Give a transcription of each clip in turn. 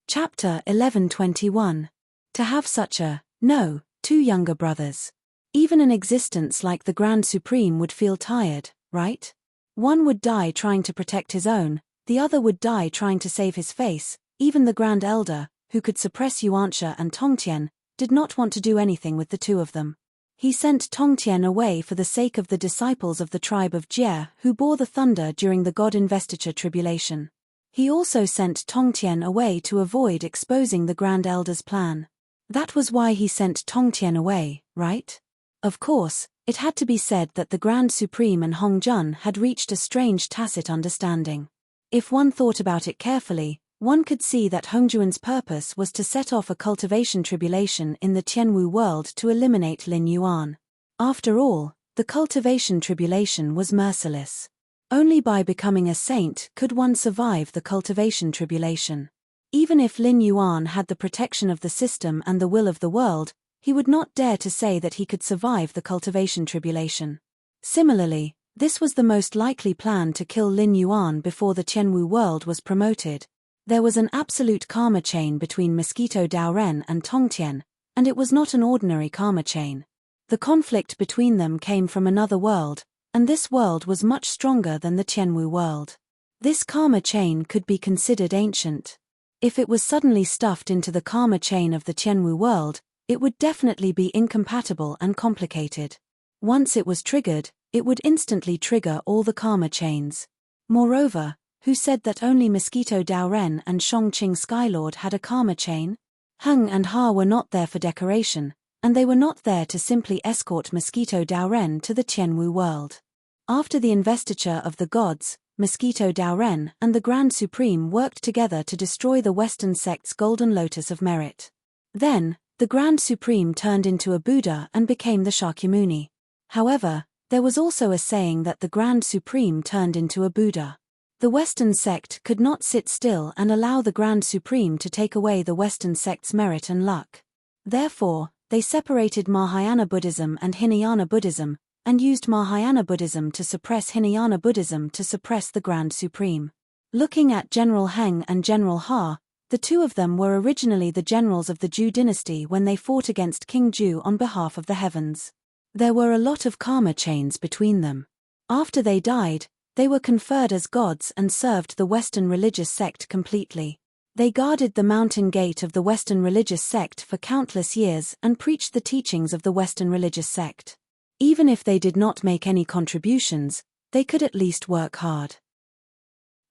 Chapter 11:21. To have such two younger brothers. Even an existence like the Grand Supreme would feel tired, right? One would die trying to protect his own, the other would die trying to save his face. Even the Grand Elder, who could suppress Yuanxia and Tongtian, did not want to do anything with the two of them. He sent Tongtian away for the sake of the disciples of the tribe of Jie who bore the thunder during the God Investiture tribulation. He also sent Tongtian away to avoid exposing the Grand Elder's plan. That was why he sent Tongtian away, right? Of course, it had to be said that the Grand Supreme and Hongjun had reached a strange tacit understanding. If one thought about it carefully, one could see that Hongjuan's purpose was to set off a cultivation tribulation in the Tianwu world to eliminate Lin Yuan. After all, the cultivation tribulation was merciless. Only by becoming a saint could one survive the cultivation tribulation. Even if Lin Yuan had the protection of the system and the will of the world, he would not dare to say that he could survive the cultivation tribulation. Similarly, this was the most likely plan to kill Lin Yuan before the Tianwu world was promoted. There was an absolute karma chain between Mosquito Daoren and Tongtian, and it was not an ordinary karma chain. The conflict between them came from another world, and this world was much stronger than the Tianwu world. This karma chain could be considered ancient. If it was suddenly stuffed into the karma chain of the Tianwu world, it would definitely be incompatible and complicated. Once it was triggered, it would instantly trigger all the karma chains. Moreover, who said that only Mosquito Daoren and Shongqing Skylord had a karma chain? Heng and Ha were not there for decoration, and they were not there to simply escort Mosquito Daoren to the Tianwu world. After the investiture of the gods, Mosquito Daoren and the Grand Supreme worked together to destroy the Western sect's Golden Lotus of Merit. Then, the Grand Supreme turned into a Buddha and became the Shakyamuni. However, there was also a saying that the Grand Supreme turned into a Buddha. The Western sect could not sit still and allow the Grand Supreme to take away the Western sect's merit and luck. Therefore, they separated Mahayana Buddhism and Hinayana Buddhism, and used Mahayana Buddhism to suppress Hinayana Buddhism to suppress the Grand Supreme. Looking at General Heng and General Ha, the two of them were originally the generals of the Zhou dynasty when they fought against King Zhou on behalf of the heavens. There were a lot of karma chains between them. After they died, they were conferred as gods and served the Western religious sect completely. They guarded the mountain gate of the Western religious sect for countless years and preached the teachings of the Western religious sect. Even if they did not make any contributions, they could at least work hard.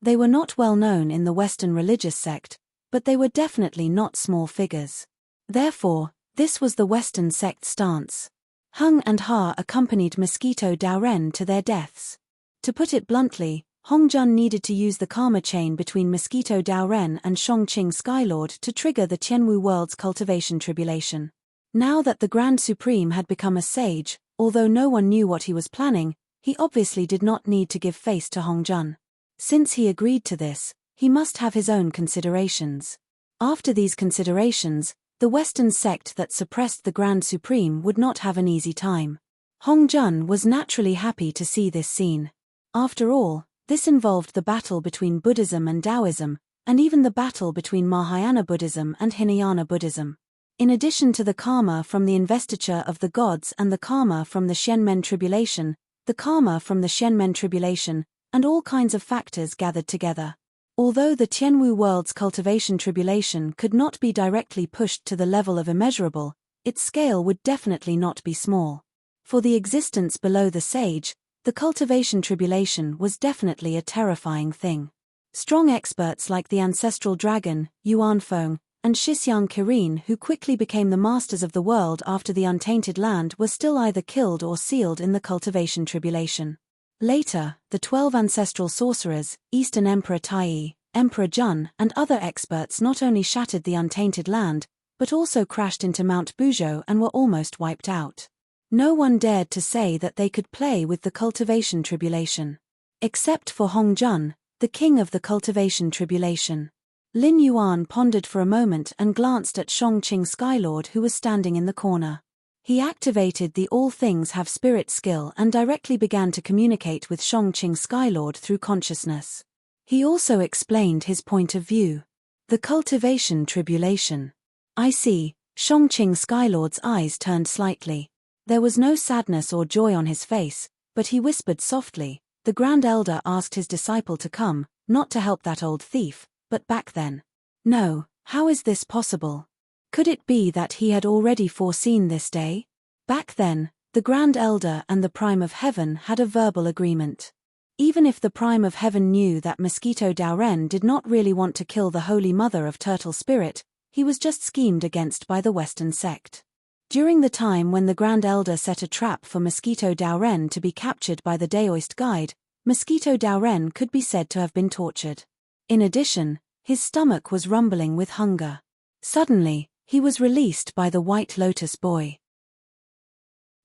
They were not well known in the Western religious sect, but they were definitely not small figures. Therefore, this was the Western sect stance. Heng and Ha accompanied Mosquito Daoren to their deaths. To put it bluntly, Hongjun needed to use the karma chain between Mosquito Daoren and Shongqing Skylord to trigger the Tianwu world's cultivation tribulation. Now that the Grand Supreme had become a sage, although no one knew what he was planning, he obviously did not need to give face to Hongjun. Since he agreed to this, he must have his own considerations. After these considerations, the Western sect that suppressed the Grand Supreme would not have an easy time. Hongjun was naturally happy to see this scene. After all, this involved the battle between Buddhism and Taoism, and even the battle between Mahayana Buddhism and Hinayana Buddhism. In addition to the karma from the investiture of the gods and the karma from the Xianmen tribulation, the karma from the Xianmen tribulation, and all kinds of factors gathered together. Although the Tianwu world's cultivation tribulation could not be directly pushed to the level of immeasurable, its scale would definitely not be small. For the existence below the sage, the cultivation tribulation was definitely a terrifying thing. Strong experts like the ancestral dragon, Yuanfeng, and Shixiang Kirin, who quickly became the masters of the world after the untainted land, were still either killed or sealed in the cultivation tribulation. Later, the 12 ancestral sorcerers, Eastern Emperor Tai, Emperor Jun, and other experts not only shattered the untainted land, but also crashed into Mount Buzhou and were almost wiped out. No one dared to say that they could play with the cultivation tribulation. Except for Hongjun, the king of the cultivation tribulation. Lin Yuan pondered for a moment and glanced at Shongqing Skylord, who was standing in the corner. He activated the All Things Have Spirit skill and directly began to communicate with Shongqing Skylord through consciousness. He also explained his point of view. The cultivation tribulation. I see. Shongqing Skylord's eyes turned slightly. There was no sadness or joy on his face, but he whispered softly, the Grand Elder asked his disciple to come, not to help that old thief, but back then. No, how is this possible? Could it be that he had already foreseen this day? Back then, the Grand Elder and the Prime of Heaven had a verbal agreement. Even if the Prime of Heaven knew that Mosquito Daoren did not really want to kill the Holy Mother of Turtle Spirit, he was just schemed against by the Western sect. During the time when the Grand Elder set a trap for Mosquito Daoren to be captured by the Daoist guide, Mosquito Daoren could be said to have been tortured. In addition, his stomach was rumbling with hunger. Suddenly, he was released by the White Lotus boy.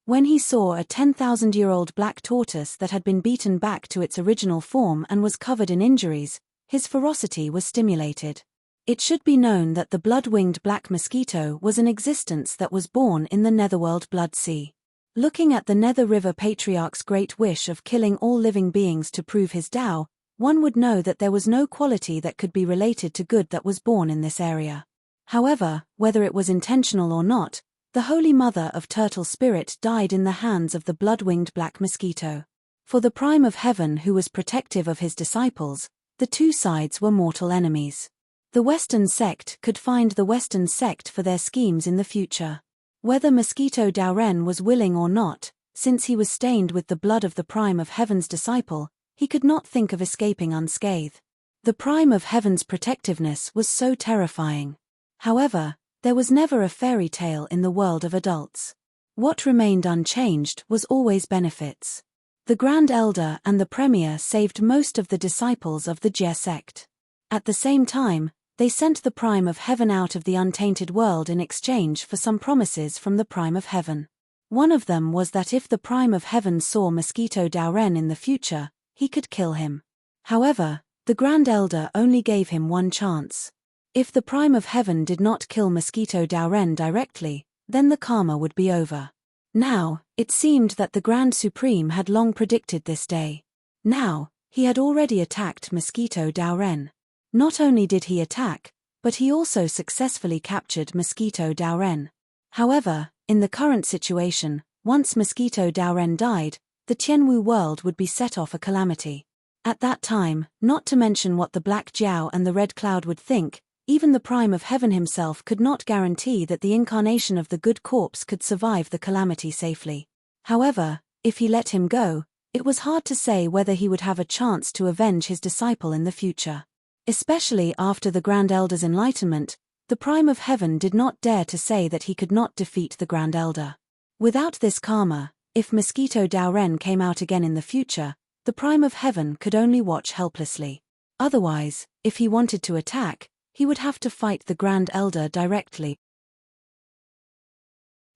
When he saw a 10,000-year-old black tortoise that had been beaten back to its original form and was covered in injuries, his ferocity was stimulated. It should be known that the blood-winged black mosquito was an existence that was born in the Netherworld Blood Sea. Looking at the Nether River Patriarch's great wish of killing all living beings to prove his Tao, one would know that there was no quality that could be related to good that was born in this area. However, whether it was intentional or not, the Holy Mother of Turtle Spirit died in the hands of the blood-winged black mosquito. For the Prime of Heaven who was protective of his disciples, the two sides were mortal enemies. The Western sect could find the Western sect for their schemes in the future. Whether Mosquito Daoren was willing or not, since he was stained with the blood of the Prime of Heaven's disciple, he could not think of escaping unscathed. The Prime of Heaven's protectiveness was so terrifying. However, there was never a fairy tale in the world of adults. What remained unchanged was always benefits. The Grand Elder and the Premier saved most of the disciples of the Jie sect. At the same time, they sent the Prime of Heaven out of the untainted world in exchange for some promises from the Prime of Heaven. One of them was that if the Prime of Heaven saw Mosquito Daoren in the future, he could kill him. However, the Grand Elder only gave him one chance. If the Prime of Heaven did not kill Mosquito Daoren directly, then the karma would be over. Now, it seemed that the Grand Supreme had long predicted this day. Now, he had already attacked Mosquito Daoren. Not only did he attack, but he also successfully captured Mosquito Daoren. However, in the current situation, once Mosquito Daoren died, the Tianwu world would be set off a calamity. At that time, not to mention what the Black Jiao and the Red Cloud would think, even the Prime of Heaven himself could not guarantee that the incarnation of the good corpse could survive the calamity safely. However, if he let him go, it was hard to say whether he would have a chance to avenge his disciple in the future. Especially after the Grand Elder's enlightenment, the Prime of Heaven did not dare to say that he could not defeat the Grand Elder. Without this karma, if Mosquito Daoren came out again in the future, the Prime of Heaven could only watch helplessly. Otherwise, if he wanted to attack, he would have to fight the Grand Elder directly.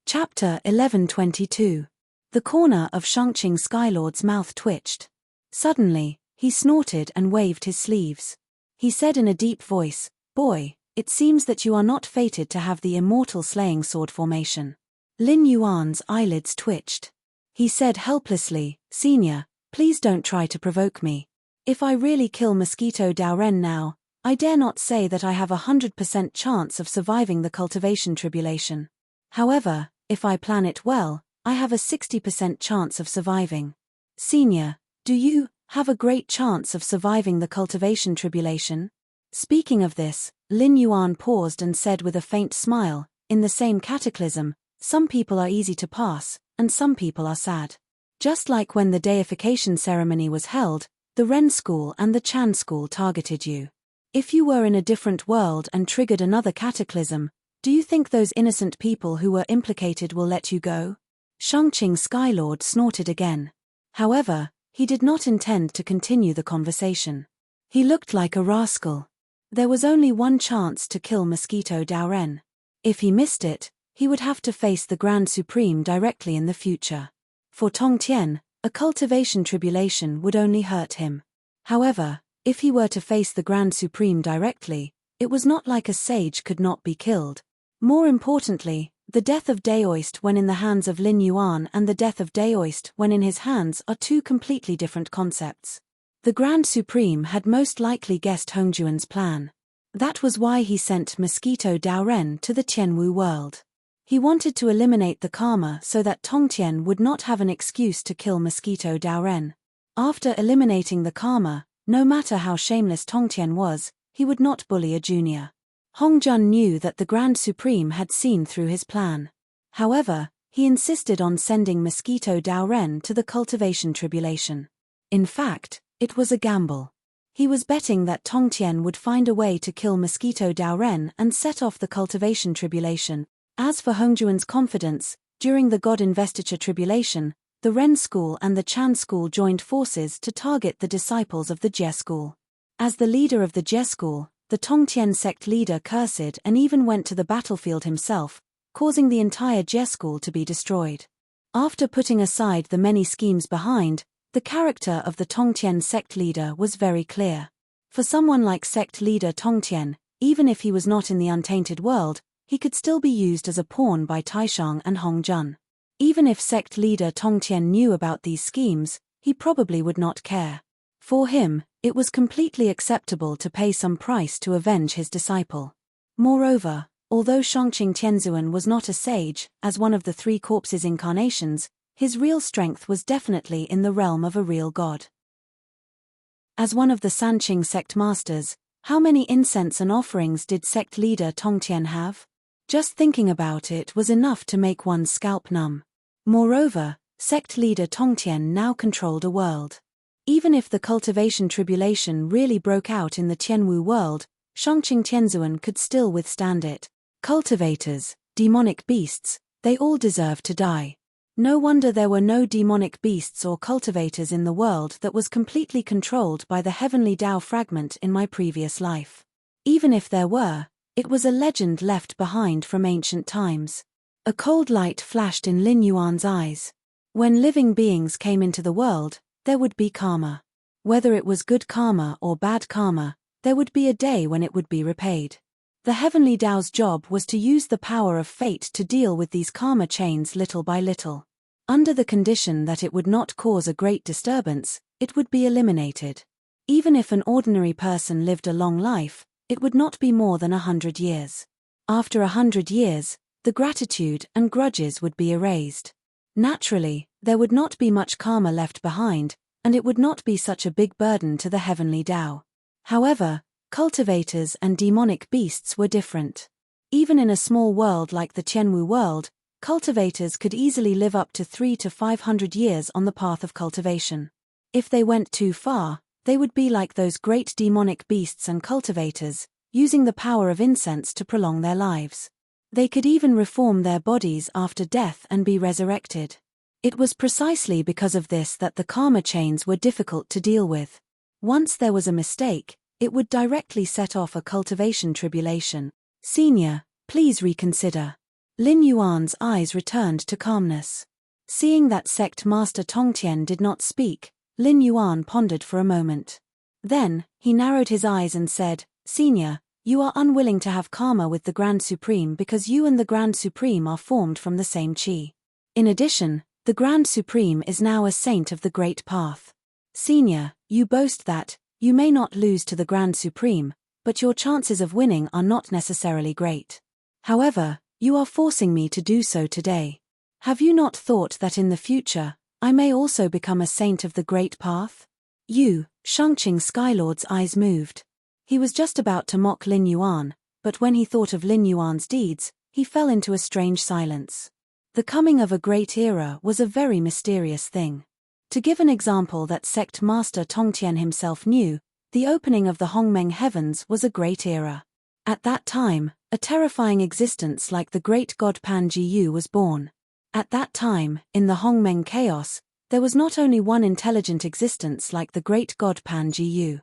Chapter 1122. The corner of Shangqing Skylord's mouth twitched. Suddenly, he snorted and waved his sleeves. He said in a deep voice, "Boy, it seems that you are not fated to have the immortal slaying sword formation." Lin Yuan's eyelids twitched. He said helplessly, "Senior, please don't try to provoke me. If I really kill Mosquito Daoren now, I dare not say that I have 100% chance of surviving the cultivation tribulation. However, if I plan it well, I have a 60% chance of surviving. Senior, do you have a great chance of surviving the cultivation tribulation?" Speaking of this, Lin Yuan paused and said with a faint smile, "In the same cataclysm, some people are easy to pass, and some people are sad. Just like when the deification ceremony was held, the Ren school and the Chan school targeted you. If you were in a different world and triggered another cataclysm, do you think those innocent people who were implicated will let you go?" Shangqing Skylord snorted again. However, he did not intend to continue the conversation. He looked like a rascal. There was only one chance to kill Mosquito Daoren. If he missed it, he would have to face the Grand Supreme directly in the future. For Tong Tian, a cultivation tribulation would only hurt him. However, if he were to face the Grand Supreme directly, it was not like a sage could not be killed. More importantly, the death of Daoist when in the hands of Lin Yuan and the death of Daoist when in his hands are two completely different concepts. The Grand Supreme had most likely guessed Hongjuan's plan. That was why he sent Mosquito Daoren to the Tianwu world. He wanted to eliminate the karma so that Tongtian would not have an excuse to kill Mosquito Daoren. After eliminating the karma, no matter how shameless Tongtian was, he would not bully a junior. Hongjun knew that the Grand Supreme had seen through his plan. However, he insisted on sending Mosquito Daoren to the cultivation tribulation. In fact, it was a gamble. He was betting that Tongtian would find a way to kill Mosquito Daoren and set off the cultivation tribulation. As for Hongjuan's confidence, during the God Investiture tribulation, the Ren school and the Chan school joined forces to target the disciples of the Jie school. As the leader of the Jie school, the Tongtian sect leader cursed and even went to the battlefield himself, causing the entire Jie school to be destroyed. After putting aside the many schemes behind, the character of the Tongtian sect leader was very clear. For someone like sect leader Tongtian, even if he was not in the untainted world, he could still be used as a pawn by Taishang and Hongjun. Even if sect leader Tongtian knew about these schemes, he probably would not care. For him, it was completely acceptable to pay some price to avenge his disciple. Moreover, although Shangqing Tianzuan was not a sage, as one of the three corpses incarnations, his real strength was definitely in the realm of a real god. As one of the Sanqing sect masters, how many incense and offerings did sect leader Tongtian have? Just thinking about it was enough to make one's scalp numb. Moreover, sect leader Tongtian now controlled a world. Even if the cultivation tribulation really broke out in the Tianwu world, Shangqing Tianzuan could still withstand it. Cultivators, demonic beasts, they all deserve to die. No wonder there were no demonic beasts or cultivators in the world that was completely controlled by the heavenly Tao fragment in my previous life. Even if there were, it was a legend left behind from ancient times. A cold light flashed in Lin Yuan's eyes. When living beings came into the world, there would be karma. Whether it was good karma or bad karma, there would be a day when it would be repaid. The heavenly Tao's job was to use the power of fate to deal with these karma chains little by little. Under the condition that it would not cause a great disturbance, it would be eliminated. Even if an ordinary person lived a long life, it would not be more than 100 years. After 100 years, the gratitude and grudges would be erased. Naturally, there would not be much karma left behind, and it would not be such a big burden to the heavenly Tao. However, cultivators and demonic beasts were different. Even in a small world like the Tianwu world, cultivators could easily live up to 300 to 500 years on the path of cultivation. If they went too far, they would be like those great demonic beasts and cultivators, using the power of incense to prolong their lives. They could even reform their bodies after death and be resurrected. It was precisely because of this that the karma chains were difficult to deal with. Once there was a mistake, it would directly set off a cultivation tribulation. Senior, please reconsider. Lin Yuan's eyes returned to calmness. Seeing that sect master Tongtian did not speak, Lin Yuan pondered for a moment. Then, he narrowed his eyes and said, Senior, you are unwilling to have karma with the Grand Supreme because you and the Grand Supreme are formed from the same chi. In addition, the Grand Supreme is now a saint of the Great Path. Senior, you boast that you may not lose to the Grand Supreme, but your chances of winning are not necessarily great. However, you are forcing me to do so today. Have you not thought that in the future, I may also become a saint of the Great Path? You, Shangqing Skylord's eyes moved. He was just about to mock Lin Yuan, but when he thought of Lin Yuan's deeds, he fell into a strange silence. The coming of a great era was a very mysterious thing. To give an example that sect master Tongtian himself knew, the opening of the Hongmeng heavens was a great era. At that time, a terrifying existence like the great god Pan Jiyu was born. At that time, in the Hongmeng chaos, there was not only one intelligent existence like the great god Pan Jiyu.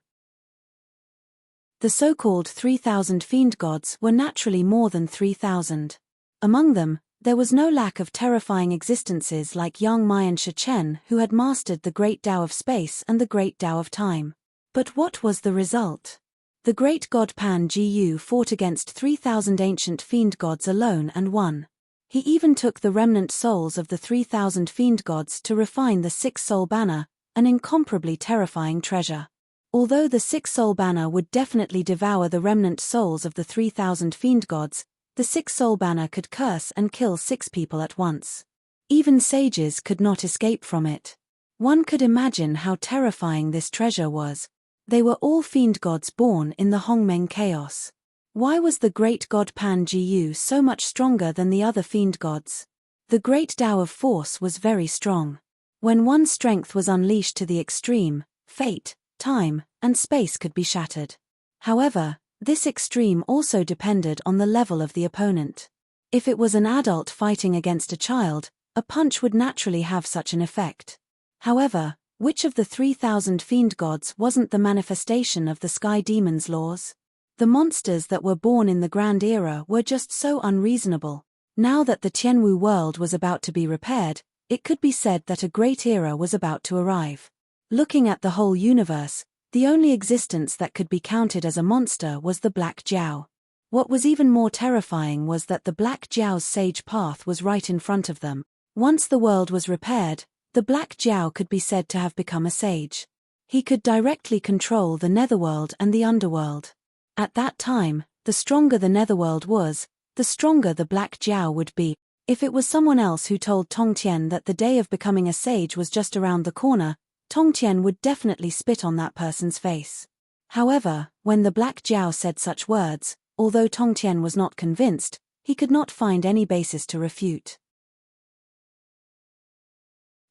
The so-called 3,000 fiend gods were naturally more than 3,000. Among them, there was no lack of terrifying existences like Yang Mayan Shichen who had mastered the great Tao of space and the great Tao of time. But what was the result? The great god Pan Jiyu fought against 3,000 ancient fiend gods alone and won. He even took the remnant souls of the 3,000 fiend gods to refine the six-soul banner, an incomparably terrifying treasure. Although the six-soul banner would definitely devour the remnant souls of the 3,000 fiend gods, the six-soul banner could curse and kill 6 people at once. Even sages could not escape from it. One could imagine how terrifying this treasure was. They were all fiend gods born in the Hongmeng chaos. Why was the great god Pan Jiu so much stronger than the other fiend gods? The great Tao of force was very strong. When one's strength was unleashed to the extreme, fate, time, and space could be shattered. However, this extreme also depended on the level of the opponent. If it was an adult fighting against a child, a punch would naturally have such an effect. However, which of the 3,000 fiend gods wasn't the manifestation of the sky demon's laws? The monsters that were born in the Grand Era were just so unreasonable. Now that the Tianwu world was about to be repaired, it could be said that a great era was about to arrive. Looking at the whole universe, the only existence that could be counted as a monster was the Black Jiao. What was even more terrifying was that the Black Jiao's sage path was right in front of them. Once the world was repaired, the Black Jiao could be said to have become a sage. He could directly control the netherworld and the underworld. At that time, the stronger the netherworld was, the stronger the Black Jiao would be. If it was someone else who told Tongtian that the day of becoming a sage was just around the corner, Tongtian would definitely spit on that person's face. However, when the Black Jiao said such words, although Tongtian was not convinced, he could not find any basis to refute.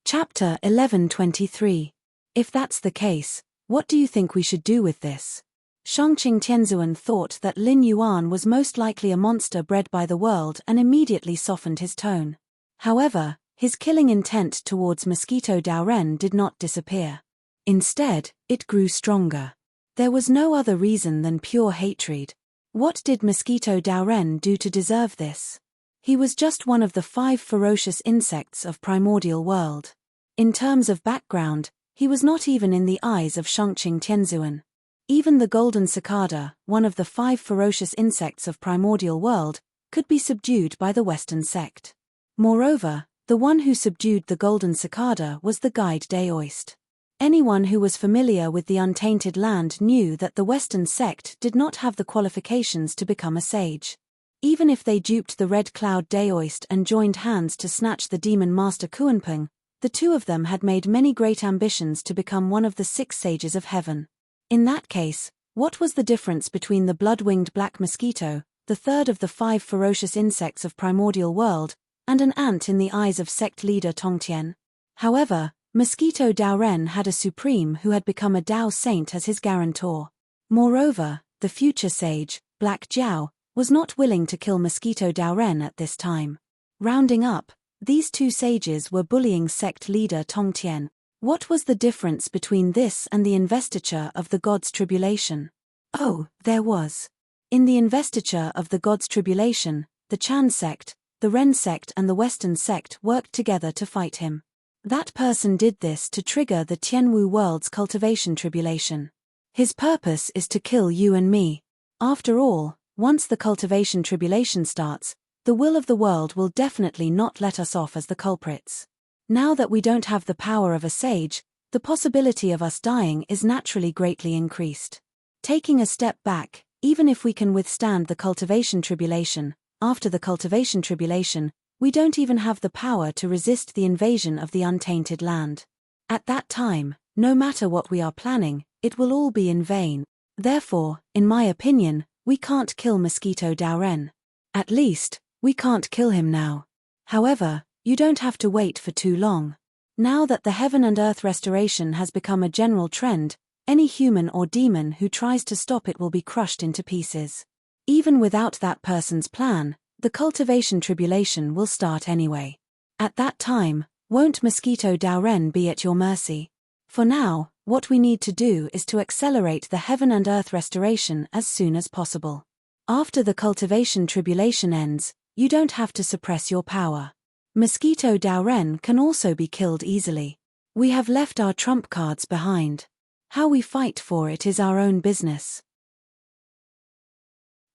Chapter 11:23. If that's the case, what do you think we should do with this? Shangqing Tianzuan thought that Lin Yuan was most likely a monster bred by the world and immediately softened his tone. However, his killing intent towards Mosquito Daoren did not disappear. Instead, it grew stronger. There was no other reason than pure hatred. What did Mosquito Daoren do to deserve this? He was just one of the 5 ferocious insects of primordial world. In terms of background, he was not even in the eyes of Shangqing Tianzuan. Even the golden cicada, one of the 5 ferocious insects of primordial world, could be subdued by the Western sect. Moreover, the one who subdued the golden cicada was the guide Daoist. Anyone who was familiar with the untainted land knew that the Western sect did not have the qualifications to become a sage. Even if they duped the Red Cloud Daoist and joined hands to snatch the demon master Kuanping, the two of them had made many great ambitions to become one of the 6 sages of heaven. In that case, what was the difference between the blood-winged black mosquito, the third of the 5 ferocious insects of primordial world, and an ant in the eyes of sect leader Tongtian? However, Mosquito Daoren had a supreme who had become a Dao saint as his guarantor. Moreover, the future sage, Black Jiao, was not willing to kill Mosquito Daoren at this time. Rounding up, these 2 sages were bullying sect leader Tongtian. What was the difference between this and the investiture of the God's tribulation? Oh, there was. In the investiture of the God's tribulation, the Chan sect, the Ren sect and the Western sect worked together to fight him. That person did this to trigger the Tianwu world's cultivation tribulation. His purpose is to kill you and me. After all, once the cultivation tribulation starts, the will of the world will definitely not let us off as the culprits. Now that we don't have the power of a sage, the possibility of us dying is naturally greatly increased. Taking a step back, even if we can withstand the cultivation tribulation, after the cultivation tribulation, we don't even have the power to resist the invasion of the untainted land. At that time, no matter what we are planning, it will all be in vain. Therefore, in my opinion, we can't kill Mosquito Daoren. At least, we can't kill him now. However, you don't have to wait for too long. Now that the heaven and earth restoration has become a general trend, any human or demon who tries to stop it will be crushed into pieces. Even without that person's plan, the cultivation tribulation will start anyway. At that time, won't Mosquito Daoren be at your mercy? For now, what we need to do is to accelerate the heaven and earth restoration as soon as possible. After the cultivation tribulation ends, you don't have to suppress your power. Mosquito Daoren can also be killed easily. We have left our trump cards behind. How we fight for it is our own business.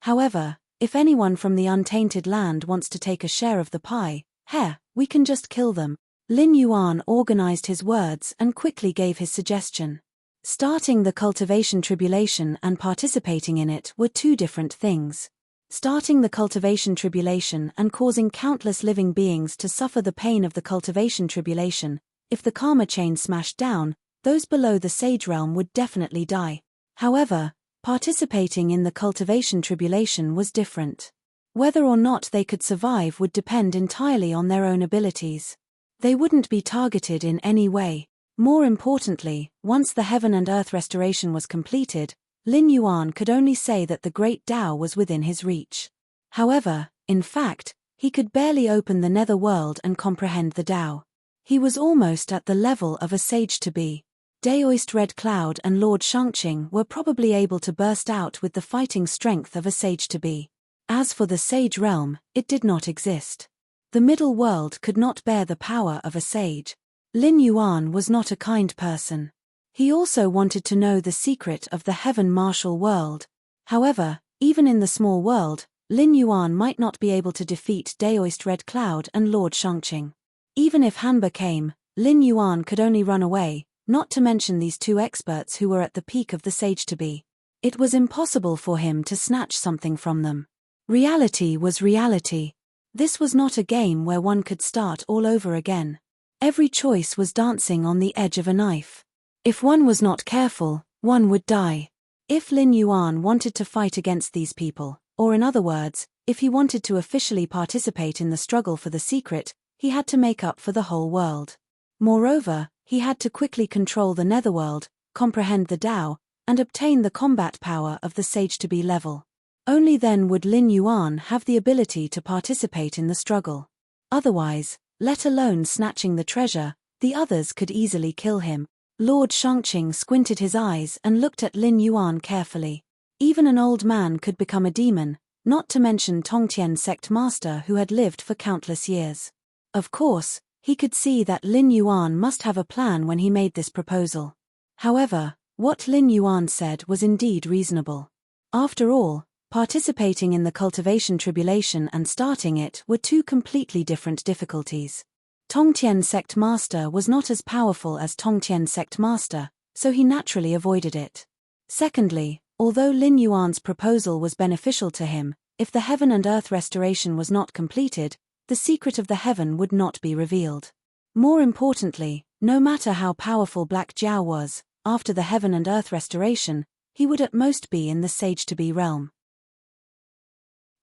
However, if anyone from the untainted land wants to take a share of the pie, we can just kill them. Lin Yuan organized his words and quickly gave his suggestion. Starting the cultivation tribulation and participating in it were two different things. Starting the cultivation tribulation and causing countless living beings to suffer the pain of the cultivation tribulation, if the karma chain smashed down, those below the sage realm would definitely die. However, participating in the cultivation tribulation was different. Whether or not they could survive would depend entirely on their own abilities. They wouldn't be targeted in any way. More importantly, once the heaven and earth restoration was completed, Lin Yuan could only say that the great Tao was within his reach. However, in fact, he could barely open the nether world and comprehend the Tao. He was almost at the level of a sage-to-be. Daoist Red Cloud and Lord Shangqing were probably able to burst out with the fighting strength of a sage-to-be. As for the sage realm, it did not exist. The middle world could not bear the power of a sage. Lin Yuan was not a kind person. He also wanted to know the secret of the heaven martial world. However, even in the small world, Lin Yuan might not be able to defeat Daoist Red Cloud and Lord Shangqing. Even if Hanba came, Lin Yuan could only run away, not to mention these two experts who were at the peak of the sage-to-be. It was impossible for him to snatch something from them. Reality was reality. This was not a game where one could start all over again. Every choice was dancing on the edge of a knife. If one was not careful, one would die. If Lin Yuan wanted to fight against these people, or in other words, if he wanted to officially participate in the struggle for the secret, he had to make up for the whole world. Moreover, he had to quickly control the netherworld, comprehend the Tao, and obtain the combat power of the sage-to-be level. Only then would Lin Yuan have the ability to participate in the struggle. Otherwise, let alone snatching the treasure, the others could easily kill him. Lord Shangqing squinted his eyes and looked at Lin Yuan carefully. Even an old man could become a demon, not to mention Tongtian sect master who had lived for countless years. Of course, he could see that Lin Yuan must have a plan when he made this proposal. However, what Lin Yuan said was indeed reasonable. After all, participating in the cultivation tribulation and starting it were two completely different difficulties. Tongtian sect master was not as powerful as Tongtian sect master, so he naturally avoided it. Secondly, although Lin Yuan's proposal was beneficial to him, if the heaven and earth restoration was not completed, the secret of the heaven would not be revealed. More importantly, no matter how powerful Black Jiao was, after the heaven and earth restoration, he would at most be in the sage-to-be realm.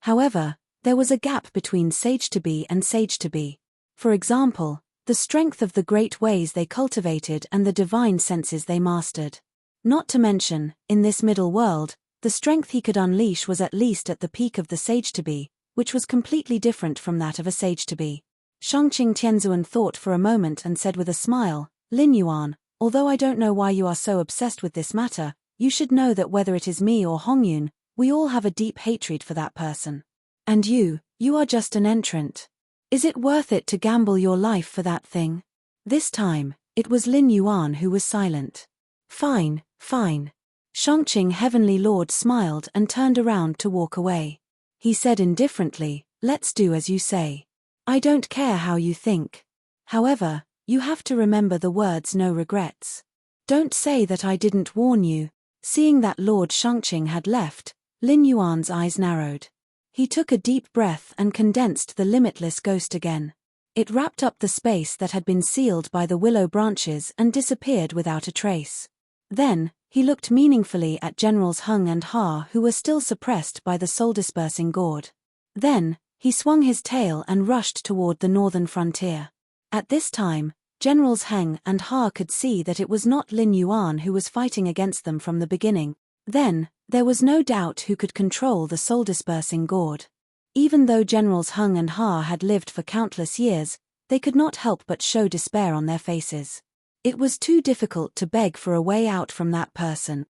However, there was a gap between sage-to-be and sage-to-be. For example, the strength of the great ways they cultivated and the divine senses they mastered. Not to mention, in this middle world, the strength he could unleash was at least at the peak of the sage-to-be, which was completely different from that of a sage-to-be. Shangqing Tianzuan thought for a moment and said with a smile, Lin Yuan, although I don't know why you are so obsessed with this matter, you should know that whether it is me or Hongyun, we all have a deep hatred for that person. And you are just an entrant. Is it worth it to gamble your life for that thing? This time, it was Lin Yuan who was silent. Fine, fine. Shangqing Heavenly Lord smiled and turned around to walk away. He said indifferently, let's do as you say. I don't care how you think. However, you have to remember the words no regrets. Don't say that I didn't warn you. Seeing that Lord Shangqing had left, Lin Yuan's eyes narrowed. He took a deep breath and condensed the limitless ghost again. It wrapped up the space that had been sealed by the willow branches and disappeared without a trace. Then, he looked meaningfully at Generals Hung and Ha who were still suppressed by the soul-dispersing gourd. Then, he swung his tail and rushed toward the northern frontier. At this time, Generals Heng and Ha could see that it was not Lin Yuan who was fighting against them from the beginning. Then, there was no doubt who could control the soul-dispersing gourd. Even though Generals Hung and Ha had lived for countless years, they could not help but show despair on their faces. It was too difficult to beg for a way out from that person.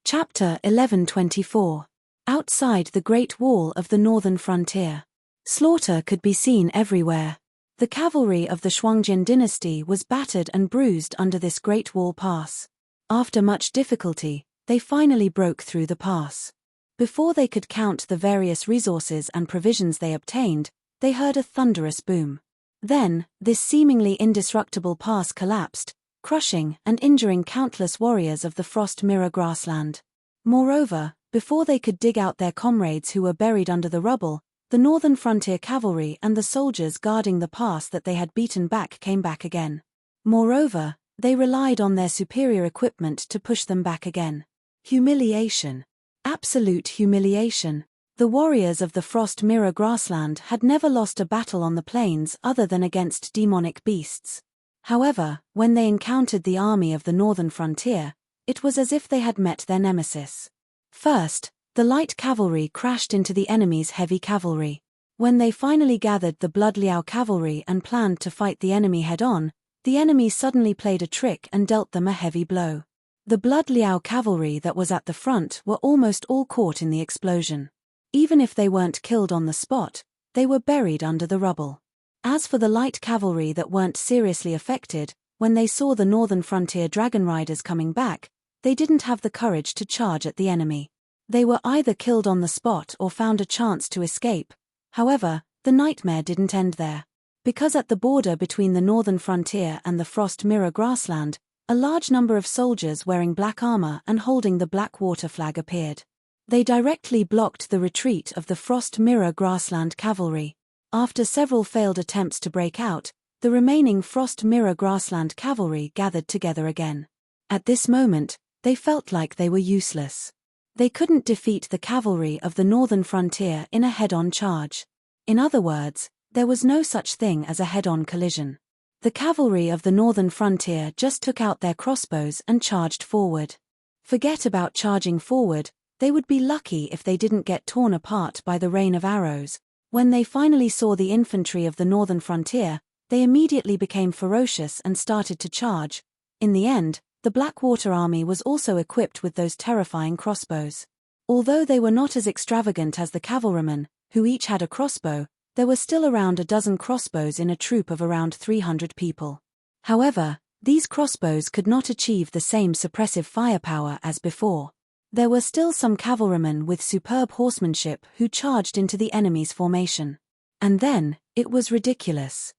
Chapter 1124. Outside the Great Wall of the Northern Frontier. Slaughter could be seen everywhere. The cavalry of the Shuangjin dynasty was battered and bruised under this Great Wall pass. After much difficulty, they finally broke through the pass. Before they could count the various resources and provisions they obtained, they heard a thunderous boom. Then, this seemingly indestructible pass collapsed, crushing and injuring countless warriors of the Frost Mirror grassland. Moreover, before they could dig out their comrades who were buried under the rubble, the Northern Frontier Cavalry and the soldiers guarding the pass that they had beaten back came back again. Moreover, they relied on their superior equipment to push them back again. Humiliation. Absolute humiliation. The warriors of the Frost Mirror grassland had never lost a battle on the plains other than against demonic beasts. However, when they encountered the army of the Northern Frontier, it was as if they had met their nemesis. First, the light cavalry crashed into the enemy's heavy cavalry. When they finally gathered the Blood Liao cavalry and planned to fight the enemy head-on, the enemy suddenly played a trick and dealt them a heavy blow. The Blood Liao cavalry that was at the front were almost all caught in the explosion. Even if they weren't killed on the spot, they were buried under the rubble. As for the light cavalry that weren't seriously affected, when they saw the Northern Frontier Dragon Riders coming back, they didn't have the courage to charge at the enemy. They were either killed on the spot or found a chance to escape. However, the nightmare didn't end there. Because at the border between the Northern Frontier and the Frost Mirror grassland, a large number of soldiers wearing black armor and holding the Blackwater flag appeared. They directly blocked the retreat of the Frost Mirror grassland cavalry. After several failed attempts to break out, the remaining Frost Mirror grassland cavalry gathered together again. At this moment, they felt like they were useless. They couldn't defeat the cavalry of the Northern Frontier in a head-on charge. In other words, there was no such thing as a head-on collision. The cavalry of the Northern Frontier just took out their crossbows and charged forward. Forget about charging forward, they would be lucky if they didn't get torn apart by the rain of arrows. When they finally saw the infantry of the Northern Frontier, they immediately became ferocious and started to charge. In the end, the Blackwater army was also equipped with those terrifying crossbows. Although they were not as extravagant as the cavalrymen, who each had a crossbow, there were still around a dozen crossbows in a troop of around 300 people. However, these crossbows could not achieve the same suppressive firepower as before. There were still some cavalrymen with superb horsemanship who charged into the enemy's formation. And then, it was ridiculous.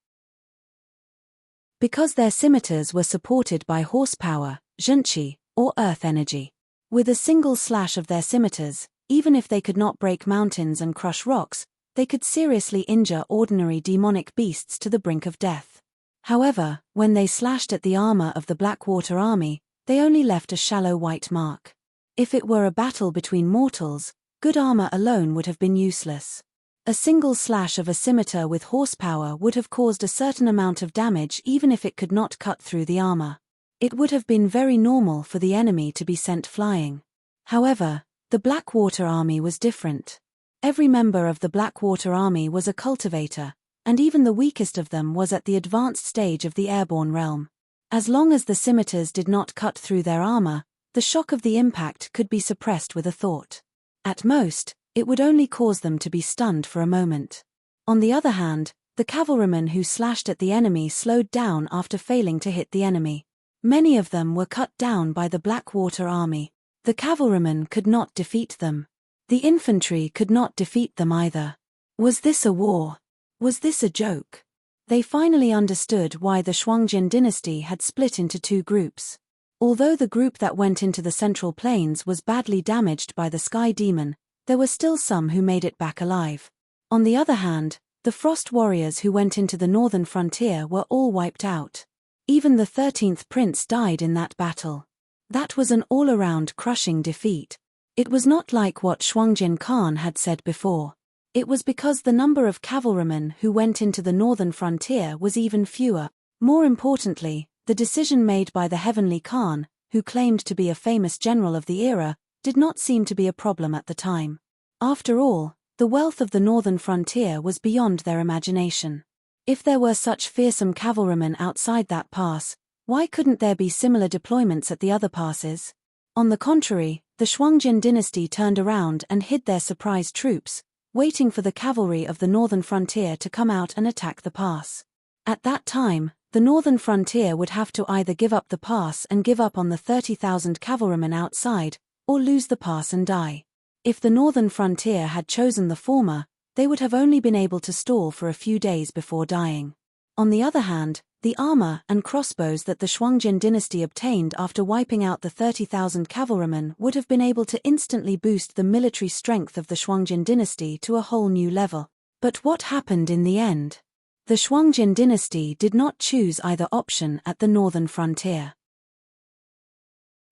Because their scimitars were supported by horsepower, zhenqi, or earth energy. With a single slash of their scimitars, even if they could not break mountains and crush rocks, they could seriously injure ordinary demonic beasts to the brink of death. However, when they slashed at the armor of the Blackwater army, they only left a shallow white mark. If it were a battle between mortals, good armor alone would have been useless. A single slash of a scimitar with horsepower would have caused a certain amount of damage even if it could not cut through the armor. It would have been very normal for the enemy to be sent flying. However, the Blackwater army was different. Every member of the Blackwater army was a cultivator, and even the weakest of them was at the advanced stage of the airborne realm. As long as the scimitars did not cut through their armor, the shock of the impact could be suppressed with a thought. At most, it would only cause them to be stunned for a moment. On the other hand, the cavalrymen who slashed at the enemy slowed down after failing to hit the enemy. Many of them were cut down by the Blackwater army. The cavalrymen could not defeat them. The infantry could not defeat them either. Was this a war? Was this a joke? They finally understood why the Shuangjin dynasty had split into two groups. Although the group that went into the Central Plains was badly damaged by the Sky Demon, there were still some who made it back alive. On the other hand, the Frost warriors who went into the Northern Frontier were all wiped out. Even the 13th prince died in that battle. That was an all-around crushing defeat. It was not like what Shuangjin Khan had said before. It was because the number of cavalrymen who went into the Northern Frontier was even fewer. More importantly, the decision made by the Heavenly Khan, who claimed to be a famous general of the era, did not seem to be a problem at the time. After all, the wealth of the Northern Frontier was beyond their imagination. If there were such fearsome cavalrymen outside that pass, why couldn't there be similar deployments at the other passes? On the contrary, the Shuangjin dynasty turned around and hid their surprise troops, waiting for the cavalry of the Northern Frontier to come out and attack the pass. At that time, the Northern Frontier would have to either give up the pass and give up on the 30,000 cavalrymen outside, or lose the pass and die. If the Northern Frontier had chosen the former, they would have only been able to stall for a few days before dying. On the other hand, The armor and crossbows that the Shuangjin dynasty obtained after wiping out the 30,000 cavalrymen would have been able to instantly boost the military strength of the Shuangjin dynasty to a whole new level. But what happened in the end? The Shuangjin dynasty did not choose either option at the northern frontier.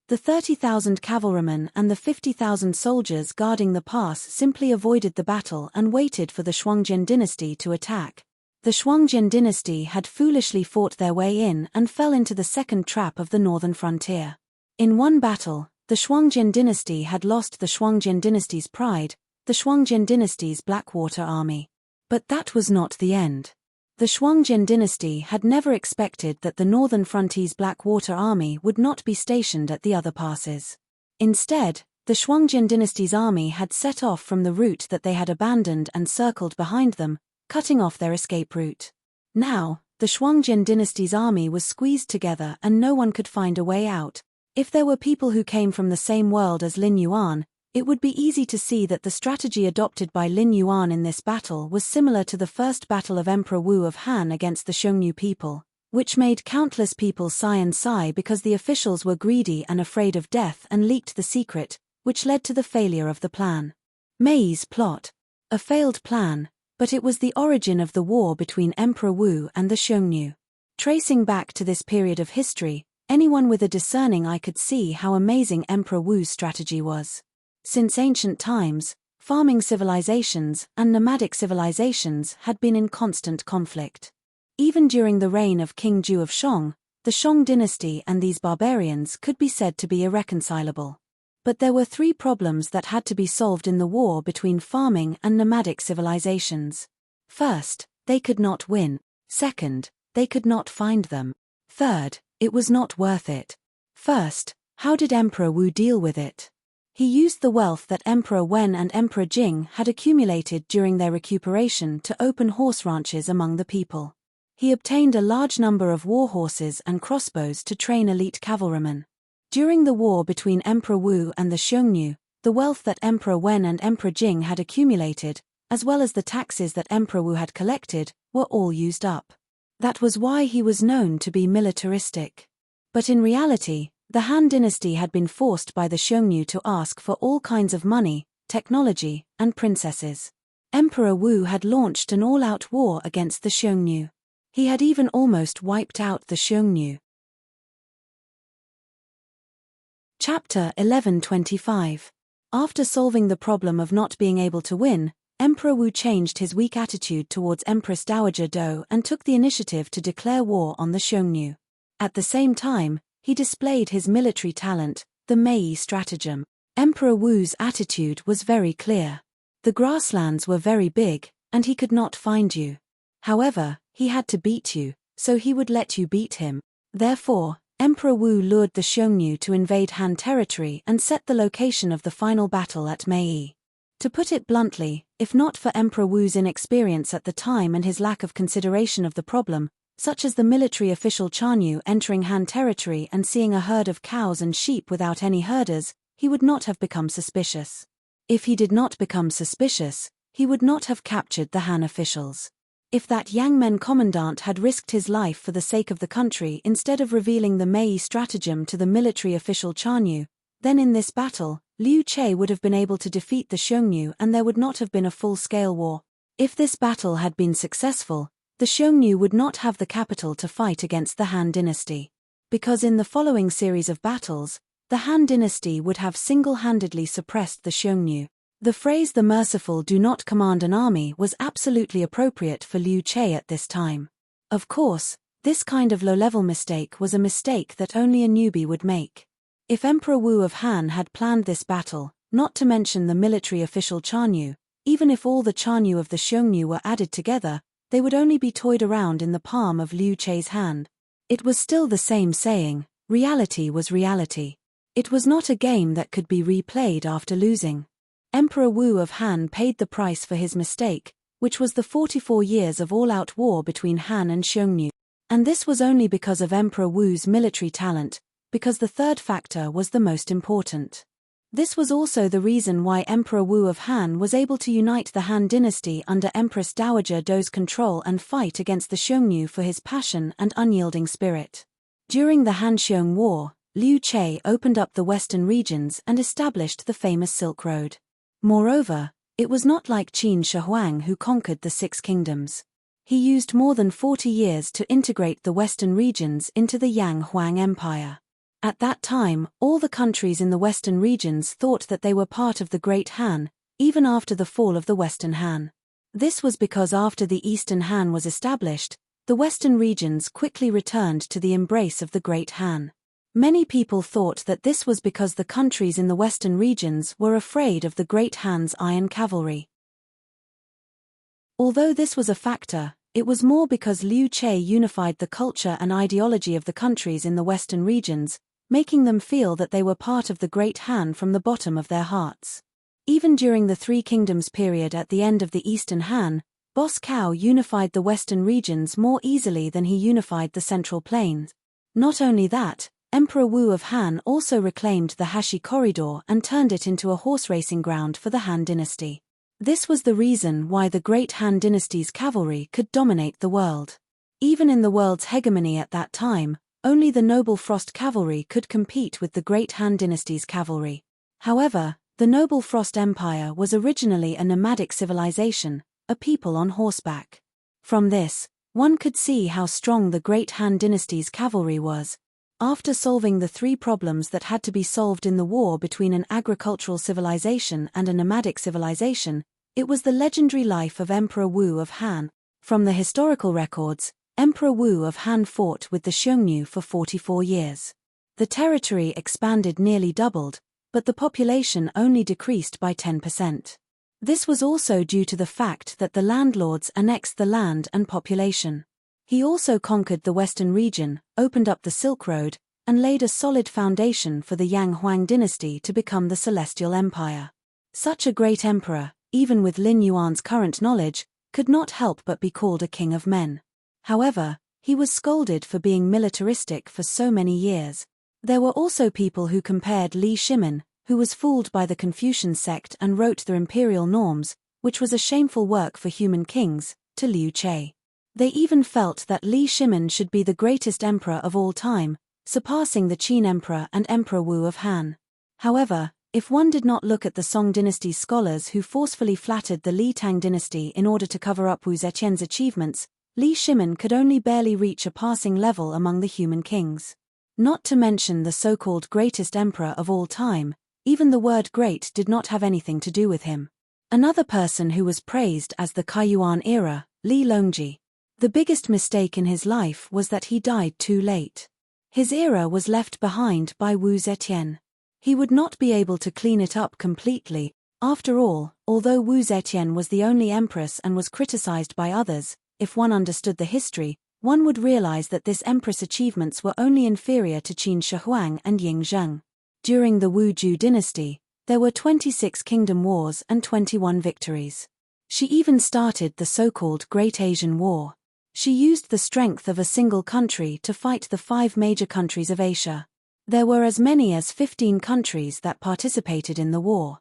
The 30,000 cavalrymen and the 50,000 soldiers guarding the pass simply avoided the battle and waited for the Shuangjin dynasty to attack. The Shuangjin dynasty had foolishly fought their way in and fell into the second trap of the northern frontier. In one battle, the Shuangjin dynasty had lost the Shuangjin dynasty's pride, the Shuangjin dynasty's Blackwater army. But that was not the end. The Shuangjin dynasty had never expected that the northern frontier's Blackwater army would not be stationed at the other passes. Instead, the Shuangjin dynasty's army had set off from the route that they had abandoned and circled behind them, cutting off their escape route. Now, the Shuangjin dynasty's army was squeezed together and no one could find a way out. If there were people who came from the same world as Lin Yuan, it would be easy to see that the strategy adopted by Lin Yuan in this battle was similar to the first battle of Emperor Wu of Han against the Xiongnu people, which made countless people sigh and sigh because the officials were greedy and afraid of death and leaked the secret, which led to the failure of the plan. Mei's plot. A failed plan, but it was the origin of the war between Emperor Wu and the Xiongnu. Tracing back to this period of history, anyone with a discerning eye could see how amazing Emperor Wu's strategy was. Since ancient times, farming civilizations and nomadic civilizations had been in constant conflict. Even during the reign of King Ju of Shang, the Shang dynasty and these barbarians could be said to be irreconcilable. But there were three problems that had to be solved in the war between farming and nomadic civilizations. First, they could not win. Second, they could not find them. Third, it was not worth it. First, how did Emperor Wu deal with it? He used the wealth that Emperor Wen and Emperor Jing had accumulated during their recuperation to open horse ranches among the people. He obtained a large number of war horses and crossbows to train elite cavalrymen. During the war between Emperor Wu and the Xiongnu, the wealth that Emperor Wen and Emperor Jing had accumulated, as well as the taxes that Emperor Wu had collected, were all used up. That was why he was known to be militaristic. But in reality, the Han dynasty had been forced by the Xiongnu to ask for all kinds of money, technology, and princesses. Emperor Wu had launched an all-out war against the Xiongnu. He had even almost wiped out the Xiongnu. Chapter 1125. After solving the problem of not being able to win, Emperor Wu changed his weak attitude towards Empress Dowager Do and took the initiative to declare war on the Xiongnu. At the same time, he displayed his military talent, the Mei stratagem. Emperor Wu's attitude was very clear. The grasslands were very big, and he could not find you. However, he had to beat you, so he would let you beat him. Therefore, Emperor Wu lured the Xiongnu to invade Han territory and set the location of the final battle at Mei. To put it bluntly, if not for Emperor Wu's inexperience at the time and his lack of consideration of the problem, such as the military official Chanyu entering Han territory and seeing a herd of cows and sheep without any herders, he would not have become suspicious. If he did not become suspicious, he would not have captured the Han officials. If that Yangmen commandant had risked his life for the sake of the country instead of revealing the Mei stratagem to the military official Chanyu, then in this battle, Liu Che would have been able to defeat the Xiongnu and there would not have been a full-scale war. If this battle had been successful, the Xiongnu would not have the capital to fight against the Han dynasty. Because in the following series of battles, the Han dynasty would have single-handedly suppressed the Xiongnu. The phrase "the merciful do not command an army" was absolutely appropriate for Liu Che at this time. Of course, this kind of low-level mistake was a mistake that only a newbie would make. If Emperor Wu of Han had planned this battle, not to mention the military official Chanyu, even if all the Chanyu of the Xiongnu were added together, they would only be toyed around in the palm of Liu Che's hand. It was still the same saying, reality was reality. It was not a game that could be replayed after losing. Emperor Wu of Han paid the price for his mistake, which was the 44 years of all-out war between Han and Xiongnu. And this was only because of Emperor Wu's military talent, because the third factor was the most important. This was also the reason why Emperor Wu of Han was able to unite the Han dynasty under Empress Dowager Do's control and fight against the Xiongnu for his passion and unyielding spirit. During the Han-Xiong War, Liu Che opened up the western regions and established the famous Silk Road. Moreover, it was not like Qin Shi Huang who conquered the Six Kingdoms. He used more than 40 years to integrate the western regions into the Yang Huang Empire. At that time, all the countries in the western regions thought that they were part of the Great Han, even after the fall of the Western Han. This was because after the Eastern Han was established, the western regions quickly returned to the embrace of the Great Han. Many people thought that this was because the countries in the western regions were afraid of the Great Han's iron cavalry. Although this was a factor, it was more because Liu Che unified the culture and ideology of the countries in the western regions, making them feel that they were part of the Great Han from the bottom of their hearts. Even during the Three Kingdoms period at the end of the Eastern Han, Boss Cao unified the western regions more easily than he unified the Central Plains. Not only that, Emperor Wu of Han also reclaimed the Hashi Corridor and turned it into a horse racing ground for the Han dynasty. This was the reason why the Great Han dynasty's cavalry could dominate the world. Even in the world's hegemony at that time, only the noble Frost cavalry could compete with the Great Han dynasty's cavalry. However, the noble Frost Empire was originally a nomadic civilization, a people on horseback. From this, one could see how strong the Great Han dynasty's cavalry was. After solving the three problems that had to be solved in the war between an agricultural civilization and a nomadic civilization, it was the legendary life of Emperor Wu of Han. From the historical records, Emperor Wu of Han fought with the Xiongnu for 44 years. The territory expanded nearly doubled, but the population only decreased by 10%. This was also due to the fact that the landlords annexed the land and population. He also conquered the western region, opened up the Silk Road, and laid a solid foundation for the Yang Huang dynasty to become the Celestial Empire. Such a great emperor, even with Lin Yuan's current knowledge, could not help but be called a king of men. However, he was scolded for being militaristic for so many years. There were also people who compared Li Shimin, who was fooled by the Confucian sect and wrote the imperial norms, which was a shameful work for human kings, to Liu Che. They even felt that Li Shimin should be the greatest emperor of all time, surpassing the Qin emperor and Emperor Wu of Han. However, if one did not look at the Song dynasty's scholars who forcefully flattered the Li Tang dynasty in order to cover up Wu Zetian's achievements, Li Shimin could only barely reach a passing level among the human kings. Not to mention the so-called greatest emperor of all time, even the word great did not have anything to do with him. Another person who was praised as the Kaiyuan era, Li Longji. The biggest mistake in his life was that he died too late. His era was left behind by Wu Zetian. He would not be able to clean it up completely. After all, although Wu Zetian was the only empress and was criticized by others, if one understood the history, one would realize that this empress' achievements were only inferior to Qin Shi Huang and Ying Zheng. During the Wu Ju dynasty, there were 26 kingdom wars and 21 victories. She even started the so-called Great Asian War. She used the strength of a single country to fight the 5 major countries of Asia. There were as many as 15 countries that participated in the war.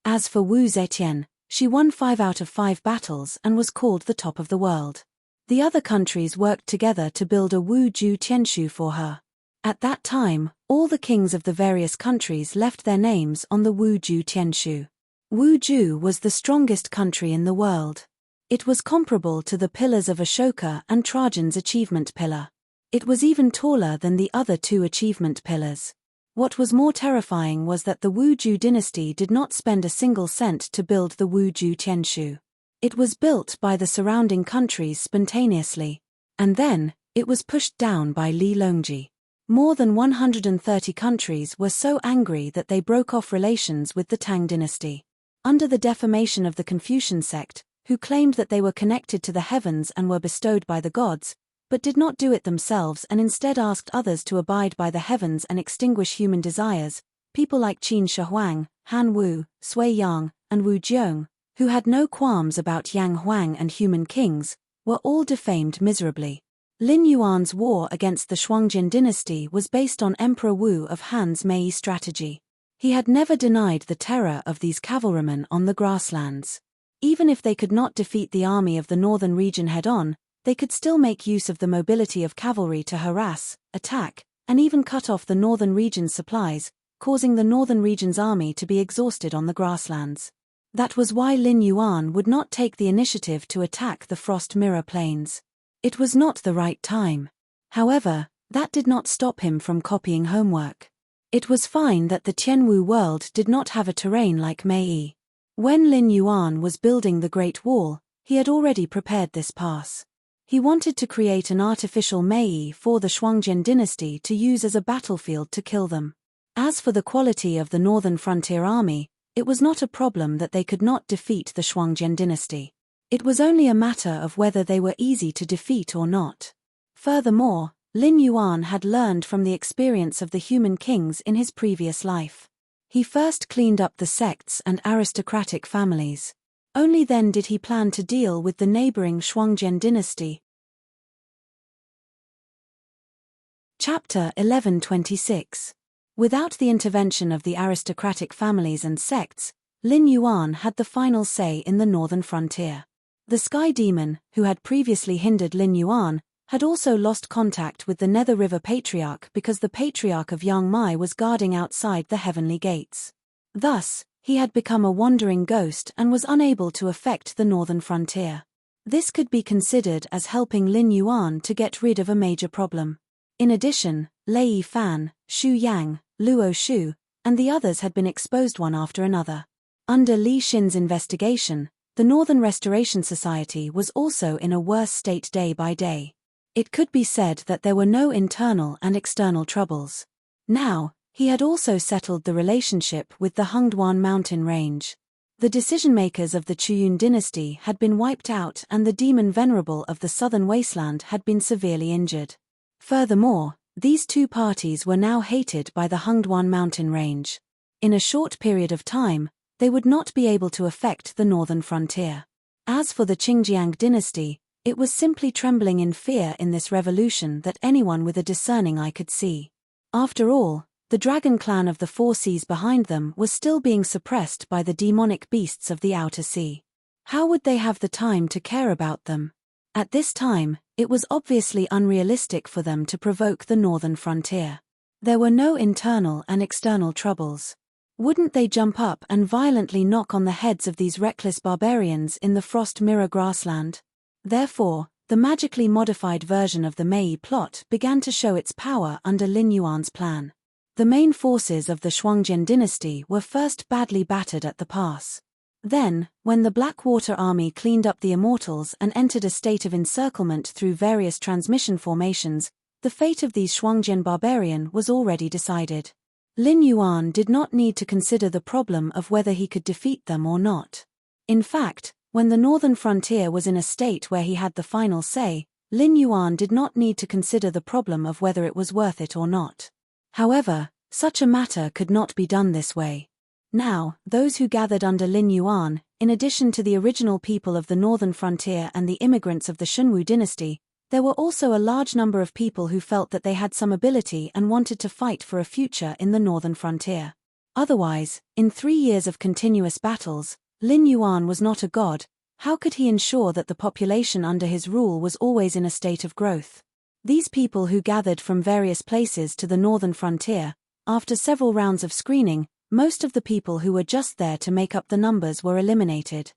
As for Wu Zetian, she won 5 out of 5 battles and was called the top of the world. The other countries worked together to build a Wu Ju Tianshu for her. At that time, all the kings of the various countries left their names on the Wu Ju Tianshu. Wu Ju was the strongest country in the world. It was comparable to the pillars of Ashoka and Trajan's achievement pillar. It was even taller than the other 2 achievement pillars. What was more terrifying was that the Wu Ju dynasty did not spend a single cent to build the Wu Ju Tianshu. It was built by the surrounding countries spontaneously. And then, it was pushed down by Li Longji. More than 130 countries were so angry that they broke off relations with the Tang dynasty. Under the defamation of the Confucian sect, who claimed that they were connected to the heavens and were bestowed by the gods, but did not do it themselves and instead asked others to abide by the heavens and extinguish human desires, people like Qin Shi Huang, Han Wu, Sui Yang, and Wu Jiong, who had no qualms about Yang Huang and human kings, were all defamed miserably. Lin Yuan's war against the Shuangjin dynasty was based on Emperor Wu of Han's Mei strategy. He had never denied the terror of these cavalrymen on the grasslands. Even if they could not defeat the army of the northern region head-on, they could still make use of the mobility of cavalry to harass, attack, and even cut off the northern region's supplies, causing the northern region's army to be exhausted on the grasslands. That was why Lin Yuan would not take the initiative to attack the Frost Mirror Plains. It was not the right time. However, that did not stop him from copying homework. It was fine that the Tianwu world did not have a terrain like Mei. When Lin Yuan was building the Great Wall, he had already prepared this pass. He wanted to create an artificial Mei for the Shuangjin dynasty to use as a battlefield to kill them. As for the quality of the northern frontier army, it was not a problem that they could not defeat the Shuangjin dynasty. It was only a matter of whether they were easy to defeat or not. Furthermore, Lin Yuan had learned from the experience of the human kings in his previous life. He first cleaned up the sects and aristocratic families. Only then did he plan to deal with the neighboring Shuangjin dynasty. Chapter 1126. Without the intervention of the aristocratic families and sects, Lin Yuan had the final say in the northern frontier. The Sky Demon, who had previously hindered Lin Yuan, had also lost contact with the Nether River Patriarch because the Patriarch of Yangmai was guarding outside the heavenly gates. Thus, he had become a wandering ghost and was unable to affect the northern frontier. This could be considered as helping Lin Yuan to get rid of a major problem. In addition, Lei Fan, Xu Yang, Luo Shu, and the others had been exposed one after another. Under Li Xin's investigation, the Northern Restoration Society was also in a worse state day by day. It could be said that there were no internal and external troubles. Now, he had also settled the relationship with the Hengduan mountain range. The decision-makers of the Chuyun dynasty had been wiped out and the demon venerable of the southern wasteland had been severely injured. Furthermore, these two parties were now hated by the Hengduan mountain range. In a short period of time, they would not be able to affect the northern frontier. As for the Qingjiang dynasty, it was simply trembling in fear in this revolution that anyone with a discerning eye could see. After all, the dragon clan of the four seas behind them was still being suppressed by the demonic beasts of the outer sea. How would they have the time to care about them? At this time, it was obviously unrealistic for them to provoke the northern frontier. There were no internal and external troubles. Wouldn't they jump up and violently knock on the heads of these reckless barbarians in the Frost Mirror grassland? Therefore, the magically modified version of the Mei plot began to show its power under Lin Yuan's plan. The main forces of the Shuangjin dynasty were first badly battered at the pass. Then, when the Blackwater army cleaned up the Immortals and entered a state of encirclement through various transmission formations, the fate of these Shuangjin barbarian was already decided. Lin Yuan did not need to consider the problem of whether he could defeat them or not. In fact, when the northern frontier was in a state where he had the final say, Lin Yuan did not need to consider the problem of whether it was worth it or not. However, such a matter could not be done this way. Now, those who gathered under Lin Yuan, in addition to the original people of the northern frontier and the immigrants of the Shunwu dynasty, there were also a large number of people who felt that they had some ability and wanted to fight for a future in the northern frontier. Otherwise, in 3 years of continuous battles, Lin Yuan was not a god. How could he ensure that the population under his rule was always in a state of growth? These people who gathered from various places to the northern frontier, after several rounds of screening, most of the people who were just there to make up the numbers were eliminated.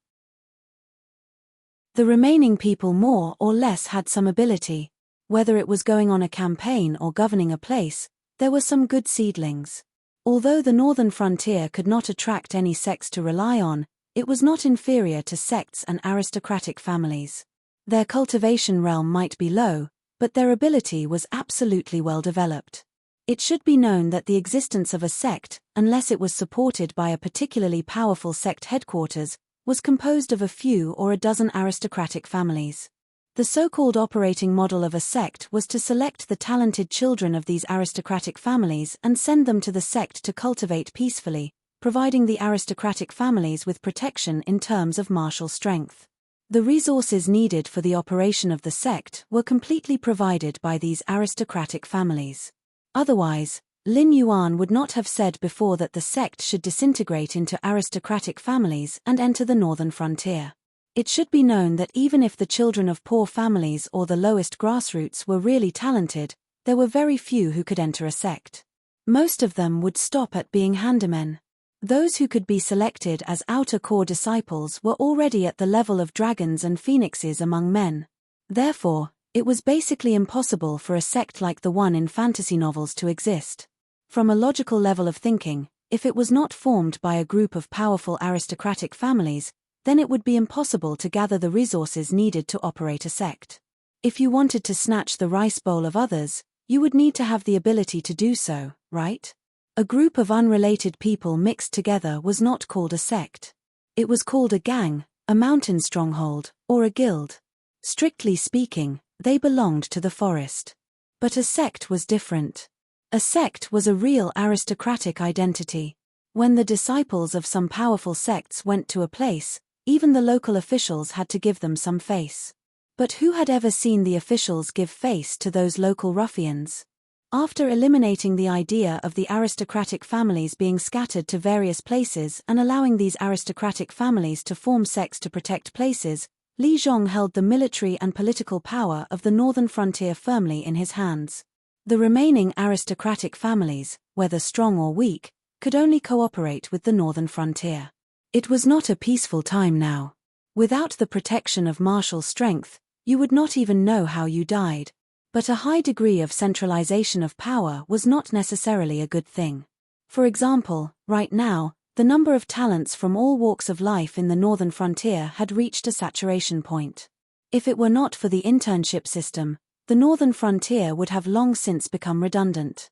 The remaining people more or less had some ability. Whether it was going on a campaign or governing a place, there were some good seedlings. Although the northern frontier could not attract any sects to rely on, it was not inferior to sects and aristocratic families. Their cultivation realm might be low, but their ability was absolutely well developed. It should be known that the existence of a sect, unless it was supported by a particularly powerful sect headquarters, was composed of a few or a dozen aristocratic families. The so-called operating model of a sect was to select the talented children of these aristocratic families and send them to the sect to cultivate peacefully, providing the aristocratic families with protection in terms of martial strength. The resources needed for the operation of the sect were completely provided by these aristocratic families. Otherwise, Lin Yuan would not have said before that the sect should disintegrate into aristocratic families and enter the northern frontier. It should be known that even if the children of poor families or the lowest grassroots were really talented, there were very few who could enter a sect. Most of them would stop at being handymen. Those who could be selected as outer core disciples were already at the level of dragons and phoenixes among men. Therefore, it was basically impossible for a sect like the one in fantasy novels to exist. From a logical level of thinking, if it was not formed by a group of powerful aristocratic families, then it would be impossible to gather the resources needed to operate a sect. If you wanted to snatch the rice bowl of others, you would need to have the ability to do so, right? A group of unrelated people mixed together was not called a sect. It was called a gang, a mountain stronghold, or a guild. Strictly speaking, they belonged to the forest. But a sect was different. A sect was a real aristocratic identity. When the disciples of some powerful sects went to a place, even the local officials had to give them some face. But who had ever seen the officials give face to those local ruffians? After eliminating the idea of the aristocratic families being scattered to various places and allowing these aristocratic families to form sects to protect places, Li Zhong held the military and political power of the northern frontier firmly in his hands. The remaining aristocratic families, whether strong or weak, could only cooperate with the northern frontier. It was not a peaceful time now. Without the protection of martial strength, you would not even know how you died. But a high degree of centralization of power was not necessarily a good thing. For example, right now, the number of talents from all walks of life in the northern frontier had reached a saturation point. If it were not for the internship system, the northern frontier would have long since become redundant.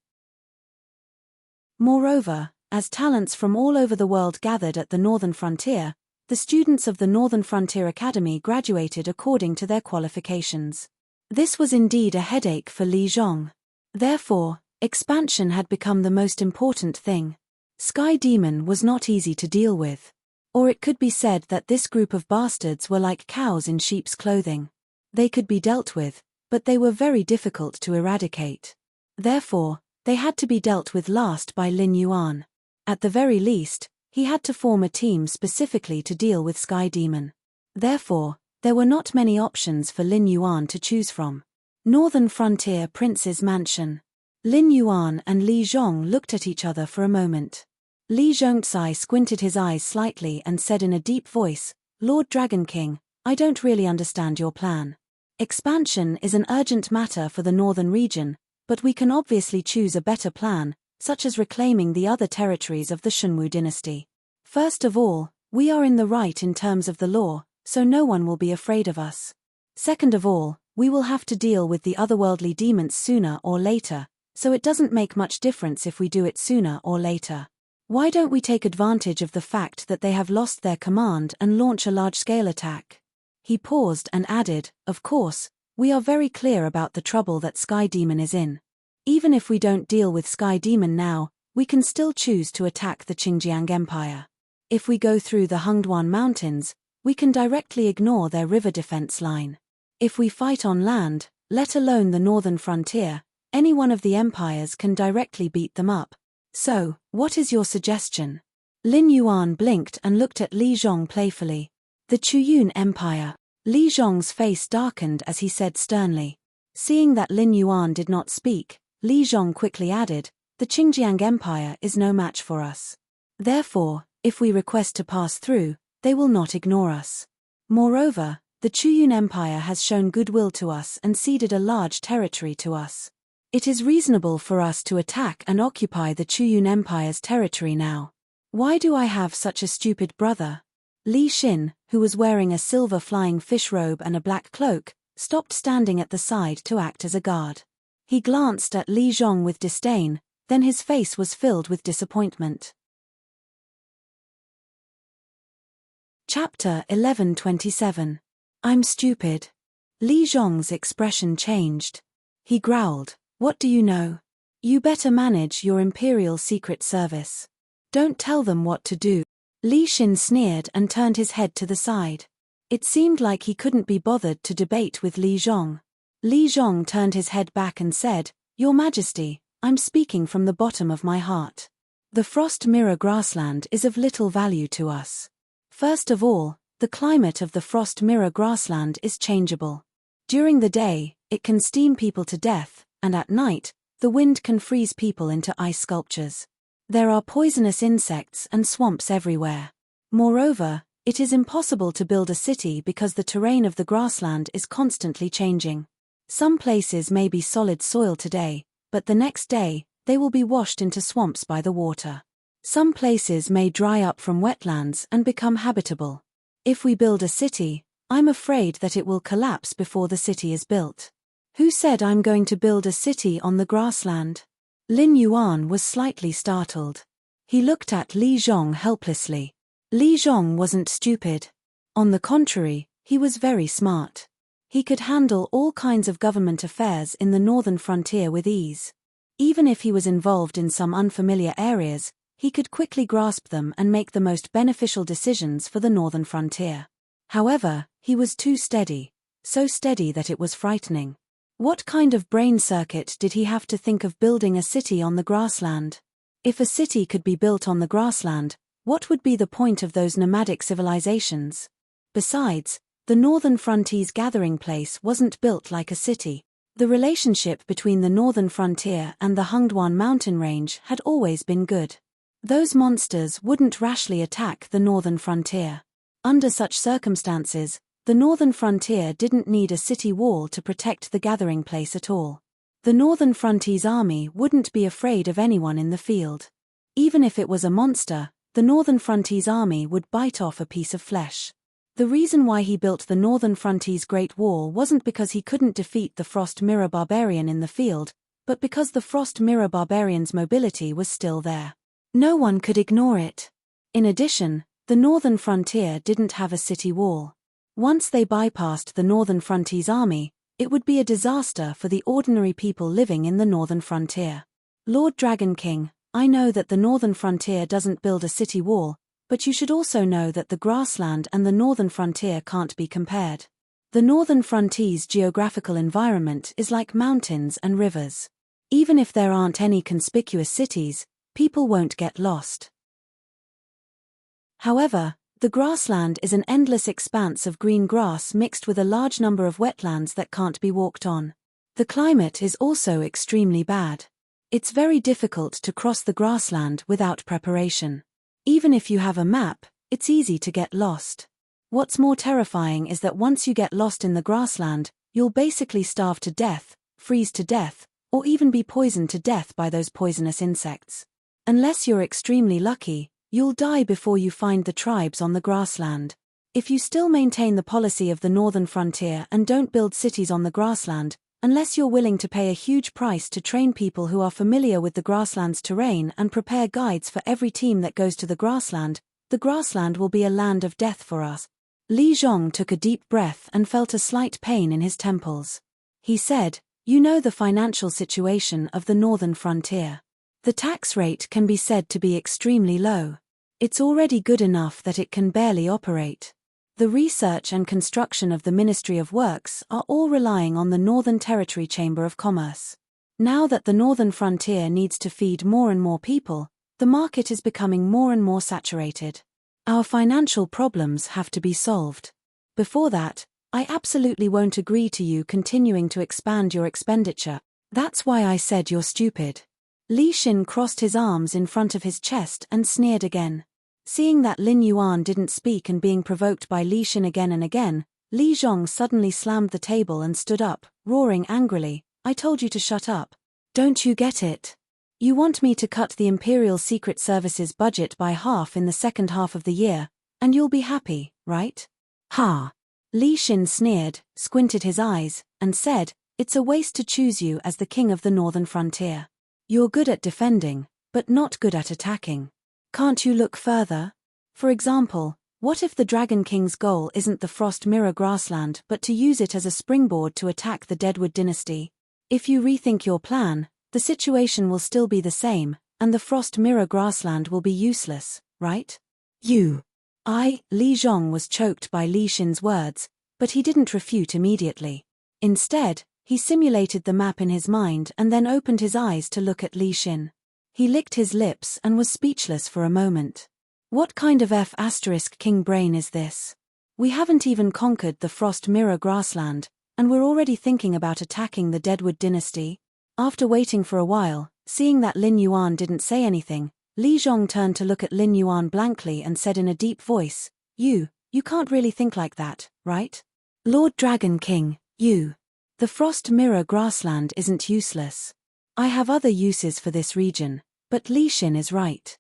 Moreover, as talents from all over the world gathered at the northern frontier, the students of the Northern Frontier Academy graduated according to their qualifications. This was indeed a headache for Li Zhong. Therefore, expansion had become the most important thing. Sky Demon was not easy to deal with. Or it could be said that this group of bastards were like cows in sheep's clothing. They could be dealt with, but they were very difficult to eradicate. Therefore, they had to be dealt with last by Lin Yuan. At the very least, he had to form a team specifically to deal with Sky Demon. Therefore, there were not many options for Lin Yuan to choose from. Northern Frontier Prince's Mansion. Lin Yuan and Li Zhong looked at each other for a moment. Li Zhongzai squinted his eyes slightly and said in a deep voice, "Lord Dragon King, I don't really understand your plan. Expansion is an urgent matter for the northern region, but we can obviously choose a better plan, such as reclaiming the other territories of the Shunwu dynasty. First of all, we are in the right in terms of the law, so no one will be afraid of us. Second of all, we will have to deal with the otherworldly demons sooner or later, so it doesn't make much difference if we do it sooner or later. Why don't we take advantage of the fact that they have lost their command and launch a large-scale attack?" He paused and added, "Of course, we are very clear about the trouble that Sky Demon is in. Even if we don't deal with Sky Demon now, we can still choose to attack the Xinjiang Empire. If we go through the Hengduan Mountains, we can directly ignore their river defense line. If we fight on land, let alone the northern frontier, any one of the empires can directly beat them up. So, what is your suggestion?" Lin Yuan blinked and looked at Li Zhong playfully. "The Chuyun Empire." Li Zhong's face darkened as he said sternly. Seeing that Lin Yuan did not speak, Li Zhong quickly added, "The Xinjiang Empire is no match for us. Therefore, if we request to pass through, they will not ignore us. Moreover, the Chuyun Empire has shown goodwill to us and ceded a large territory to us. It is reasonable for us to attack and occupy the Chuyun Empire's territory now. Why do I have such a stupid brother?" Li Xin, who was wearing a silver flying fish robe and a black cloak, stopped standing at the side to act as a guard. He glanced at Li Zhong with disdain, then his face was filled with disappointment. Chapter 11:27. I'm stupid. Li Zhong's expression changed. He growled, "What do you know? You better manage your Imperial Secret Service. Don't tell them what to do." Li Xin sneered and turned his head to the side. It seemed like he couldn't be bothered to debate with Li Zhong. Li Zhong turned his head back and said, "Your Majesty, I'm speaking from the bottom of my heart. The frost mirror grassland is of little value to us. First of all, the climate of the frost mirror grassland is changeable. During the day, it can steam people to death, and at night, the wind can freeze people into ice sculptures. There are poisonous insects and swamps everywhere. Moreover, it is impossible to build a city because the terrain of the grassland is constantly changing. Some places may be solid soil today, but the next day, they will be washed into swamps by the water. Some places may dry up from wetlands and become habitable. If we build a city, I'm afraid that it will collapse before the city is built." "Who said I'm going to build a city on the grassland?" Lin Yuan was slightly startled. He looked at Li Zhong helplessly. Li Zhong wasn't stupid. On the contrary, he was very smart. He could handle all kinds of government affairs in the northern frontier with ease. Even if he was involved in some unfamiliar areas, he could quickly grasp them and make the most beneficial decisions for the northern frontier. However, he was too steady, so steady that it was frightening. What kind of brain circuit did he have to think of building a city on the grassland? If a city could be built on the grassland, what would be the point of those nomadic civilizations? Besides, the northern frontier's gathering place wasn't built like a city. The relationship between the northern frontier and the Hungduan mountain range had always been good. Those monsters wouldn't rashly attack the northern frontier. Under such circumstances, the northern frontier didn't need a city wall to protect the gathering place at all. The northern frontier's army wouldn't be afraid of anyone in the field. Even if it was a monster, the northern frontier's army would bite off a piece of flesh. The reason why he built the northern frontier's Great Wall wasn't because he couldn't defeat the Frost Mirror Barbarian in the field, but because the Frost Mirror Barbarian's mobility was still there. No one could ignore it. In addition, the northern frontier didn't have a city wall. Once they bypassed the northern frontier's army, it would be a disaster for the ordinary people living in the northern frontier. "Lord Dragon King, I know that the northern frontier doesn't build a city wall, but you should also know that the grassland and the northern frontier can't be compared. The northern frontier's geographical environment is like mountains and rivers. Even if there aren't any conspicuous cities, people won't get lost. However, the grassland is an endless expanse of green grass mixed with a large number of wetlands that can't be walked on. The climate is also extremely bad. It's very difficult to cross the grassland without preparation. Even if you have a map, it's easy to get lost. What's more terrifying is that once you get lost in the grassland, you'll basically starve to death, freeze to death, or even be poisoned to death by those poisonous insects. Unless you're extremely lucky, you'll die before you find the tribes on the grassland. If you still maintain the policy of the northern frontier and don't build cities on the grassland, unless you're willing to pay a huge price to train people who are familiar with the grassland's terrain and prepare guides for every team that goes to the grassland will be a land of death for us. Li Zhong took a deep breath and felt a slight pain in his temples. He said, "You know the financial situation of the northern frontier. The tax rate can be said to be extremely low. It's already good enough that it can barely operate. The research and construction of the Ministry of Works are all relying on the Northern Territory Chamber of Commerce. Now that the northern frontier needs to feed more and more people, the market is becoming more and more saturated. Our financial problems have to be solved. Before that, I absolutely won't agree to you continuing to expand your expenditure. That's why I said you're stupid." Li Xin crossed his arms in front of his chest and sneered again. Seeing that Lin Yuan didn't speak and being provoked by Li Xin again and again, Li Zhong suddenly slammed the table and stood up, roaring angrily, "I told you to shut up. Don't you get it? You want me to cut the Imperial Secret Service's budget by half in the second half of the year, and you'll be happy, right?" "Ha!" Li Xin sneered, squinted his eyes, and said, "It's a waste to choose you as the king of the northern frontier. You're good at defending, but not good at attacking. Can't you look further? For example, what if the Dragon King's goal isn't the Frost Mirror grassland but to use it as a springboard to attack the Deadwood dynasty? If you rethink your plan, the situation will still be the same, and the Frost Mirror grassland will be useless, right?" Li Zhong was choked by Li Xin's words, but he didn't refute immediately. Instead, he simulated the map in his mind and then opened his eyes to look at Li Xin. He licked his lips and was speechless for a moment. What kind of king brain is this? We haven't even conquered the Frost Mirror grassland, and we're already thinking about attacking the Deadwood dynasty? After waiting for a while, seeing that Lin Yuan didn't say anything, Li Zhong turned to look at Lin Yuan blankly and said in a deep voice, You can't really think like that, right? Lord Dragon King, the Frost Mirror grassland isn't useless. I have other uses for this region, but Li Xin is right.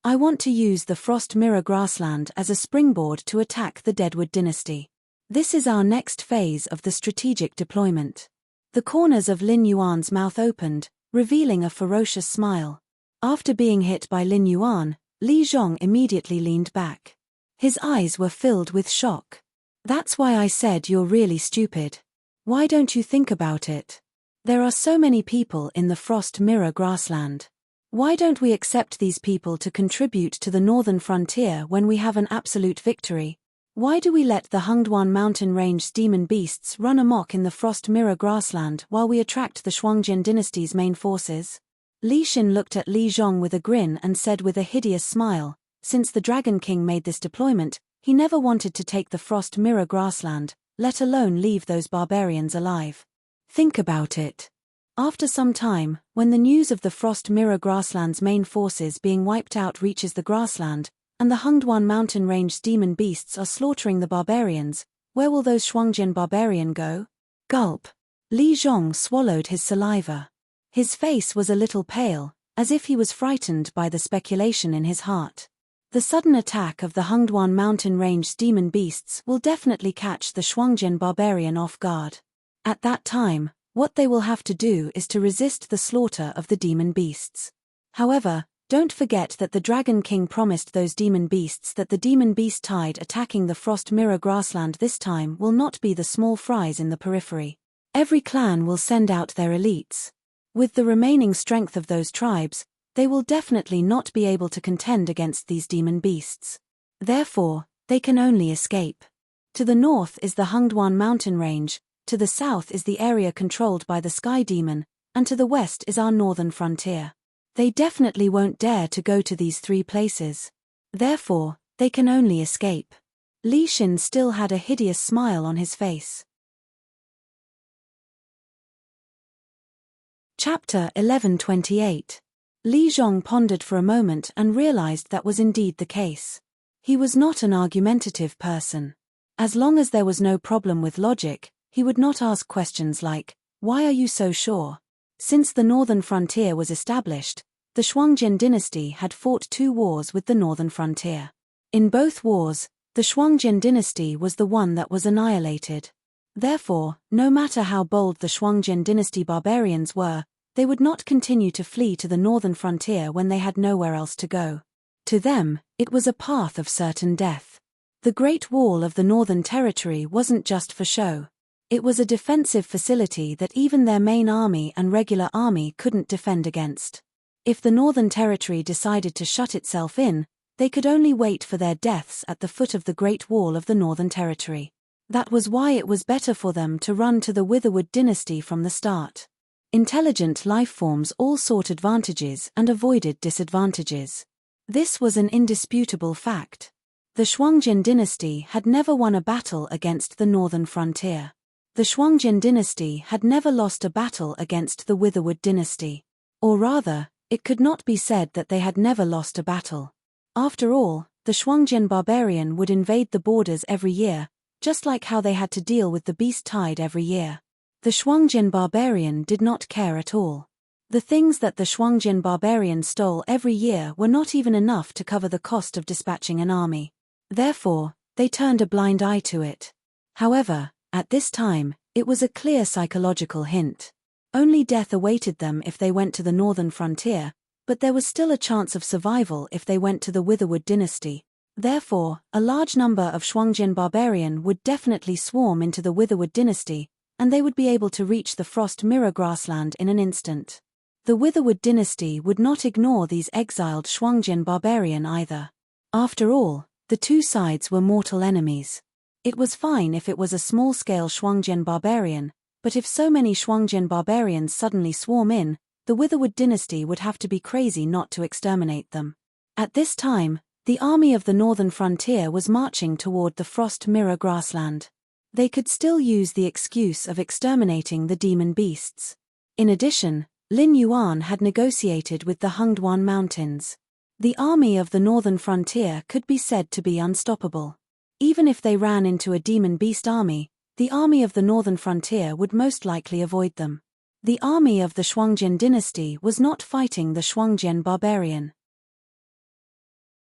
I want to use the Frost Mirror grassland as a springboard to attack the Deadwood dynasty. This is our next phase of the strategic deployment. The corners of Lin Yuan's mouth opened, revealing a ferocious smile. After being hit by Lin Yuan, Li Zhong immediately leaned back. His eyes were filled with shock. That's why I said you're really stupid. Why don't you think about it? There are so many people in the Frost Mirror grassland. Why don't we accept these people to contribute to the northern frontier when we have an absolute victory? Why do we let the Hungduan mountain range's demon beasts run amok in the Frost Mirror grassland while we attract the Shuangjian dynasty's main forces? Li Xin looked at Li Zhong with a grin and said with a hideous smile, since the Dragon King made this deployment, he never wanted to take the Frost Mirror grassland, let alone leave those barbarians alive. Think about it. After some time, when the news of the Frost Mirror grassland's main forces being wiped out reaches the grassland, and the Hungduan mountain range's demon beasts are slaughtering the barbarians, where will those Shuangjian barbarian go? Gulp. Li Zhong swallowed his saliva. His face was a little pale, as if he was frightened by the speculation in his heart. The sudden attack of the Hungduan mountain range's demon beasts will definitely catch the Shuangjian barbarian off guard. At that time, what they will have to do is to resist the slaughter of the demon beasts. However, don't forget that the Dragon King promised those demon beasts that the demon beast tide attacking the Frost Mirror grassland this time will not be the small fries in the periphery. Every clan will send out their elites. With the remaining strength of those tribes, they will definitely not be able to contend against these demon beasts. Therefore, they can only escape. To the north is the Hungduan mountain range, to the south is the area controlled by the Sky Demon, and to the west is our northern frontier. They definitely won't dare to go to these three places. Therefore, they can only escape. Li Xin still had a hideous smile on his face. Chapter 1128. Li Zhong pondered for a moment and realized that was indeed the case. He was not an argumentative person. As long as there was no problem with logic, he would not ask questions like, "Why are you so sure?" Since the northern frontier was established, the Shuangjian dynasty had fought 2 wars with the northern frontier. In both wars, the Shuangjian dynasty was the one that was annihilated. Therefore, no matter how bold the Shuangjian dynasty barbarians were, they would not continue to flee to the northern frontier when they had nowhere else to go. To them, it was a path of certain death. The Great Wall of the Northern Territory wasn't just for show. It was a defensive facility that even their main army and regular army couldn't defend against. If the Northern Territory decided to shut itself in, they could only wait for their deaths at the foot of the Great Wall of the Northern Territory. That was why it was better for them to run to the Witherwood dynasty from the start. Intelligent life forms all sought advantages and avoided disadvantages. This was an indisputable fact. The Shuangjian dynasty had never won a battle against the northern frontier. The Shuangjian dynasty had never lost a battle against the Witherwood dynasty. Or rather, it could not be said that they had never lost a battle. After all, the Shuangjian barbarian would invade the borders every year, just like how they had to deal with the beast tide every year. The Shuangjian barbarian did not care at all. The things that the Shuangjian barbarian stole every year were not even enough to cover the cost of dispatching an army. Therefore, they turned a blind eye to it. However, at this time, it was a clear psychological hint. Only death awaited them if they went to the northern frontier, but there was still a chance of survival if they went to the Witherwood dynasty. Therefore, a large number of Shuangjian barbarian would definitely swarm into the Witherwood dynasty, and they would be able to reach the Frost Mirror grassland in an instant. The Witherwood dynasty would not ignore these exiled Shuangjian barbarian either. After all, the two sides were mortal enemies. It was fine if it was a small-scale Shuangjian barbarian, but if so many Shuangjian barbarians suddenly swarm in, the Witherwood dynasty would have to be crazy not to exterminate them. At this time, the army of the northern frontier was marching toward the Frost Mirror grassland. They could still use the excuse of exterminating the demon beasts. In addition, Lin Yuan had negotiated with the Hengduan Mountains. The army of the northern frontier could be said to be unstoppable. Even if they ran into a demon beast army, the army of the northern frontier would most likely avoid them. The army of the Shuangjian dynasty was not fighting the Shuangjian barbarian.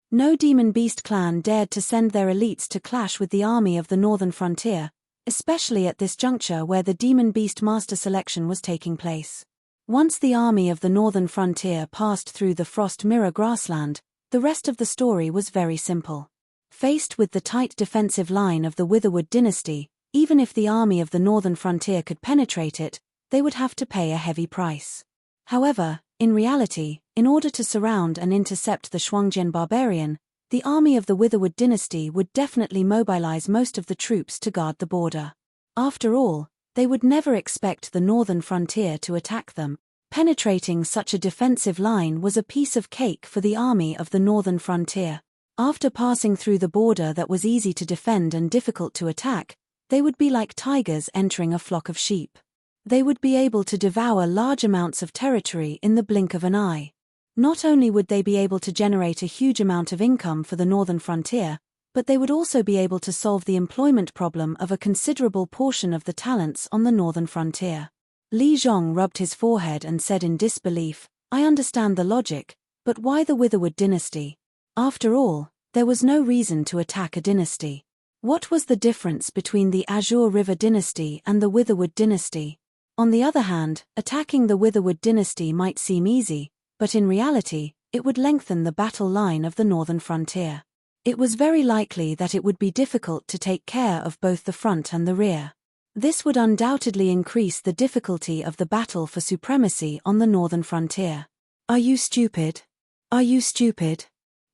No demon beast clan dared to send their elites to clash with the army of the northern frontier, especially at this juncture where the demon beast master selection was taking place. Once the army of the northern frontier passed through the Frost Mirror grassland, the rest of the story was very simple. Faced with the tight defensive line of the Witherwood dynasty, even if the army of the northern frontier could penetrate it, they would have to pay a heavy price. However, in reality, in order to surround and intercept the Shuangjian barbarian, the army of the Witherwood dynasty would definitely mobilize most of the troops to guard the border. After all, they would never expect the northern frontier to attack them. Penetrating such a defensive line was a piece of cake for the army of the northern frontier. After passing through the border that was easy to defend and difficult to attack, they would be like tigers entering a flock of sheep. They would be able to devour large amounts of territory in the blink of an eye. Not only would they be able to generate a huge amount of income for the northern frontier, but they would also be able to solve the employment problem of a considerable portion of the talents on the northern frontier. Li Zhong rubbed his forehead and said in disbelief, "I understand the logic, but why the Witherwood dynasty? After all, there was no reason to attack a dynasty. What was the difference between the Azure River dynasty and the Witherwood dynasty?" On the other hand, attacking the Witherwood dynasty might seem easy, but in reality, it would lengthen the battle line of the northern frontier. It was very likely that it would be difficult to take care of both the front and the rear. This would undoubtedly increase the difficulty of the battle for supremacy on the northern frontier. "Are you stupid? Are you stupid?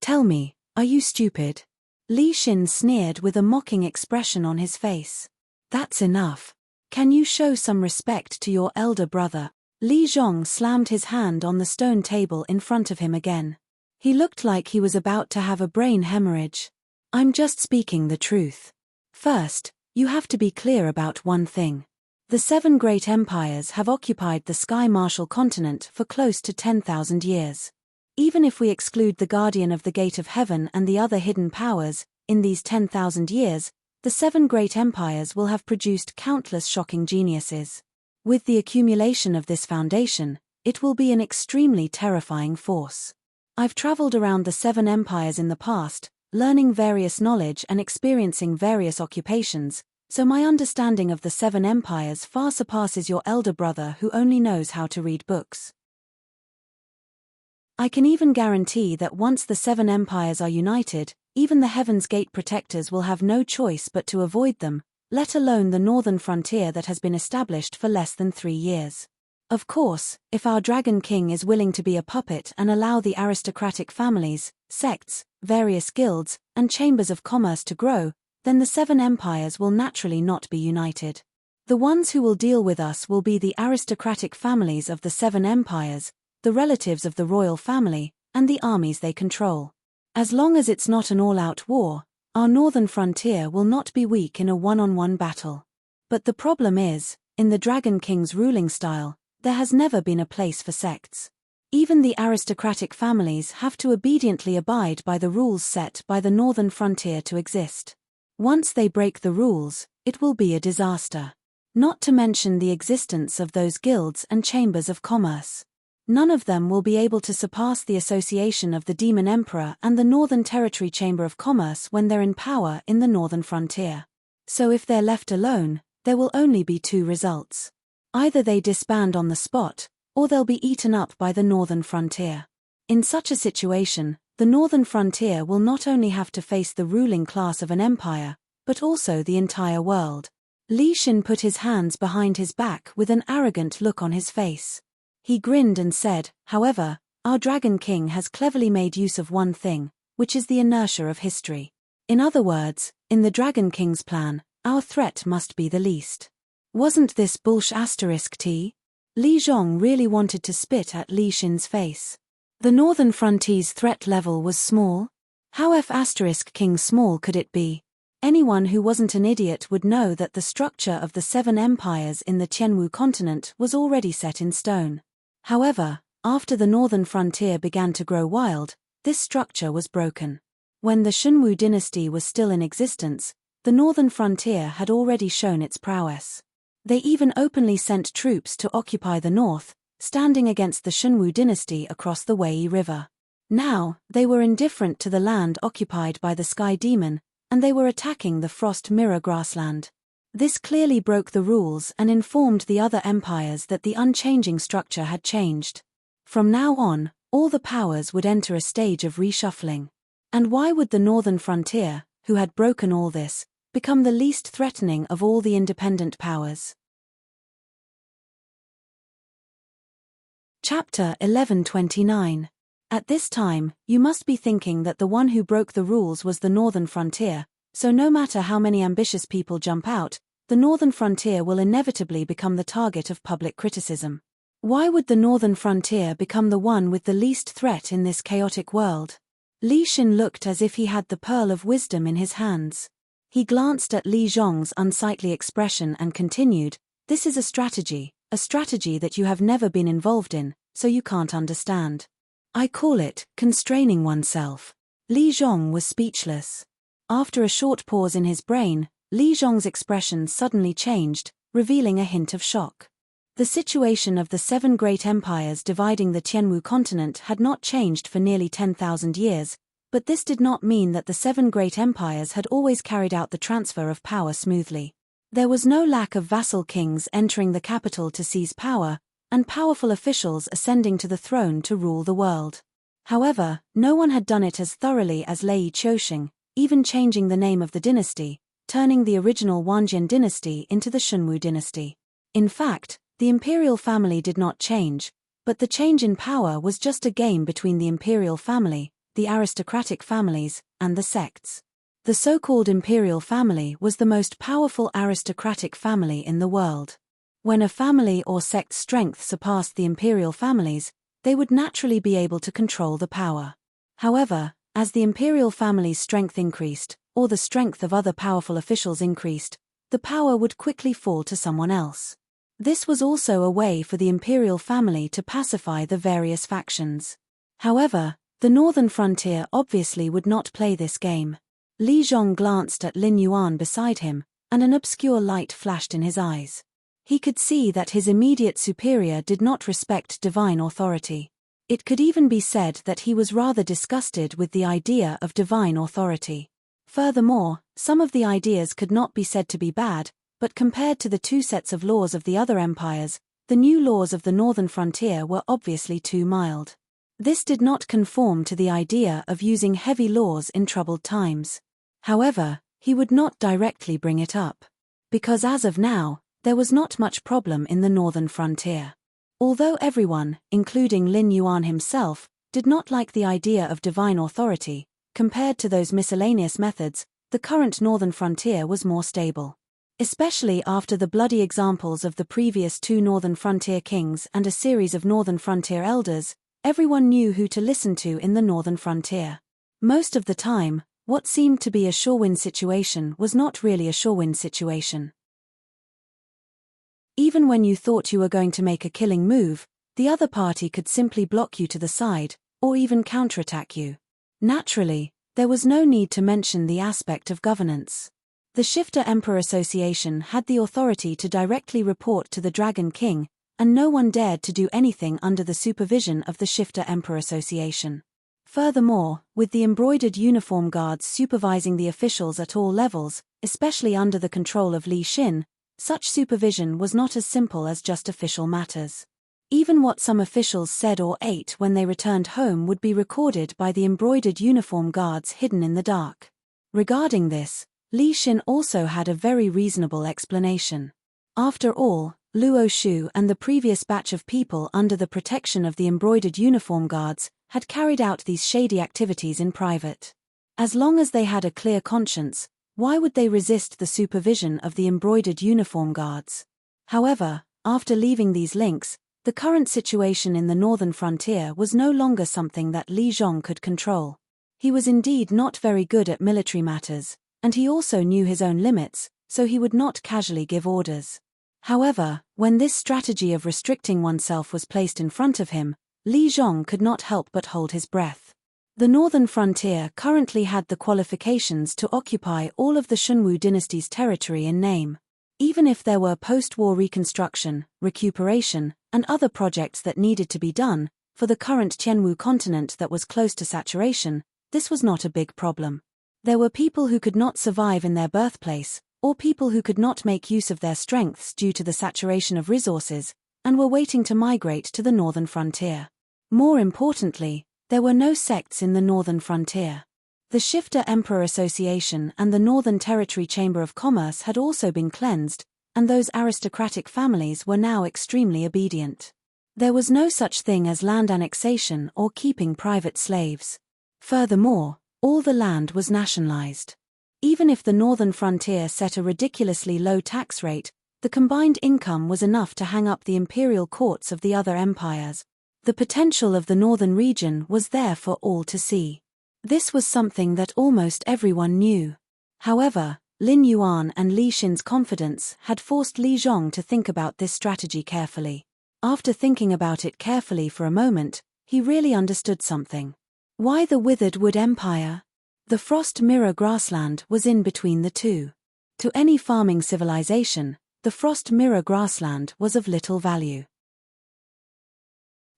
Tell me, are you stupid?" Li Xin sneered with a mocking expression on his face. "That's enough. Can you show some respect to your elder brother?" Li Zhong slammed his hand on the stone table in front of him again. He looked like he was about to have a brain hemorrhage. "I'm just speaking the truth. First, you have to be clear about one thing. The 7 great empires have occupied the Sky Martial continent for close to 10,000 years. Even if we exclude the Guardian of the Gate of Heaven and the other hidden powers, in these 10,000 years, the 7 great empires will have produced countless shocking geniuses. With the accumulation of this foundation, it will be an extremely terrifying force. I've traveled around the 7 empires in the past, learning various knowledge and experiencing various occupations, so my understanding of the 7 empires far surpasses your elder brother who only knows how to read books. I can even guarantee that once the 7 empires are united, even the Heaven's Gate protectors will have no choice but to avoid them, let alone the northern frontier that has been established for less than 3 years. Of course, if our Dragon King is willing to be a puppet and allow the aristocratic families, sects, various guilds, and chambers of commerce to grow, then the 7 empires will naturally not be united. The ones who will deal with us will be the aristocratic families of the 7 empires, the relatives of the royal family, and the armies they control. As long as it's not an all-out war, our northern frontier will not be weak in a one-on-one battle. But the problem is, in the Dragon King's ruling style, there has never been a place for sects. Even the aristocratic families have to obediently abide by the rules set by the northern frontier to exist. Once they break the rules, it will be a disaster. Not to mention the existence of those guilds and chambers of commerce. None of them will be able to surpass the association of the Demon Emperor and the Northern Territory Chamber of Commerce when they're in power in the northern frontier. So if they're left alone, there will only be 2 results. Either they disband on the spot, or they'll be eaten up by the northern frontier. In such a situation, the northern frontier will not only have to face the ruling class of an empire, but also the entire world. Li Xin put his hands behind his back with an arrogant look on his face. He grinned and said, "However, our Dragon King has cleverly made use of one thing, which is the inertia of history. In other words, in the Dragon King's plan, our threat must be the least. Wasn't this bullsh*t? Li Zhong really wanted to spit at Li Xin's face. The northern frontier's threat level was small? How f***king small could it be? Anyone who wasn't an idiot would know that the structure of the 7 empires in the Tianwu continent was already set in stone. However, after the northern frontier began to grow wild, this structure was broken. When the Xunwu dynasty was still in existence, the northern frontier had already shown its prowess. They even openly sent troops to occupy the north, standing against the Xunwu dynasty across the Wei River. Now, they were indifferent to the land occupied by the Sky Demon, and they were attacking the Frost Mirror grassland. This clearly broke the rules and informed the other empires that the unchanging structure had changed. From now on, all the powers would enter a stage of reshuffling. And why would the northern frontier, who had broken all this, become the least threatening of all the independent powers? Chapter 1129. At this time, you must be thinking that the one who broke the rules was the northern frontier, so no matter how many ambitious people jump out, the northern frontier will inevitably become the target of public criticism. Why would the northern frontier become the one with the least threat in this chaotic world? Li Xin looked as if he had the pearl of wisdom in his hands. He glanced at Li Zhong's unsightly expression and continued, "This is a strategy that you have never been involved in, so you can't understand. I call it constraining oneself." Li Zhong was speechless. After a short pause in his brain, Li Zhong's expression suddenly changed, revealing a hint of shock. The situation of the 7 great empires dividing the Tianwu continent had not changed for nearly 10,000 years, but this did not mean that the 7 great empires had always carried out the transfer of power smoothly. There was no lack of vassal kings entering the capital to seize power, and powerful officials ascending to the throne to rule the world. However, no one had done it as thoroughly as Lei Qiusheng, even changing the name of the dynasty, turning the original Wanjian dynasty into the Xunwu dynasty. In fact, the imperial family did not change, but the change in power was just a game between the imperial family, the aristocratic families, and the sects. The so-called imperial family was the most powerful aristocratic family in the world. When a family or sect's strength surpassed the imperial families, they would naturally be able to control the power. However, as the imperial family's strength increased, or the strength of other powerful officials increased, the power would quickly fall to someone else. This was also a way for the imperial family to pacify the various factions. However, the northern frontier obviously would not play this game. Li Zhong glanced at Lin Yuan beside him, and an obscure light flashed in his eyes. He could see that his immediate superior did not respect divine authority. It could even be said that he was rather disgusted with the idea of divine authority. Furthermore, some of the ideas could not be said to be bad, but compared to the 2 sets of laws of the other empires, the new laws of the northern frontier were obviously too mild. This did not conform to the idea of using heavy laws in troubled times. However, he would not directly bring it up. Because as of now, there was not much problem in the northern frontier. Although everyone, including Lin Yuan himself, did not like the idea of divine authority, compared to those miscellaneous methods, the current northern frontier was more stable. Especially after the bloody examples of the previous 2 northern frontier kings and a series of northern frontier elders, everyone knew who to listen to in the northern frontier. Most of the time, what seemed to be a sure-win situation was not really a sure-win situation. Even when you thought you were going to make a killing move, the other party could simply block you to the side, or even counterattack you. Naturally, there was no need to mention the aspect of governance. The Shifter Emperor Association had the authority to directly report to the Dragon King, and no one dared to do anything under the supervision of the Shifter Emperor Association. Furthermore, with the embroidered uniform guards supervising the officials at all levels, especially under the control of Li Xin, such supervision was not as simple as just official matters. Even what some officials said or ate when they returned home would be recorded by the embroidered uniform guards hidden in the dark. Regarding this, Li Xin also had a very reasonable explanation. After all, Luo Shu and the previous batch of people under the protection of the embroidered uniform guards had carried out these shady activities in private. As long as they had a clear conscience, why would they resist the supervision of the embroidered uniform guards? However, after leaving these links, the current situation in the northern frontier was no longer something that Li Zhong could control. He was indeed not very good at military matters, and he also knew his own limits, so he would not casually give orders. However, when this strategy of restricting oneself was placed in front of him, Li Zhong could not help but hold his breath. The northern frontier currently had the qualifications to occupy all of the Shunwu dynasty's territory in name. Even if there were post-war reconstruction, recuperation, and other projects that needed to be done, for the current Tianwu continent that was close to saturation, this was not a big problem. There were people who could not survive in their birthplace, or people who could not make use of their strengths due to the saturation of resources, and were waiting to migrate to the northern frontier. More importantly, there were no sects in the northern frontier. The Shifter Emperor Association and the Northern Territory Chamber of Commerce had also been cleansed, and those aristocratic families were now extremely obedient. There was no such thing as land annexation or keeping private slaves. Furthermore, all the land was nationalized. Even if the northern frontier set a ridiculously low tax rate, the combined income was enough to hang up the imperial courts of the other empires. The potential of the northern region was there for all to see. This was something that almost everyone knew. However, Lin Yuan and Li Xin's confidence had forced Li Zhong to think about this strategy carefully. After thinking about it carefully for a moment, he really understood something. Why the Withered Wood Empire? The Frost Mirror grassland was in between the two. To any farming civilization, the Frost Mirror grassland was of little value.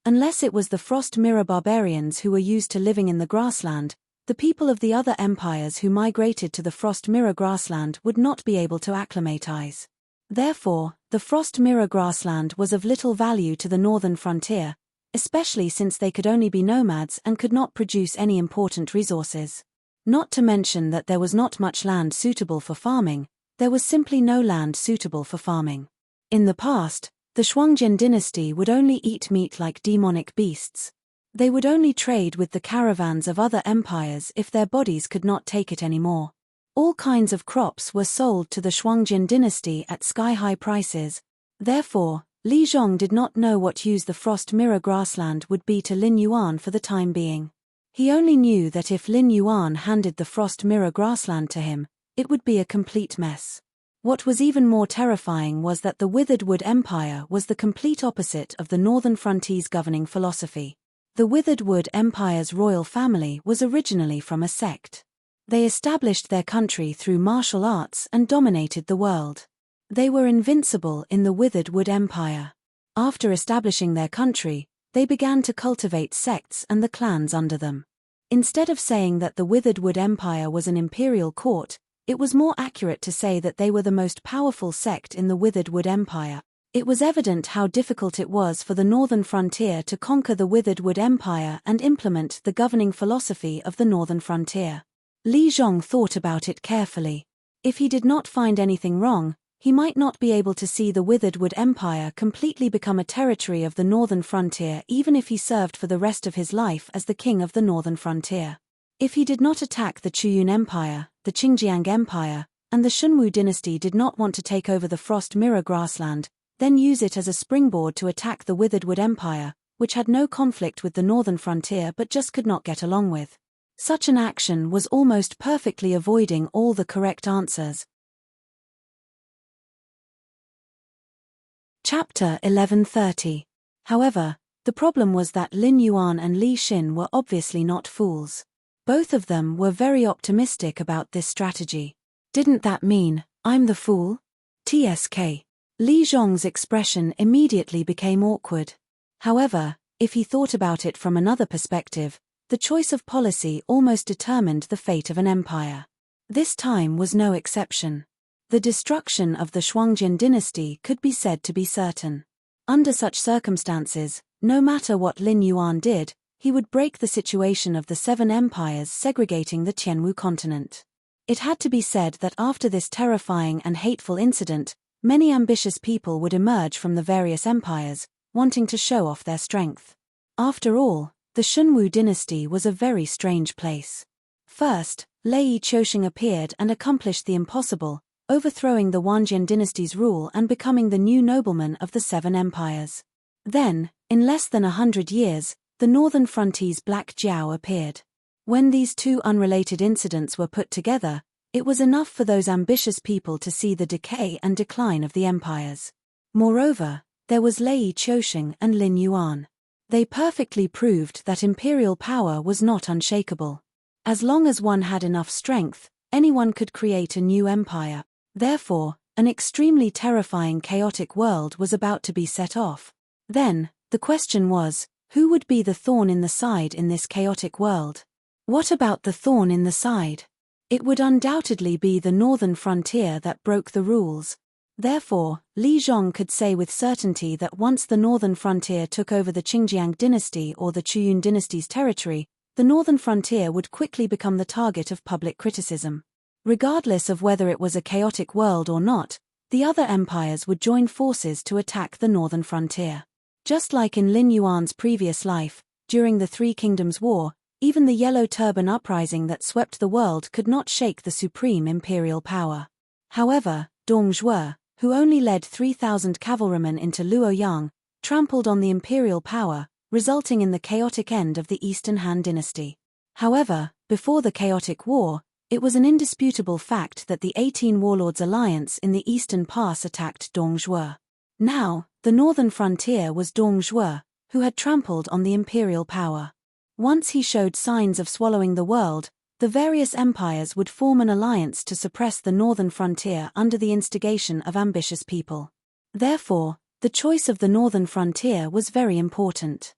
Unless it was the Frost Mirror barbarians who were used to living in the grassland, the people of the other empires who migrated to the Frost Mirror grassland would not be able to acclimatize. Therefore, the Frost Mirror grassland was of little value to the northern frontier, especially since they could only be nomads and could not produce any important resources. Not to mention that there was not much land suitable for farming, there was simply no land suitable for farming. In the past, the Shuangjian dynasty would only eat meat like demonic beasts. They would only trade with the caravans of other empires if their bodies could not take it anymore. All kinds of crops were sold to the Shuangjian dynasty at sky-high prices. Therefore, Li Zhong did not know what use the Frost Mirror grassland would be to Lin Yuan for the time being. He only knew that if Lin Yuan handed the Frost Mirror grassland to him, it would be a complete mess. What was even more terrifying was that the Withered Wood Empire was the complete opposite of the Northern Frontier's governing philosophy. The Withered Wood Empire's royal family was originally from a sect. They established their country through martial arts and dominated the world. They were invincible in the Withered Wood Empire. After establishing their country, they began to cultivate sects and the clans under them. Instead of saying that the Withered Wood Empire was an imperial court, it was more accurate to say that they were the most powerful sect in the Withered Wood Empire. It was evident how difficult it was for the northern frontier to conquer the Withered Wood Empire and implement the governing philosophy of the northern frontier. Li Zhong thought about it carefully. If he did not find anything wrong, he might not be able to see the Withered Wood Empire completely become a territory of the northern frontier even if he served for the rest of his life as the king of the northern frontier. If he did not attack the Chuyun Empire, the Qingjiang Empire, and the Shunwu dynasty did not want to take over the Frost Mirror grassland, then use it as a springboard to attack the Withered Wood Empire, which had no conflict with the northern frontier but just could not get along with. Such an action was almost perfectly avoiding all the correct answers. Chapter 1130. However, the problem was that Lin Yuan and Li Xin were obviously not fools. Both of them were very optimistic about this strategy. Didn't that mean, I'm the fool? TSK. Li Zhong's expression immediately became awkward. However, if he thought about it from another perspective, the choice of policy almost determined the fate of an empire. This time was no exception. The destruction of the Shuangjian dynasty could be said to be certain. Under such circumstances, no matter what Lin Yuan did, he would break the situation of the seven empires segregating the Tianwu continent. It had to be said that after this terrifying and hateful incident, many ambitious people would emerge from the various empires, wanting to show off their strength. After all, the Shunwu dynasty was a very strange place. First, Lei Chouxing appeared and accomplished the impossible, overthrowing the Wanjian dynasty's rule and becoming the new nobleman of the Seven Empires. Then, in less than 100 years, the northern frontier's Black Jiao appeared. When these two unrelated incidents were put together, it was enough for those ambitious people to see the decay and decline of the empires. Moreover, there was Lei Chouxing and Lin Yuan. They perfectly proved that imperial power was not unshakable. As long as one had enough strength, anyone could create a new empire. Therefore, an extremely terrifying chaotic world was about to be set off. Then, the question was, who would be the thorn in the side in this chaotic world? What about the thorn in the side? It would undoubtedly be the northern frontier that broke the rules. Therefore, Li Zhong could say with certainty that once the northern frontier took over the Qingjiang dynasty or the Chuyun dynasty's territory, the northern frontier would quickly become the target of public criticism. Regardless of whether it was a chaotic world or not, the other empires would join forces to attack the northern frontier. Just like in Lin Yuan's previous life, during the Three Kingdoms War, even the Yellow Turban Uprising that swept the world could not shake the supreme imperial power. However, Dong Zhuo, who only led 3,000 cavalrymen into Luoyang, trampled on the imperial power, resulting in the chaotic end of the Eastern Han dynasty. However, before the chaotic war, it was an indisputable fact that the 18 Warlords alliance in the Eastern Pass attacked Dong Zhuo. Now, the northern frontier was Dong Zhuo, who had trampled on the imperial power. Once he showed signs of swallowing the world, the various empires would form an alliance to suppress the northern frontier under the instigation of ambitious people. Therefore, the choice of the northern frontier was very important.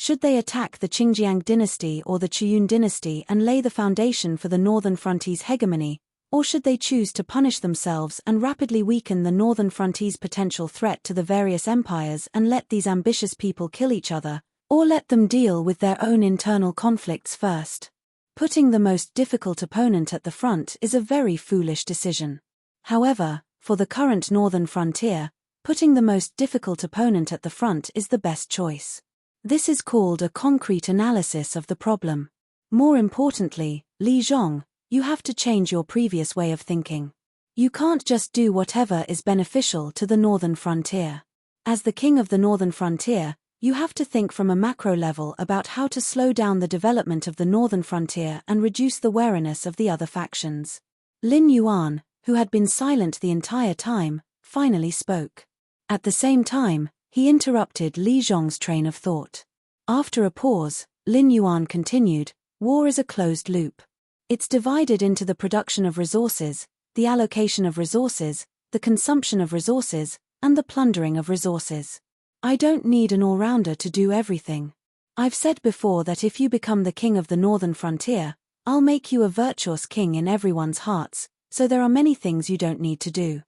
Should they attack the Qingjiang dynasty or the Chuyun dynasty and lay the foundation for the northern frontier's hegemony, or should they choose to punish themselves and rapidly weaken the northern frontier's potential threat to the various empires and let these ambitious people kill each other, or let them deal with their own internal conflicts first? Putting the most difficult opponent at the front is a very foolish decision. However, for the current northern frontier, putting the most difficult opponent at the front is the best choice. This is called a concrete analysis of the problem. More importantly, Li Zhong, you have to change your previous way of thinking. You can't just do whatever is beneficial to the northern frontier. As the king of the northern frontier, you have to think from a macro level about how to slow down the development of the northern frontier and reduce the wariness of the other factions. Lin Yuan, who had been silent the entire time, finally spoke. At the same time, he interrupted Li Zhong's train of thought. After a pause, Lin Yuan continued, war is a closed loop. It's divided into the production of resources, the allocation of resources, the consumption of resources, and the plundering of resources. I don't need an all-rounder to do everything. I've said before that if you become the king of the northern frontier, I'll make you a virtuous king in everyone's hearts, so there are many things you don't need to do.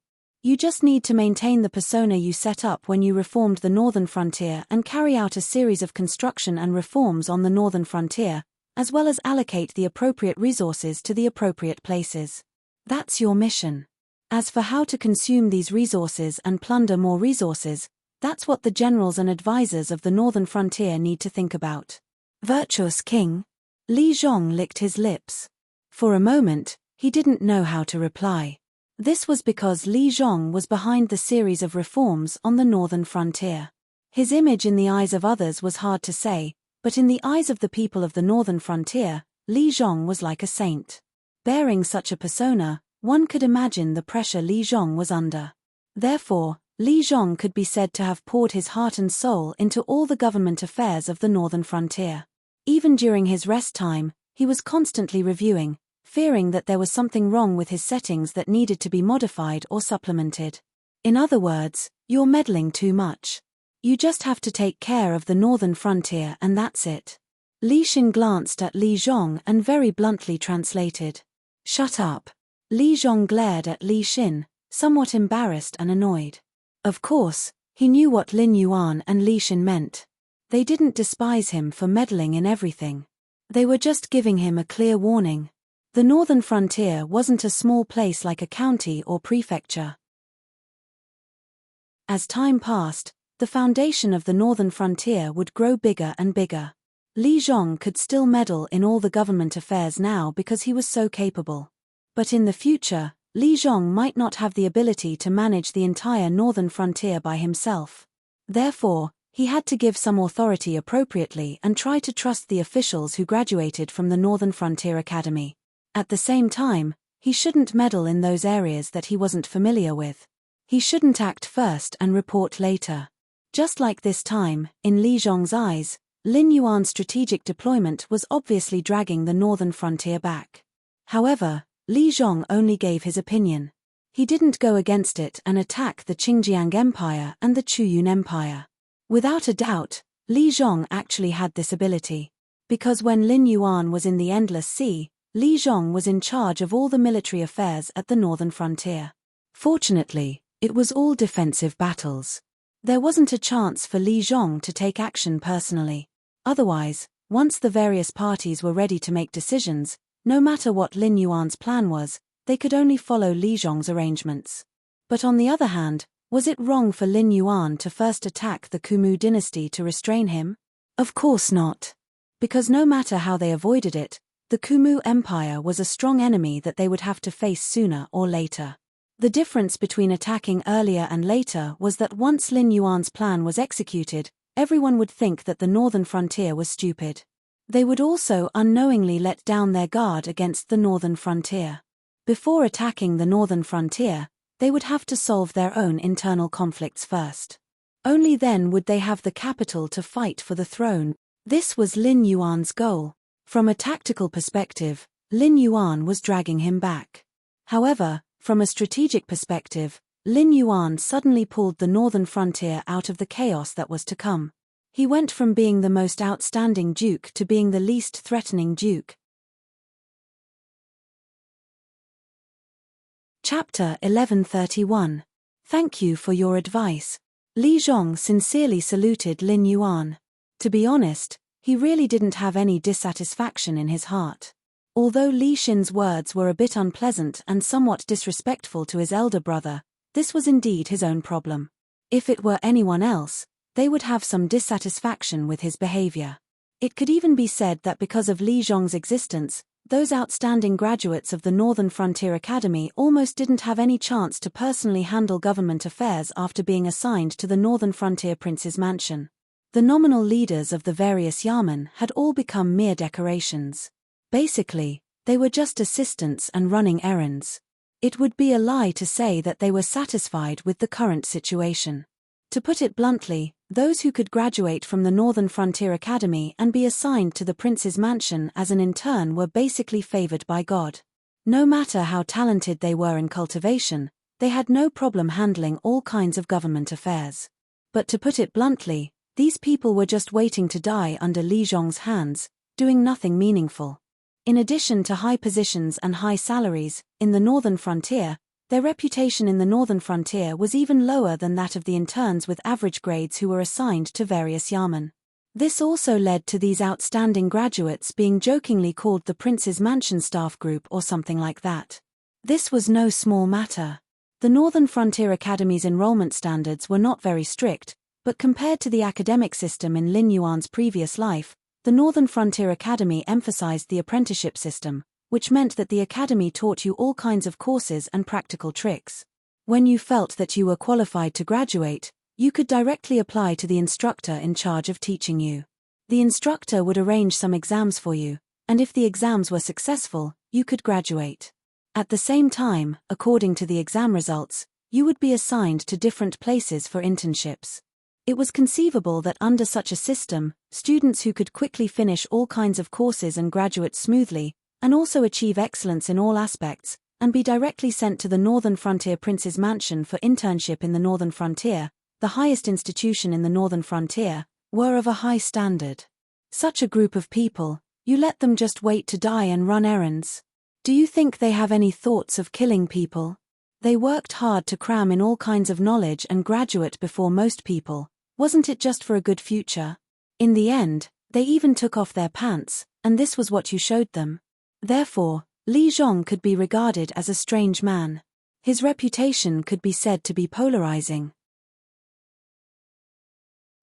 You just need to maintain the persona you set up when you reformed the northern frontier and carry out a series of construction and reforms on the northern frontier, as well as allocate the appropriate resources to the appropriate places. That's your mission. As for how to consume these resources and plunder more resources, that's what the generals and advisors of the northern frontier need to think about. Virtuous king? Li Zhong licked his lips. For a moment, he didn't know how to reply. This was because Li Zhong was behind the series of reforms on the northern frontier. His image in the eyes of others was hard to say, but in the eyes of the people of the northern frontier, Li Zhong was like a saint. Bearing such a persona, one could imagine the pressure Li Zhong was under. Therefore, Li Zhong could be said to have poured his heart and soul into all the government affairs of the northern frontier. Even during his rest time, he was constantly reviewing, fearing that there was something wrong with his settings that needed to be modified or supplemented. In other words, you're meddling too much. You just have to take care of the northern frontier and that's it. Li Xin glanced at Li Zhong and very bluntly translated. Shut up. Li Zhong glared at Li Xin, somewhat embarrassed and annoyed. Of course, he knew what Lin Yuan and Li Xin meant. They didn't despise him for meddling in everything. They were just giving him a clear warning. The northern frontier wasn't a small place like a county or prefecture. As time passed, the foundation of the northern frontier would grow bigger and bigger. Li Zhong could still meddle in all the government affairs now because he was so capable. But in the future, Li Zhong might not have the ability to manage the entire northern frontier by himself. Therefore, he had to give some authority appropriately and try to trust the officials who graduated from the Northern Frontier Academy. At the same time, he shouldn't meddle in those areas that he wasn't familiar with. He shouldn't act first and report later. Just like this time, in Li Zhong's eyes, Lin Yuan's strategic deployment was obviously dragging the northern frontier back. However, Li Zhong only gave his opinion. He didn't go against it and attack the Qingjiang Empire and the Chuyun Empire. Without a doubt, Li Zhong actually had this ability. Because when Lin Yuan was in the Endless Sea, Li Zhong was in charge of all the military affairs at the northern frontier. Fortunately, it was all defensive battles. There wasn't a chance for Li Zhong to take action personally. Otherwise, once the various parties were ready to make decisions, no matter what Lin Yuan's plan was, they could only follow Li Zhong's arrangements. But on the other hand, was it wrong for Lin Yuan to first attack the Kumu dynasty to restrain him? Of course not. Because no matter how they avoided it, the Kumu Empire was a strong enemy that they would have to face sooner or later. The difference between attacking earlier and later was that once Lin Yuan's plan was executed, everyone would think that the northern frontier was stupid. They would also unknowingly let down their guard against the northern frontier. Before attacking the northern frontier, they would have to solve their own internal conflicts first. Only then would they have the capital to fight for the throne. This was Lin Yuan's goal. From a tactical perspective, Lin Yuan was dragging him back. However, from a strategic perspective, Lin Yuan suddenly pulled the northern frontier out of the chaos that was to come. He went from being the most outstanding duke to being the least threatening duke. Chapter 1131. Thank you for your advice. Li Zhong sincerely saluted Lin Yuan. To be honest, he really didn't have any dissatisfaction in his heart. Although Li Xin's words were a bit unpleasant and somewhat disrespectful to his elder brother, this was indeed his own problem. If it were anyone else, they would have some dissatisfaction with his behavior. It could even be said that because of Li Zhong's existence, those outstanding graduates of the Northern Frontier Academy almost didn't have any chance to personally handle government affairs after being assigned to the Northern Frontier Prince's mansion. The nominal leaders of the various yamen had all become mere decorations. Basically, they were just assistants and running errands. It would be a lie to say that they were satisfied with the current situation. To put it bluntly, those who could graduate from the Northern Frontier Academy and be assigned to the prince's mansion as an intern were basically favored by God. No matter how talented they were in cultivation, they had no problem handling all kinds of government affairs. But to put it bluntly, these people were just waiting to die under Li Zhong's hands, doing nothing meaningful. In addition to high positions and high salaries, in the Northern Frontier, their reputation in the Northern Frontier was even lower than that of the interns with average grades who were assigned to various yamen. This also led to these outstanding graduates being jokingly called the Prince's Mansion Staff Group or something like that. This was no small matter. The Northern Frontier Academy's enrollment standards were not very strict, but compared to the academic system in Lin Yuan's previous life, the Northern Frontier Academy emphasized the apprenticeship system, which meant that the academy taught you all kinds of courses and practical tricks. When you felt that you were qualified to graduate, you could directly apply to the instructor in charge of teaching you. The instructor would arrange some exams for you, and if the exams were successful, you could graduate. At the same time, according to the exam results, you would be assigned to different places for internships. It was conceivable that under such a system, students who could quickly finish all kinds of courses and graduate smoothly, and also achieve excellence in all aspects, and be directly sent to the Northern Frontier Prince's Mansion for internship in the Northern Frontier, the highest institution in the Northern Frontier, were of a high standard. Such a group of people, you let them just wait to die and run errands? Do you think they have any thoughts of killing people? They worked hard to cram in all kinds of knowledge and graduate before most people. Wasn't it just for a good future? In the end, they even took off their pants, and this was what you showed them. Therefore, Li Zhong could be regarded as a strange man. His reputation could be said to be polarizing.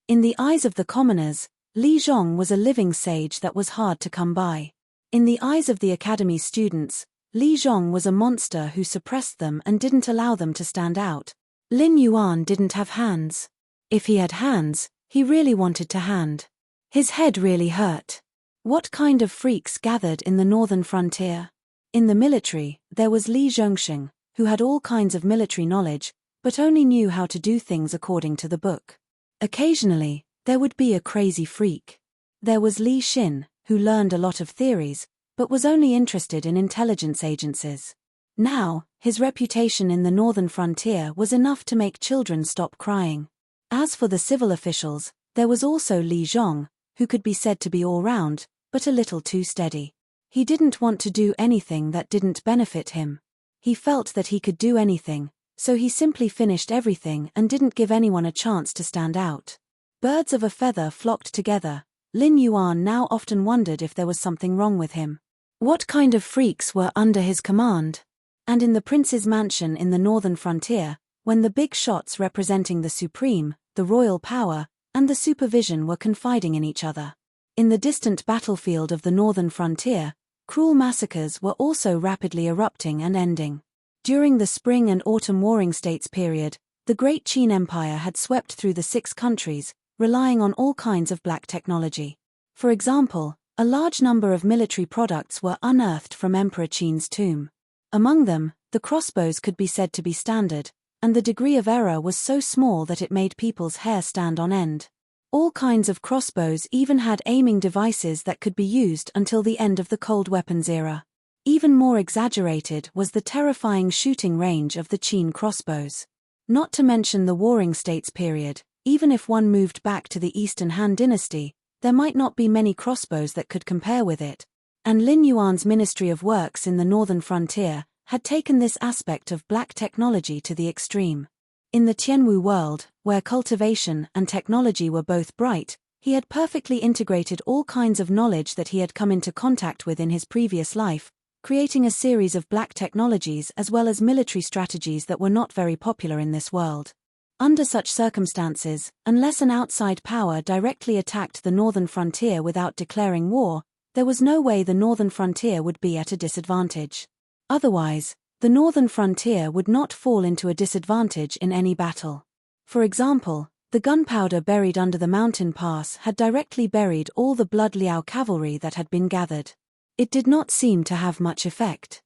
In the eyes of the commoners, Li Zhong was a living sage that was hard to come by. In the eyes of the academy's students, Li Zhong was a monster who suppressed them and didn't allow them to stand out. Lin Yuan didn't have hands. If he had hands, he really wanted to hand. His head really hurt. What kind of freaks gathered in the northern frontier? In the military, there was Li Zhongxing, who had all kinds of military knowledge, but only knew how to do things according to the book. Occasionally, there would be a crazy freak. There was Li Xin, who learned a lot of theories, but was only interested in intelligence agencies. Now, his reputation in the northern frontier was enough to make children stop crying. As for the civil officials, there was also Li Zhong, who could be said to be all-round, but a little too steady. He didn't want to do anything that didn't benefit him. He felt that he could do anything, so he simply finished everything and didn't give anyone a chance to stand out. Birds of a feather flocked together. Lin Yuan now often wondered if there was something wrong with him. What kind of freaks were under his command? And in the prince's mansion in the northern frontier, when the big shots representing the supreme, the royal power, and the supervision were confiding in each other. In the distant battlefield of the northern frontier, cruel massacres were also rapidly erupting and ending. During the spring and autumn warring states period, the Great Qin Empire had swept through the 6 countries, relying on all kinds of black technology. For example, a large number of military products were unearthed from Emperor Qin's tomb. Among them, the crossbows could be said to be standard, and the degree of error was so small that it made people's hair stand on end. All kinds of crossbows even had aiming devices that could be used until the end of the cold weapons era. Even more exaggerated was the terrifying shooting range of the Qin crossbows. Not to mention the Warring States period, even if one moved back to the Eastern Han dynasty, there might not be many crossbows that could compare with it. And Lin Yuan's Ministry of Works in the northern frontier had taken this aspect of black technology to the extreme. In the Tianwu world, where cultivation and technology were both bright, he had perfectly integrated all kinds of knowledge that he had come into contact with in his previous life, creating a series of black technologies as well as military strategies that were not very popular in this world. Under such circumstances, unless an outside power directly attacked the northern frontier without declaring war, there was no way the northern frontier would be at a disadvantage. Otherwise, the northern frontier would not fall into a disadvantage in any battle. For example, the gunpowder buried under the mountain pass had directly buried all the blood Liao cavalry that had been gathered. It did not seem to have much effect.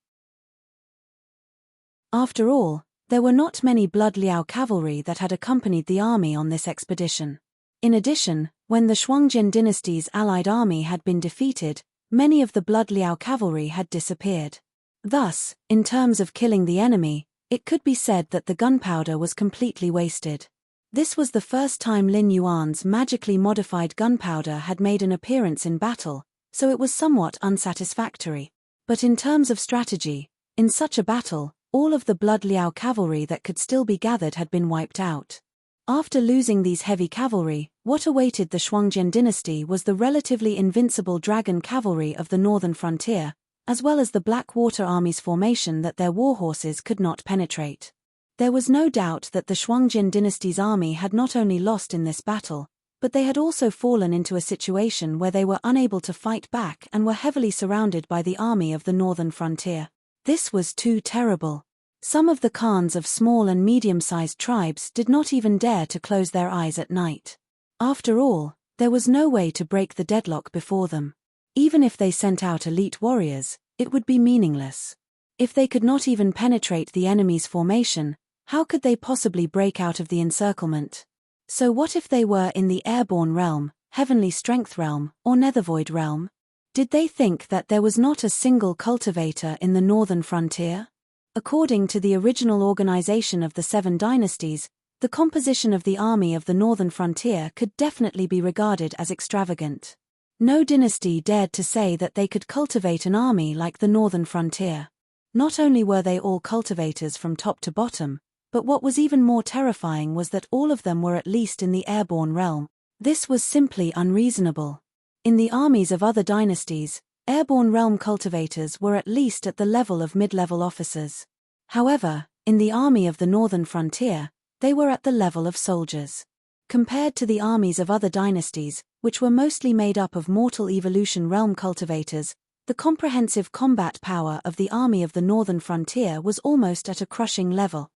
After all, there were not many blood Liao cavalry that had accompanied the army on this expedition. In addition, when the Shuangjian dynasty's allied army had been defeated, many of the blood Liao cavalry had disappeared. Thus, in terms of killing the enemy, it could be said that the gunpowder was completely wasted. This was the first time Lin Yuan's magically modified gunpowder had made an appearance in battle, so it was somewhat unsatisfactory. But in terms of strategy, in such a battle, all of the blood Liao cavalry that could still be gathered had been wiped out. After losing these heavy cavalry, what awaited the Shuangjian dynasty was the relatively invincible dragon cavalry of the northern frontier, as well as the Blackwater Army's formation that their warhorses could not penetrate. There was no doubt that the Shuangjian dynasty's army had not only lost in this battle, but they had also fallen into a situation where they were unable to fight back and were heavily surrounded by the army of the northern frontier. This was too terrible. Some of the khans of small and medium-sized tribes did not even dare to close their eyes at night. After all, there was no way to break the deadlock before them. Even if they sent out elite warriors, it would be meaningless. If they could not even penetrate the enemy's formation, how could they possibly break out of the encirclement? So what if they were in the airborne realm, heavenly strength realm, or nethervoid realm? Did they think that there was not a single cultivator in the northern frontier? According to the original organization of the 7 dynasties, the composition of the army of the northern frontier could definitely be regarded as extravagant. No dynasty dared to say that they could cultivate an army like the northern frontier. Not only were they all cultivators from top to bottom, but what was even more terrifying was that all of them were at least in the airborne realm. This was simply unreasonable. In the armies of other dynasties, airborne realm cultivators were at least at the level of mid-level officers. However, in the army of the northern frontier, they were at the level of soldiers. Compared to the armies of other dynasties, which were mostly made up of mortal evolution realm cultivators, the comprehensive combat power of the army of the northern frontier was almost at a crushing level.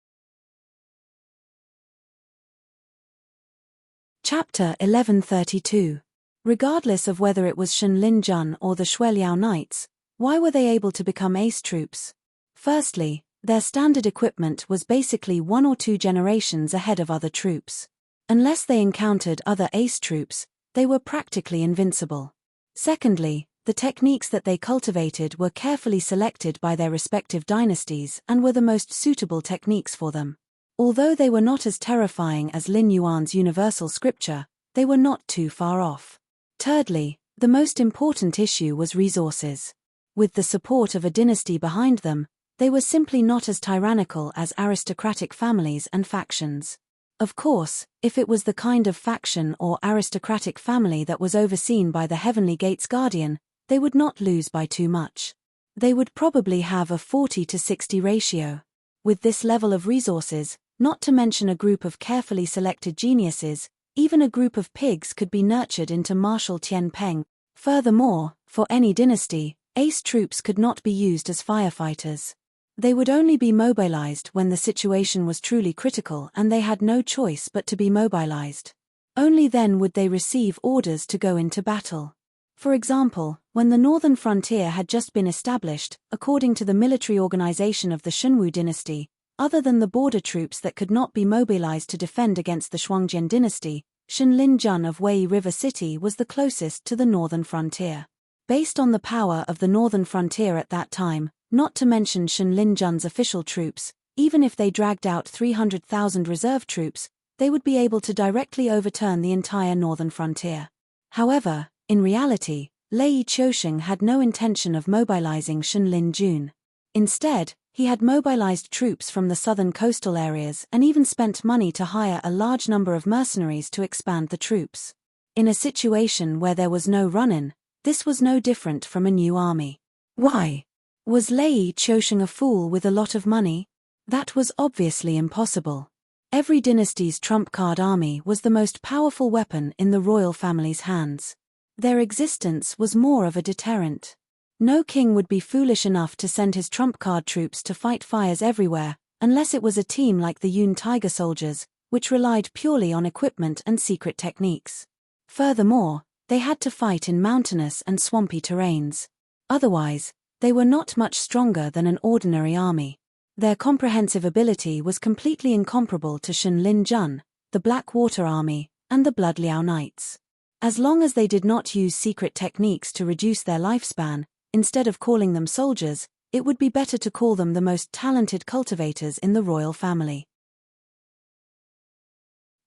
Chapter 1132. Regardless of whether it was Shenlin Jun or the Shueliao Knights, why were they able to become ace troops? Firstly, their standard equipment was basically 1 or 2 generations ahead of other troops. Unless they encountered other ace troops, they were practically invincible. Secondly, the techniques that they cultivated were carefully selected by their respective dynasties and were the most suitable techniques for them. Although they were not as terrifying as Lin Yuan's universal scripture, they were not too far off. Thirdly, the most important issue was resources. With the support of a dynasty behind them, they were simply not as tyrannical as aristocratic families and factions. Of course, if it was the kind of faction or aristocratic family that was overseen by the Heavenly Gate's guardian, they would not lose by too much. They would probably have a 40-60 ratio. With this level of resources, not to mention a group of carefully selected geniuses, even a group of pigs could be nurtured into martial Tianpeng. Furthermore, for any dynasty, ace troops could not be used as firefighters. They would only be mobilized when the situation was truly critical and they had no choice but to be mobilized. Only then would they receive orders to go into battle. For example, when the northern frontier had just been established, according to the military organization of the Shunwu dynasty, other than the border troops that could not be mobilized to defend against the Shuangjian dynasty, Shenlin Jun of Wei River City was the closest to the northern frontier. Based on the power of the northern frontier at that time, not to mention Shenlin Jun's official troops, even if they dragged out 300,000 reserve troops, they would be able to directly overturn the entire northern frontier. However, in reality, Lei Qiusheng had no intention of mobilizing Shenlin Jun. Instead, he had mobilized troops from the southern coastal areas and even spent money to hire a large number of mercenaries to expand the troops. In a situation where there was no run-in, this was no different from a new army. Why? Was Lei Qiusheng a fool with a lot of money? That was obviously impossible. Every dynasty's trump card army was the most powerful weapon in the royal family's hands. Their existence was more of a deterrent. No king would be foolish enough to send his trump card troops to fight fires everywhere, unless it was a team like the Yun Tiger soldiers, which relied purely on equipment and secret techniques. Furthermore, they had to fight in mountainous and swampy terrains. Otherwise, they were not much stronger than an ordinary army. Their comprehensive ability was completely incomparable to Shenlin Jun, the Blackwater Army, and the Bloodliao Knights. As long as they did not use secret techniques to reduce their lifespan, instead of calling them soldiers, it would be better to call them the most talented cultivators in the royal family.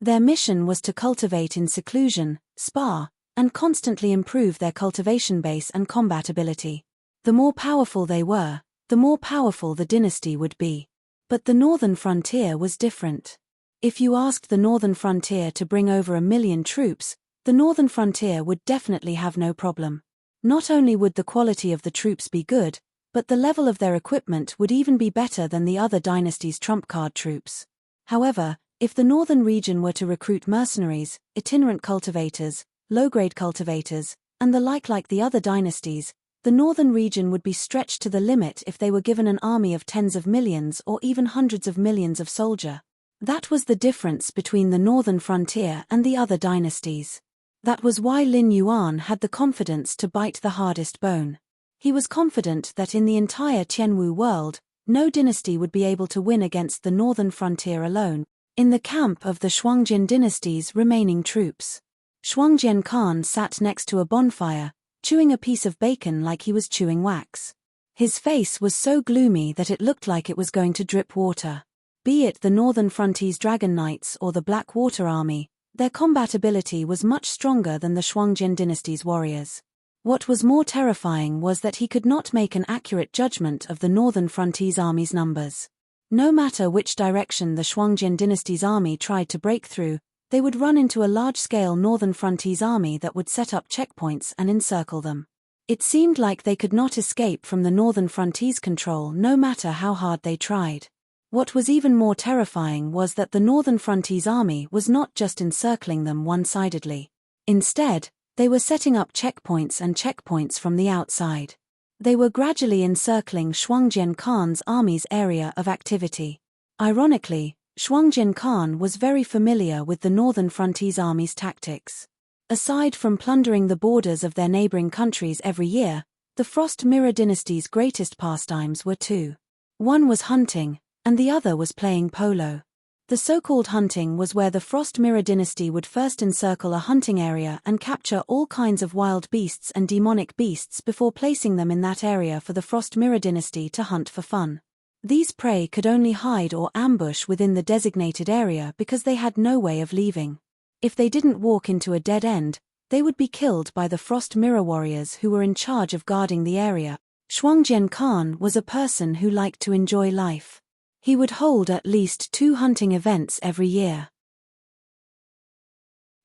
Their mission was to cultivate in seclusion, spar, and constantly improve their cultivation base and combat ability. The more powerful they were, the more powerful the dynasty would be. But the northern frontier was different. If you asked the northern frontier to bring over 1 million troops, the northern frontier would definitely have no problem. Not only would the quality of the troops be good, but the level of their equipment would even be better than the other dynasty's trump card troops. However, if the northern region were to recruit mercenaries, itinerant cultivators, low-grade cultivators, and the like the other dynasties, the northern region would be stretched to the limit if they were given an army of tens of millions or even hundreds of millions of soldier. That was the difference between the northern frontier and the other dynasties. That was why Lin Yuan had the confidence to bite the hardest bone. He was confident that in the entire Tianwu world, no dynasty would be able to win against the northern frontier alone, in the camp of the Shuangjian dynasty's remaining troops. Shuangjian Khan sat next to a bonfire, chewing a piece of bacon like he was chewing wax. His face was so gloomy that it looked like it was going to drip water. Be it the northern frontiers Dragon Knights or the Blackwater Army, their combat ability was much stronger than the Shuangjian dynasty's warriors. What was more terrifying was that he could not make an accurate judgment of the northern frontiers army's numbers. No matter which direction the Shuangjian dynasty's army tried to break through, they would run into a large-scale northern frontiers army that would set up checkpoints and encircle them. It seemed like they could not escape from the northern frontiers control no matter how hard they tried. What was even more terrifying was that the northern frontiers army was not just encircling them one-sidedly. Instead, They were setting up checkpoints from the outside. They were gradually encircling Shuangjian Khan's army's area of activity. Ironically, Shuangjian Khan was very familiar with the Northern Frontiers Army's tactics. Aside from plundering the borders of their neighboring countries every year, the Frost Mirror dynasty's greatest pastimes were two. One was hunting, and the other was playing polo. The so-called hunting was where the Frost Mirror dynasty would first encircle a hunting area and capture all kinds of wild beasts and demonic beasts before placing them in that area for the Frost Mirror dynasty to hunt for fun. These prey could only hide or ambush within the designated area because they had no way of leaving. If they didn't walk into a dead end, they would be killed by the Frost Mirror warriors who were in charge of guarding the area. Shuangjian Khan was a person who liked to enjoy life. He would hold at least 2 hunting events every year.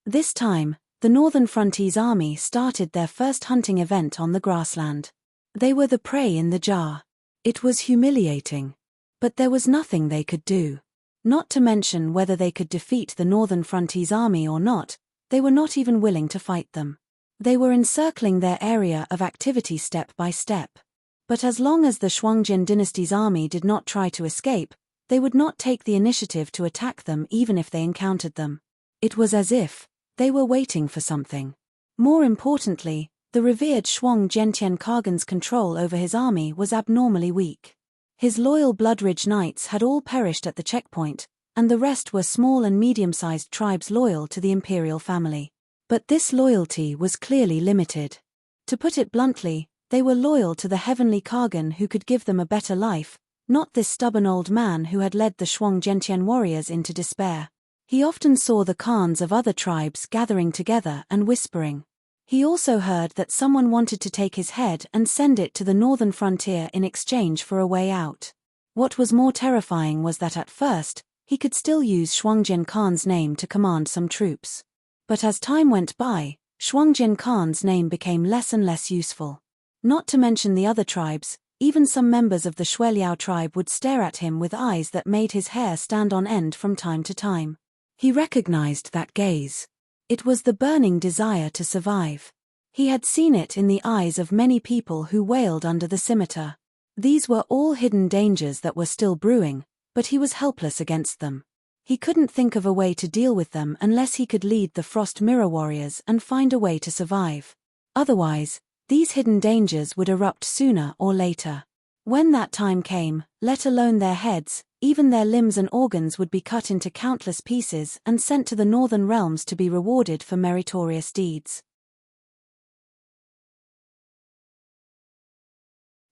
This time, the Northern Frontiers Army started their first hunting event on the grassland. They were the prey in the jar. It was humiliating. But there was nothing they could do. Not to mention whether they could defeat the Northern Frontiers Army or not, they were not even willing to fight them. They were encircling their area of activity step by step. But as long as the Shuangjian dynasty's army did not try to escape, they would not take the initiative to attack them even if they encountered them. It was as if they were waiting for something. More importantly, the revered Shuang Zhentian Kagan's control over his army was abnormally weak. His loyal Bloodridge knights had all perished at the checkpoint, and the rest were small and medium-sized tribes loyal to the imperial family. But this loyalty was clearly limited. To put it bluntly, they were loyal to the heavenly Kagan who could give them a better life, not this stubborn old man who had led the Shuang Zhentian warriors into despair. He often saw the Khans of other tribes gathering together and whispering. He also heard that someone wanted to take his head and send it to the northern frontier in exchange for a way out. What was more terrifying was that at first, he could still use Shuangjian Khan's name to command some troops. But as time went by, Shuangjian Khan's name became less and less useful. Not to mention the other tribes, even some members of the Shueliao tribe would stare at him with eyes that made his hair stand on end from time to time. He recognized that gaze. It was the burning desire to survive. He had seen it in the eyes of many people who wailed under the scimitar. These were all hidden dangers that were still brewing, but he was helpless against them. He couldn't think of a way to deal with them unless he could lead the Frost Mirror warriors and find a way to survive. Otherwise, these hidden dangers would erupt sooner or later. When that time came, let alone their heads, even their limbs and organs would be cut into countless pieces and sent to the northern realms to be rewarded for meritorious deeds.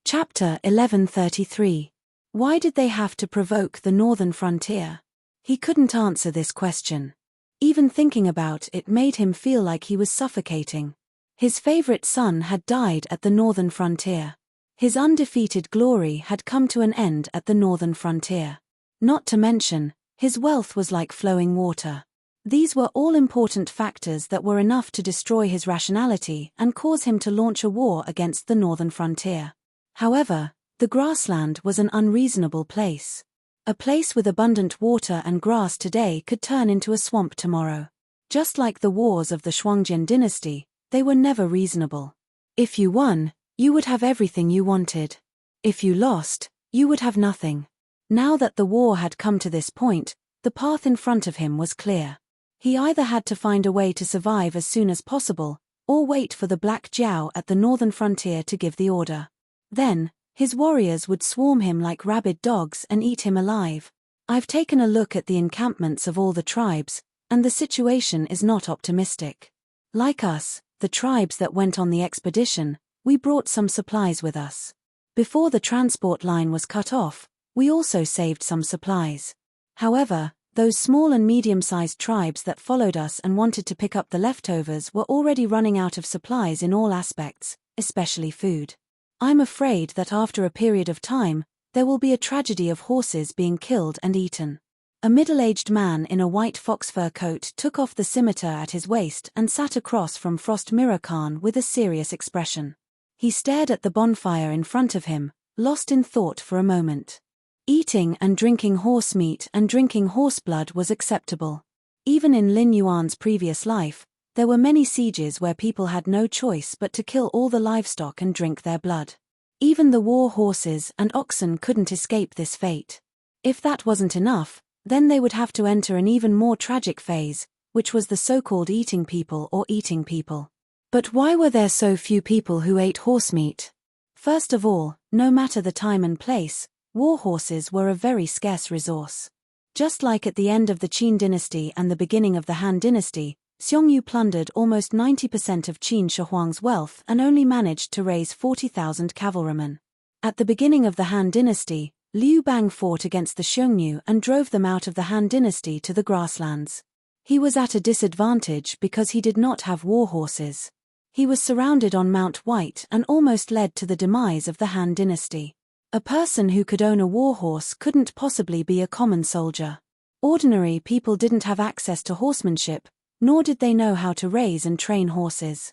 Chapter 1133. Why did they have to provoke the northern frontier? He couldn't answer this question. Even thinking about it made him feel like he was suffocating. His favorite son had died at the northern frontier. His undefeated glory had come to an end at the northern frontier. Not to mention, his wealth was like flowing water. These were all important factors that were enough to destroy his rationality and cause him to launch a war against the northern frontier. However, the grassland was an unreasonable place. A place with abundant water and grass today could turn into a swamp tomorrow. Just like the wars of the Shuangjian dynasty, they were never reasonable. If you won, you would have everything you wanted. If you lost, you would have nothing. Now that the war had come to this point, the path in front of him was clear. He either had to find a way to survive as soon as possible, or wait for the Black Jiao at the northern frontier to give the order. Then, his warriors would swarm him like rabid dogs and eat him alive. I've taken a look at the encampments of all the tribes, and the situation is not optimistic. Like us, the tribes that went on the expedition, we brought some supplies with us. Before the transport line was cut off, we also saved some supplies. However, those small and medium-sized tribes that followed us and wanted to pick up the leftovers were already running out of supplies in all aspects, especially food. I'm afraid that after a period of time, there will be a tragedy of horses being killed and eaten. A middle-aged man in a white fox fur coat took off the scimitar at his waist and sat across from Frost Mirror Khan with a serious expression. He stared at the bonfire in front of him, lost in thought for a moment. Eating and drinking horse meat and drinking horse blood was acceptable. Even in Lin Yuan's previous life, There were many sieges where people had no choice but to kill all the livestock and drink their blood. Even the war horses and oxen couldn't escape this fate. If that wasn't enough, then they would have to enter an even more tragic phase, which was the so-called eating people or eating people. But why were there so few people who ate horse meat? First of all, no matter the time and place, war horses were a very scarce resource. Just like at the end of the Qin dynasty and the beginning of the Han dynasty, Xiongnu plundered almost 90% of Qin Shi Huang's wealth and only managed to raise 40,000 cavalrymen. At the beginning of the Han dynasty, Liu Bang fought against the Xiongnu and drove them out of the Han dynasty to the grasslands. He was at a disadvantage because he did not have war horses. He was surrounded on Mount White and almost led to the demise of the Han dynasty. A person who could own a war horse couldn't possibly be a common soldier. Ordinary people didn't have access to horsemanship, nor did they know how to raise and train horses.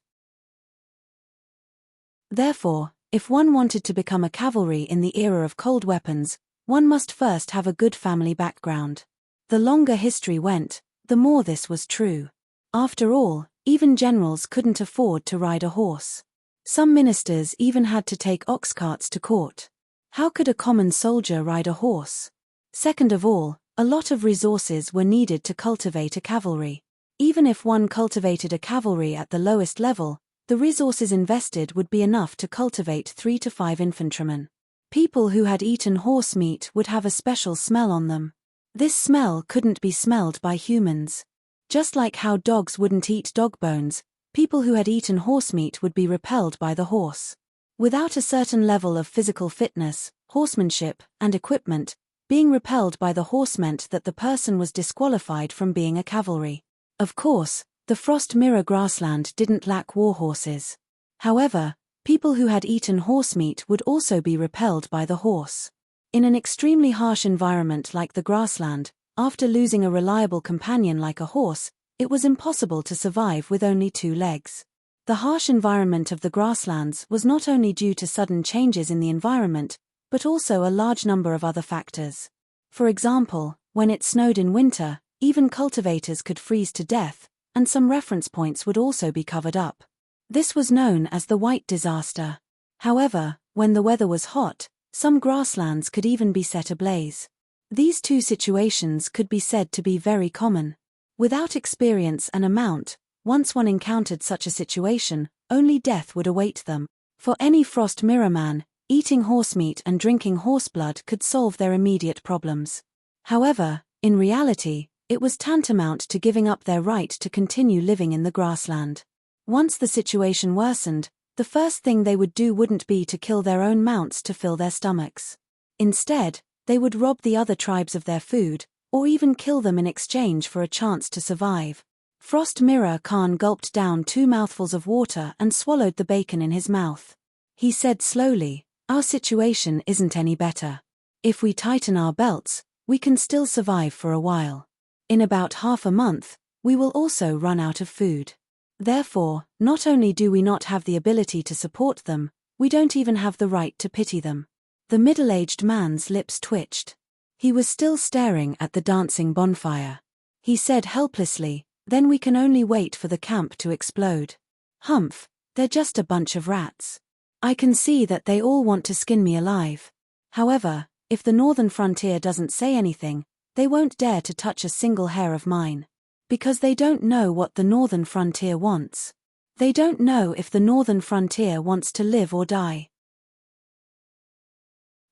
Therefore, if one wanted to become a cavalry in the era of cold weapons, one must first have a good family background. The longer history went, the more this was true. After all, even generals couldn't afford to ride a horse. Some ministers even had to take ox carts to court. How could a common soldier ride a horse? Second of all, a lot of resources were needed to cultivate a cavalry. Even if one cultivated a cavalry at the lowest level, the resources invested would be enough to cultivate 3 to 5 infantrymen. People who had eaten horse meat would have a special smell on them. This smell couldn't be smelled by humans. Just like how dogs wouldn't eat dog bones, people who had eaten horse meat would be repelled by the horse. Without a certain level of physical fitness, horsemanship, and equipment, being repelled by the horse meant that the person was disqualified from being a cavalry. Of course, the Frost Mirror grassland didn't lack war horses. However, people who had eaten horse meat would also be repelled by the horse. In an extremely harsh environment like the grassland, after losing a reliable companion like a horse, it was impossible to survive with only 2 legs. The harsh environment of the grasslands was not only due to sudden changes in the environment, but also a large number of other factors. For example, when it snowed in winter, even cultivators could freeze to death, and some reference points would also be covered up. This was known as the White Disaster. However, when the weather was hot, some grasslands could even be set ablaze. These two situations could be said to be very common. Without experience and amount, once one encountered such a situation, only death would await them. For any Frost Mirror man, eating horse meat and drinking horse blood could solve their immediate problems. However, in reality, it was tantamount to giving up their right to continue living in the grassland. Once the situation worsened, the first thing they would do wouldn't be to kill their own mounts to fill their stomachs. Instead, they would rob the other tribes of their food, or even kill them in exchange for a chance to survive. Frost Mirror Khan gulped down 2 mouthfuls of water and swallowed the bacon in his mouth. He said slowly, "Our situation isn't any better. If we tighten our belts, we can still survive for a while. In about half a month, we will also run out of food. Therefore, not only do we not have the ability to support them, we don't even have the right to pity them." The middle-aged man's lips twitched. He was still staring at the dancing bonfire. He said helplessly, "Then we can only wait for the camp to explode. Humph, they're just a bunch of rats. I can see that they all want to skin me alive. However, if the northern frontier doesn't say anything, they won't dare to touch a single hair of mine. Because they don't know what the northern frontier wants. They don't know if the northern frontier wants to live or die.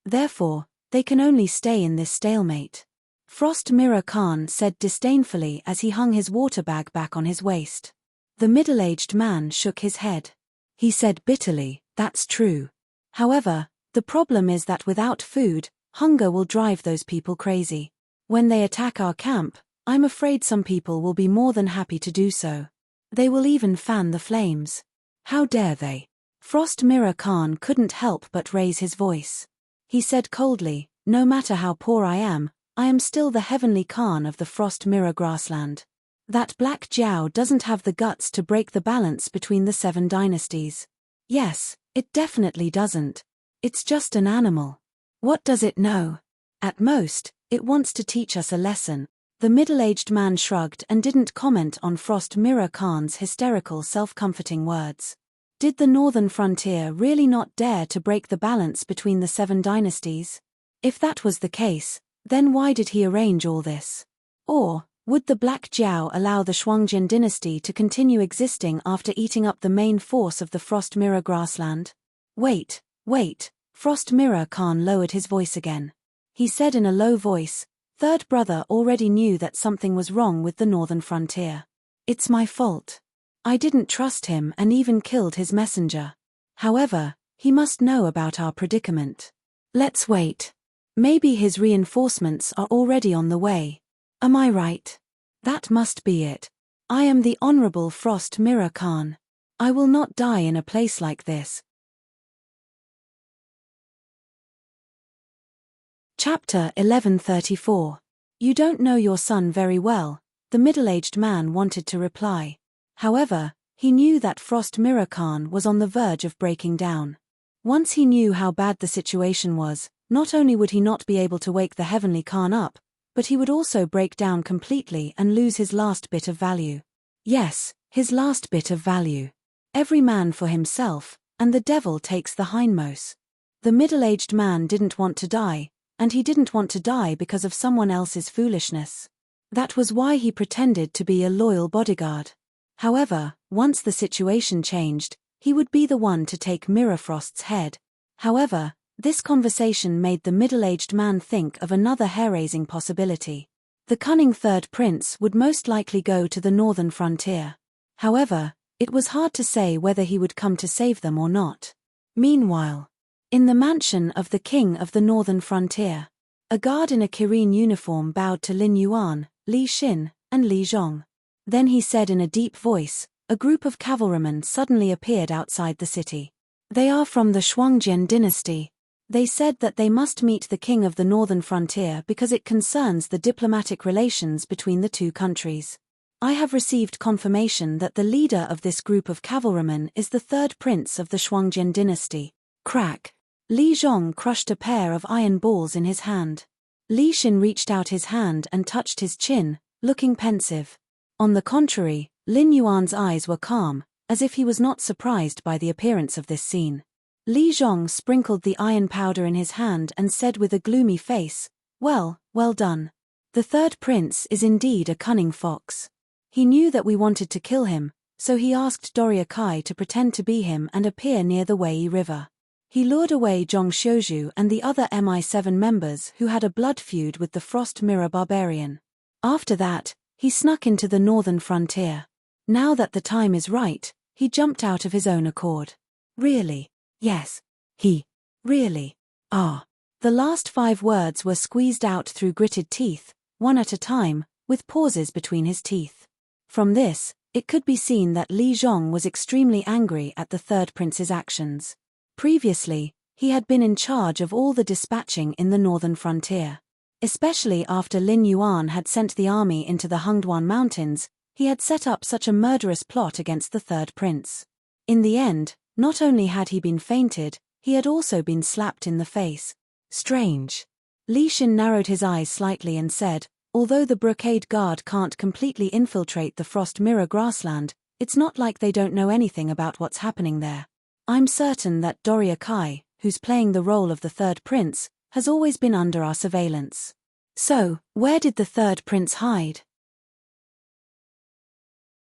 Therefore, they can only stay in this stalemate." Frost Mirror Khan said disdainfully as he hung his water bag back on his waist. The middle-aged man shook his head. He said bitterly, "That's true. However, the problem is that without food, hunger will drive those people crazy. When they attack our camp, I'm afraid some people will be more than happy to do so. They will even fan the flames. How dare they?" Frost Mirror Khan couldn't help but raise his voice. He said coldly, "No matter how poor I am still the heavenly Khan of the Frost Mirror grassland. That Black Jiao doesn't have the guts to break the balance between the 7 dynasties. Yes, it definitely doesn't. It's just an animal. What does it know? At most, it wants to teach us a lesson. The middle-aged man shrugged and didn't comment on Frost Mirror Khan's hysterical self-comforting words. Did the northern frontier really not dare to break the balance between the 7 dynasties? If that was the case, then why did he arrange all this? Or, would the Black Jiao allow the Shuangjin dynasty to continue existing after eating up the main force of the Frost Mirror grassland? Wait, Frost Mirror Khan lowered his voice again. He said in a low voice, "Third brother already knew that something was wrong with the northern frontier. It's my fault. I didn't trust him and even killed his messenger. However, he must know about our predicament. Let's wait. Maybe his reinforcements are already on the way. Am I right? That must be it. I am the Honorable Frost Mirror Khan. I will not die in a place like this." Chapter 1134. You don't know your son very well, the middle-aged man wanted to reply. However, he knew that Frost Mirror Khan was on the verge of breaking down. Once he knew how bad the situation was, not only would he not be able to wake the Heavenly Khan up, but he would also break down completely and lose his last bit of value. Yes, his last bit of value. Every man for himself, and the devil takes the hindmost. The middle-aged man didn't want to die, and he didn't want to die because of someone else's foolishness. That was why he pretended to be a loyal bodyguard. However, once the situation changed, he would be the one to take Mirror Frost's head. However, this conversation made the middle-aged man think of another hair-raising possibility. The cunning third prince would most likely go to the northern frontier. However, it was hard to say whether he would come to save them or not. Meanwhile, in the mansion of the king of the northern frontier, a guard in a Kirin uniform bowed to Lin Yuan, Li Xin, and Li Zhong. Then he said in a deep voice, a group of cavalrymen suddenly appeared outside the city. They are from the Shuangjin dynasty. They said that they must meet the king of the northern frontier because it concerns the diplomatic relations between the two countries. I have received confirmation that the leader of this group of cavalrymen is the third prince of the Shuangjin dynasty. Crack. Li Zhong crushed a pair of iron balls in his hand. Li Xin reached out his hand and touched his chin, looking pensive. On the contrary, Lin Yuan's eyes were calm, as if he was not surprised by the appearance of this scene. Li Zhong sprinkled the iron powder in his hand and said with a gloomy face, well done. The third prince is indeed a cunning fox. He knew that we wanted to kill him, so he asked Doria Kai to pretend to be him and appear near the Wei River. He lured away Zhong Xiuzhu and the other MI7 members who had a blood feud with the Frost Mirror Barbarian. After that, he snuck into the northern frontier. Now that the time is right, he jumped out of his own accord. Really? Yes. Really? Ah. The last 5 words were squeezed out through gritted teeth, one at a time, with pauses between his teeth. From this, it could be seen that Li Zhong was extremely angry at the third prince's actions. Previously, he had been in charge of all the dispatching in the northern frontier. Especially after Lin Yuan had sent the army into the Hengduan Mountains, he had set up such a murderous plot against the third prince. In the end, not only had he been fainted, he had also been slapped in the face. Strange. Li Xin narrowed his eyes slightly and said, although the Brocade Guard can't completely infiltrate the Frost Mirror grassland, it's not like they don't know anything about what's happening there. I'm certain that Doria Kai, who's playing the role of the third prince, has always been under our surveillance. So, where did the third prince hide?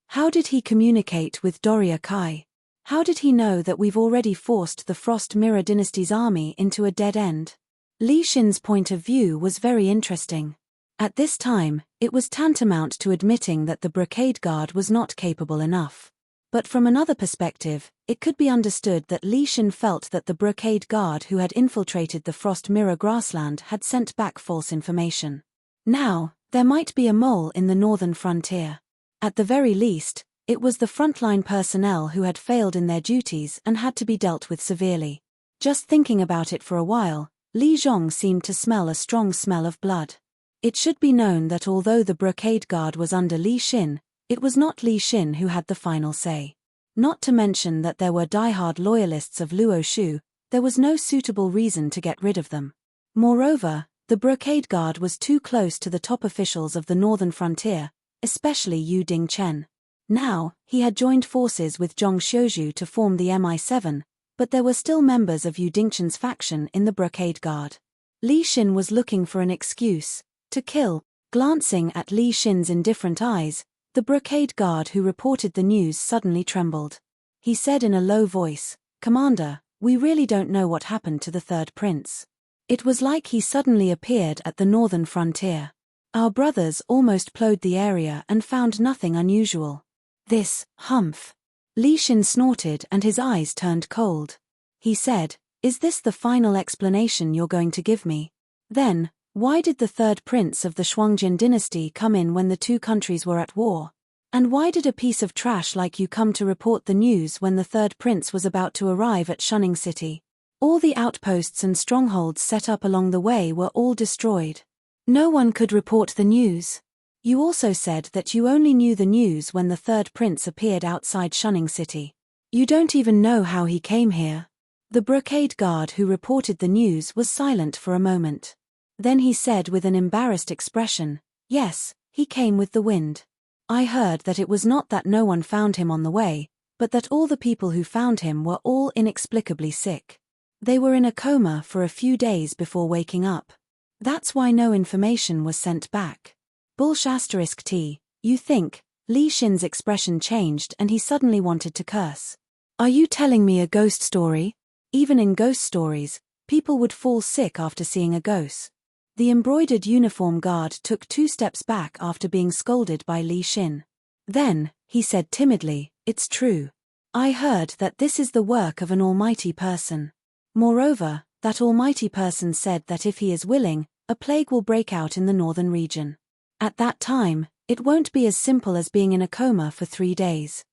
How did he communicate with Doria Kai? How did he know that we've already forced the Frost Mirror dynasty's army into a dead end? Li Xin's point of view was very interesting. At this time, it was tantamount to admitting that the Brocade Guard was not capable enough. But from another perspective, it could be understood that Li Xin felt that the Brocade Guard who had infiltrated the Frost Mirror grassland had sent back false information. Now, there might be a mole in the northern frontier. At the very least, it was the frontline personnel who had failed in their duties and had to be dealt with severely. Just thinking about it for a while, Li Zhong seemed to smell a strong smell of blood. It should be known that although the Brocade Guard was under Li Xin, it was not Li Xin who had the final say. Not to mention that there were die-hard loyalists of Luo Shu, there was no suitable reason to get rid of them. Moreover, The brocade guard was too close to the top officials of the northern frontier, especially Yu Dingchen. Now, he had joined forces with Zhong Xiuzhu to form the MI7, but there were still members of Yu Dingchen's faction in the brocade guard. Li Xin was looking for an excuse to kill. Glancing at Li Xin's indifferent eyes, the brocade guard who reported the news suddenly trembled. He said in a low voice, "Commander, we really don't know what happened to the third prince. It was like he suddenly appeared at the northern frontier. Our brothers almost plowed the area and found nothing unusual." This, humph. Li Xin snorted and his eyes turned cold. He said, "Is this the final explanation you're going to give me? Then, why did the third prince of the Shuangjin dynasty come in when the two countries were at war? And why did a piece of trash like you come to report the news when the third prince was about to arrive at Shunning City? All the outposts and strongholds set up along the way were all destroyed. No one could report the news. You also said that you only knew the news when the third prince appeared outside Shunning City. You don't even know how he came here." The brocade guard who reported the news was silent for a moment. Then he said with an embarrassed expression, "Yes, he came with the wind. I heard that it was not that no one found him on the way, but that all the people who found him were all inexplicably sick. They were in a coma for a few days before waking up. That's why no information was sent back." T. You think? Li Xin's expression changed and he suddenly wanted to curse. "Are you telling me a ghost story? Even in ghost stories, people would fall sick after seeing a ghost." The embroidered uniform guard took 2 steps back after being scolded by Li Xin. Then, he said timidly, "It's true. I heard that this is the work of an almighty person. Moreover, that almighty person said that if he is willing, a plague will break out in the northern region. At that time, it won't be as simple as being in a coma for 3 days.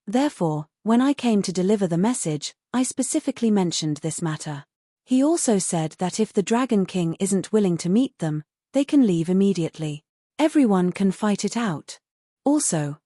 Therefore, when I came to deliver the message, I specifically mentioned this matter. He also said that if the Dragon King isn't willing to meet them, they can leave immediately. Everyone can fight it out. Also,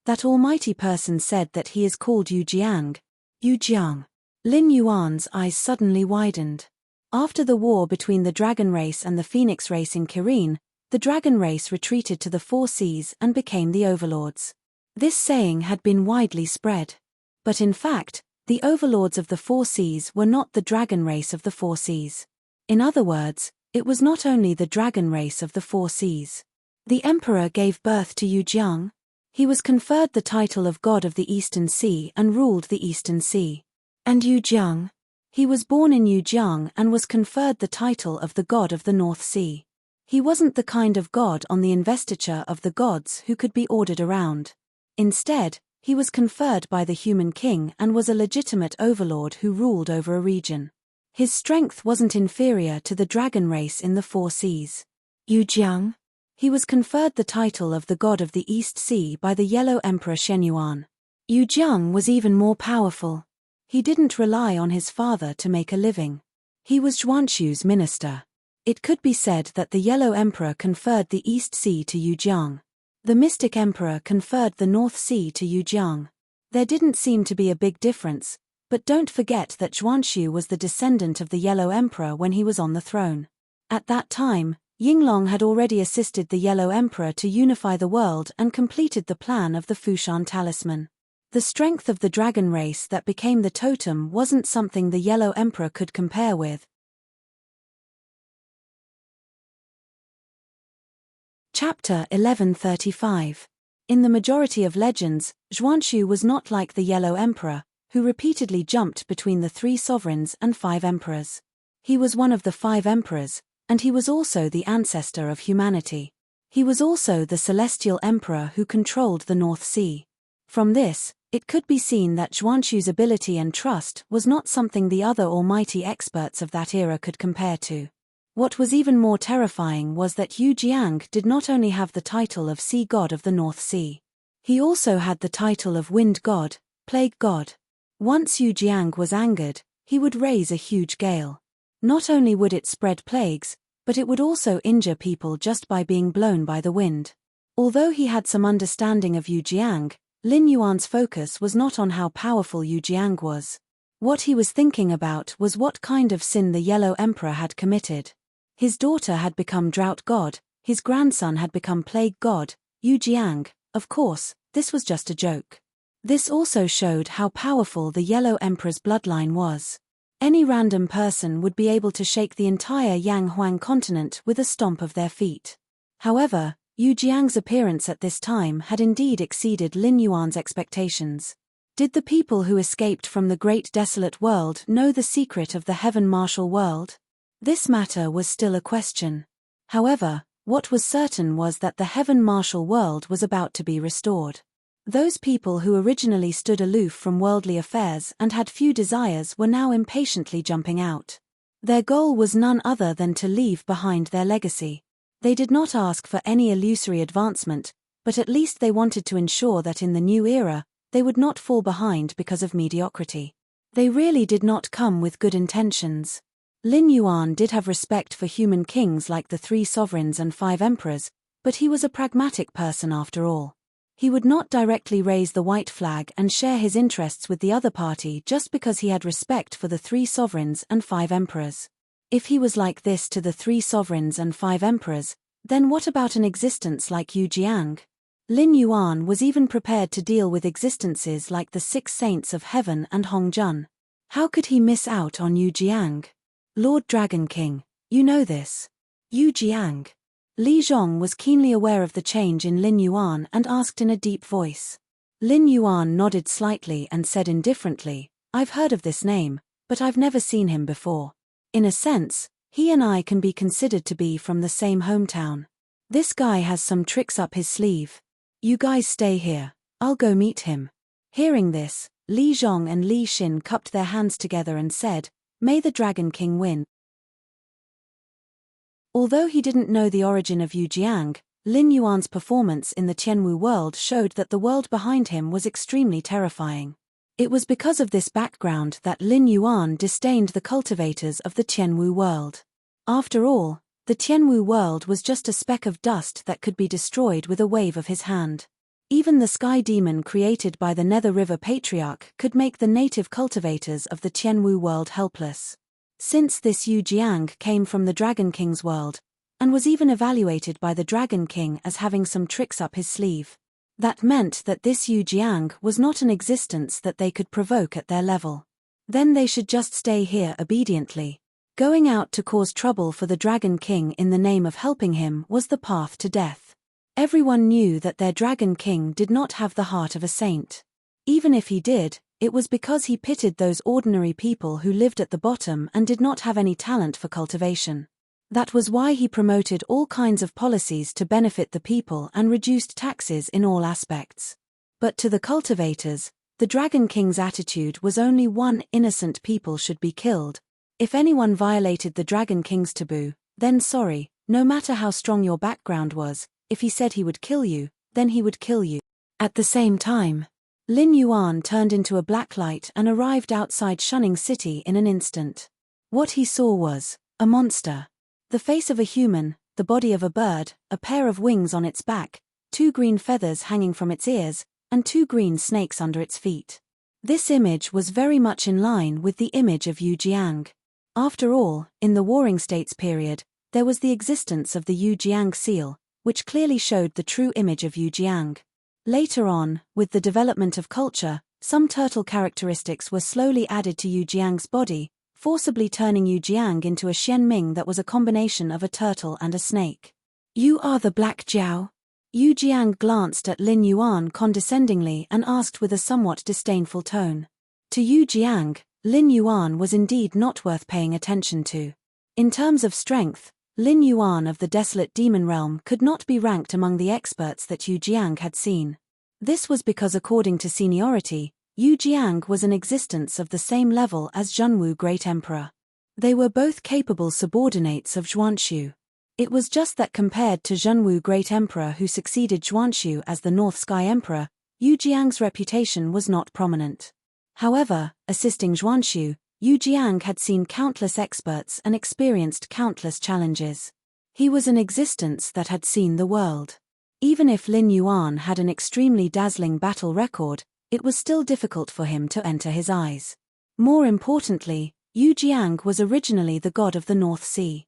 that almighty person said that he is called Yu Jiang." Yu Jiang. Lin Yuan's eyes suddenly widened. After the war between the Dragon Race and the Phoenix Race in Kirin, the Dragon Race retreated to the 4 seas and became the overlords. This saying had been widely spread. But in fact, the overlords of the 4 seas were not the Dragon Race of the 4 seas. In other words, it was not only the Dragon Race of the 4 seas. The emperor gave birth to Yu Jiang. He was conferred the title of God of the Eastern Sea and ruled the Eastern Sea. And Yu Jiang? He was born in Yujiang and was conferred the title of the God of the North Sea. He wasn't the kind of god on the investiture of the gods who could be ordered around. Instead, he was conferred by the human king and was a legitimate overlord who ruled over a region. His strength wasn't inferior to the dragon race in the 4 seas. Yu Jiang? He was conferred the title of the God of the East Sea by the Yellow Emperor Shenyuan. Yu Jiang was even more powerful. He didn't rely on his father to make a living. He was Zhuanxu's minister. It could be said that the Yellow Emperor conferred the East Sea to Yu Jiang. The Mystic Emperor conferred the North Sea to Yu Jiang. There didn't seem to be a big difference, but don't forget that Zhuanxu was the descendant of the Yellow Emperor when he was on the throne. At that time, Yinglong had already assisted the Yellow Emperor to unify the world and completed the plan of the Fushan Talisman. The strength of the dragon race that became the totem wasn't something the Yellow Emperor could compare with. Chapter 1135. In the majority of legends, Zhuanxu was not like the Yellow Emperor, who repeatedly jumped between the 3 sovereigns and 5 emperors. He was one of the 5 emperors, and he was also the ancestor of humanity. He was also the celestial emperor who controlled the North Sea. From this, it could be seen that Zhuanxu's ability and trust was not something the other almighty experts of that era could compare to. What was even more terrifying was that Yu Jiang did not only have the title of Sea God of the North Sea. He also had the title of Wind God, Plague God. Once Yu Jiang was angered, he would raise a huge gale. Not only would it spread plagues, but it would also injure people just by being blown by the wind. Although he had some understanding of Yu Jiang, Lin Yuan's focus was not on how powerful Yu Jiang was. What he was thinking about was what kind of sin the Yellow Emperor had committed. His daughter had become drought god, his grandson had become plague god, Yu Jiang. Of course, this was just a joke. This also showed how powerful the Yellow Emperor's bloodline was. Any random person would be able to shake the entire Yang Huang continent with a stomp of their feet. However, Yu Jiang's appearance at this time had indeed exceeded Lin Yuan's expectations. Did the people who escaped from the great desolate world know the secret of the heaven martial world? This matter was still a question. However, what was certain was that the heaven martial world was about to be restored. Those people who originally stood aloof from worldly affairs and had few desires were now impatiently jumping out. Their goal was none other than to leave behind their legacy. They did not ask for any illusory advancement, but at least they wanted to ensure that in the new era, they would not fall behind because of mediocrity. They really did not come with good intentions. Lin Yuan did have respect for human kings like the 3 sovereigns and 5 emperors, but he was a pragmatic person after all. He would not directly raise the white flag and share his interests with the other party just because he had respect for the 3 sovereigns and 5 emperors. If he was like this to the 3 sovereigns and 5 emperors, then what about an existence like Yu Jiang? Lin Yuan was even prepared to deal with existences like the 6 saints of heaven and Hong Jun. How could he miss out on Yu Jiang? Lord Dragon King, you know this. Yu Jiang. Li Zhong was keenly aware of the change in Lin Yuan and asked in a deep voice. Lin Yuan nodded slightly and said indifferently, "I've heard of this name, but I've never seen him before. In a sense, he and I can be considered to be from the same hometown. This guy has some tricks up his sleeve. You guys stay here, I'll go meet him." Hearing this, Li Zhong and Li Xin cupped their hands together and said, "May the Dragon King win." Although he didn't know the origin of Yu Jiang, Lin Yuan's performance in the Tianwu world showed that the world behind him was extremely terrifying. It was because of this background that Lin Yuan disdained the cultivators of the Tianwu world. After all, the Tianwu world was just a speck of dust that could be destroyed with a wave of his hand. Even the sky demon created by the Nether River Patriarch could make the native cultivators of the Tianwu world helpless. Since this Yu Jiang came from the Dragon King's world, and was even evaluated by the Dragon King as having some tricks up his sleeve, that meant that this Yu Jiang was not an existence that they could provoke at their level. Then they should just stay here obediently. Going out to cause trouble for the Dragon King in the name of helping him was the path to death. Everyone knew that their Dragon King did not have the heart of a saint. Even if he did, it was because he pitied those ordinary people who lived at the bottom and did not have any talent for cultivation. That was why he promoted all kinds of policies to benefit the people and reduced taxes in all aspects. But to the cultivators, the Dragon King's attitude was only one: innocent people should be killed. If anyone violated the Dragon King's taboo, then sorry, no matter how strong your background was, if he said he would kill you, then he would kill you. At the same time, Lin Yuan turned into a black light and arrived outside Shunning City in an instant. What he saw was a monster. The face of a human, the body of a bird, a pair of wings on its back, 2 green feathers hanging from its ears, and 2 green snakes under its feet. This image was very much in line with the image of Yu Jiang. After all, in the Warring States period, there was the existence of the Yu Jiang seal, which clearly showed the true image of Yu Jiang. Later on, with the development of culture, some turtle characteristics were slowly added to Yu Jiang's body, forcibly turning Yu Jiang into a Xianming that was a combination of a turtle and a snake. "You are the Black Jiao?" Yu Jiang glanced at Lin Yuan condescendingly and asked with a somewhat disdainful tone. To Yu Jiang, Lin Yuan was indeed not worth paying attention to. In terms of strength, Lin Yuan of the Desolate Demon Realm could not be ranked among the experts that Yu Jiang had seen. This was because according to seniority, Yu Jiang was an existence of the same level as Zhenwu Great Emperor. They were both capable subordinates of Zhuanxu. It was just that compared to Zhenwu Great Emperor who succeeded Zhuanxu as the North Sky Emperor, Yu Jiang's reputation was not prominent. However, assisting Zhuanxu, Yu Jiang had seen countless experts and experienced countless challenges. He was an existence that had seen the world. Even if Lin Yuan had an extremely dazzling battle record, it was still difficult for him to enter his eyes. More importantly, Yu Jiang was originally the god of the North Sea.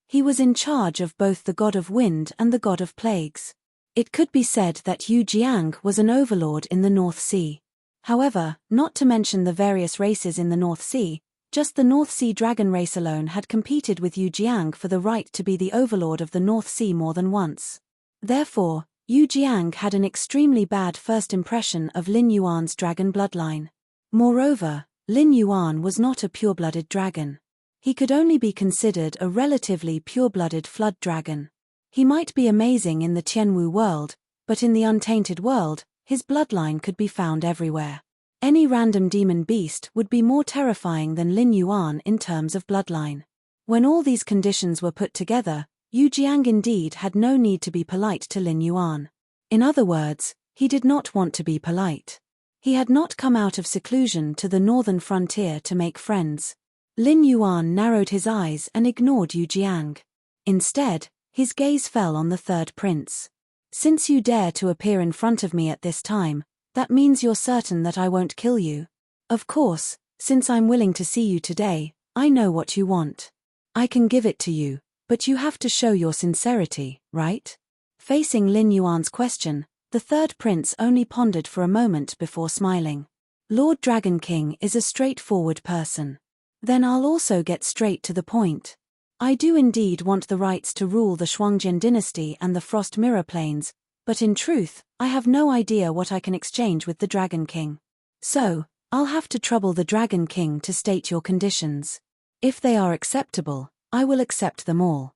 He was in charge of both the god of wind and the god of plagues. It could be said that Yu Jiang was an overlord in the North Sea. However, not to mention the various races in the North Sea, just the North Sea dragon race alone had competed with Yu Jiang for the right to be the overlord of the North Sea more than once. Therefore, Yu Jiang had an extremely bad first impression of Lin Yuan's dragon bloodline. Moreover, Lin Yuan was not a pure-blooded dragon. He could only be considered a relatively pure-blooded flood dragon. He might be amazing in the Tianwu world, but in the untainted world, his bloodline could be found everywhere. Any random demon beast would be more terrifying than Lin Yuan in terms of bloodline. When all these conditions were put together, Yu Jiang indeed had no need to be polite to Lin Yuan. In other words, he did not want to be polite. He had not come out of seclusion to the northern frontier to make friends. Lin Yuan narrowed his eyes and ignored Yu Jiang. Instead, his gaze fell on the third prince. Since you dare to appear in front of me at this time, that means you're certain that I won't kill you. Of course, since I'm willing to see you today, I know what you want. I can give it to you, but you have to show your sincerity, right? Facing Lin Yuan's question, the third prince only pondered for a moment before smiling. Lord Dragon King is a straightforward person. Then I'll also get straight to the point. I do indeed want the rights to rule the Shuangjian dynasty and the Frost Mirror Plains, but in truth, I have no idea what I can exchange with the Dragon King. So, I'll have to trouble the Dragon King to state your conditions. If they are acceptable, I will accept them all.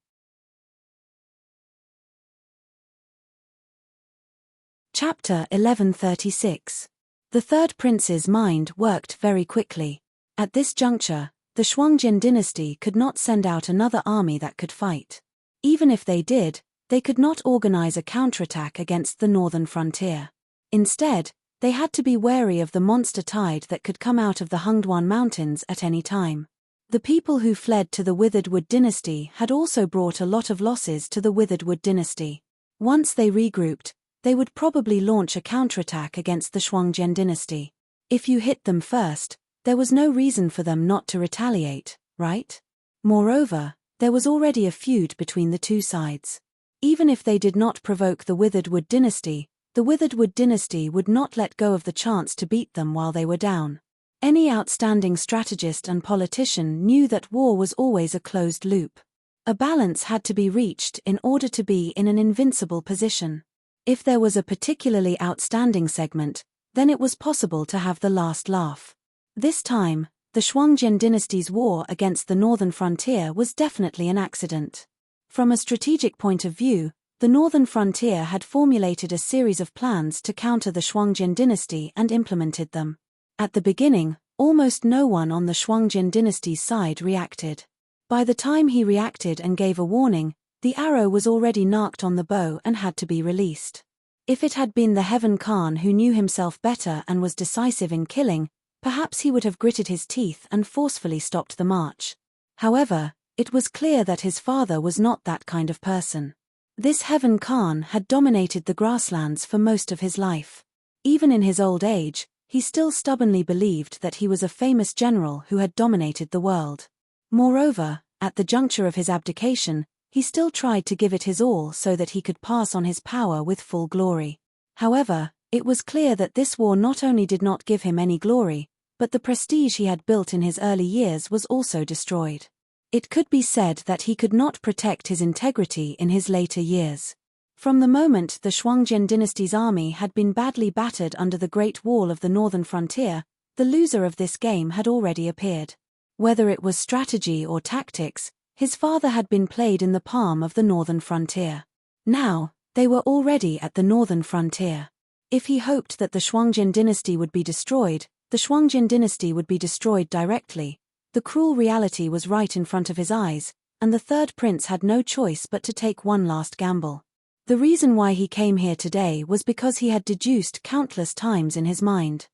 Chapter 1136. The third prince's mind worked very quickly. At this juncture, the Shuangjian dynasty could not send out another army that could fight. Even if they did, they could not organize a counterattack against the northern frontier. Instead, they had to be wary of the monster tide that could come out of the Hengduan Mountains at any time. The people who fled to the Withered Wood dynasty had also brought a lot of losses to the Withered Wood dynasty. Once they regrouped, they would probably launch a counterattack against the Shuangjian dynasty. If you hit them first, there was no reason for them not to retaliate, right? Moreover, there was already a feud between the two sides. Even if they did not provoke the Withered Wood dynasty, the Withered Wood dynasty would not let go of the chance to beat them while they were down. Any outstanding strategist and politician knew that war was always a closed loop. A balance had to be reached in order to be in an invincible position. If there was a particularly outstanding segment, then it was possible to have the last laugh. This time, the Shuangjian dynasty's war against the northern frontier was definitely an accident. From a strategic point of view, the northern frontier had formulated a series of plans to counter the Shuangjian dynasty and implemented them. At the beginning, almost no one on the Shuangjian dynasty's side reacted. By the time he reacted and gave a warning, the arrow was already narked on the bow and had to be released. If it had been the Heaven Khan who knew himself better and was decisive in killing, perhaps he would have gritted his teeth and forcefully stopped the march. However, it was clear that his father was not that kind of person. This Heaven Khan had dominated the grasslands for most of his life. Even in his old age, he still stubbornly believed that he was a famous general who had dominated the world. Moreover, at the juncture of his abdication, he still tried to give it his all so that he could pass on his power with full glory. However, it was clear that this war not only did not give him any glory, but the prestige he had built in his early years was also destroyed. It could be said that he could not protect his integrity in his later years. From the moment the Shuangjian dynasty's army had been badly battered under the Great Wall of the northern frontier, the loser of this game had already appeared. Whether it was strategy or tactics, his father had been played in the palm of the northern frontier. Now, they were already at the northern frontier. If he hoped that the Shuangjian dynasty would be destroyed, the Shuangjian dynasty would be destroyed directly. The cruel reality was right in front of his eyes, and the third prince had no choice but to take one last gamble. The reason why he came here today was because he had deduced countless times in his mind.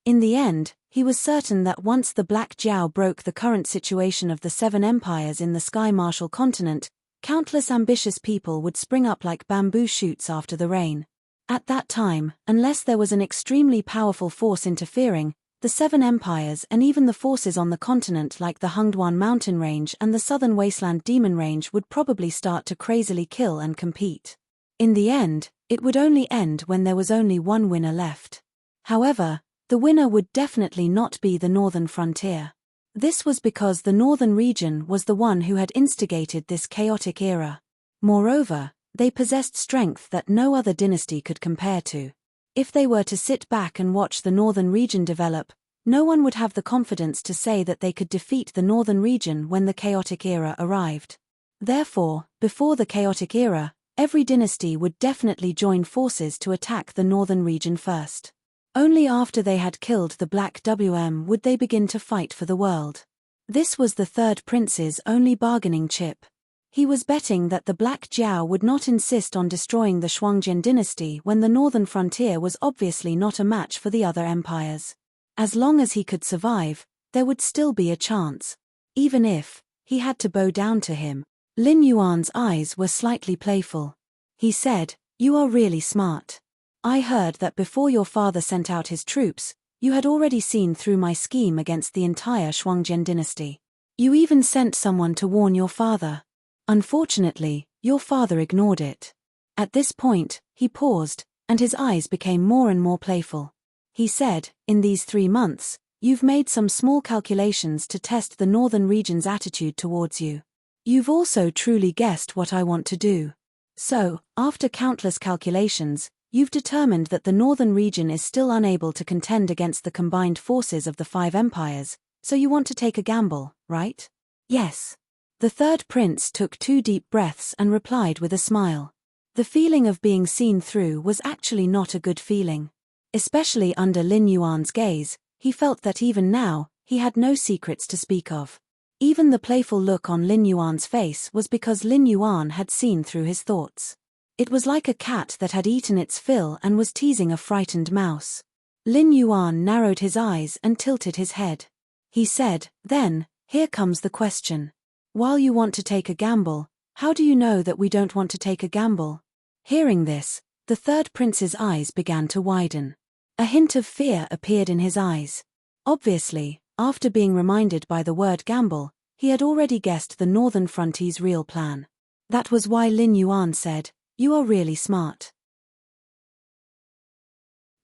In the end, he was certain that once the Black Jiao broke the current situation of the seven empires in the Sky Martial continent, countless ambitious people would spring up like bamboo shoots after the rain. At that time, unless there was an extremely powerful force interfering, the Seven Empires and even the forces on the continent like the Hungduan mountain range and the southern wasteland demon range would probably start to crazily kill and compete. In the end, it would only end when there was only one winner left. However, the winner would definitely not be the northern frontier. This was because the northern region was the one who had instigated this chaotic era. Moreover, they possessed strength that no other dynasty could compare to. If they were to sit back and watch the northern region develop, no one would have the confidence to say that they could defeat the northern region when the chaotic era arrived. Therefore, before the chaotic era, every dynasty would definitely join forces to attack the northern region first. Only after they had killed the Black WM would they begin to fight for the world. This was the third prince's only bargaining chip. He was betting that the Black Jiao would not insist on destroying the Shuangjian dynasty when the northern frontier was obviously not a match for the other empires. As long as he could survive, there would still be a chance. Even if he had to bow down to him. Lin Yuan's eyes were slightly playful. He said, "You are really smart. I heard that before your father sent out his troops, you had already seen through my scheme against the entire Shuangjian dynasty. You even sent someone to warn your father. Unfortunately, your father ignored it." At this point, he paused, and his eyes became more and more playful. He said, "In these 3 months, you've made some small calculations to test the northern region's attitude towards you. You've also truly guessed what I want to do. So, after countless calculations, you've determined that the northern region is still unable to contend against the combined forces of the 5 empires, so you want to take a gamble, right?" "Yes." The third prince took 2 deep breaths and replied with a smile. The feeling of being seen through was actually not a good feeling. Especially under Lin Yuan's gaze, he felt that even now, he had no secrets to speak of. Even the playful look on Lin Yuan's face was because Lin Yuan had seen through his thoughts. It was like a cat that had eaten its fill and was teasing a frightened mouse. Lin Yuan narrowed his eyes and tilted his head. He said, "Then, here comes the question. While you want to take a gamble, how do you know that we don't want to take a gamble?" Hearing this, the third prince's eyes began to widen. A hint of fear appeared in his eyes. Obviously, after being reminded by the word gamble, he had already guessed the northern frontier's real plan. That was why Lin Yuan said, "You are really smart."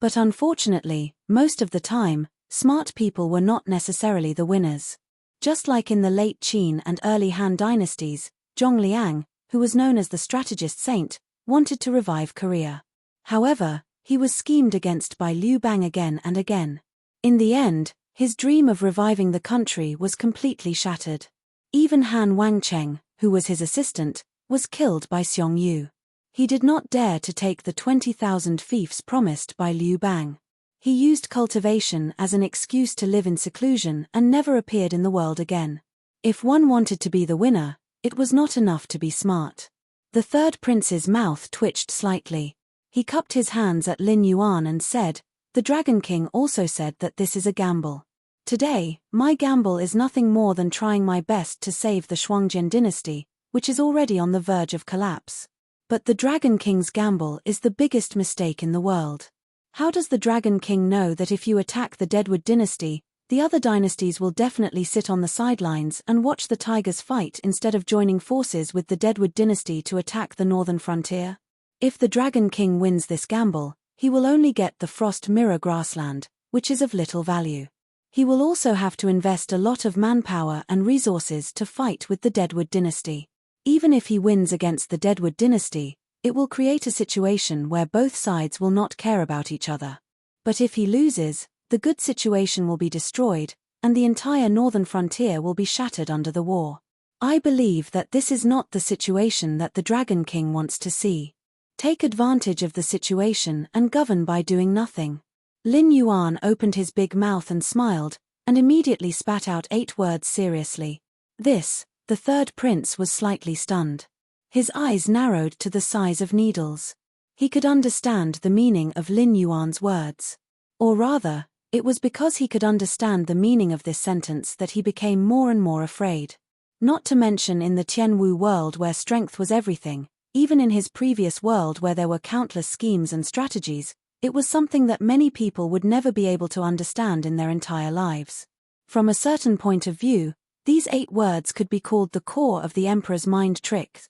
But unfortunately, most of the time, smart people were not necessarily the winners. Just like in the late Qin and early Han dynasties, Zhong Liang, who was known as the strategist saint, wanted to revive Korea. However, he was schemed against by Liu Bang again and again. In the end, his dream of reviving the country was completely shattered. Even Han Wangcheng, who was his assistant, was killed by Xiong Yu. He did not dare to take the 20,000 fiefs promised by Liu Bang. He used cultivation as an excuse to live in seclusion and never appeared in the world again. If one wanted to be the winner, it was not enough to be smart. The third prince's mouth twitched slightly. He cupped his hands at Lin Yuan and said, "The Dragon King also said that this is a gamble. Today, my gamble is nothing more than trying my best to save the Shuangjian dynasty, which is already on the verge of collapse. But the Dragon King's gamble is the biggest mistake in the world. How does the Dragon King know that if you attack the Deadwood dynasty, the other dynasties will definitely sit on the sidelines and watch the tigers fight instead of joining forces with the Deadwood dynasty to attack the northern frontier? If the Dragon King wins this gamble, he will only get the Frost Mirror grassland, which is of little value. He will also have to invest a lot of manpower and resources to fight with the Deadwood dynasty. Even if he wins against the Deadwood dynasty, it will create a situation where both sides will not care about each other. But if he loses, the good situation will be destroyed, and the entire northern frontier will be shattered under the war. I believe that this is not the situation that the Dragon King wants to see. Take advantage of the situation and govern by doing nothing." Lin Yuan opened his big mouth and smiled, and immediately spat out 8 words seriously. The third prince was slightly stunned. His eyes narrowed to the size of needles. He could understand the meaning of Lin Yuan's words. Or rather, it was because he could understand the meaning of this sentence that he became more and more afraid. Not to mention in the Tianwu world where strength was everything, Even in his previous world where there were countless schemes and strategies, it was something that many people would never be able to understand in their entire lives. From a certain point of view, these 8 words could be called the core of the emperor's mind trick.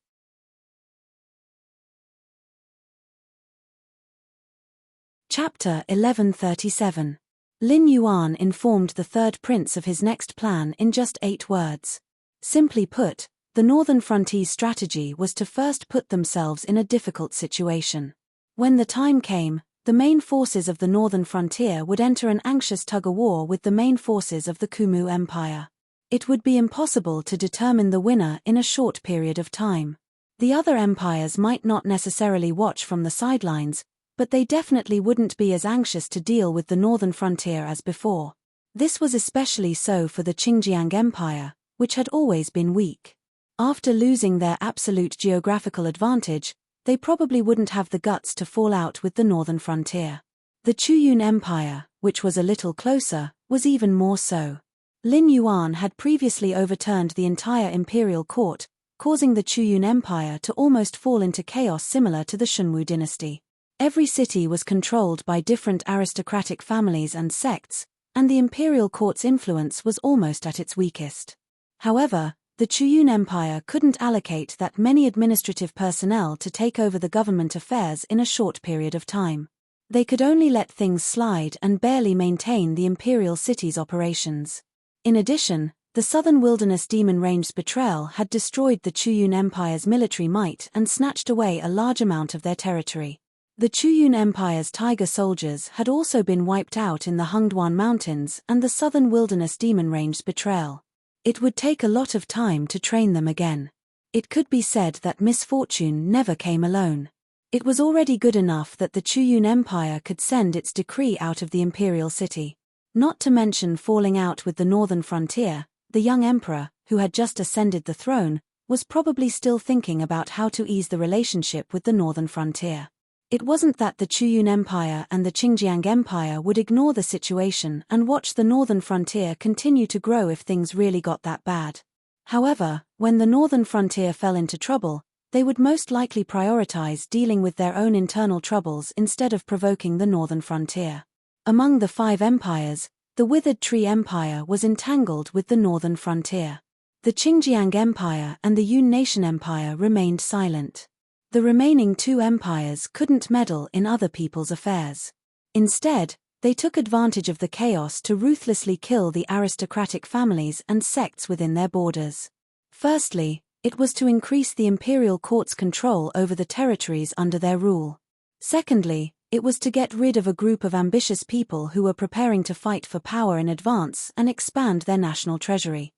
Chapter 1137. Lin Yuan informed the third prince of his next plan in just 8 words. Simply put, the Northern Frontiers strategy was to first put themselves in a difficult situation. When the time came, the main forces of the Northern Frontier would enter an anxious tug-of-war with the main forces of the Kumu Empire. It would be impossible to determine the winner in a short period of time. The other empires might not necessarily watch from the sidelines, but they definitely wouldn't be as anxious to deal with the Northern Frontier as before. This was especially so for the Qingjiang Empire, which had always been weak. After losing their absolute geographical advantage, they probably wouldn't have the guts to fall out with the Northern Frontier. The Chuyun Empire, which was a little closer, was even more so. Lin Yuan had previously overturned the entire imperial court, causing the Chuyun Empire to almost fall into chaos similar to the Shunwu dynasty. Every city was controlled by different aristocratic families and sects, and the imperial court's influence was almost at its weakest. However, the Chuyun Empire couldn't allocate that many administrative personnel to take over the government affairs in a short period of time. They could only let things slide and barely maintain the imperial city's operations. In addition, the southern wilderness demon range's betrayal had destroyed the Chuyun Empire's military might and snatched away a large amount of their territory. The Chuyun Empire's tiger soldiers had also been wiped out in the Hungduan Mountains and the southern wilderness demon range's betrayal. It would take a lot of time to train them again. It could be said that misfortune never came alone. It was already good enough that the Chuyun Empire could send its decree out of the imperial city. Not to mention falling out with the Northern Frontier, the young emperor, who had just ascended the throne, was probably still thinking about how to ease the relationship with the Northern Frontier. It wasn't that the Chuyun Empire and the Qingjiang Empire would ignore the situation and watch the Northern Frontier continue to grow if things really got that bad. However, when the Northern Frontier fell into trouble, they would most likely prioritize dealing with their own internal troubles instead of provoking the Northern Frontier. Among the 5 empires, the Withered Tree Empire was entangled with the Northern Frontier. The Qingjiang Empire and the Yun Nation Empire remained silent. The remaining 2 empires couldn't meddle in other people's affairs. Instead, they took advantage of the chaos to ruthlessly kill the aristocratic families and sects within their borders. Firstly, it was to increase the imperial court's control over the territories under their rule. Secondly, it was to get rid of a group of ambitious people who were preparing to fight for power in advance and expand their national treasury.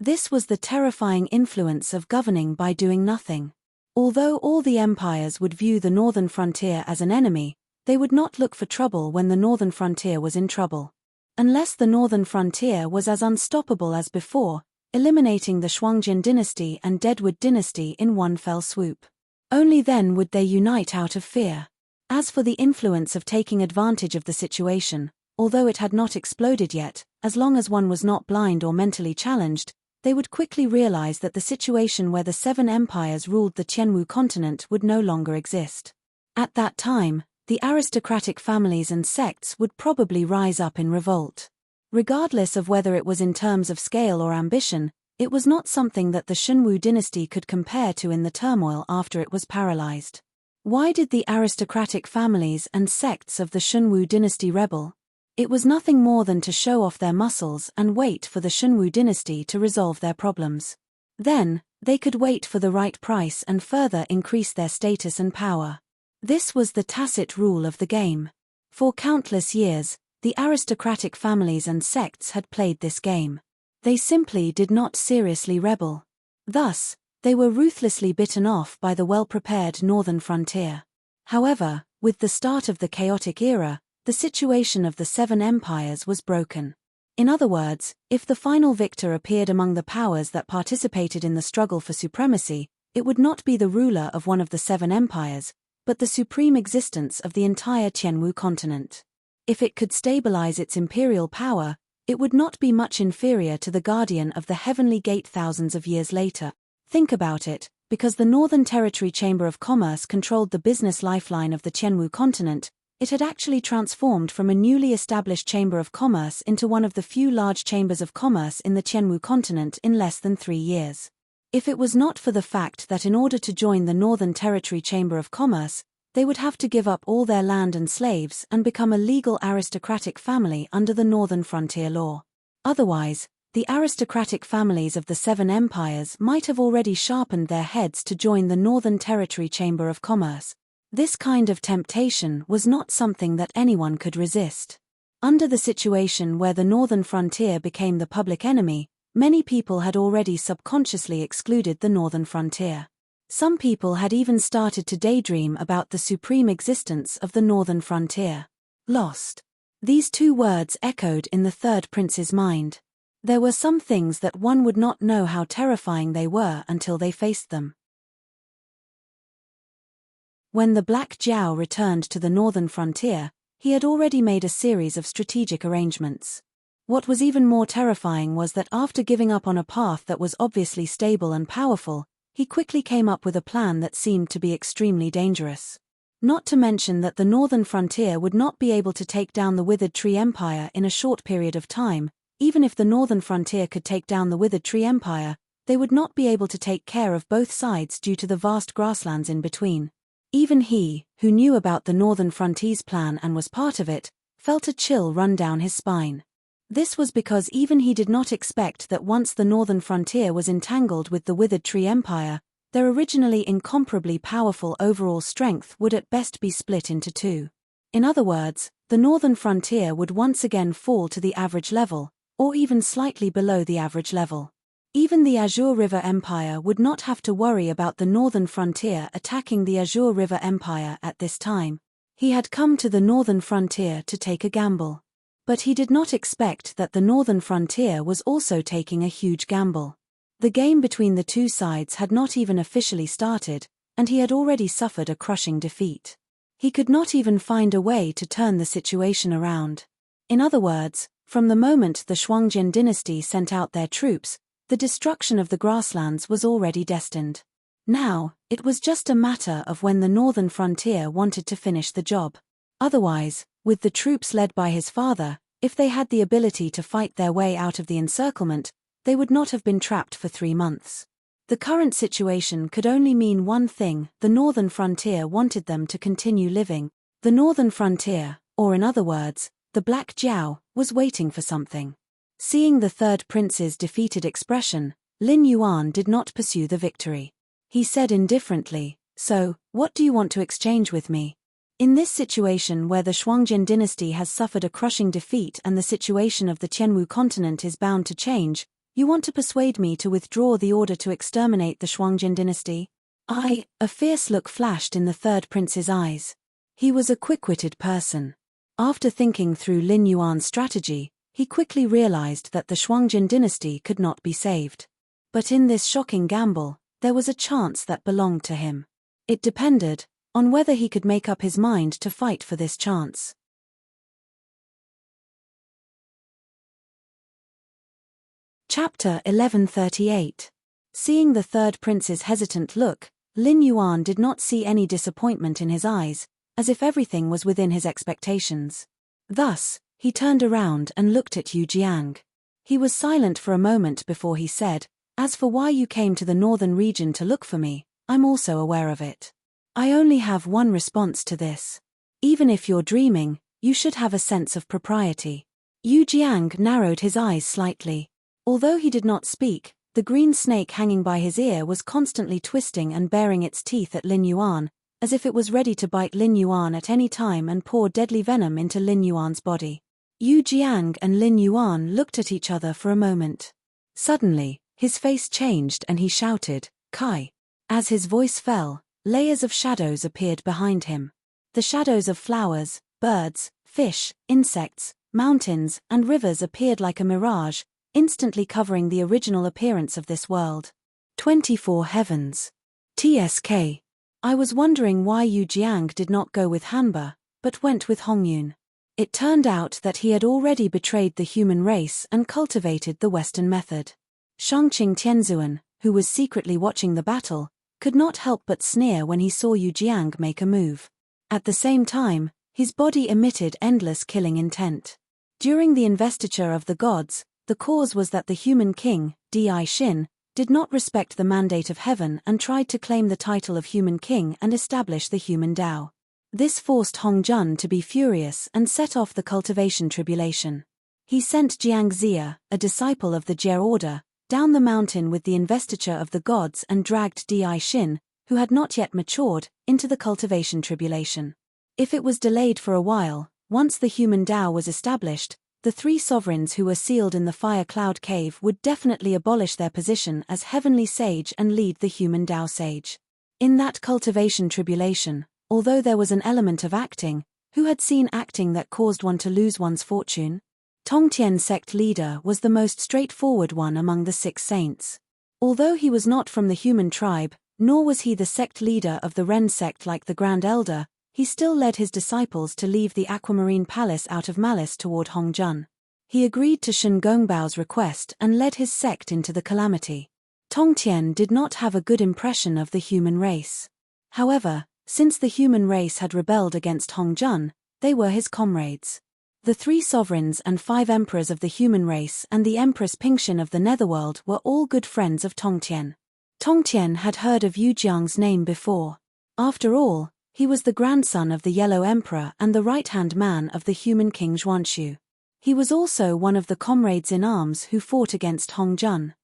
This was the terrifying influence of governing by doing nothing. Although all the empires would view the Northern Frontier as an enemy, they would not look for trouble when the Northern Frontier was in trouble. Unless the Northern Frontier was as unstoppable as before, eliminating the Shuangjian dynasty and Deadwood dynasty in one fell swoop. Only then would they unite out of fear. As for the influence of taking advantage of the situation, although it had not exploded yet, as long as one was not blind or mentally challenged, they would quickly realize that the situation where the 7 empires ruled the Qianwu continent would no longer exist. At that time, the aristocratic families and sects would probably rise up in revolt. Regardless of whether it was in terms of scale or ambition, it was not something that the Shunwu dynasty could compare to in the turmoil after it was paralyzed. Why did the aristocratic families and sects of the Shunwu dynasty rebel? It was nothing more than to show off their muscles and wait for the Shunwu dynasty to resolve their problems. Then, they could wait for the right price and further increase their status and power. This was the tacit rule of the game. For countless years, the aristocratic families and sects had played this game. They simply did not seriously rebel. Thus, they were ruthlessly bitten off by the well-prepared Northern Frontier. However, with the start of the chaotic era, the situation of the 7 empires was broken. In other words, if the final victor appeared among the powers that participated in the struggle for supremacy, it would not be the ruler of one of the 7 empires, but the supreme existence of the entire Qianwu continent. If it could stabilize its imperial power, it would not be much inferior to the guardian of the heavenly gate thousands of years later. Think about it, because the Northern Territory Chamber of Commerce controlled the business lifeline of the Qianwu continent, it had actually transformed from a newly established Chamber of Commerce into one of the few large chambers of commerce in the Qianwu continent in less than 3 years. If it was not for the fact that in order to join the Northern Territory Chamber of Commerce, they would have to give up all their land and slaves and become a legal aristocratic family under the Northern Frontier law. Otherwise, the aristocratic families of the 7 empires might have already sharpened their heads to join the Northern Territory Chamber of Commerce. This kind of temptation was not something that anyone could resist. Under the situation where the Northern Frontier became the public enemy, many people had already subconsciously excluded the Northern Frontier. Some people had even started to daydream about the supreme existence of the Northern Frontier. Lost. These 2 words echoed in the third prince's mind. There were some things that one would not know how terrifying they were until they faced them. When the Black Jiao returned to the Northern Frontier, he had already made a series of strategic arrangements. What was even more terrifying was that after giving up on a path that was obviously stable and powerful, he quickly came up with a plan that seemed to be extremely dangerous. Not to mention that the Northern Frontier would not be able to take down the Withered Tree Empire in a short period of time. Even if the Northern Frontier could take down the Withered Tree Empire, they would not be able to take care of both sides due to the vast grasslands in between. Even he, who knew about the Northern Frontier's plan and was part of it, felt a chill run down his spine. This was because even he did not expect that once the Northern Frontier was entangled with the Withered Tree Empire, their originally incomparably powerful overall strength would at best be split into 2. In other words, the Northern Frontier would once again fall to the average level, or even slightly below the average level. Even the Azure River Empire would not have to worry about the Northern Frontier attacking the Azure River Empire at this time. He had come to the Northern Frontier to take a gamble. But he did not expect that the Northern Frontier was also taking a huge gamble. The game between the 2 sides had not even officially started, and he had already suffered a crushing defeat. He could not even find a way to turn the situation around. In other words, from the moment the Shuangjian dynasty sent out their troops, the destruction of the grasslands was already destined. Now, it was just a matter of when the Northern Frontier wanted to finish the job. Otherwise, with the troops led by his father, if they had the ability to fight their way out of the encirclement, they would not have been trapped for 3 months. The current situation could only mean one thing: the Northern Frontier wanted them to continue living. The Northern Frontier, or in other words, the Black Jiao, was waiting for something. Seeing the third prince's defeated expression, Lin Yuan did not pursue the victory. He said indifferently, "So, what do you want to exchange with me? In this situation where the Shuangjian dynasty has suffered a crushing defeat and the situation of the Qianwu continent is bound to change, you want to persuade me to withdraw the order to exterminate the Shuangjian dynasty?" A fierce look flashed in the third prince's eyes. He was a quick-witted person. After thinking through Lin Yuan's strategy, he quickly realized that the Shuangjian dynasty could not be saved. But in this shocking gamble, there was a chance that belonged to him. It depended on whether he could make up his mind to fight for this chance. Chapter 1138. Seeing the third prince's hesitant look, Lin Yuan did not see any disappointment in his eyes, as if everything was within his expectations. Thus, he turned around and looked at Yu Jiang. He was silent for a moment before he said, "As for why you came to the northern region to look for me, I'm also aware of it. I only have one response to this. Even if you're dreaming, you should have a sense of propriety." Yu Jiang narrowed his eyes slightly. Although he did not speak, the green snake hanging by his ear was constantly twisting and baring its teeth at Lin Yuan, as if it was ready to bite Lin Yuan at any time and pour deadly venom into Lin Yuan's body. Yu Jiang and Lin Yuan looked at each other for a moment. Suddenly, his face changed and he shouted, "Kai!" As his voice fell, layers of shadows appeared behind him. The shadows of flowers, birds, fish, insects, mountains, and rivers appeared like a mirage, instantly covering the original appearance of this world. 24 heavens. TSK. I was wondering why Yu Jiang did not go with Hanba, but went with Hongyun. It turned out that he had already betrayed the human race and cultivated the Western method. Shangqing Tianzuan, who was secretly watching the battle, could not help but sneer when he saw Yu Jiang make a move. At the same time, his body emitted endless killing intent. During the investiture of the gods, the cause was that the human king, Di Xin, did not respect the mandate of heaven and tried to claim the title of human king and establish the human Tao. This forced Hong Jun to be furious and set off the cultivation tribulation. He sent Jiang Zia, a disciple of the Jie order, down the mountain with the investiture of the gods and dragged Di Xin, who had not yet matured, into the cultivation tribulation. If it was delayed for a while, once the human Tao was established, the three sovereigns who were sealed in the fire cloud cave would definitely abolish their position as heavenly sage and lead the human Tao sage. In that cultivation tribulation, although there was an element of acting, who had seen acting that caused one to lose one's fortune? Tongtian sect leader was the most straightforward one among the 6 saints. Although he was not from the human tribe, nor was he the sect leader of the Ren sect like the Grand Elder, he still led his disciples to leave the Aquamarine Palace out of malice toward Hong Jun. He agreed to Shen Gongbao's request and led his sect into the calamity. Tongtian did not have a good impression of the human race. However, since the human race had rebelled against Hong Jun, they were his comrades. The 3 sovereigns and 5 emperors of the human race and the Empress Pingxin of the Netherworld were all good friends of Tongtian. Tongtian had heard of Yu Jiang's name before. After all, he was the grandson of the Yellow Emperor and the right-hand man of the human king Xuanxu. He was also one of the comrades in arms who fought against Hong Jun.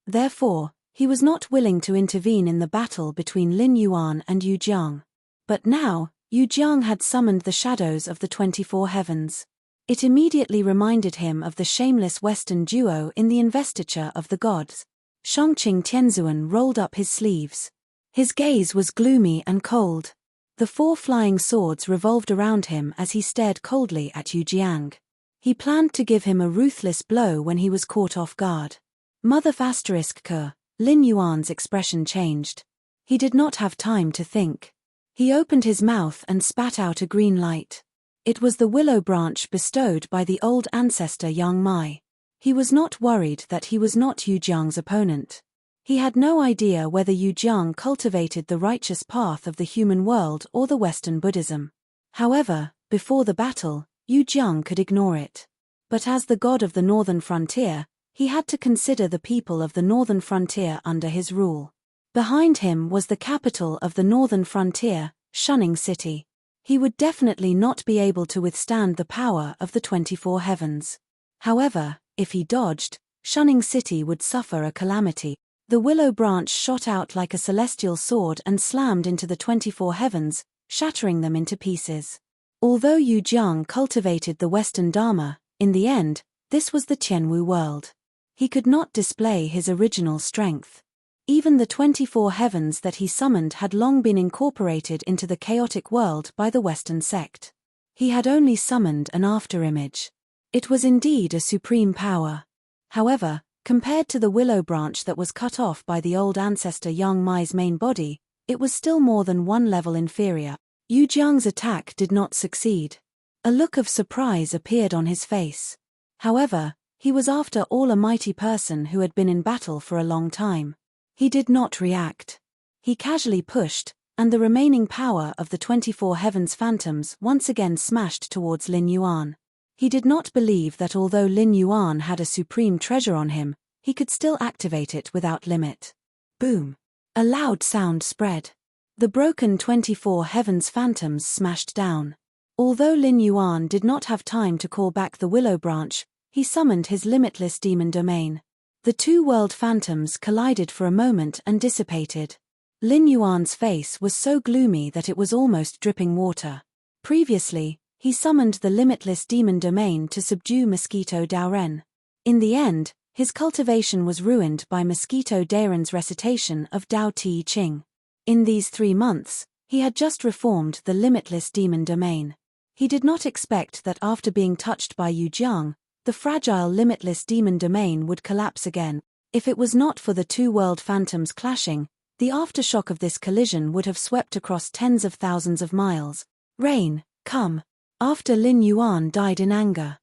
Therefore, he was not willing to intervene in the battle between Lin Yuan and Yu Jiang. But now, Yu Jiang had summoned the shadows of the 24 heavens. It immediately reminded him of the shameless Western duo in the investiture of the gods. Shangqing Tianzuan rolled up his sleeves. His gaze was gloomy and cold. The 4 flying swords revolved around him as he stared coldly at Yu Jiang. He planned to give him a ruthless blow when he was caught off guard. Mother *K. Lin Yuan's expression changed. He did not have time to think. He opened his mouth and spat out a green light. It was the willow branch bestowed by the old ancestor Yang Mai. He was not worried that he was not Yu Jiang's opponent. He had no idea whether Yu Jiang cultivated the righteous path of the human world or the Western Buddhism. However, before the battle, Yu Jiang could ignore it. But as the god of the northern frontier, he had to consider the people of the northern frontier under his rule. Behind him was the capital of the northern frontier, Shunning City. He would definitely not be able to withstand the power of the 24 heavens. However, if he dodged, Shunning City would suffer a calamity. The willow branch shot out like a celestial sword and slammed into the 24 heavens, shattering them into pieces. Although Yu Jiang cultivated the Western Dharma, in the end, this was the Tianwu world. He could not display his original strength. Even the 24 heavens that he summoned had long been incorporated into the chaotic world by the Western sect. He had only summoned an afterimage. It was indeed a supreme power. However, compared to the willow branch that was cut off by the old ancestor Yang Mai's main body, it was still more than 1 level inferior. Yu Jiang's attack did not succeed. A look of surprise appeared on his face. However, he was after all a mighty person who had been in battle for a long time. He did not react. He casually pushed, and the remaining power of the 24 heavens phantoms once again smashed towards Lin Yuan. He did not believe that although Lin Yuan had a supreme treasure on him, he could still activate it without limit. Boom! A loud sound spread. The broken 24 heavens phantoms smashed down. Although Lin Yuan did not have time to call back the willow branch, he summoned his limitless demon domain. The 2 world phantoms collided for a moment and dissipated. Lin Yuan's face was so gloomy that it was almost dripping water. Previously, he summoned the limitless demon domain to subdue Mosquito Daoren. In the end, his cultivation was ruined by Mosquito Daoren's recitation of Dao Ti Ching. In these 3 months, he had just reformed the limitless demon domain. He did not expect that after being touched by Yu Jiang, the fragile limitless demon domain would collapse again. If it was not for the 2 world phantoms clashing, the aftershock of this collision would have swept across tens of thousands of miles. Rain, come! After Lin Yuan died in anger.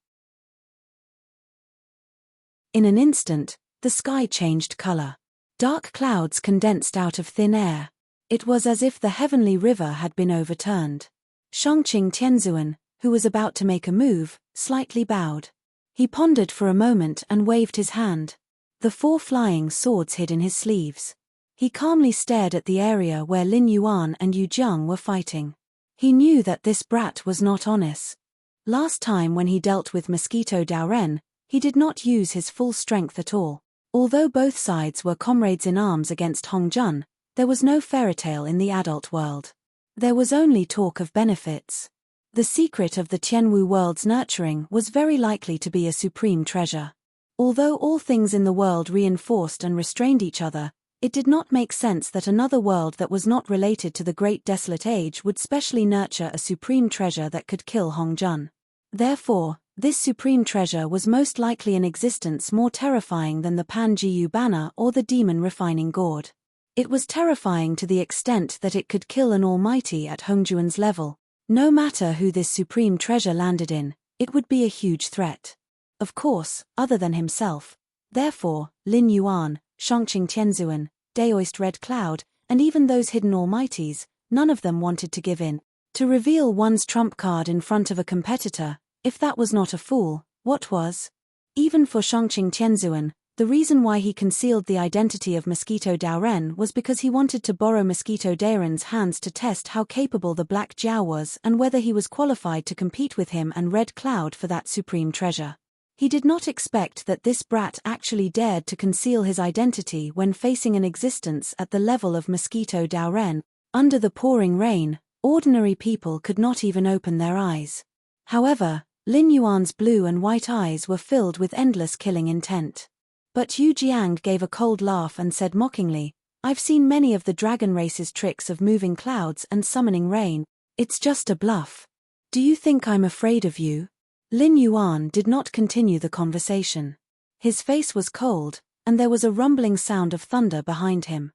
In an instant, the sky changed color. Dark clouds condensed out of thin air. It was as if the heavenly river had been overturned. Shangqing Tianzuan, who was about to make a move, slightly bowed. He pondered for a moment and waved his hand. The 4 flying swords hid in his sleeves. He calmly stared at the area where Lin Yuan and Yu Jiang were fighting. He knew that this brat was not honest. Last time when he dealt with Mosquito Daoren, he did not use his full strength at all. Although both sides were comrades in arms against Hongjun, there was no fairytale in the adult world. There was only talk of benefits. The secret of the Tianwu world's nurturing was very likely to be a supreme treasure. Although all things in the world reinforced and restrained each other, it did not make sense that another world that was not related to the Great Desolate Age would specially nurture a supreme treasure that could kill Hongjun. Therefore, this supreme treasure was most likely an existence more terrifying than the Pan-Jiyu banner or the demon refining gourd. It was terrifying to the extent that it could kill an almighty at Hongjuan's level. No matter who this supreme treasure landed in, it would be a huge threat. Of course, other than himself. Therefore, Lin Yuan, Shangqing Tianzuan, Daoist Red Cloud, and even those hidden almighties, none of them wanted to give in. To reveal one's trump card in front of a competitor, if that was not a fool, what was? Even for Shangqing Tianzuan, the reason why he concealed the identity of Mosquito Daoren was because he wanted to borrow Mosquito Daoren's hands to test how capable the Black Jiao was and whether he was qualified to compete with him and Red Cloud for that supreme treasure. He did not expect that this brat actually dared to conceal his identity when facing an existence at the level of Mosquito Daoren. Under the pouring rain, ordinary people could not even open their eyes. However, Lin Yuan's blue and white eyes were filled with endless killing intent. But Yu Jiang gave a cold laugh and said mockingly, "I've seen many of the dragon race's tricks of moving clouds and summoning rain. It's just a bluff. Do you think I'm afraid of you?" Lin Yuan did not continue the conversation. His face was cold, and there was a rumbling sound of thunder behind him.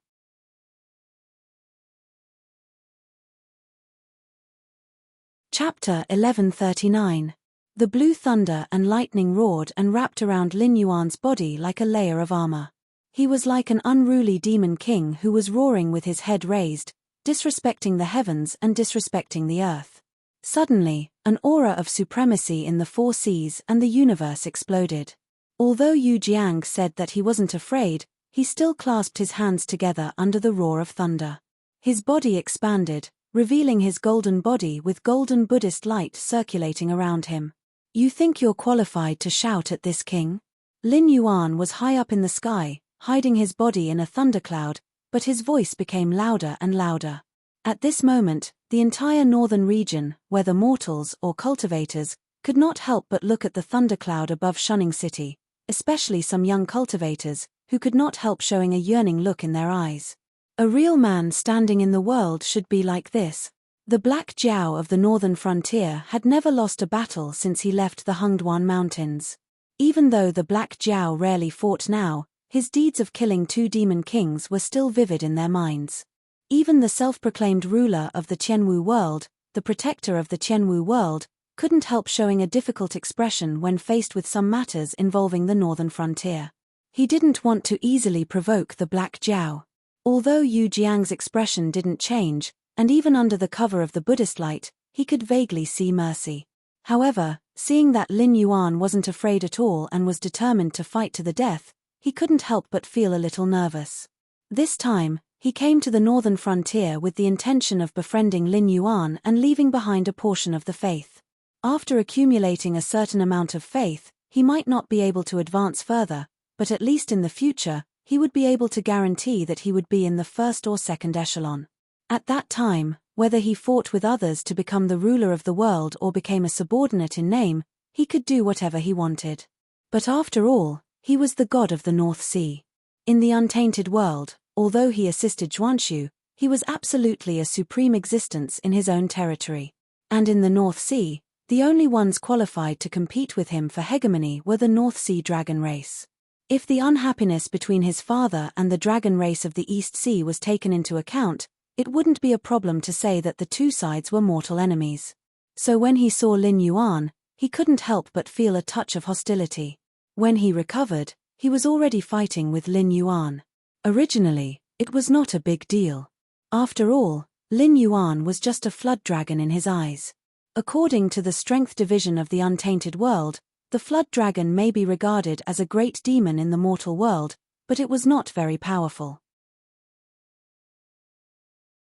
Chapter 1139. The blue thunder and lightning roared and wrapped around Lin Yuan's body like a layer of armor. He was like an unruly demon king who was roaring with his head raised, disrespecting the heavens and disrespecting the earth. Suddenly, an aura of supremacy in the 4 seas and the universe exploded. Although Yu Jiang said that he wasn't afraid, he still clasped his hands together under the roar of thunder. His body expanded, revealing his golden body with golden Buddhist light circulating around him. "You think you're qualified to shout at this king?" Lin Yuan was high up in the sky, hiding his body in a thundercloud, but his voice became louder and louder. At this moment, the entire northern region, whether mortals or cultivators, could not help but look at the thundercloud above Shunning City, especially some young cultivators, who could not help showing a yearning look in their eyes. A real man standing in the world should be like this. The Black Jiao of the northern frontier had never lost a battle since he left the Hengduan Mountains. Even though the Black Jiao rarely fought now, his deeds of killing 2 demon kings were still vivid in their minds. Even the self-proclaimed ruler of the Tianwu world, the protector of the Tianwu world, couldn't help showing a difficult expression when faced with some matters involving the northern frontier. He didn't want to easily provoke the Black Jiao. Although Yu Jiang's expression didn't change, and even under the cover of the Buddhist light, he could vaguely see mercy. However, seeing that Lin Yuan wasn't afraid at all and was determined to fight to the death, he couldn't help but feel a little nervous. This time, he came to the northern frontier with the intention of befriending Lin Yuan and leaving behind a portion of the faith. After accumulating a certain amount of faith, he might not be able to advance further, but at least in the future, he would be able to guarantee that he would be in the first or second echelon. At that time, whether he fought with others to become the ruler of the world or became a subordinate in name, he could do whatever he wanted. But after all, he was the god of the North Sea. In the untainted world, although he assisted Zhuanshu, he was absolutely a supreme existence in his own territory. And in the North Sea, the only ones qualified to compete with him for hegemony were the North Sea dragon race. If the unhappiness between his father and the dragon race of the East Sea was taken into account, it wouldn't be a problem to say that the 2 sides were mortal enemies. So when he saw Lin Yuan, he couldn't help but feel a touch of hostility. When he recovered, He was already fighting with Lin Yuan. Originally, it was not a big deal. After all, Lin Yuan was just a flood dragon in his eyes. According to the strength division of the untainted world, the flood dragon may be regarded as a great demon in the mortal world, but it was not very powerful.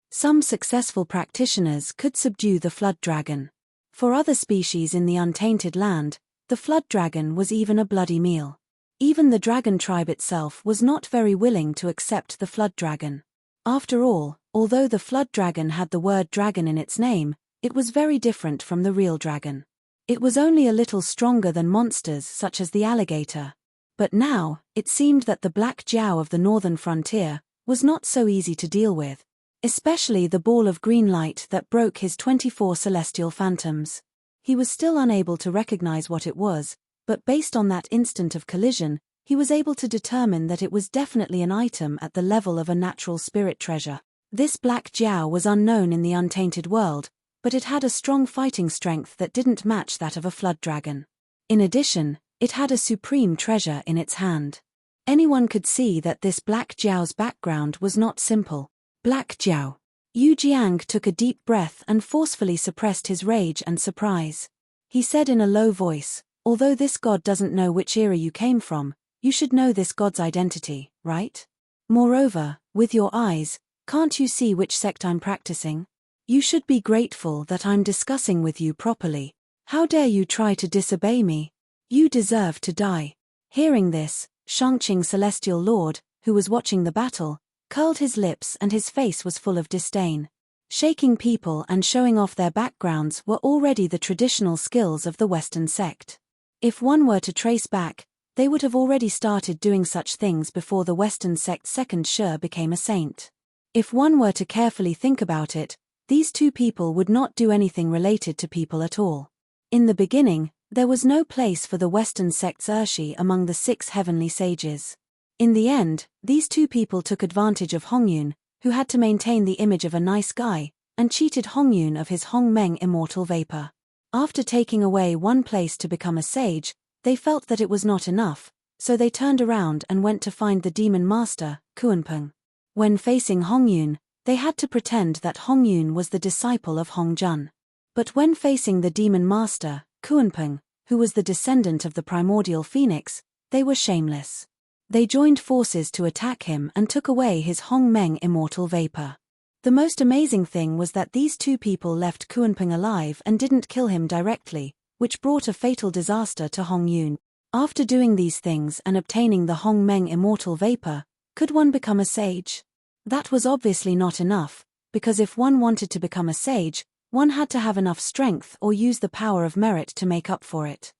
Some successful practitioners could subdue the flood dragon. For other species in the untainted land, the flood dragon was even a bloody meal. Even the dragon tribe itself was not very willing to accept the flood dragon. After all, although the flood dragon had the word dragon in its name, it was very different from the real dragon. It was only a little stronger than monsters such as the alligator. But now, it seemed that the black jiao of the northern frontier was not so easy to deal with. Especially the ball of green light that broke his 24 celestial phantoms. He was still unable to recognize what it was, but based on that instant of collision, he was able to determine that it was definitely an item at the level of a natural spirit treasure. This black jiao was unknown in the untainted world, but it had a strong fighting strength that didn't match that of a flood dragon. In addition, it had a supreme treasure in its hand. Anyone could see that this black jiao's background was not simple. Black jiao. Yu Jiang took a deep breath and forcefully suppressed his rage and surprise. He said in a low voice, "Although this god doesn't know which era you came from, you should know this god's identity, right? Moreover, with your eyes, can't you see which sect I'm practicing? You should be grateful that I'm discussing with you properly. How dare you try to disobey me? You deserve to die." Hearing this, Shangqing Celestial Lord, who was watching the battle, curled his lips and his face was full of disdain. Shaking people and showing off their backgrounds were already the traditional skills of the Western sect. If one were to trace back, they would have already started doing such things before the Western sect's second Shi became a saint. If one were to carefully think about it, these two people would not do anything related to people at all. In the beginning, there was no place for the Western sect's Ershi among the 6 heavenly sages. In the end, these two people took advantage of Hongyun, who had to maintain the image of a nice guy, and cheated Hongyun of his Hongmeng immortal vapor. After taking away one place to become a sage, they felt that it was not enough, so they turned around and went to find the demon master, Kuanpeng. When facing Hongyun, they had to pretend that Hongyun was the disciple of Hongjun. But when facing the demon master, Kuanpeng, who was the descendant of the primordial phoenix, they were shameless. They joined forces to attack him and took away his Hongmeng immortal vapor. The most amazing thing was that these two people left Kuanpeng alive and didn't kill him directly, which brought a fatal disaster to Hongyun. After doing these things and obtaining the Hongmeng immortal vapor, could one become a sage? That was obviously not enough, because if one wanted to become a sage, one had to have enough strength or use the power of merit to make up for it.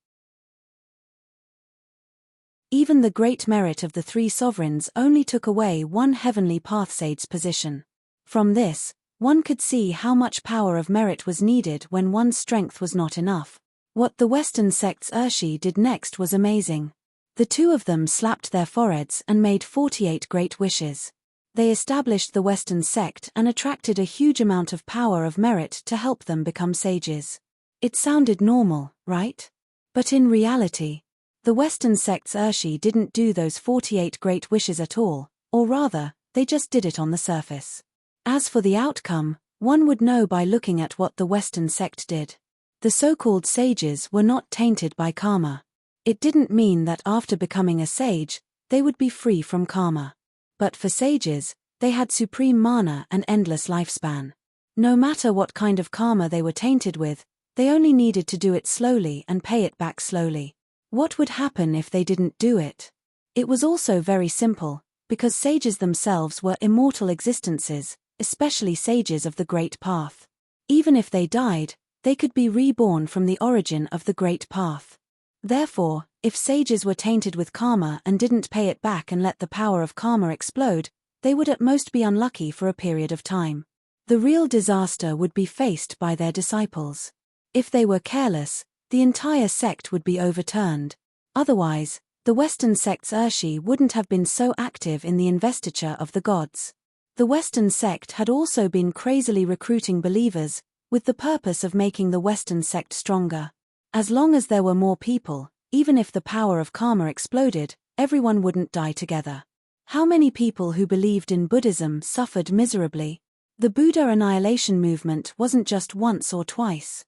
Even the great merit of the 3 sovereigns only took away one heavenly path sage's position. From this, one could see how much power of merit was needed when one's strength was not enough. What the Western sect's Ershi did next was amazing. The two of them slapped their foreheads and made 48 great wishes. They established the Western sect and attracted a huge amount of power of merit to help them become sages. It sounded normal, right? But in reality, the Western sect's Ershi didn't do those 48 great wishes at all, or rather, they just did it on the surface. As for the outcome, one would know by looking at what the Western sect did. The so-called sages were not tainted by karma. It didn't mean that after becoming a sage, they would be free from karma. But for sages, they had supreme mana and endless lifespan. No matter what kind of karma they were tainted with, they only needed to do it slowly and pay it back slowly. What would happen if they didn't do it? It was also very simple, because sages themselves were immortal existences, especially sages of the Great Path. Even if they died, they could be reborn from the origin of the Great Path. Therefore, if sages were tainted with karma and didn't pay it back and let the power of karma explode, they would at most be unlucky for a period of time. The real disaster would be faced by their disciples. If they were careless, the entire sect would be overturned. Otherwise, the Western sect's Ershi wouldn't have been so active in the investiture of the gods. The Western sect had also been crazily recruiting believers, with the purpose of making the Western sect stronger. As long as there were more people, even if the power of karma exploded, everyone wouldn't die together. How many people who believed in Buddhism suffered miserably? The Buddha annihilation movement wasn't just once or twice.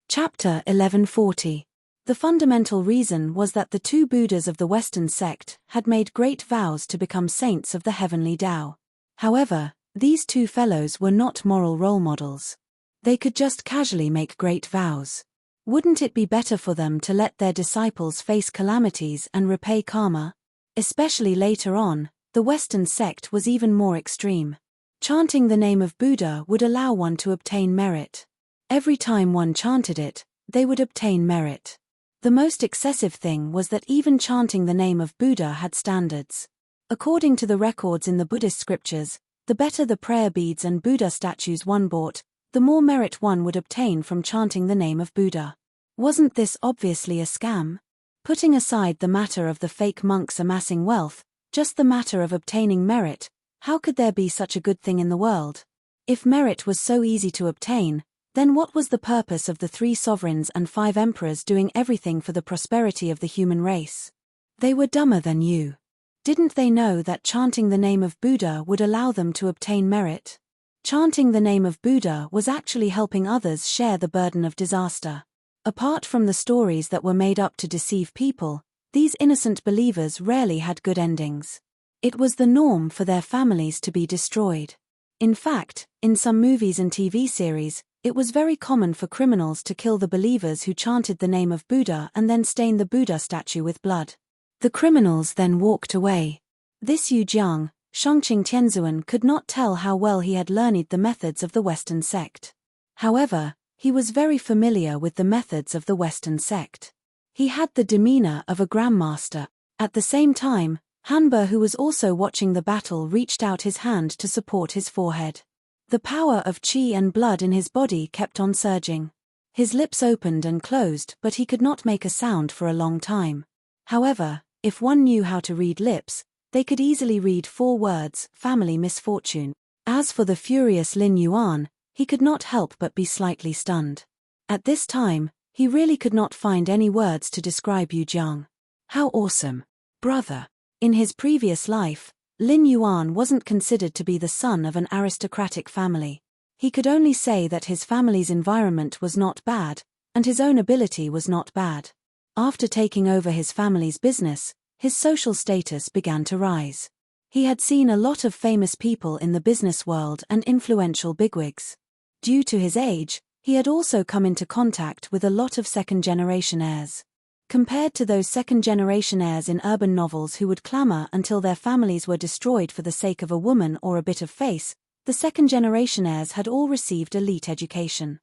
Chapter 1140. The fundamental reason was that the two Buddhas of the Western sect had made great vows to become saints of the heavenly Tao. However, these two fellows were not moral role models. They could just casually make great vows. Wouldn't it be better for them to let their disciples face calamities and repay karma? Especially later on, the Western sect was even more extreme. Chanting the name of Buddha would allow one to obtain merit. Every time one chanted it, they would obtain merit. The most excessive thing was that even chanting the name of Buddha had standards. According to the records in the Buddhist scriptures, the better the prayer beads and Buddha statues one bought, the more merit one would obtain from chanting the name of Buddha. Wasn't this obviously a scam? Putting aside the matter of the fake monks amassing wealth, just the matter of obtaining merit, how could there be such a good thing in the world? If merit was so easy to obtain, then what was the purpose of the 3 sovereigns and 5 emperors doing everything for the prosperity of the human race? They were dumber than you. Didn't they know that chanting the name of Buddha would allow them to obtain merit? Chanting the name of Buddha was actually helping others share the burden of disaster. Apart from the stories that were made up to deceive people, these innocent believers rarely had good endings. It was the norm for their families to be destroyed. In fact, in some movies and TV series, it was very common for criminals to kill the believers who chanted the name of Buddha and then stain the Buddha statue with blood. The criminals then walked away. This Yu Jiang, Shangqing Tianzuan, could not tell how well he had learned the methods of the Western sect. However, he was very familiar with the methods of the Western sect. He had the demeanor of a grandmaster. At the same time, Hanba, who was also watching the battle, reached out his hand to support his forehead. The power of qi and blood in his body kept on surging. His lips opened and closed, but he could not make a sound for a long time. However, if one knew how to read lips, they could easily read 4 words: family misfortune. As for the furious Lin Yuan, he could not help but be slightly stunned. At this time, he really could not find any words to describe Yu Jiang. How awesome, brother. In his previous life, Lin Yuan wasn't considered to be the son of an aristocratic family. He could only say that his family's environment was not bad, and his own ability was not bad. After taking over his family's business, his social status began to rise. He had seen a lot of famous people in the business world and influential bigwigs. Due to his age, he had also come into contact with a lot of second-generation heirs. Compared to those second-generation heirs in urban novels who would clamor until their families were destroyed for the sake of a woman or a bit of face, the second-generation heirs had all received elite education.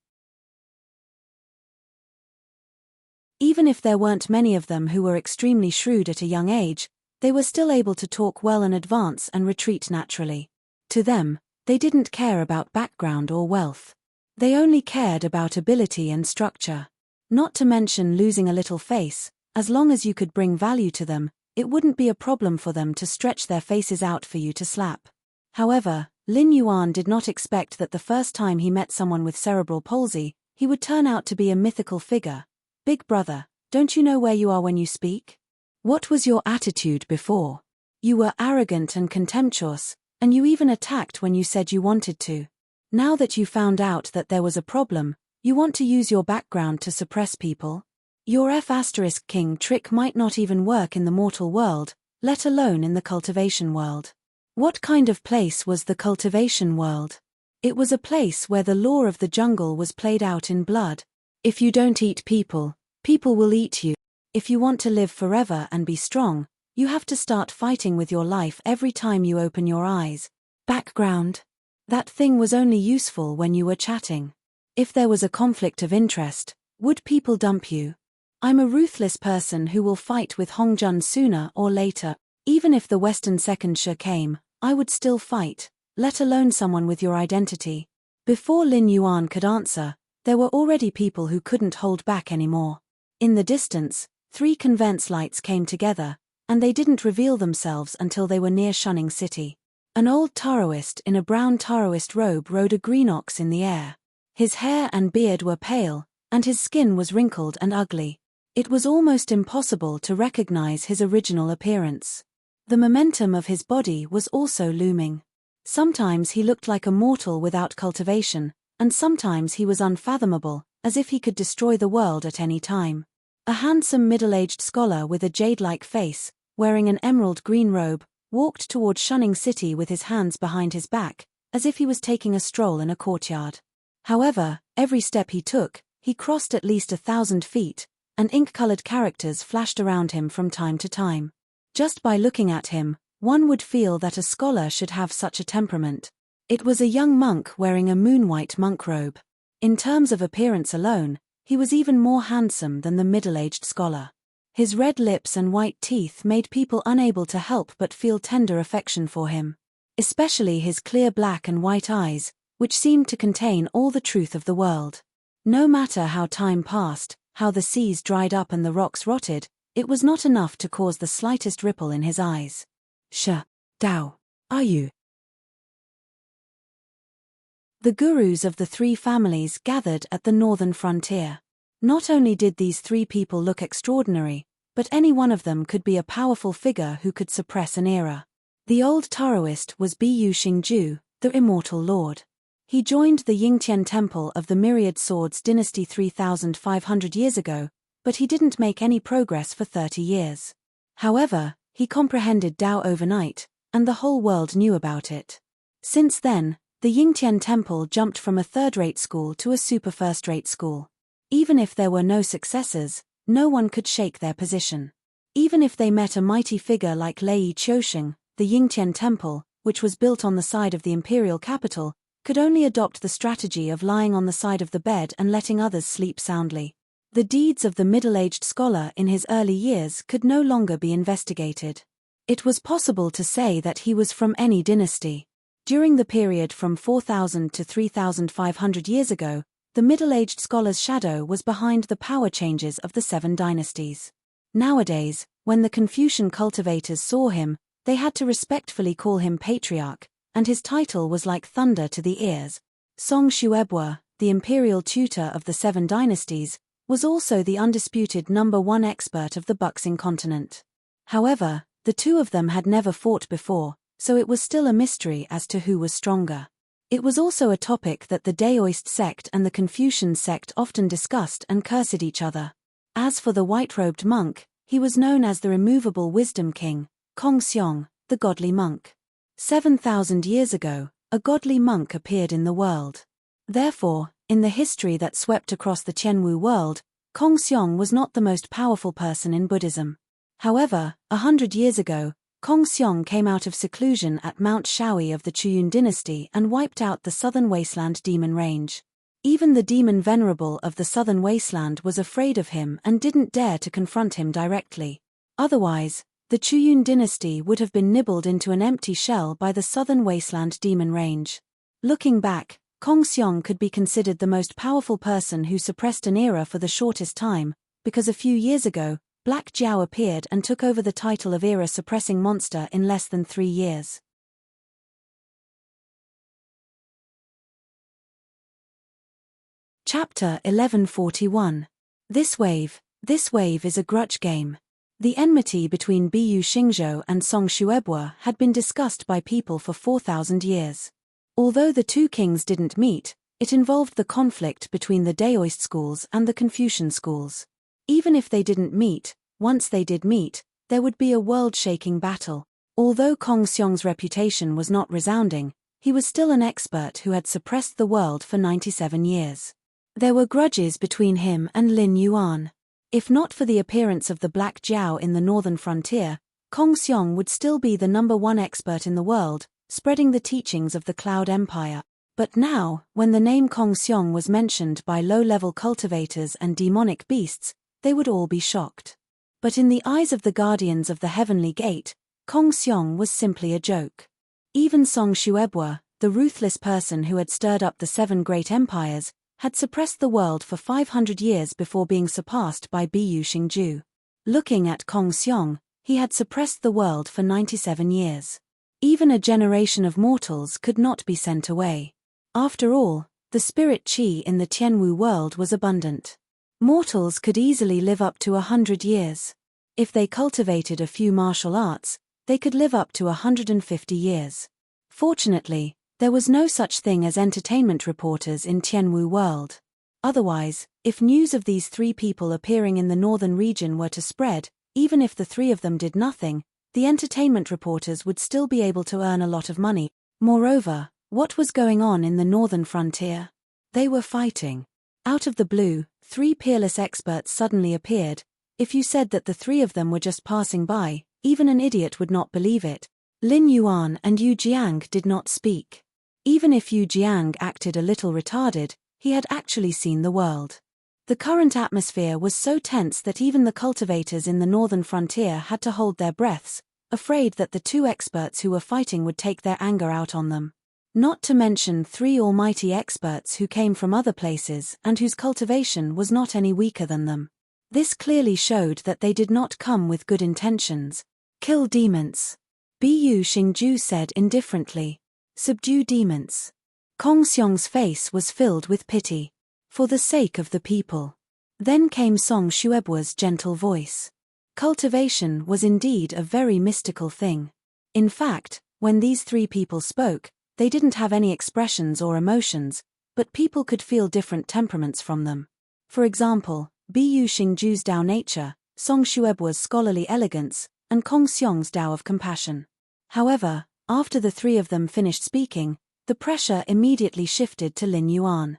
Even if there weren't many of them who were extremely shrewd at a young age, they were still able to talk well and advance and retreat naturally. To them, they didn't care about background or wealth. They only cared about ability and structure. Not to mention losing a little face, as long as you could bring value to them, it wouldn't be a problem for them to stretch their faces out for you to slap. However, Lin Yuan did not expect that the first time he met someone with cerebral palsy, he would turn out to be a mythical figure. Big brother, don't you know where you are when you speak? What was your attitude before? You were arrogant and contemptuous, and you even attacked when you said you wanted to. Now that you found out that there was a problem, you want to use your background to suppress people? Your F***king trick might not even work in the mortal world, let alone in the cultivation world. What kind of place was the cultivation world? It was a place where the law of the jungle was played out in blood. If you don't eat people, people will eat you. If you want to live forever and be strong, you have to start fighting with your life every time you open your eyes. Background? That thing was only useful when you were chatting. If there was a conflict of interest, would people dump you? I'm a ruthless person who will fight with Hongjun sooner or later. Even if the Western Second Sha came, I would still fight, let alone someone with your identity. Before Lin Yuan could answer, there were already people who couldn't hold back anymore. In the distance, 3 convents lights came together, and they didn't reveal themselves until they were near Shunning City. An old Taoist in a brown Taoist robe rode a green ox in the air. His hair and beard were pale, and his skin was wrinkled and ugly. It was almost impossible to recognize his original appearance. The momentum of his body was also looming. Sometimes he looked like a mortal without cultivation, and sometimes he was unfathomable, as if he could destroy the world at any time. A handsome middle-aged scholar with a jade-like face, wearing an emerald green robe, walked toward Shunning City with his hands behind his back, as if he was taking a stroll in a courtyard. However, every step he took, he crossed at least 1,000 feet, and ink-colored characters flashed around him from time to time. Just by looking at him, one would feel that a scholar should have such a temperament. It was a young monk wearing a moon-white monk robe. In terms of appearance alone, he was even more handsome than the middle-aged scholar. His red lips and white teeth made people unable to help but feel tender affection for him. Especially his clear black and white eyes, which seemed to contain all the truth of the world. No matter how time passed, how the seas dried up and the rocks rotted, it was not enough to cause the slightest ripple in his eyes. Dao, are you? The gurus of the three families gathered at the northern frontier. Not only did these three people look extraordinary, but any one of them could be a powerful figure who could suppress an era. The old Taoist was Bu Xingju, the immortal lord. He joined the Yingtian Temple of the Myriad Swords dynasty 3,500 years ago, but he didn't make any progress for 30 years. However, he comprehended Tao overnight, and the whole world knew about it. Since then, the Yingtian Temple jumped from a third-rate school to a super first-rate school. Even if there were no successors, no one could shake their position. Even if they met a mighty figure like Lei Qiusheng, the Yingtian Temple, which was built on the side of the imperial capital, could only adopt the strategy of lying on the side of the bed and letting others sleep soundly. The deeds of the middle-aged scholar in his early years could no longer be investigated. It was possible to say that he was from any dynasty. During the period from 4,000 to 3,500 years ago, the middle-aged scholar's shadow was behind the power changes of the 7 dynasties. Nowadays, when the Confucian cultivators saw him, they had to respectfully call him patriarch, and his title was like thunder to the ears. Song Xuebuo, the imperial tutor of the 7 dynasties, was also the undisputed #1 expert of the Buxing continent. However, the two of them had never fought before, so it was still a mystery as to who was stronger. It was also a topic that the Daoist sect and the Confucian sect often discussed and cursed each other. As for the white-robed monk, he was known as the removable wisdom king, Kong Xiong, the godly monk. 7,000 years ago, a godly monk appeared in the world. Therefore, in the history that swept across the Tianwu world, Kong Xiong was not the most powerful person in Buddhism. However, 100 years ago, Kong Xiong came out of seclusion at Mount Shaoi of the Chuyun dynasty and wiped out the southern wasteland demon range. Even the demon venerable of the southern wasteland was afraid of him and didn't dare to confront him directly. Otherwise, the Chuyun dynasty would have been nibbled into an empty shell by the southern wasteland demon range. Looking back, Kong Xiong could be considered the most powerful person who suppressed an era for the shortest time, because a few years ago, Black Jiao appeared and took over the title of era-suppressing monster in less than 3 years. Chapter 1141. This wave is a grudge game. The enmity between Bu Xingzhou and Song Xuebuo had been discussed by people for 4,000 years. Although the two kings didn't meet, it involved the conflict between the Daoist schools and the Confucian schools. Even if they didn't meet, once they did meet, there would be a world-shaking battle. Although Kong Xiong's reputation was not resounding, he was still an expert who had suppressed the world for 97 years. There were grudges between him and Lin Yuan. If not for the appearance of the Black Jiao in the northern frontier, Kong Xiong would still be the #1 expert in the world, spreading the teachings of the Cloud Empire. But now, when the name Kong Xiong was mentioned by low-level cultivators and demonic beasts, they would all be shocked. But in the eyes of the guardians of the Heavenly Gate, Kong Xiong was simply a joke. Even Song Xuebuo, the ruthless person who had stirred up the 7 great empires, had suppressed the world for 500 years before being surpassed by Bu Xingju. Looking at Kong Xiong, he had suppressed the world for 97 years. Even a generation of mortals could not be sent away. After all, the spirit qi in the Tianwu world was abundant. Mortals could easily live up to 100 years. If they cultivated a few martial arts, they could live up to 150 years. Fortunately, there was no such thing as entertainment reporters in Tianwu World. Otherwise, if news of these three people appearing in the northern region were to spread, even if the three of them did nothing, the entertainment reporters would still be able to earn a lot of money. Moreover, what was going on in the northern frontier? They were fighting. Out of the blue, three peerless experts suddenly appeared. If you said that the three of them were just passing by, even an idiot would not believe it. Lin Yuan and Yu Jiang did not speak. Even if Yu Jiang acted a little retarded, he had actually seen the world. The current atmosphere was so tense that even the cultivators in the northern frontier had to hold their breaths, afraid that the two experts who were fighting would take their anger out on them. Not to mention three almighty experts who came from other places and whose cultivation was not any weaker than them. This clearly showed that they did not come with good intentions. Kill demons. Bu Xingju said indifferently. Subdue demons. Kong Xiong's face was filled with pity. For the sake of the people. Then came Song Xuebua's gentle voice. Cultivation was indeed a very mystical thing. In fact, when these three people spoke, they didn't have any expressions or emotions, but people could feel different temperaments from them. For example, Bu Xingju's Dao nature, Song Xuebua's scholarly elegance, and Kong Xiong's Dao of compassion. However, after the three of them finished speaking, the pressure immediately shifted to Lin Yuan.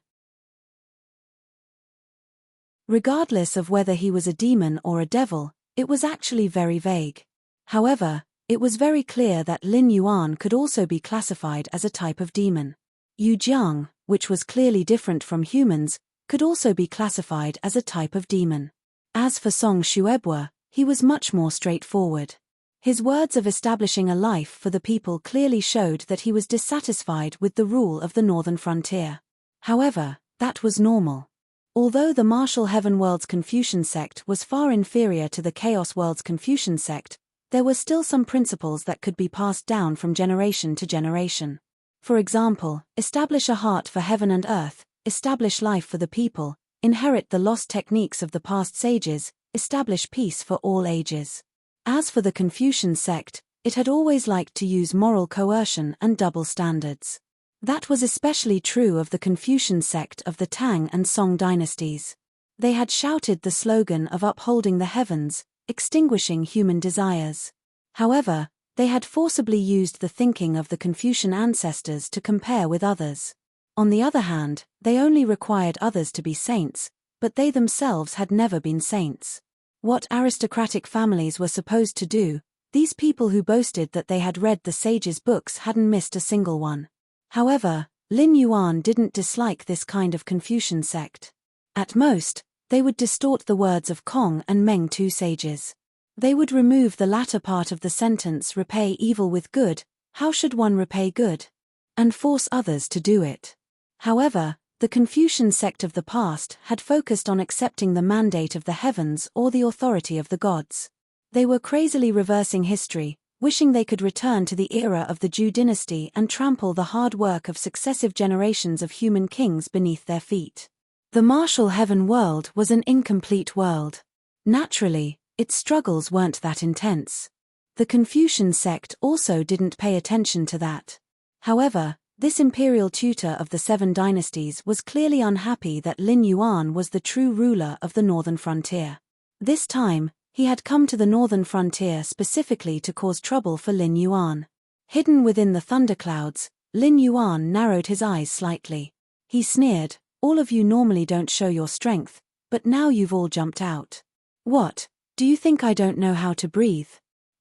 Regardless of whether he was a demon or a devil, it was actually very vague. However, it was very clear that Lin Yuan could also be classified as a type of demon. Yu Jiang, which was clearly different from humans, could also be classified as a type of demon. As for Song Xuebua, he was much more straightforward. His words of establishing a life for the people clearly showed that he was dissatisfied with the rule of the northern frontier. However, that was normal. Although the martial heaven world's Confucian sect was far inferior to the chaos world's Confucian sect, there were still some principles that could be passed down from generation to generation. For example, establish a heart for heaven and earth, establish life for the people, inherit the lost techniques of the past sages, establish peace for all ages. As for the Confucian sect, it had always liked to use moral coercion and double standards. That was especially true of the Confucian sect of the Tang and Song dynasties. They had shouted the slogan of upholding the heavens, extinguishing human desires. However, they had forcibly used the thinking of the Confucian ancestors to compare with others. On the other hand, they only required others to be saints, but they themselves had never been saints. What aristocratic families were supposed to do, these people who boasted that they had read the sages' books hadn't missed a single one. However, Lin Yuan didn't dislike this kind of Confucian sect. At most, they would distort the words of Kong and Meng, two sages. They would remove the latter part of the sentence repay evil with good, how should one repay good? And force others to do it. However, the Confucian sect of the past had focused on accepting the mandate of the heavens or the authority of the gods. They were crazily reversing history, wishing they could return to the era of the Zhou dynasty and trample the hard work of successive generations of human kings beneath their feet. The martial heaven world was an incomplete world. Naturally, its struggles weren't that intense. The Confucian sect also didn't pay attention to that. However, this imperial tutor of the 7 dynasties was clearly unhappy that Lin Yuan was the true ruler of the northern frontier. This time, he had come to the northern frontier specifically to cause trouble for Lin Yuan. Hidden within the thunderclouds, Lin Yuan narrowed his eyes slightly. He sneered, "All of you normally don't show your strength, but now you've all jumped out. What, do you think I don't know how to breathe?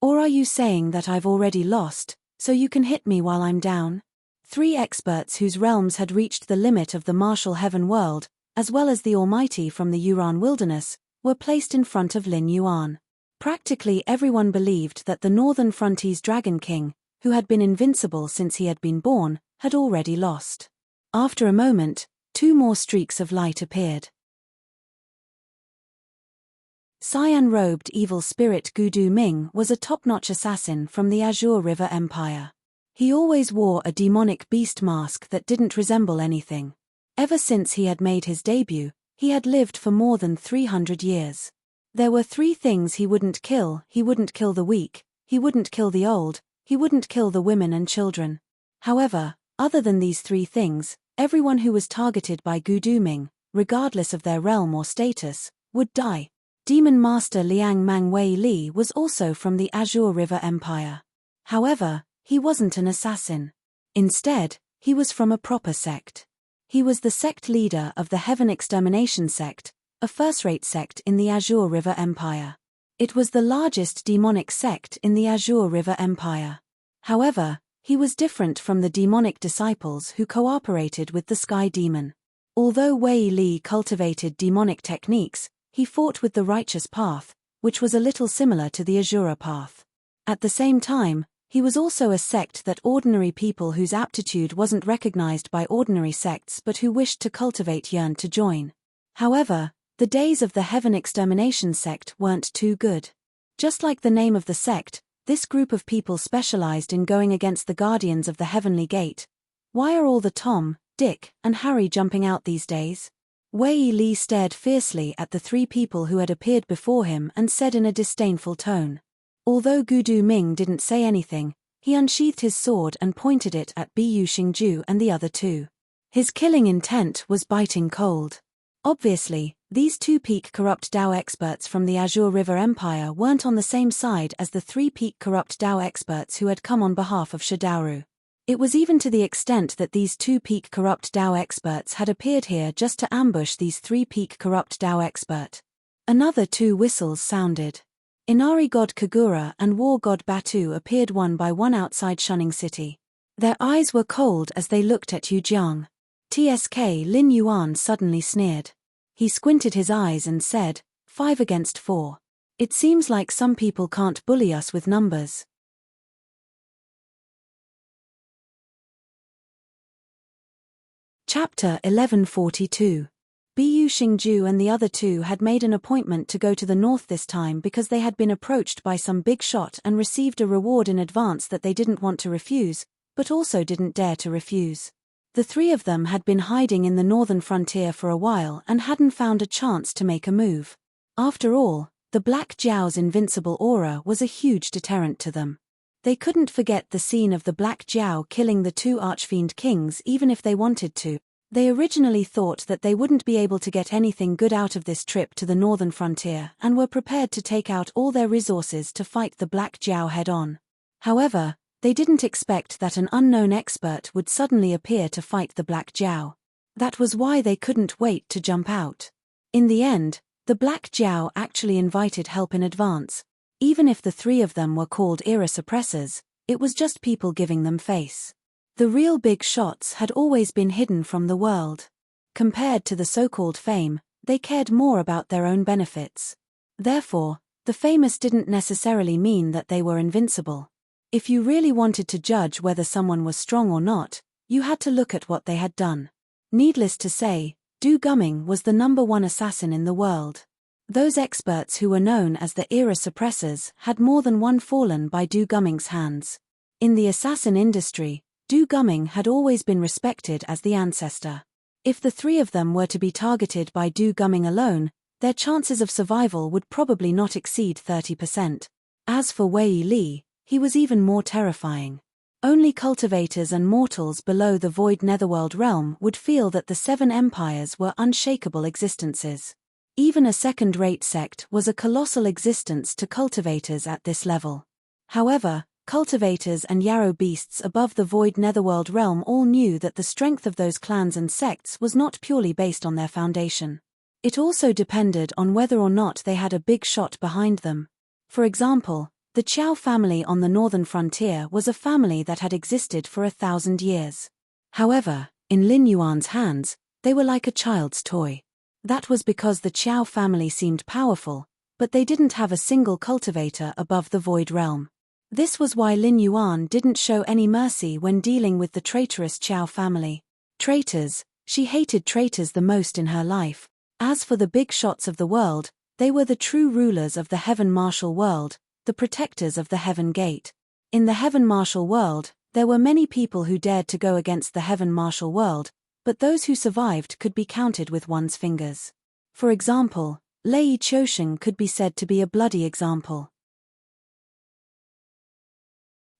Or are you saying that I've already lost, so you can hit me while I'm down?" 3 experts whose realms had reached the limit of the martial heaven world, as well as the Almighty from the Yuran wilderness, were placed in front of Lin Yuan. Practically everyone believed that the northern frontiers Dragon King, who had been invincible since he had been born, had already lost. After a moment, 2 more streaks of light appeared. Cyan-robed evil spirit Gudu Ming was a top-notch assassin from the Azure River Empire. He always wore a demonic beast mask that didn't resemble anything. Ever since he had made his debut, He had lived for more than 300 years. There were 3 things he wouldn't kill: he wouldn't kill the weak, he wouldn't kill the old, he wouldn't kill the women and children. However, other than these 3 things, everyone who was targeted by Guduming, regardless of their realm or status, would die. Demon Master Liang Mang Wei Li was also from the Azure River Empire. However, he wasn't an assassin. Instead, he was from a proper sect. He was the sect leader of the Heaven Extermination Sect, a first-rate sect in the Azure River Empire. It was the largest demonic sect in the Azure River Empire. However, he was different from the demonic disciples who cooperated with the Sky Demon. Although Wei Li cultivated demonic techniques, he fought with the righteous path, which was a little similar to the Azura path. At the same time, he was also a sect that ordinary people whose aptitude wasn't recognized by ordinary sects but who wished to cultivate yearned to join. However, the days of the Heaven Extermination Sect weren't too good. Just like the name of the sect, this group of people specialized in going against the guardians of the Heavenly Gate. Why are all the Tom, Dick, and Harry jumping out these days? Wei Li stared fiercely at the 3 people who had appeared before him and said in a disdainful tone. Although Gudu Ming didn't say anything, he unsheathed his sword and pointed it at Bu Xingju and the other 2. His killing intent was biting cold. Obviously, these 2 peak corrupt Dao experts from the Azure River Empire weren't on the same side as the 3 peak corrupt Dao experts who had come on behalf of Shidauru. It was even to the extent that these 2 peak corrupt Dao experts had appeared here just to ambush these 3 peak corrupt Dao expert. Another 2 whistles sounded. Inari god Kagura and war god Batu appeared one by one outside Shunning City. Their eyes were cold as they looked at Yu Jiang. TSK Lin Yuan suddenly sneered. He squinted his eyes and said, 5 against 4. It seems like some people can't bully us with numbers. Chapter 1142. Bu Xingju and the other 2 had made an appointment to go to the north this time because they had been approached by some big shot and received a reward in advance that they didn't want to refuse, but also didn't dare to refuse. The 3 of them had been hiding in the northern frontier for a while and hadn't found a chance to make a move. After all, the Black Jiao's invincible aura was a huge deterrent to them. They couldn't forget the scene of the Black Jiao killing the 2 Archfiend Kings even if they wanted to. They originally thought that they wouldn't be able to get anything good out of this trip to the northern frontier and were prepared to take out all their resources to fight the Black Jiao head-on. However, they didn't expect that an unknown expert would suddenly appear to fight the Black Jiao. That was why they couldn't wait to jump out. In the end, the Black Jiao actually invited help in advance. Even if the 3 of them were called era suppressors, it was just people giving them face. The real big shots had always been hidden from the world. Compared to the so-called fame, they cared more about their own benefits. Therefore, the famous didn't necessarily mean that they were invincible. If you really wanted to judge whether someone was strong or not, you had to look at what they had done. Needless to say, Du Gumming was the #1 assassin in the world. Those experts who were known as the era suppressors had more than one fallen by Du Gumming's hands. In the assassin industry, Du Gumming had always been respected as the ancestor. If the 3 of them were to be targeted by Du Gumming alone, their chances of survival would probably not exceed 30%. As for Wei Li, he was even more terrifying. Only cultivators and mortals below the void netherworld realm would feel that the 7 empires were unshakable existences. Even a second-rate sect was a colossal existence to cultivators at this level. However, cultivators and yarrow beasts above the void netherworld realm all knew that the strength of those clans and sects was not purely based on their foundation. It also depended on whether or not they had a big shot behind them. For example, the Qiao family on the northern frontier was a family that had existed for 1,000 years. However, in Lin Yuan's hands, they were like a child's toy. That was because the Qiao family seemed powerful, but they didn't have a single cultivator above the void realm. This was why Lin Yuan didn't show any mercy when dealing with the traitorous Qiao family. Traitors, she hated traitors the most in her life. As for the big shots of the world, they were the true rulers of the Heaven Martial World, the protectors of the Heaven Gate. In the Heaven Martial World, there were many people who dared to go against the Heaven Martial World, but those who survived could be counted with one's fingers. For example, Lei Qiusheng could be said to be a bloody example.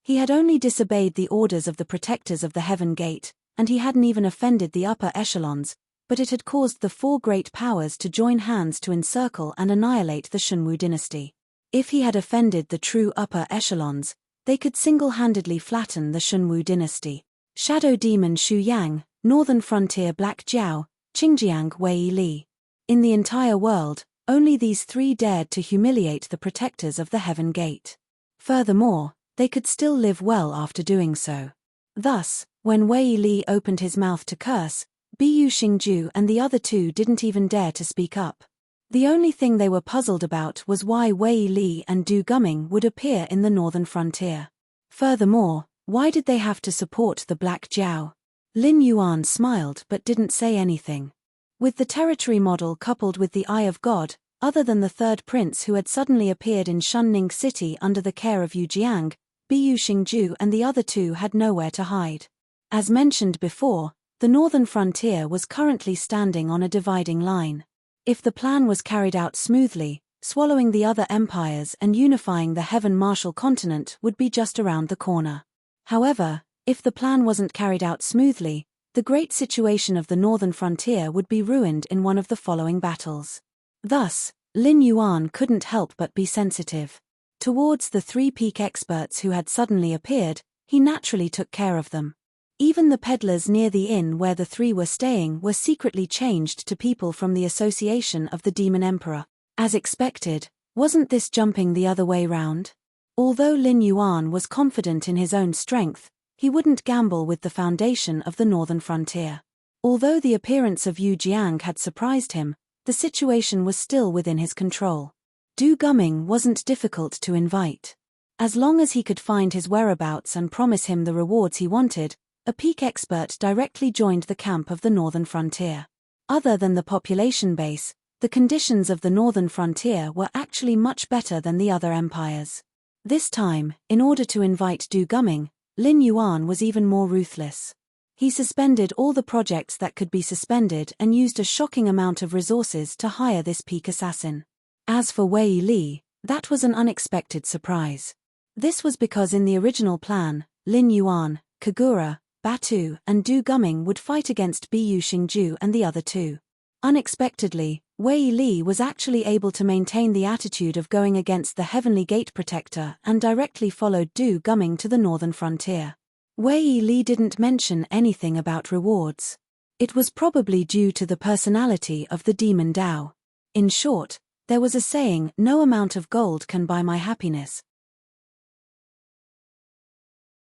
He had only disobeyed the orders of the protectors of the Heaven Gate, and he hadn't even offended the upper echelons, but it had caused the four great powers to join hands to encircle and annihilate the Shunwu dynasty. If he had offended the true upper echelons, they could single-handedly flatten the Shunwu dynasty. Shadow Demon Xu Yang, Northern Frontier Black Jiao, Qingjiang Wei Li. In the entire world, only these three dared to humiliate the protectors of the Heaven Gate. Furthermore, they could still live well after doing so. Thus, when Wei Li opened his mouth to curse, Bu Xingju and the other two didn't even dare to speak up. The only thing they were puzzled about was why Wei Li and Du Guming would appear in the northern frontier. Furthermore, why did they have to support the Black Jiao? Lin Yuan smiled but didn't say anything. With the territory model coupled with the Eye of God, other than the third prince who had suddenly appeared in Shunning City under the care of Yu Jiang, Bu Xingju and the other two had nowhere to hide. As mentioned before, the northern frontier was currently standing on a dividing line. If the plan was carried out smoothly, swallowing the other empires and unifying the Heaven Martial continent would be just around the corner. However, if the plan wasn't carried out smoothly, the great situation of the northern frontier would be ruined in one of the following battles. Thus, Lin Yuan couldn't help but be sensitive. Towards the three peak experts who had suddenly appeared, he naturally took care of them. Even the peddlers near the inn where the three were staying were secretly changed to people from the association of the Demon Emperor. As expected, wasn't this jumping the other way round? Although Lin Yuan was confident in his own strength, he wouldn't gamble with the foundation of the northern frontier. Although the appearance of Yu Jiang had surprised him, the situation was still within his control. Du Guming wasn't difficult to invite. As long as he could find his whereabouts and promise him the rewards he wanted, a peak expert directly joined the camp of the northern frontier. Other than the population base, the conditions of the northern frontier were actually much better than the other empires. This time, in order to invite Du Guming, Lin Yuan was even more ruthless. He suspended all the projects that could be suspended and used a shocking amount of resources to hire this peak assassin. As for Wei Li, that was an unexpected surprise. This was because in the original plan, Lin Yuan, Kagura, Batu and Du Guming would fight against Bu Xingju and the other two. Unexpectedly, Wei Li was actually able to maintain the attitude of going against the Heavenly Gate Protector and directly followed Du Guming to the northern frontier. Wei Li didn't mention anything about rewards. It was probably due to the personality of the Demon Dao. In short, there was a saying, "No amount of gold can buy my happiness."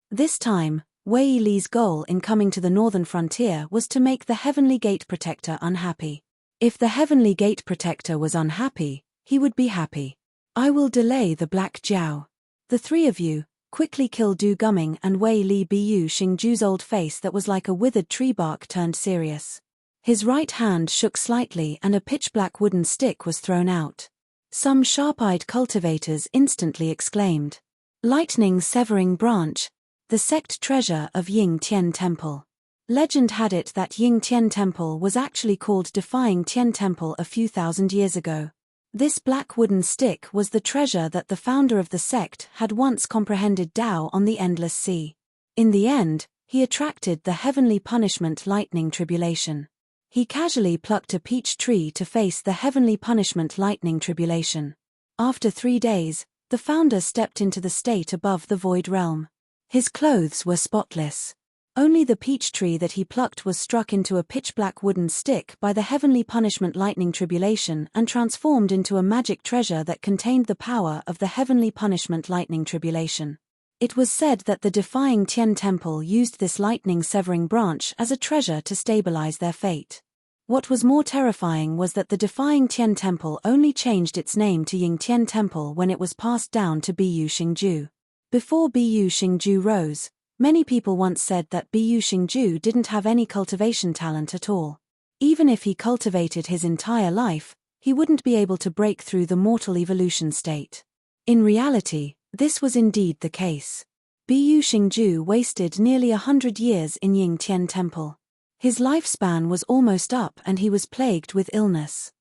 This time, Wei Li's goal in coming to the northern frontier was to make the Heavenly Gate Protector unhappy. If the Heavenly Gate Protector was unhappy, he would be happy. "I will delay the Black Jiao. The three of you, quickly kill Du Guming and Wei Li." Bu Xingju's old face that was like a withered tree bark turned serious. His right hand shook slightly and a pitch-black wooden stick was thrown out. Some sharp-eyed cultivators instantly exclaimed, "Lightning Severing Branch, the sect treasure of Ying Tian Temple." Legend had it that Ying Tian Temple was actually called Defying Tian Temple a few thousand years ago. This black wooden stick was the treasure that the founder of the sect had once comprehended Tao on the Endless Sea. In the end, he attracted the heavenly punishment lightning tribulation. He casually plucked a peach tree to face the heavenly punishment lightning tribulation. After 3 days, the founder stepped into the state above the void realm. His clothes were spotless. Only the peach tree that he plucked was struck into a pitch-black wooden stick by the heavenly punishment lightning tribulation and transformed into a magic treasure that contained the power of the heavenly punishment lightning tribulation. It was said that the Defying Tian Temple used this lightning-severing branch as a treasure to stabilize their fate. What was more terrifying was that the Defying Tian Temple only changed its name to Ying Tian Temple when it was passed down to Bu Xingju. Before Bu Xingju rose, many people once said that Bu Xingju didn't have any cultivation talent at all. Even if he cultivated his entire life, he wouldn't be able to break through the mortal evolution state. In reality, this was indeed the case. Bu Xingju wasted nearly 100 years in Ying Tian Temple. His lifespan was almost up and he was plagued with illness.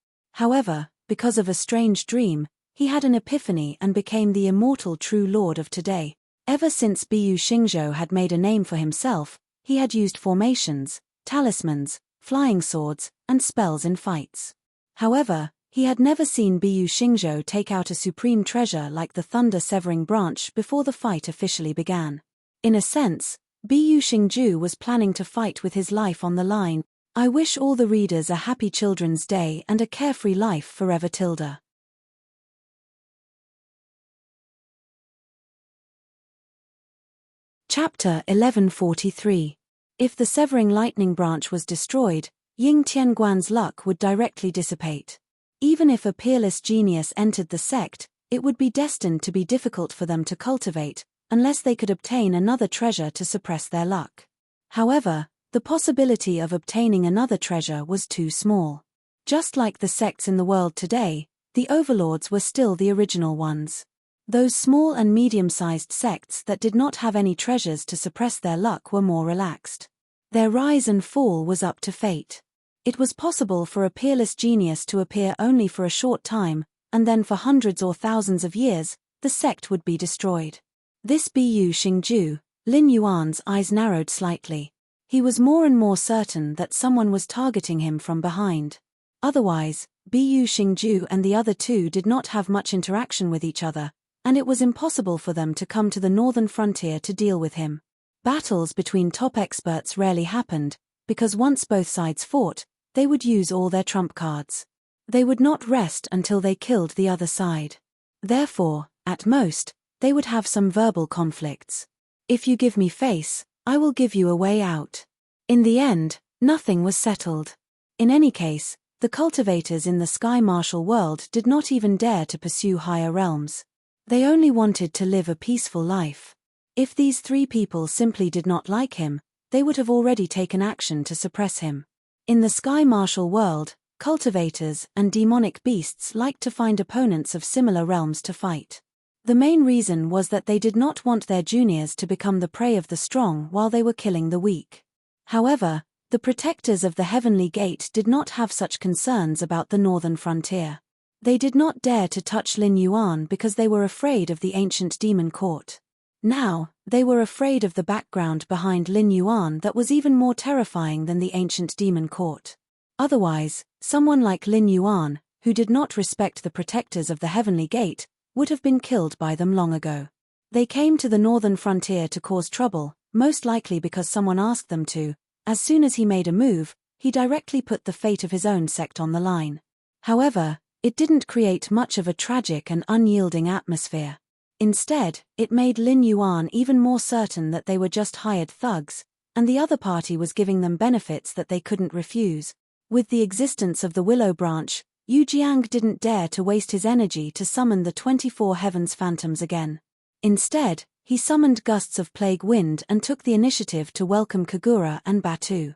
However, because of a strange dream, he had an epiphany and became the immortal true lord of today. Ever since Biyu Xingzhou had made a name for himself, he had used formations, talismans, flying swords, and spells in fights. However, he had never seen Biyu Xingzhou take out a supreme treasure like the thunder-severing branch before the fight officially began. In a sense, Biyu Xingzhou was planning to fight with his life on the line. I wish all the readers a happy Children's Day and a carefree life forever. Tilda. Chapter 1143. If the severing lightning branch was destroyed, Ying Tianguan's luck would directly dissipate. Even if a peerless genius entered the sect, it would be destined to be difficult for them to cultivate, unless they could obtain another treasure to suppress their luck. However, the possibility of obtaining another treasure was too small. Just like the sects in the world today, the overlords were still the original ones. Those small and medium-sized sects that did not have any treasures to suppress their luck were more relaxed. Their rise and fall was up to fate. It was possible for a peerless genius to appear only for a short time, and then for hundreds or thousands of years, the sect would be destroyed. This Biyu Xingzhou, Lin Yuan's eyes narrowed slightly. He was more and more certain that someone was targeting him from behind. Otherwise, Biyu Xingzhou and the other two did not have much interaction with each other, and it was impossible for them to come to the northern frontier to deal with him. Battles between top experts rarely happened, because once both sides fought, they would use all their trump cards. They would not rest until they killed the other side. Therefore, at most, they would have some verbal conflicts. If you give me face, I will give you a way out. In the end, nothing was settled. In any case, the cultivators in the sky martial world did not even dare to pursue higher realms. They only wanted to live a peaceful life. If these three people simply did not like him, they would have already taken action to suppress him. In the sky martial world, cultivators and demonic beasts liked to find opponents of similar realms to fight. The main reason was that they did not want their juniors to become the prey of the strong while they were killing the weak. However, the protectors of the Heavenly Gate did not have such concerns about the northern frontier. They did not dare to touch Lin Yuan because they were afraid of the ancient demon court. Now, they were afraid of the background behind Lin Yuan that was even more terrifying than the ancient demon court. Otherwise, someone like Lin Yuan, who did not respect the protectors of the Heavenly Gate, would have been killed by them long ago. They came to the northern frontier to cause trouble, most likely because someone asked them to. As soon as he made a move, he directly put the fate of his own sect on the line. However, it didn't create much of a tragic and unyielding atmosphere. Instead, it made Lin Yuan even more certain that they were just hired thugs, and the other party was giving them benefits that they couldn't refuse. With the existence of the Willow Branch, Yu Jiang didn't dare to waste his energy to summon the 24 Heavens Phantoms again. Instead, he summoned gusts of plague wind and took the initiative to welcome Kagura and Batu.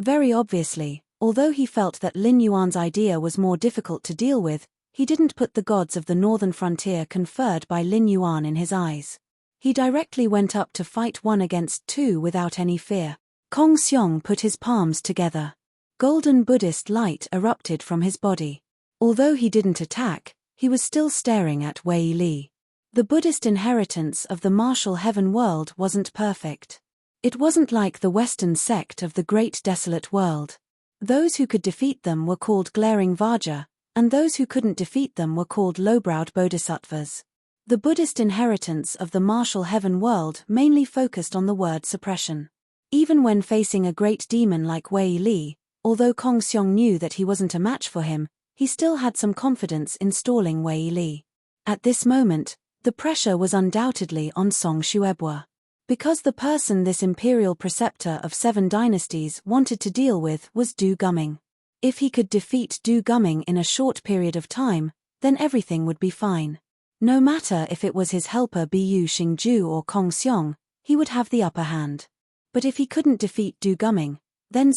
Very obviously, although he felt that Lin Yuan's idea was more difficult to deal with, he didn't put the gods of the northern frontier conferred by Lin Yuan in his eyes. He directly went up to fight 1 against 2 without any fear. Kong Xiong put his palms together. Golden Buddhist light erupted from his body. Although he didn't attack, he was still staring at Wei Li. The Buddhist inheritance of the martial heaven world wasn't perfect. It wasn't like the Western sect of the Great Desolate World. Those who could defeat them were called glaring Vajra, and those who couldn't defeat them were called low-browed bodhisattvas. The Buddhist inheritance of the martial heaven world mainly focused on the word suppression. Even when facing a great demon like Wei Li, although Kong Xiong knew that he wasn't a match for him, he still had some confidence in stalling Wei Li. At this moment, the pressure was undoubtedly on Song Xuebua. Because the person this imperial preceptor of 7 dynasties wanted to deal with was Du Gumming. If he could defeat Du Gumming in a short period of time, then everything would be fine. No matter if it was his helper Biyu Xingzhou or Kong Xiong, he would have the upper hand. But if he couldn't defeat Du Gumming, then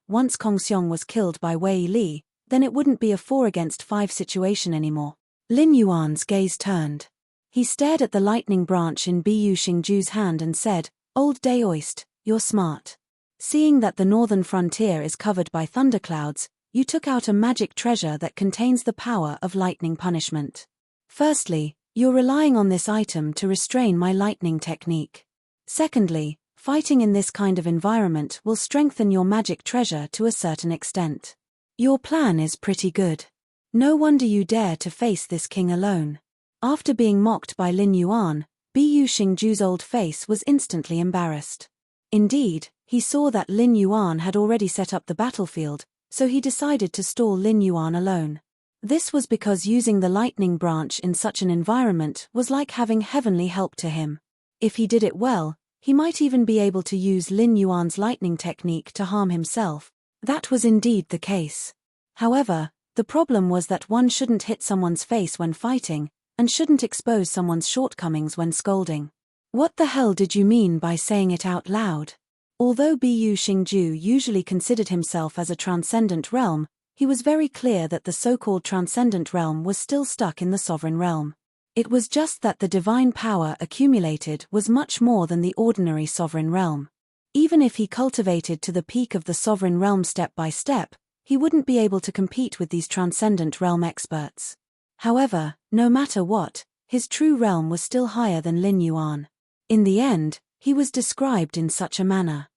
once Kong Xiong was killed by Wei Li, then it wouldn't be a 4 against 5 situation anymore. Lin Yuan's gaze turned. He stared at the lightning branch in Biyu Xingzhu's hand and said, "Old Daoist, you're smart. Seeing that the northern frontier is covered by thunderclouds, you took out a magic treasure that contains the power of lightning punishment. Firstly, you're relying on this item to restrain my lightning technique. Secondly, fighting in this kind of environment will strengthen your magic treasure to a certain extent. Your plan is pretty good. No wonder you dare to face this king alone. After being mocked by Lin Yuan, Bu Xingju's old face was instantly embarrassed. Indeed, he saw that Lin Yuan had already set up the battlefield, so he decided to stall Lin Yuan alone. This was because using the lightning branch in such an environment was like having heavenly help to him. If he did it well, he might even be able to use Lin Yuan's lightning technique to harm himself. That was indeed the case. However, the problem was that one shouldn't hit someone's face when fighting, and shouldn't expose someone's shortcomings when scolding. What the hell did you mean by saying it out loud? Although Bu Xingju usually considered himself as a transcendent realm, he was very clear that the so-called transcendent realm was still stuck in the sovereign realm. It was just that the divine power accumulated was much more than the ordinary sovereign realm. Even if he cultivated to the peak of the sovereign realm step by step, he wouldn't be able to compete with these transcendent realm experts. However, no matter what, his true realm was still higher than Lin Yuan. In the end, he was described in such a manner.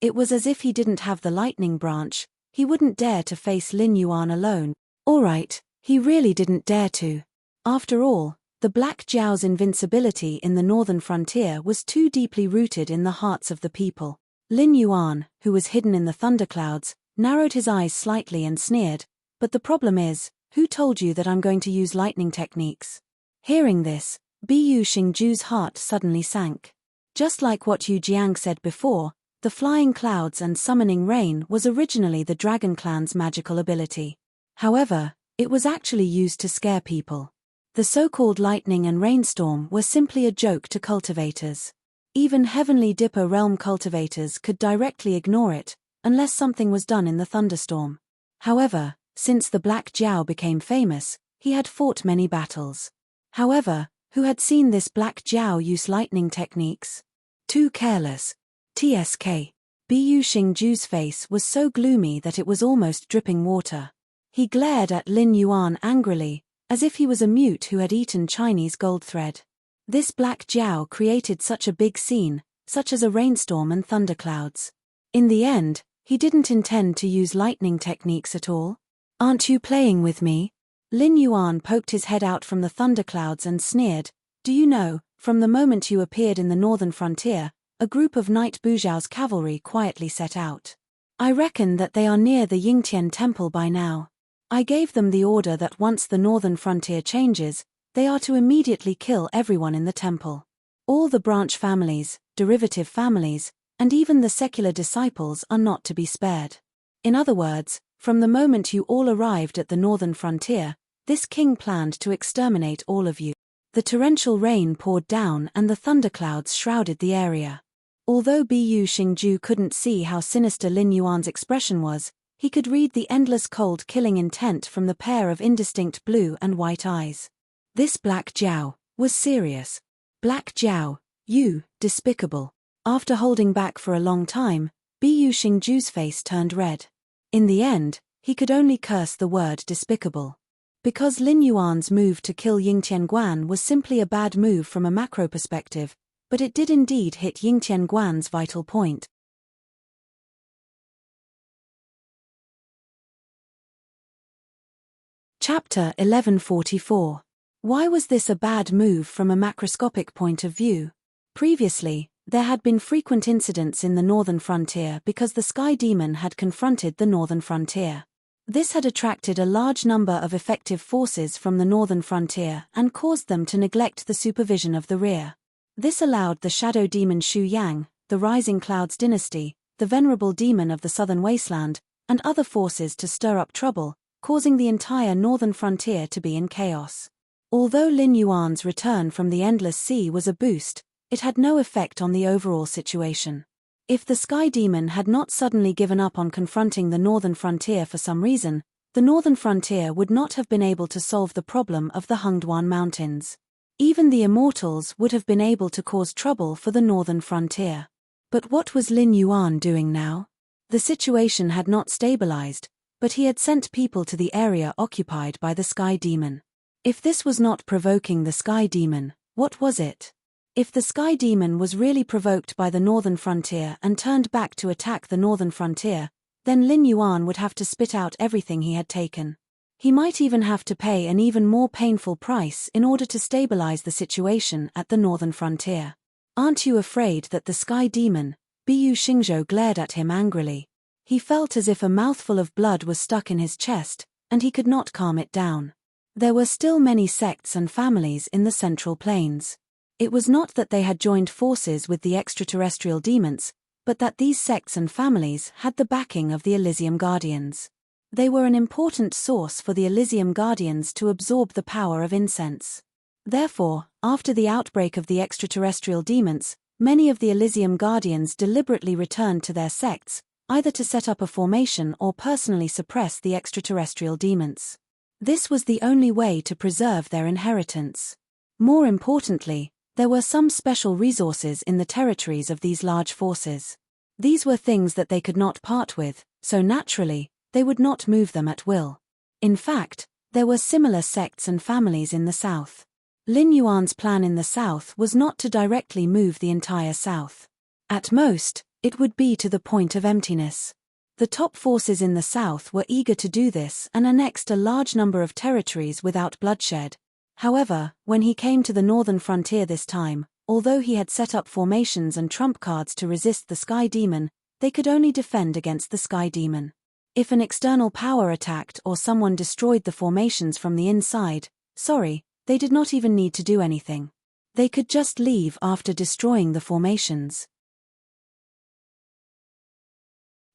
It was as if he didn't have the lightning branch, he wouldn't dare to face Lin Yuan alone. Alright, he really didn't dare to. After all, the Black Jiao's invincibility in the northern frontier was too deeply rooted in the hearts of the people. Lin Yuan, who was hidden in the thunderclouds, narrowed his eyes slightly and sneered, "But the problem is, who told you that I'm going to use lightning techniques?" Hearing this, Bu Xingju's heart suddenly sank. Just like what Yu Jiang said before, the flying clouds and summoning rain was originally the Dragon Clan's magical ability. However, it was actually used to scare people. The so-called lightning and rainstorm were simply a joke to cultivators. Even Heavenly Dipper realm cultivators could directly ignore it, unless something was done in the thunderstorm. However, since the Black Jiao became famous, he had fought many battles. However, who had seen this Black Jiao use lightning techniques? Too careless. TSK. Bu Xingju's face was so gloomy that it was almost dripping water. He glared at Lin Yuan angrily, as if he was a mute who had eaten Chinese gold thread. This Black Jiao created such a big scene, such as a rainstorm and thunderclouds. In the end, he didn't intend to use lightning techniques at all. "Aren't you playing with me?" Lin Yuan poked his head out from the thunderclouds and sneered, "Do you know, from the moment you appeared in the northern frontier, a group of Knight Bujiao's cavalry quietly set out. I reckon that they are near the Yingtian temple by now. I gave them the order that once the northern frontier changes, they are to immediately kill everyone in the temple. All the branch families, derivative families, and even the secular disciples are not to be spared. In other words, from the moment you all arrived at the northern frontier, this king planned to exterminate all of you." The torrential rain poured down and the thunderclouds shrouded the area. Although Bu Xingju couldn't see how sinister Lin Yuan's expression was, he could read the endless cold killing intent from the pair of indistinct blue and white eyes. This Black Jiao was serious. "Black Jiao, you, despicable." After holding back for a long time, Bu Xingju's face turned red. In the end, he could only curse the word despicable. Because Lin Yuan's move to kill Yingtian Guan was simply a bad move from a macro perspective, but it did indeed hit Yingtian Guan's vital point. Chapter 1144. Why was this a bad move from a macroscopic point of view? Previously, there had been frequent incidents in the northern frontier because the Sky Demon had confronted the northern frontier. This had attracted a large number of effective forces from the northern frontier and caused them to neglect the supervision of the rear. This allowed the shadow demon Shu Yang, the Rising Clouds dynasty, the venerable demon of the southern wasteland, and other forces to stir up trouble, causing the entire northern frontier to be in chaos. Although Lin Yuan's return from the Endless Sea was a boost, it had no effect on the overall situation. If the Sky Demon had not suddenly given up on confronting the northern frontier for some reason, the northern frontier would not have been able to solve the problem of the Hengduan Mountains. Even the immortals would have been able to cause trouble for the northern frontier. But what was Lin Yuan doing now? The situation had not stabilized, but he had sent people to the area occupied by the Sky Demon. If this was not provoking the Sky Demon, what was it? If the Sky Demon was really provoked by the northern frontier and turned back to attack the northern frontier, then Lin Yuan would have to spit out everything he had taken. He might even have to pay an even more painful price in order to stabilize the situation at the northern frontier. Aren't you afraid that the Sky Demon? Bu Xingzhou glared at him angrily. He felt as if a mouthful of blood was stuck in his chest, and he could not calm it down. There were still many sects and families in the Central Plains. It was not that they had joined forces with the extraterrestrial demons, but that these sects and families had the backing of the Elysium Guardians. They were an important source for the Elysium Guardians to absorb the power of incense. Therefore, after the outbreak of the extraterrestrial demons, many of the Elysium Guardians deliberately returned to their sects, either to set up a formation or personally suppress the extraterrestrial demons. This was the only way to preserve their inheritance. More importantly, there were some special resources in the territories of these large forces. These were things that they could not part with, so naturally, they would not move them at will. In fact, there were similar sects and families in the south. Lin Yuan's plan in the south was not to directly move the entire south. At most, it would be to the point of emptiness. The top forces in the south were eager to do this and annexed a large number of territories without bloodshed. However, when he came to the northern frontier this time, although he had set up formations and trump cards to resist the Sky Demon, they could only defend against the Sky Demon. If an external power attacked or someone destroyed the formations from the inside, they did not even need to do anything. They could just leave after destroying the formations.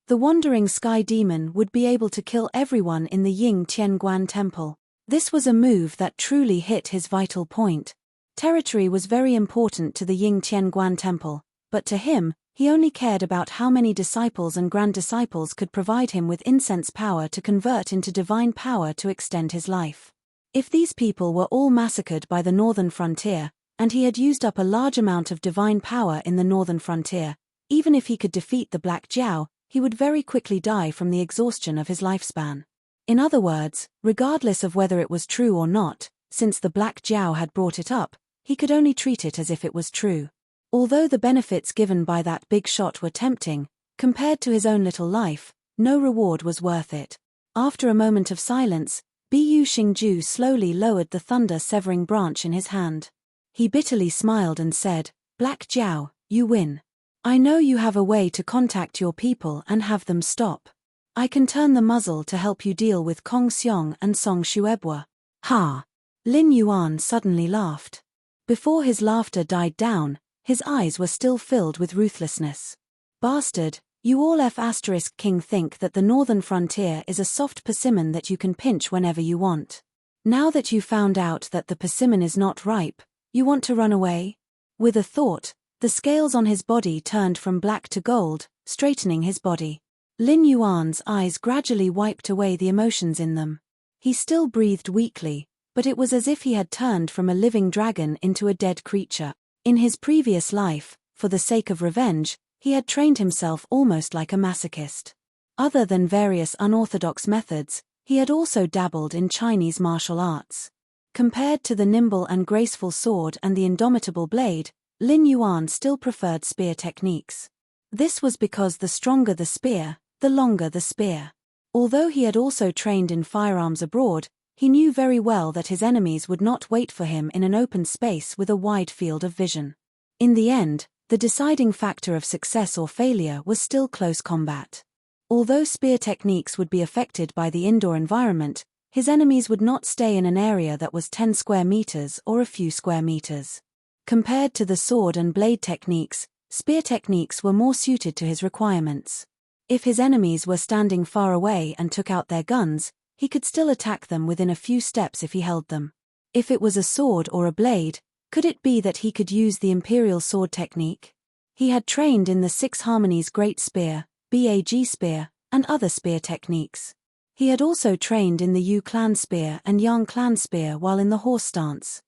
The wandering Sky Demon would be able to kill everyone in the Ying Tianguan Temple. This was a move that truly hit his vital point. Territory was very important to the Ying Tianguan Temple, but to him, he only cared about how many disciples and grand disciples could provide him with incense power to convert into divine power to extend his life. If these people were all massacred by the northern frontier, and he had used up a large amount of divine power in the northern frontier, even if he could defeat the Black Jiao, he would very quickly die from the exhaustion of his lifespan. In other words, regardless of whether it was true or not, since the Black Jiao had brought it up, he could only treat it as if it was true. Although the benefits given by that big shot were tempting, compared to his own little life, no reward was worth it. After a moment of silence, Bu Xingzhou slowly lowered the thunder-severing branch in his hand. He bitterly smiled and said, "Black Jiao, you win. I know you have a way to contact your people and have them stop. I can turn the muzzle to help you deal with Kong Xiong and Song Xuebua." Ha! Lin Yuan suddenly laughed. Before his laughter died down, his eyes were still filled with ruthlessness. "Bastard, you all King think that the northern frontier is a soft persimmon that you can pinch whenever you want. Now that you found out that the persimmon is not ripe, you want to run away?" With a thought, the scales on his body turned from black to gold, straightening his body. Lin Yuan's eyes gradually wiped away the emotions in them. He still breathed weakly, but it was as if he had turned from a living dragon into a dead creature. In his previous life, for the sake of revenge, he had trained himself almost like a masochist. Other than various unorthodox methods, he had also dabbled in Chinese martial arts. Compared to the nimble and graceful sword and the indomitable blade, Lin Yuan still preferred spear techniques. This was because the stronger the spear, the longer the spear. Although he had also trained in firearms abroad, he knew very well that his enemies would not wait for him in an open space with a wide field of vision. In the end, the deciding factor of success or failure was still close combat. Although spear techniques would be affected by the indoor environment, his enemies would not stay in an area that was 10 square meters or a few square meters. Compared to the sword and blade techniques, spear techniques were more suited to his requirements. If his enemies were standing far away and took out their guns, he could still attack them within a few steps if he held them. If it was a sword or a blade, could it be that he could use the Imperial Sword technique? He had trained in the Six Harmonies Great Spear, BAG Spear, and other spear techniques. He had also trained in the Yu Clan Spear and Yang Clan Spear while in the horse stance.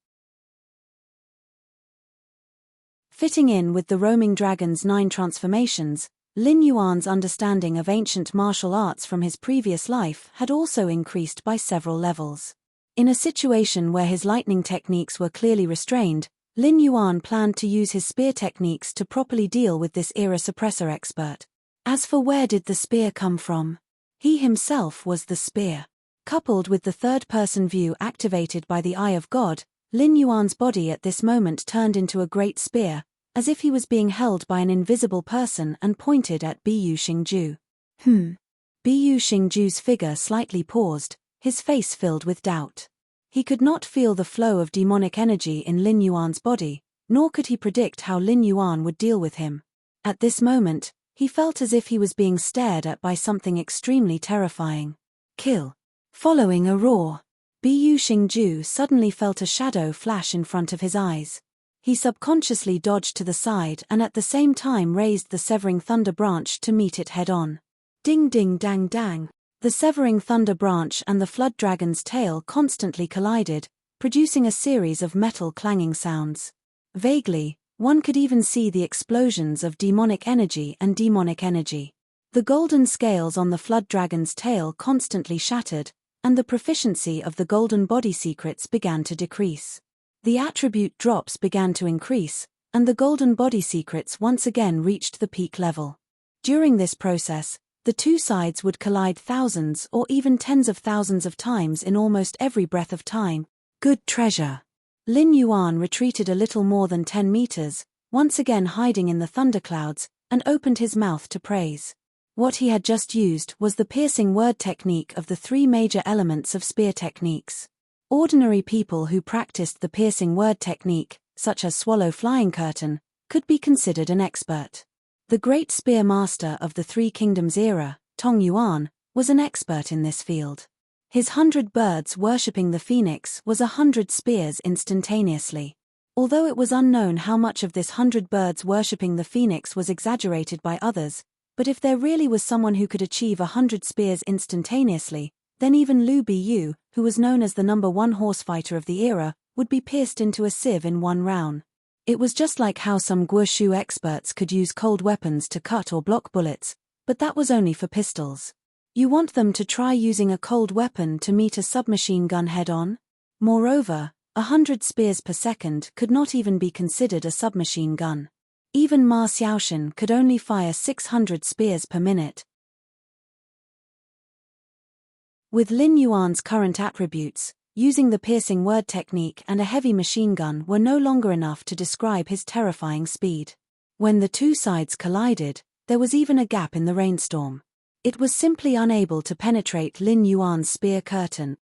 Fitting in with the roaming dragon's 9 transformations, Lin Yuan's understanding of ancient martial arts from his previous life had also increased by several levels. In a situation where his lightning techniques were clearly restrained, Lin Yuan planned to use his spear techniques to properly deal with this era suppressor expert. As for where did the spear come from? He himself was the spear. Coupled with the third-person view activated by the Eye of God, Lin Yuan's body at this moment turned into a great spear, as if he was being held by an invisible person and pointed at Bu Xingju. Bu Xingju's figure slightly paused, his face filled with doubt. He could not feel the flow of demonic energy in Lin Yuan's body, nor could he predict how Lin Yuan would deal with him. At this moment, he felt as if he was being stared at by something extremely terrifying. Kill. Following a roar, Bu Xingju suddenly felt a shadow flash in front of his eyes. He subconsciously dodged to the side and at the same time raised the severing thunder branch to meet it head-on. Ding ding dang dang. The severing thunder branch and the flood dragon's tail constantly collided, producing a series of metal clanging sounds. Vaguely, one could even see the explosions of demonic energy and demonic energy. The golden scales on the flood dragon's tail constantly shattered, and the proficiency of the golden body secrets began to decrease. The attribute drops began to increase, and the golden body secrets once again reached the peak level. During this process, the two sides would collide thousands or even tens of thousands of times in almost every breath of time. Good treasure. Lin Yuan retreated a little more than 10 meters, once again hiding in the thunderclouds, and opened his mouth to praise. What he had just used was the piercing word technique of the 3 major elements of spear techniques. Ordinary people who practiced the piercing word technique, such as Swallow Flying Curtain, could be considered an expert. The great spear master of the Three Kingdoms era, Tong Yuan, was an expert in this field. His 100 birds worshipping the phoenix was 100 spears instantaneously. Although it was unknown how much of this 100 birds worshipping the phoenix was exaggerated by others, but if there really was someone who could achieve 100 spears instantaneously, then even Liu Biyu, who was known as the #1 horsefighter of the era, would be pierced into a sieve in 1 round. It was just like how some Guoshu experts could use cold weapons to cut or block bullets, but that was only for pistols. You want them to try using a cold weapon to meet a submachine gun head-on? Moreover, 100 spears per second could not even be considered a submachine gun. Even Ma Xiaoshan could only fire 600 spears per minute. With Lin Yuan's current attributes, using the piercing word technique and a heavy machine gun were no longer enough to describe his terrifying speed. When the two sides collided, there was even a gap in the rainstorm. It was simply unable to penetrate Lin Yuan's spear curtain.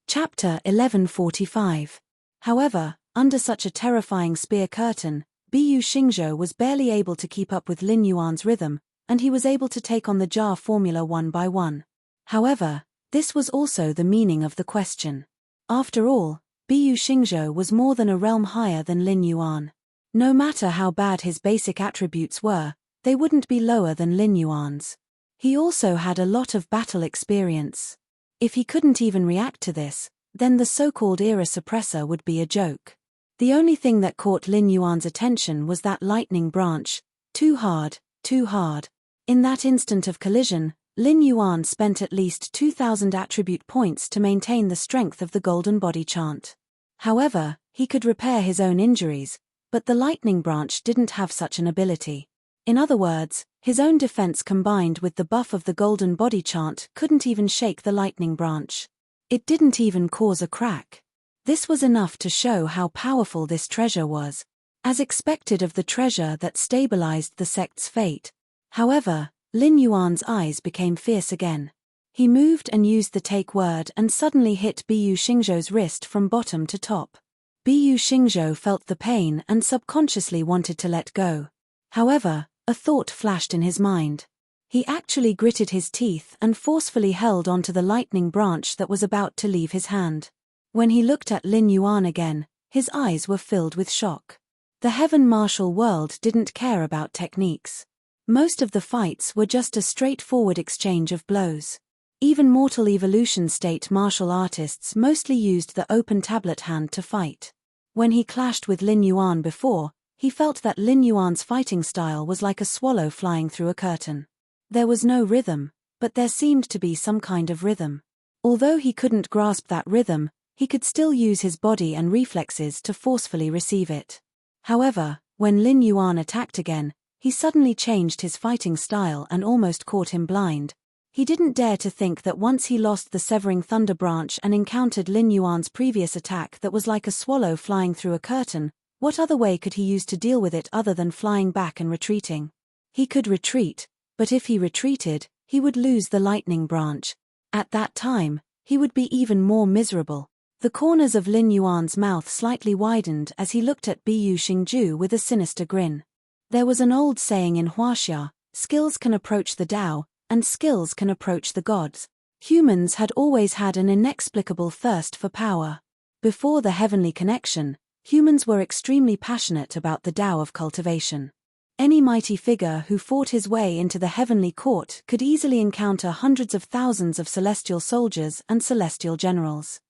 Chapter 1145. However, under such a terrifying spear curtain, Bu Xingzhou was barely able to keep up with Lin Yuan's rhythm, and he was able to take on the jar formula one by one. However, this was also the meaning of the question. After all, Bu Xingzhou was more than a realm higher than Lin Yuan. No matter how bad his basic attributes were, they wouldn't be lower than Lin Yuan's. He also had a lot of battle experience. If he couldn't even react to this, then the so-called era suppressor would be a joke. The only thing that caught Lin Yuan's attention was that lightning branch. Too hard, too hard. In that instant of collision, Lin Yuan spent at least 2,000 attribute points to maintain the strength of the golden body chant. However, he could repair his own injuries, but the lightning branch didn't have such an ability. In other words, his own defense combined with the buff of the golden body chant couldn't even shake the lightning branch. It didn't even cause a crack. This was enough to show how powerful this treasure was, as expected of the treasure that stabilized the sect's fate. However, Lin Yuan's eyes became fierce again. He moved and used the take word and suddenly hit Bu Xingzhou's wrist from bottom to top. Bu Xingzhou felt the pain and subconsciously wanted to let go. However, a thought flashed in his mind. He actually gritted his teeth and forcefully held onto the lightning branch that was about to leave his hand. When he looked at Lin Yuan again, his eyes were filled with shock. The heaven martial world didn't care about techniques. Most of the fights were just a straightforward exchange of blows. Even mortal evolution state martial artists mostly used the open tablet hand to fight. When he clashed with Lin Yuan before, he felt that Lin Yuan's fighting style was like a swallow flying through a curtain. There was no rhythm, but there seemed to be some kind of rhythm. Although he couldn't grasp that rhythm, he could still use his body and reflexes to forcefully receive it. However, when Lin Yuan attacked again, he suddenly changed his fighting style and almost caught him blind. He didn't dare to think that once he lost the severing thunder branch and encountered Lin Yuan's previous attack that was like a swallow flying through a curtain, what other way could he use to deal with it other than flying back and retreating? He could retreat, but if he retreated, he would lose the lightning branch. At that time, he would be even more miserable. The corners of Lin Yuan's mouth slightly widened as he looked at Bu Xingju with a sinister grin. There was an old saying in Huaxia, skills can approach the Tao, and skills can approach the gods. Humans had always had an inexplicable thirst for power. Before the heavenly connection, humans were extremely passionate about the Tao of cultivation. Any mighty figure who fought his way into the heavenly court could easily encounter hundreds of thousands of celestial soldiers and celestial generals.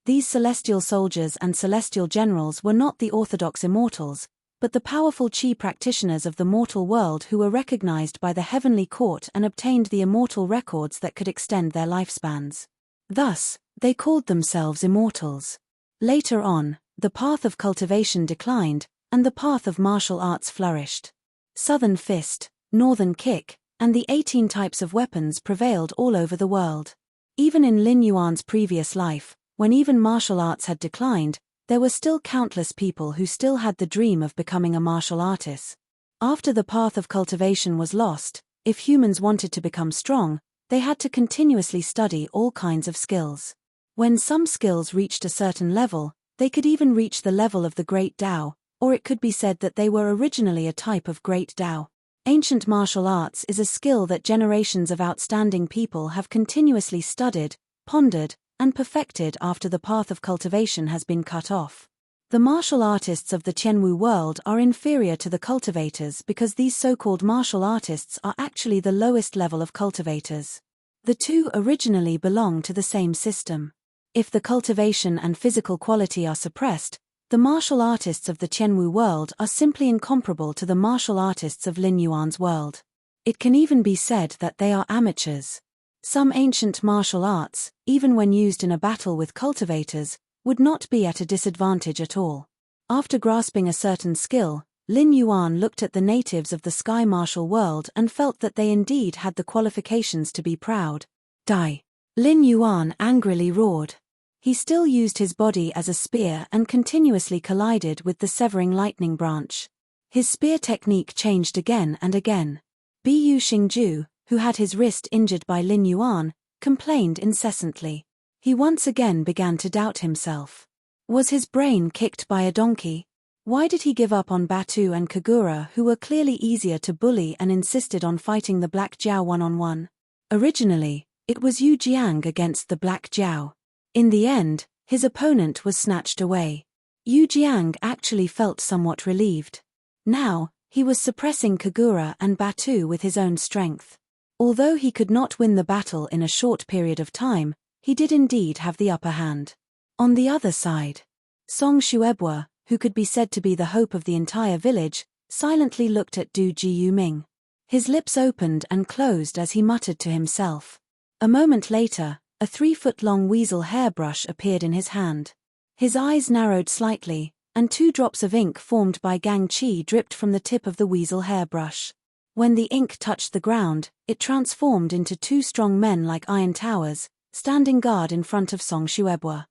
These celestial soldiers and celestial generals were not the orthodox immortals, but the powerful Qi practitioners of the mortal world who were recognized by the heavenly court and obtained the immortal records that could extend their lifespans. Thus, they called themselves immortals. Later on, the path of cultivation declined, and the path of martial arts flourished. Southern fist, northern kick, and the 18 types of weapons prevailed all over the world. Even in Lin Yuan's previous life, when even martial arts had declined, there were still countless people who still had the dream of becoming a martial artist. After the path of cultivation was lost, if humans wanted to become strong, they had to continuously study all kinds of skills. When some skills reached a certain level, they could even reach the level of the Great Tao, or it could be said that they were originally a type of Great Tao. Ancient martial arts is a skill that generations of outstanding people have continuously studied, pondered, and perfected after the path of cultivation has been cut off. The martial artists of the Qianwu world are inferior to the cultivators because these so-called martial artists are actually the lowest level of cultivators. The two originally belong to the same system. If the cultivation and physical quality are suppressed, the martial artists of the Qianwu world are simply incomparable to the martial artists of Lin Yuan's world. It can even be said that they are amateurs. Some ancient martial arts, even when used in a battle with cultivators, would not be at a disadvantage at all. After grasping a certain skill, Lin Yuan looked at the natives of the sky martial world and felt that they indeed had the qualifications to be proud. Die! Lin Yuan angrily roared. He still used his body as a spear and continuously collided with the severing lightning branch. His spear technique changed again and again. Bu Xingju, who had his wrist injured by Lin Yuan, complained incessantly. He once again began to doubt himself. Was his brain kicked by a donkey? Why did he give up on Batu and Kagura, who were clearly easier to bully, and insisted on fighting the Black Jiao one-on-one? Originally, it was Yu Jiang against the Black Jiao. In the end, his opponent was snatched away. Yu Jiang actually felt somewhat relieved. Now, he was suppressing Kagura and Batu with his own strength. Although he could not win the battle in a short period of time, he did indeed have the upper hand. On the other side, Song Xuebua, who could be said to be the hope of the entire village, silently looked at Du Jiyuming. His lips opened and closed as he muttered to himself. A moment later, a 3-foot-long weasel hairbrush appeared in his hand. His eyes narrowed slightly, and 2 drops of ink formed by Gang Qi dripped from the tip of the weasel hairbrush. When the ink touched the ground, it transformed into 2 strong men like iron towers, standing guard in front of Song Xuebua.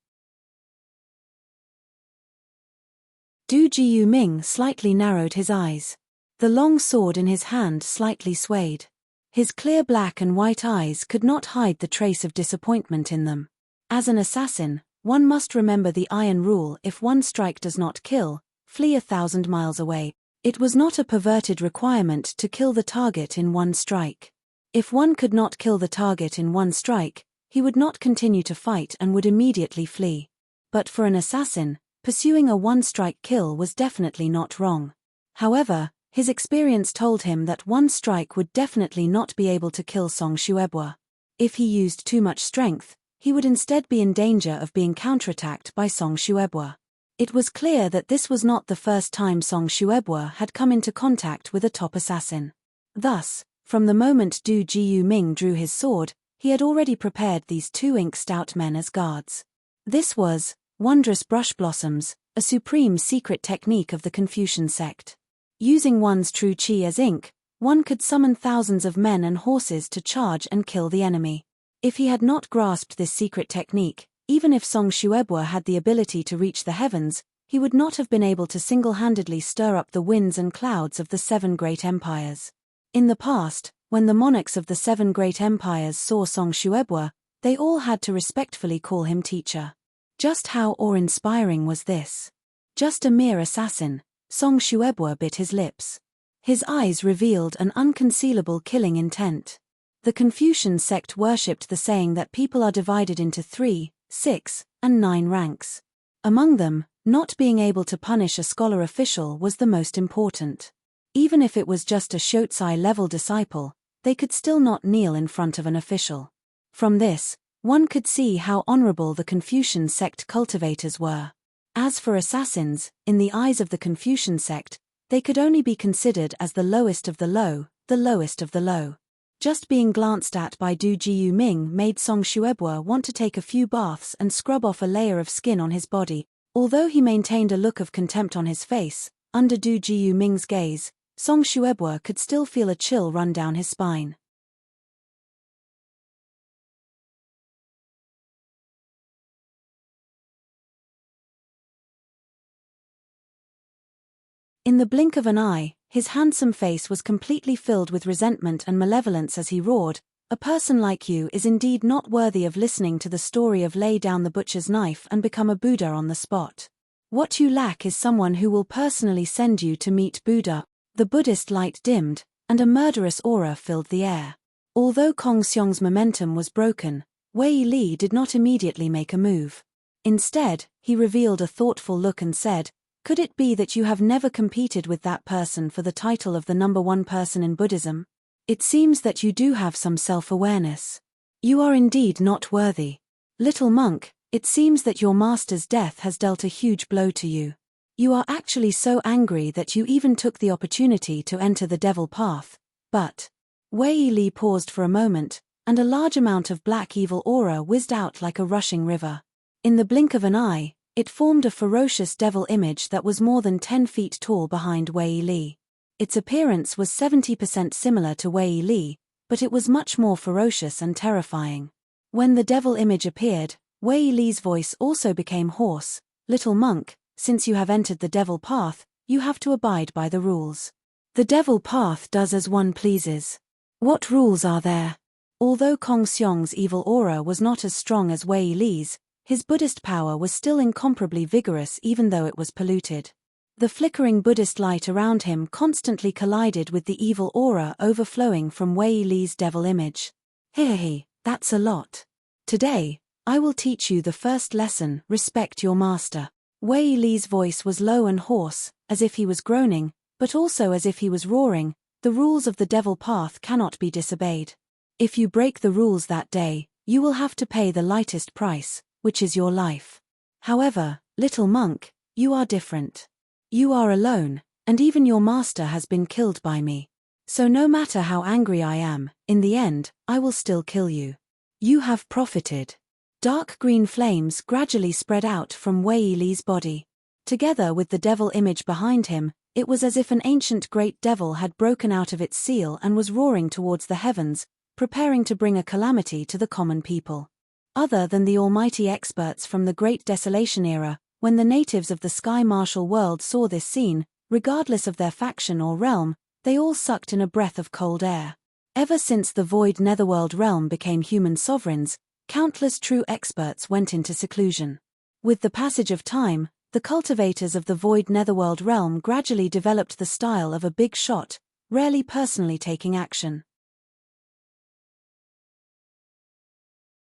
Du Jiyuming slightly narrowed his eyes. The long sword in his hand slightly swayed. His clear black and white eyes could not hide the trace of disappointment in them. As an assassin, one must remember the iron rule: if one strike does not kill, flee 1,000 miles away. It was not a perverted requirement to kill the target in one strike. If one could not kill the target in one strike, he would not continue to fight and would immediately flee. But for an assassin, pursuing a one-strike kill was definitely not wrong. However, His experience told him that one strike would definitely not be able to kill Song Shuebwa. If he used too much strength, he would instead be in danger of being counterattacked by Song Shuebwa. It was clear that this was not the first time Song Shuebwa had come into contact with a top assassin. Thus, from the moment Du Jiu Ming drew his sword, he had already prepared these two ink-stout men as guards. This was wondrous brush blossoms, a supreme secret technique of the Confucian sect. Using one's true qi as ink, one could summon thousands of men and horses to charge and kill the enemy. If he had not grasped this secret technique, even if Song Shuebwa had the ability to reach the heavens, he would not have been able to single-handedly stir up the winds and clouds of the 7 great empires. In the past, when the monarchs of the 7 great empires saw Song Shuebwa, they all had to respectfully call him teacher. Just how awe-inspiring was this? Just a mere assassin, Song Shuebwa bit his lips. His eyes revealed an unconcealable killing intent. The Confucian sect worshipped the saying that people are divided into 3, 6, and 9 ranks. Among them, not being able to punish a scholar official was the most important. Even if it was just a Shotsi-level disciple, they could still not kneel in front of an official. From this, one could see how honorable the Confucian sect cultivators were. As for assassins, in the eyes of the Confucian sect, they could only be considered as the lowest of the low, the lowest of the low. Just being glanced at by Du Jiu Ming made Song Shuebwa want to take a few baths and scrub off a layer of skin on his body. Although he maintained a look of contempt on his face, under Du Jiu Ming's gaze, Song Shuebwa could still feel a chill run down his spine. In the blink of an eye, his handsome face was completely filled with resentment and malevolence as he roared, "A person like you is indeed not worthy of listening to the story of lay down the butcher's knife and become a Buddha on the spot. What you lack is someone who will personally send you to meet Buddha." The Buddhist light dimmed, and a murderous aura filled the air. Although Kong Xiong's momentum was broken, Wei Li did not immediately make a move. Instead, he revealed a thoughtful look and said, "Could it be that you have never competed with that person for the title of the #1 person in Buddhism? It seems that you do have some self-awareness. You are indeed not worthy. Little monk, it seems that your master's death has dealt a huge blow to you. You are actually so angry that you even took the opportunity to enter the devil path, but..." Wei Li paused for a moment, and a large amount of black evil aura whizzed out like a rushing river. In the blink of an eye, it formed a ferocious devil image that was more than 10 feet tall behind Wei Li. Its appearance was 70% similar to Wei Li, but it was much more ferocious and terrifying. When the devil image appeared, Wei Li's voice also became hoarse. "Little monk, since you have entered the devil path, you have to abide by the rules. The devil path does as one pleases. What rules are there?" Although Kong Xiong's evil aura was not as strong as Wei Li's, his Buddhist power was still incomparably vigorous even though it was polluted. The flickering Buddhist light around him constantly collided with the evil aura overflowing from Wei Li's devil image. "Hehe, that's a lot. Today, I will teach you the first lesson: respect your master." Wei Li's voice was low and hoarse, as if he was groaning, but also as if he was roaring. "The rules of the devil path cannot be disobeyed. If you break the rules that day, you will have to pay the lightest price, which is your life. However, little monk, you are different. You are alone, and even your master has been killed by me. So no matter how angry I am, in the end, I will still kill you. You have profited." Dark green flames gradually spread out from Wei Li's body. Together with the devil image behind him, it was as if an ancient great devil had broken out of its seal and was roaring towards the heavens, preparing to bring a calamity to the common people. Other than the almighty experts from the Great Desolation era, when the natives of the Sky Martial world saw this scene, regardless of their faction or realm, they all sucked in a breath of cold air. Ever since the Void Netherworld realm became human sovereigns, countless true experts went into seclusion. With the passage of time, the cultivators of the Void Netherworld realm gradually developed the style of a big shot, rarely personally taking action.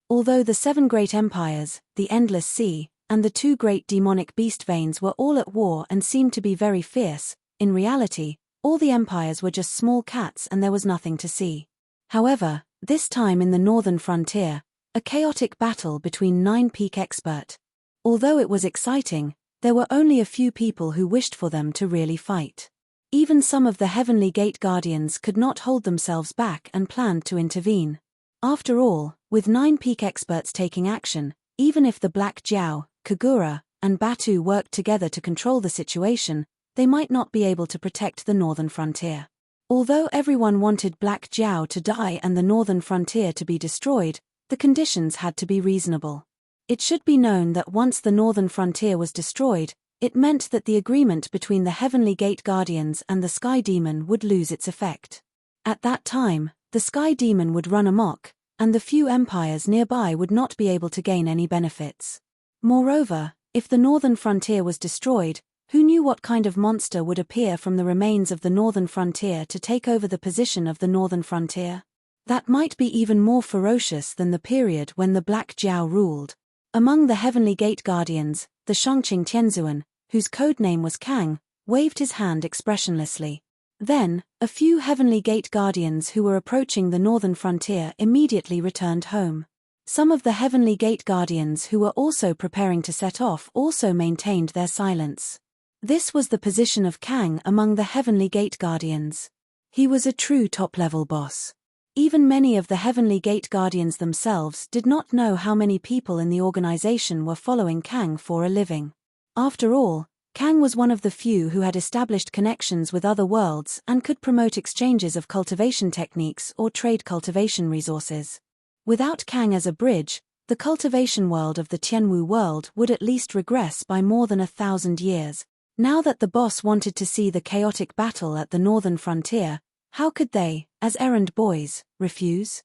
Although the 7 great empires, the Endless Sea, and the 2 great demonic beast veins were all at war and seemed to be very fierce, in reality, All the empires were just small cats and there was nothing to see. However, this time in the northern frontier, a chaotic battle between 9 peak expert. Although it was exciting, there were only a few people who wished for them to really fight. Even some of the Heavenly Gate Guardians could not hold themselves back and planned to intervene. After all, with 9 peak experts taking action, even if the Black Jiao, Kagura, and Batu worked together to control the situation, they might not be able to protect the northern frontier. Although everyone wanted Black Jiao to die and the northern frontier to be destroyed, the conditions had to be reasonable. It should be known that once the northern frontier was destroyed, it meant that the agreement between the Heavenly Gate Guardians and the Sky Demon would lose its effect. At that time, the Sky Demon would run amok, and the few empires nearby would not be able to gain any benefits. Moreover, if the northern frontier was destroyed, who knew what kind of monster would appear from the remains of the northern frontier to take over the position of the northern frontier? That might be even more ferocious than the period when the Black Jiao ruled. Among the Heavenly Gate Guardians, the Shangqing Tianzuan, whose codename was Kang, waved his hand expressionlessly. Then, a few Heavenly Gate Guardians who were approaching the northern frontier immediately returned home. Some of the Heavenly Gate Guardians who were also preparing to set off also maintained their silence. This was the position of Kang among the Heavenly Gate Guardians. He was a true top-level boss. Even many of the Heavenly Gate Guardians themselves did not know how many people in the organization were following Kang for a living. After all, Kang was one of the few who had established connections with other worlds and could promote exchanges of cultivation techniques or trade cultivation resources. Without Kang as a bridge, the cultivation world of the Tianwu world would at least regress by more than 1,000 years. Now that the boss wanted to see the chaotic battle at the northern frontier, how could they, as errand boys, refuse?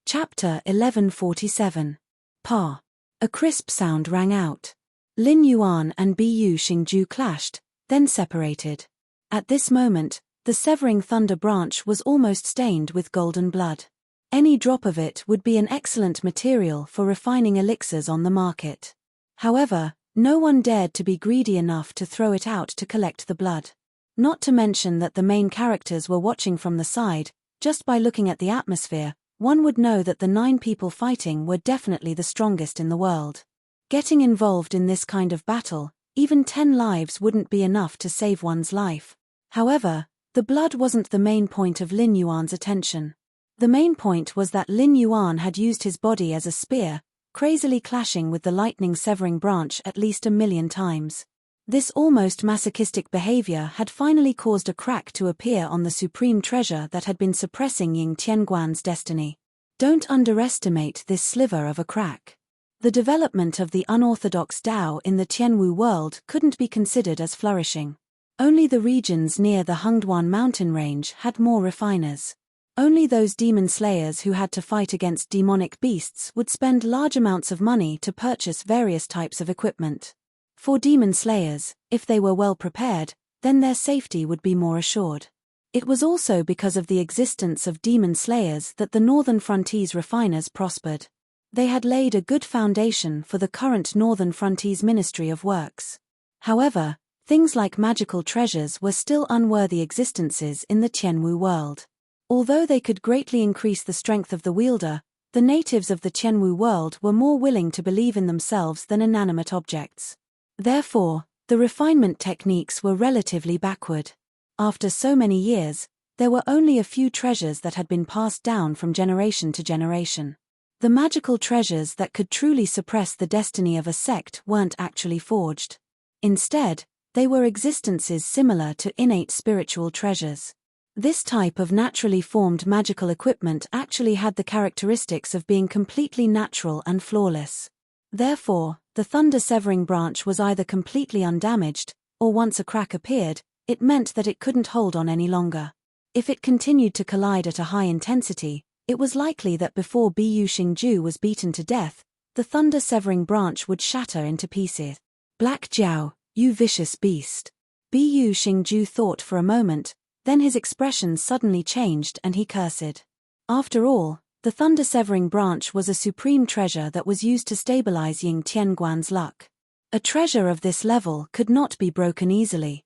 Chapter 1147. Pa. A crisp sound rang out. Lin Yuan and Bu Xingju clashed, then separated. At this moment, the severing thunder branch was almost stained with golden blood. Any drop of it would be an excellent material for refining elixirs on the market. However, no one dared to be greedy enough to throw it out to collect the blood. Not to mention that the main characters were watching from the side. Just by looking at the atmosphere, one would know that the 9 people fighting were definitely the strongest in the world. Getting involved in this kind of battle, even 10 lives wouldn't be enough to save one's life. However, the blood wasn't the main point of Lin Yuan's attention. The main point was that Lin Yuan had used his body as a spear, crazily clashing with the lightning-severing branch at least 1,000,000 times. This almost masochistic behavior had finally caused a crack to appear on the supreme treasure that had been suppressing Ying Tianguan's destiny. Don't underestimate this sliver of a crack. The development of the unorthodox Dao in the Tianwu world couldn't be considered as flourishing. Only the regions near the Hengduan mountain range had more refiners. Only those demon slayers who had to fight against demonic beasts would spend large amounts of money to purchase various types of equipment. For demon slayers, if they were well prepared, then their safety would be more assured. It was also because of the existence of demon slayers that the Northern Frontiers refiners prospered. They had laid a good foundation for the current Northern Frontiers Ministry of Works. However, things like magical treasures were still unworthy existences in the Tianwu world. Although they could greatly increase the strength of the wielder, the natives of the Tianwu world were more willing to believe in themselves than inanimate objects. Therefore, the refinement techniques were relatively backward. After so many years, there were only a few treasures that had been passed down from generation to generation. The magical treasures that could truly suppress the destiny of a sect weren't actually forged. Instead, they were existences similar to innate spiritual treasures. This type of naturally formed magical equipment actually had the characteristics of being completely natural and flawless. Therefore, the thunder-severing branch was either completely undamaged, or once a crack appeared, it meant that it couldn't hold on any longer. If it continued to collide at a high intensity, it was likely that before Bu Xingju was beaten to death, the thunder-severing branch would shatter into pieces. Black Jiao, you vicious beast. Bu Xingju thought for a moment, then his expression suddenly changed and he cursed. After all, The thunder-severing branch was a supreme treasure that was used to stabilize Ying Tianguan's luck. A treasure of this level could not be broken easily.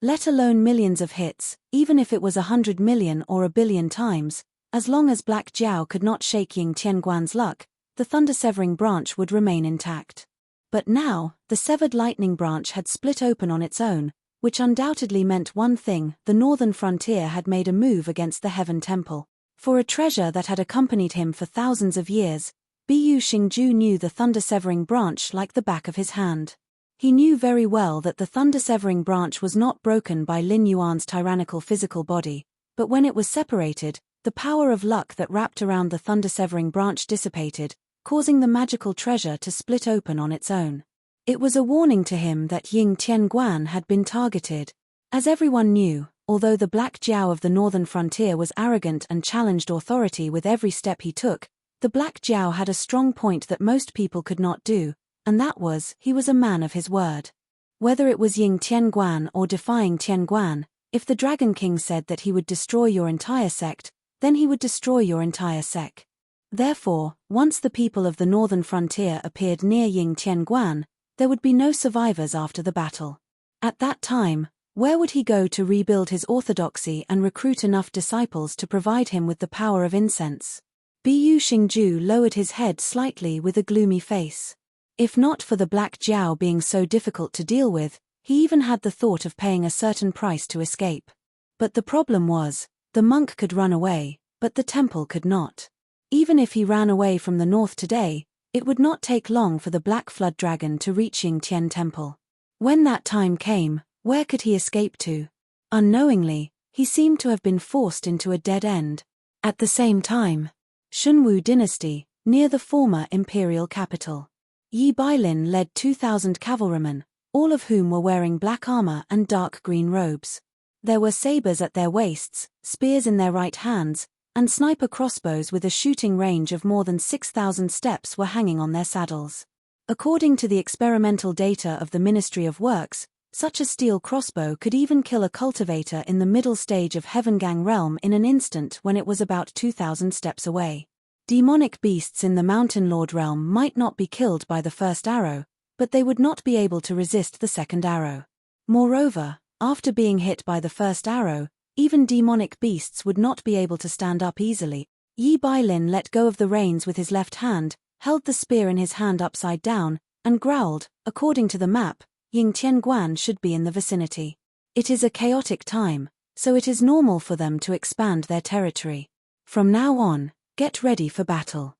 Let alone millions of hits, even if it was 100 million or 1 billion times, as long as Black Jiao could not shake Ying Tianguan's luck, the thunder-severing branch would remain intact. But now, the severed lightning branch had split open on its own, which undoubtedly meant one thing: the northern frontier had made a move against the Heaven Temple. For a treasure that had accompanied him for thousands of years, Bu Xingju knew the thunder-severing branch like the back of his hand. He knew very well that the thunder-severing branch was not broken by Lin Yuan's tyrannical physical body, but when it was separated, the power of luck that wrapped around the thunder-severing branch dissipated, causing the magical treasure to split open on its own. It was a warning to him that Ying Tianguan had been targeted. As everyone knew, although the Black Jiao of the northern frontier was arrogant and challenged authority with every step he took, the Black Jiao had a strong point that most people could not do, and that was, he was a man of his word. Whether it was Ying Tianguan or defying Tianguan, if the Dragon King said that he would destroy your entire sect, then he would destroy your entire sect. Therefore, once the people of the northern frontier appeared near Ying Tianguan, there would be no survivors after the battle. At that time, where would he go to rebuild his orthodoxy and recruit enough disciples to provide him with the power of incense? Bu Xingju lowered his head slightly with a gloomy face. If not for the Black Jiao being so difficult to deal with, he even had the thought of paying a certain price to escape. But the problem was, the monk could run away, but the temple could not. Even if he ran away from the north today, it would not take long for the Black Flood Dragon to reach Ying Tian Temple. When that time came, where could he escape to? Unknowingly, he seemed to have been forced into a dead end. At the same time, Shunwu Dynasty, near the former imperial capital. Yi Bailin led 2,000 cavalrymen, all of whom were wearing black armor and dark green robes. There were sabers at their waists, spears in their right hands, and sniper crossbows with a shooting range of more than 6,000 steps were hanging on their saddles. According to the experimental data of the Ministry of Works, such a steel crossbow could even kill a cultivator in the middle stage of Heavengang realm in an instant when it was about 2,000 steps away. Demonic beasts in the Mountain Lord realm might not be killed by the first arrow, but they would not be able to resist the second arrow. Moreover, after being hit by the first arrow, even demonic beasts would not be able to stand up easily. Yi Bailin let go of the reins with his left hand, held the spear in his hand upside down, and growled, according to the map, Ying Tianguan should be in the vicinity. It is a chaotic time, so it is normal for them to expand their territory. From now on, get ready for battle.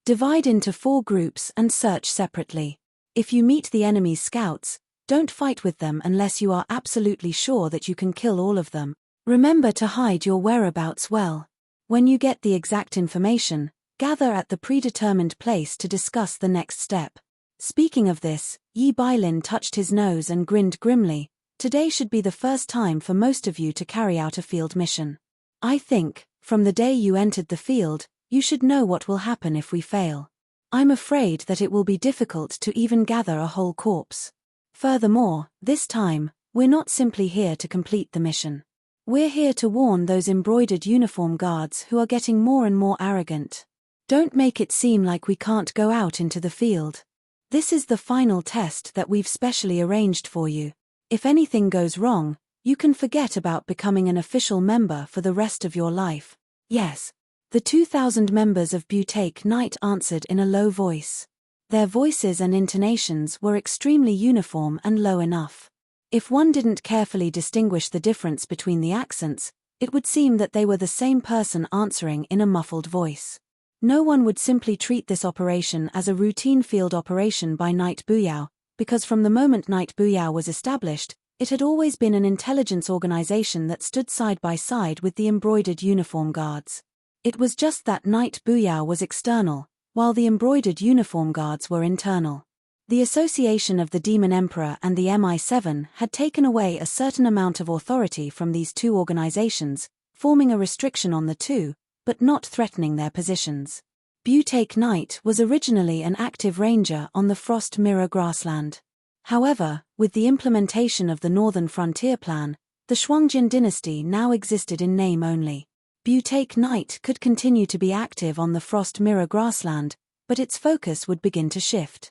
Divide into 4 groups and search separately. If you meet the enemy's scouts, don't fight with them unless you are absolutely sure that you can kill all of them. Remember to hide your whereabouts well. When you get the exact information, gather at the predetermined place to discuss the next step. Speaking of this, Yi Bailin touched his nose and grinned grimly. Today should be the first time for most of you to carry out a field mission. I think, from the day you entered the field, you should know what will happen if we fail. I'm afraid that it will be difficult to even gather a whole corpse. Furthermore, this time, we're not simply here to complete the mission. We're here to warn those embroidered uniform guards who are getting more and more arrogant. Don't make it seem like we can't go out into the field. This is the final test that we've specially arranged for you. If anything goes wrong, you can forget about becoming an official member for the rest of your life. Yes. The 2,000 members of Butake Knight answered in a low voice. Their voices and intonations were extremely uniform and low enough. If one didn't carefully distinguish the difference between the accents, it would seem that they were the same person answering in a muffled voice. No one would simply treat this operation as a routine field operation by Knight Buyao, because from the moment Knight Buyao was established, it had always been an intelligence organization that stood side by side with the embroidered uniform guards. It was just that Knight Buyao was external, while the embroidered uniform guards were internal. The association of the Demon Emperor and the MI7 had taken away a certain amount of authority from these two organizations, forming a restriction on the two, but not threatening their positions. Butake Knight was originally an active ranger on the Frost Mirror grassland. However, with the implementation of the Northern Frontier Plan, the Shuangjin dynasty now existed in name only. Butake Knight could continue to be active on the Frost Mirror grassland, but its focus would begin to shift.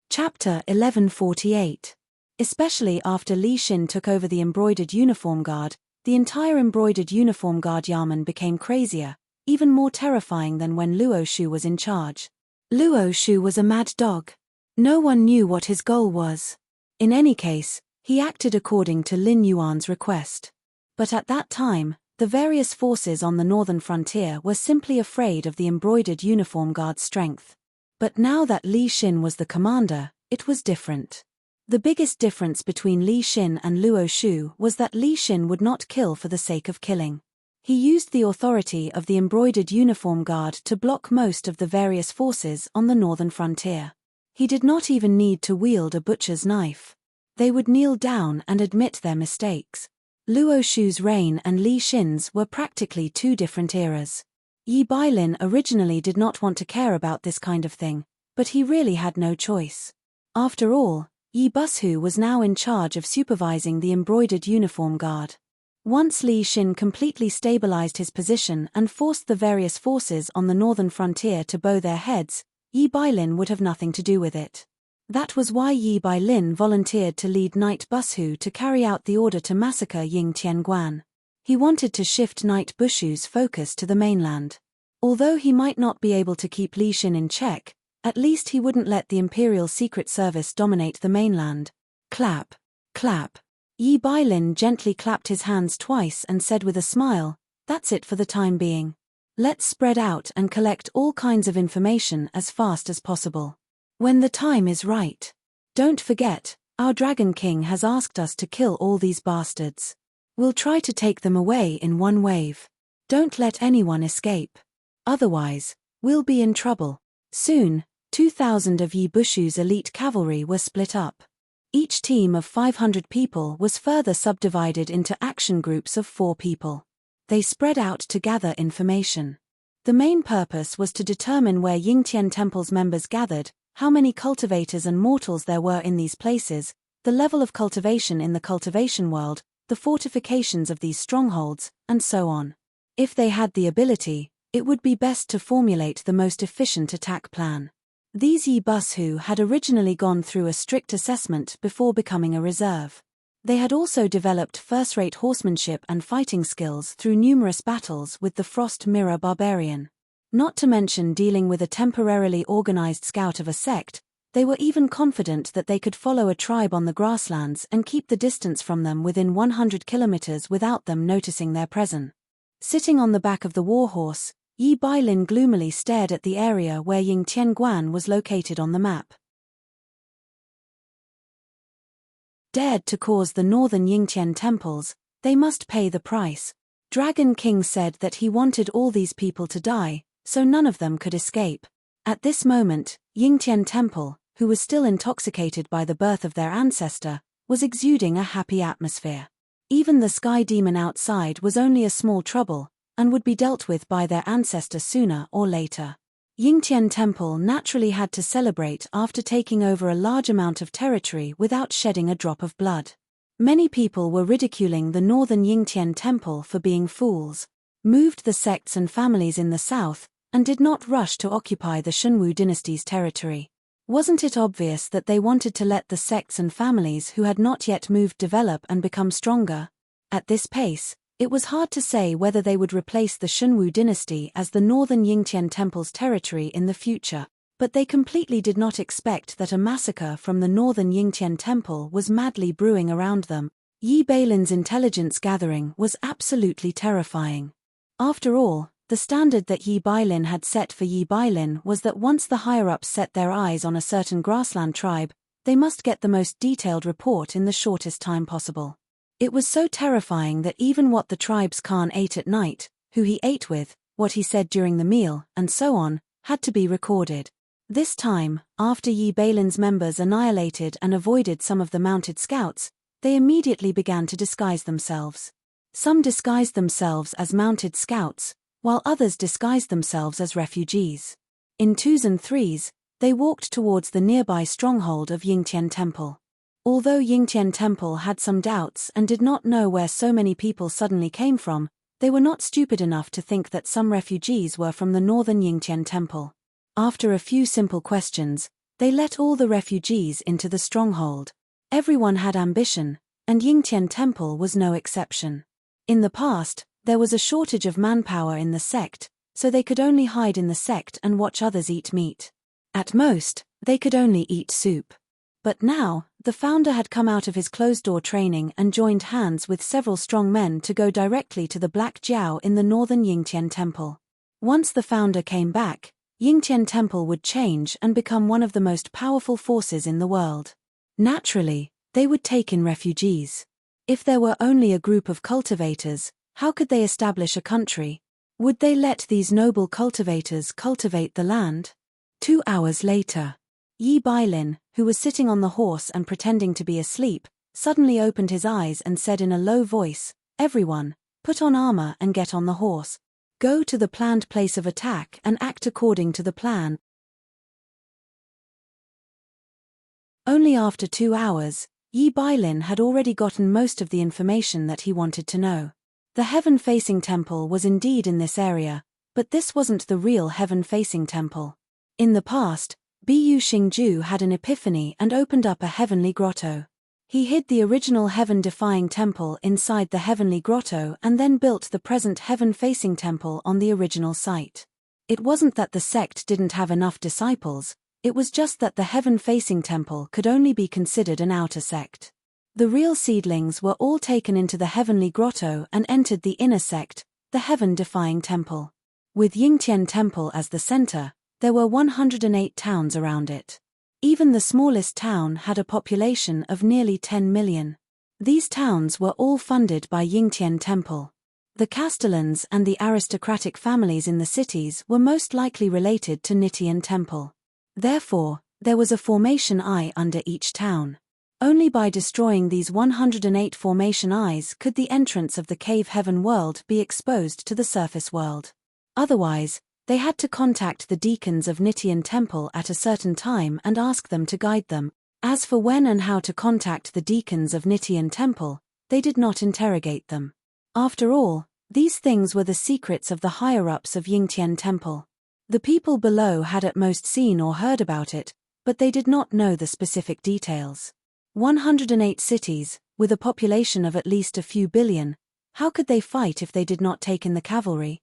Chapter 1148. Especially after Li Xin took over the Embroidered Uniform Guard, the entire Embroidered Uniform Guard Yamen became crazier, even more terrifying than when Luo Shu was in charge. Luo Shu was a mad dog. No one knew what his goal was. In any case, he acted according to Lin Yuan's request. But at that time, the various forces on the northern frontier were simply afraid of the Embroidered Uniform Guard's strength. But now that Li Xin was the commander, it was different. The biggest difference between Li Xin and Luo Shu was that Li Xin would not kill for the sake of killing. He used the authority of the Embroidered Uniform Guard to block most of the various forces on the northern frontier. He did not even need to wield a butcher's knife. They would kneel down and admit their mistakes. Luo Shu's reign and Li Xin's were practically two different eras. Yi Bailin originally did not want to care about this kind of thing, but he really had no choice. After all, Yi Bushu was now in charge of supervising the Embroidered Uniform Guard. Once Li Xin completely stabilized his position and forced the various forces on the northern frontier to bow their heads, Yi Bailin would have nothing to do with it. That was why Yi Bailin volunteered to lead Knight Bushu to carry out the order to massacre Ying Tianguan. He wanted to shift Knight Bushu's focus to the mainland. Although he might not be able to keep Li Xin in check, at least he wouldn't let the Imperial Secret Service dominate the mainland. Clap. Clap. Yi Bailin gently clapped his hands twice and said with a smile, "That's it for the time being. Let's spread out and collect all kinds of information as fast as possible. When the time is right. Don't forget, our Dragon King has asked us to kill all these bastards. We'll try to take them away in one wave. Don't let anyone escape. Otherwise, we'll be in trouble." Soon, 2,000 of Yi Bushu's elite cavalry were split up. Each team of 500 people was further subdivided into action groups of 4 people. They spread out to gather information. The main purpose was to determine where Yingtian Temple's members gathered, how many cultivators and mortals there were in these places, the level of cultivation in the cultivation world, the fortifications of these strongholds, and so on. If they had the ability, it would be best to formulate the most efficient attack plan. These Yi Bushu had originally gone through a strict assessment before becoming a reserve. They had also developed first-rate horsemanship and fighting skills through numerous battles with the Frost Mirror Barbarian. Not to mention dealing with a temporarily organized scout of a sect, they were even confident that they could follow a tribe on the grasslands and keep the distance from them within 100 kilometers without them noticing their presence. Sitting on the back of the warhorse, Yi Bailin gloomily stared at the area where Ying Tianguan was located on the map. Dared to cause the northern Yingtian temples, they must pay the price. Dragon King said that he wanted all these people to die, so none of them could escape. At this moment, Yingtian Temple, who was still intoxicated by the birth of their ancestor, was exuding a happy atmosphere. Even the sky demon outside was only a small trouble, and would be dealt with by their ancestor sooner or later. Yingtian Temple naturally had to celebrate after taking over a large amount of territory without shedding a drop of blood. Many people were ridiculing the northern Yingtian Temple for being fools, moved the sects and families in the south, and did not rush to occupy the Shunwu dynasty's territory. Wasn't it obvious that they wanted to let the sects and families who had not yet moved develop and become stronger? At this pace, it was hard to say whether they would replace the Shunwu dynasty as the northern Yingtian Temple's territory in the future, but they completely did not expect that a massacre from the northern Yingtian Temple was madly brewing around them. Yi Bailin's intelligence gathering was absolutely terrifying. After all, the standard that Yi Bailin had set for Yi Bailin was that once the higher-ups set their eyes on a certain grassland tribe, they must get the most detailed report in the shortest time possible. It was so terrifying that even what the tribe's Khan ate at night, who he ate with, what he said during the meal, and so on, had to be recorded. This time, after Yi Bailin's members annihilated and avoided some of the mounted scouts, they immediately began to disguise themselves. Some disguised themselves as mounted scouts, while others disguised themselves as refugees. In twos and threes, they walked towards the nearby stronghold of Yingtian Temple. Although Yingtian Temple had some doubts and did not know where so many people suddenly came from, they were not stupid enough to think that some refugees were from the northern Yingtian Temple. After a few simple questions, they let all the refugees into the stronghold. Everyone had ambition, and Yingtian Temple was no exception. In the past, there was a shortage of manpower in the sect, so they could only hide in the sect and watch others eat meat. At most, they could only eat soup. But now, the founder had come out of his closed-door training and joined hands with several strong men to go directly to the Black Jiao in the northern Yingtian Temple. Once the founder came back, Yingtian Temple would change and become one of the most powerful forces in the world. Naturally, they would take in refugees. If there were only a group of cultivators, how could they establish a country? Would they let these noble cultivators cultivate the land? 2 hours later, Yi Bailin, who was sitting on the horse and pretending to be asleep, suddenly opened his eyes and said in a low voice, "Everyone, put on armor and get on the horse. Go to the planned place of attack and act according to the plan." Only after 2 hours, Yi Bailin had already gotten most of the information that he wanted to know. The heaven-facing temple was indeed in this area, but this wasn't the real heaven-facing temple. In the past, Bu Xingju had an epiphany and opened up a heavenly grotto. He hid the original heaven-defying temple inside the heavenly grotto and then built the present heaven-facing temple on the original site. It wasn't that the sect didn't have enough disciples, it was just that the heaven-facing temple could only be considered an outer sect. The real seedlings were all taken into the heavenly grotto and entered the inner sect, the heaven-defying temple. With Yingtian Temple as the center, there were 108 towns around it. Even the smallest town had a population of nearly 10 million. These towns were all funded by Yingtian Temple. The castellans and the aristocratic families in the cities were most likely related to Nitian Temple. Therefore, there was a formation eye under each town. Only by destroying these 108 formation eyes could the entrance of the cave heaven world be exposed to the surface world. Otherwise, they had to contact the deacons of Nitian Temple at a certain time and ask them to guide them. As for when and how to contact the deacons of Nitian Temple, they did not interrogate them. After all, these things were the secrets of the higher-ups of Yingtian Temple. The people below had at most seen or heard about it, but they did not know the specific details. 108 cities, with a population of at least a few billion, how could they fight if they did not take in the cavalry?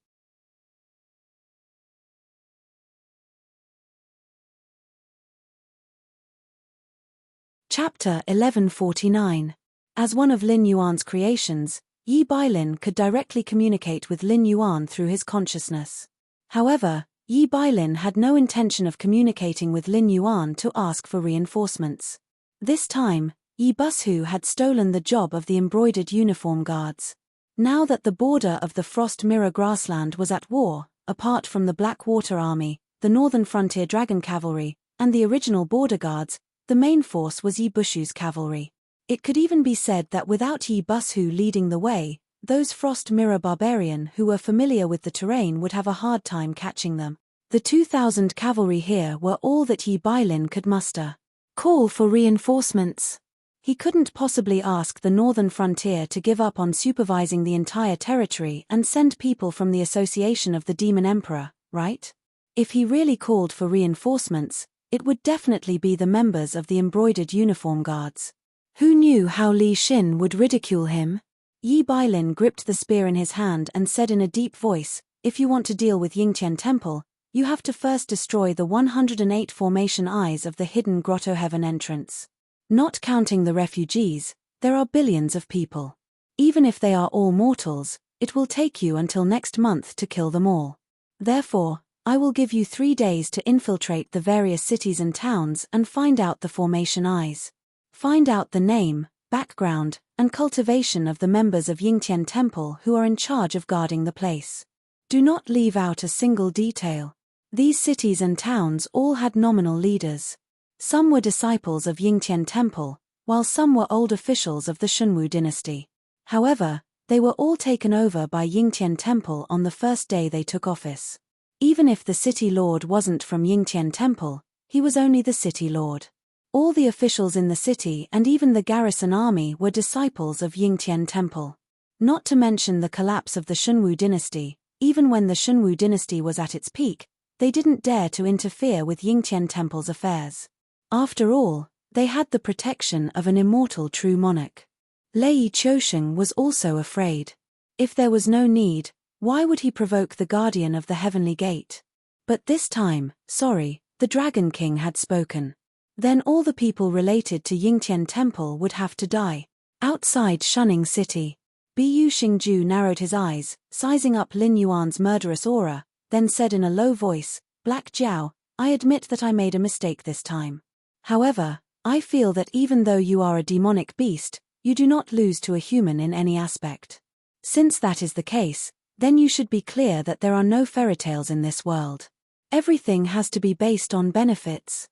Chapter 1149. As one of Lin Yuan's creations, Yi Bailin could directly communicate with Lin Yuan through his consciousness. However, Yi Bailin had no intention of communicating with Lin Yuan to ask for reinforcements. This time, Yi Bushu had stolen the job of the embroidered uniform guards. Now that the border of the Frost Mirror grassland was at war, apart from the Blackwater Army, the Northern Frontier Dragon Cavalry, and the original border guards, the main force was Yi Bushu's cavalry. It could even be said that without Yi Bushu leading the way, those Frost Mirror barbarian who were familiar with the terrain would have a hard time catching them. The 2,000 cavalry here were all that Yi Bailin could muster. Call for reinforcements. He couldn't possibly ask the Northern Frontier to give up on supervising the entire territory and send people from the Association of the Demon Emperor, right? If he really called for reinforcements, it would definitely be the members of the embroidered uniform guards. Who knew how Li Xin would ridicule him? Yi Bailin gripped the spear in his hand and said in a deep voice, "If you want to deal with Yingtian Temple, you have to first destroy the 108 formation eyes of the hidden grotto heaven entrance. Not counting the refugees, there are billions of people. Even if they are all mortals, it will take you until next month to kill them all. Therefore, I will give you 3 days to infiltrate the various cities and towns and find out the formation eyes. Find out the name, background, and cultivation of the members of Yingtian Temple who are in charge of guarding the place. Do not leave out a single detail. These cities and towns all had nominal leaders. Some were disciples of Yingtian Temple, while some were old officials of the Shunwu dynasty. However, They were all taken over by Yingtian Temple on the first day they took office. Even if the city lord wasn't from Yingtian Temple, he was only the city lord. All the officials in the city and even the garrison army were disciples of Yingtian Temple. Not to mention the collapse of the Shunwu dynasty, even when the Shunwu dynasty was at its peak, they didn't dare to interfere with Yingtian Temple's affairs. After all, they had the protection of an immortal true monarch. Lei Qiusheng was also afraid. If there was no need, why would he provoke the guardian of the heavenly gate? But this time, the Dragon King had spoken. Then all the people related to Yingtian Temple would have to die. Outside Shunning City, Bu Xingju narrowed his eyes, sizing up Lin Yuan's murderous aura, then said in a low voice, "Black Jiao, I admit that I made a mistake this time. However, I feel that even though you are a demonic beast, you do not lose to a human in any aspect. Since that is the case, then you should be clear that there are no fairy tales in this world. Everything has to be based on benefits.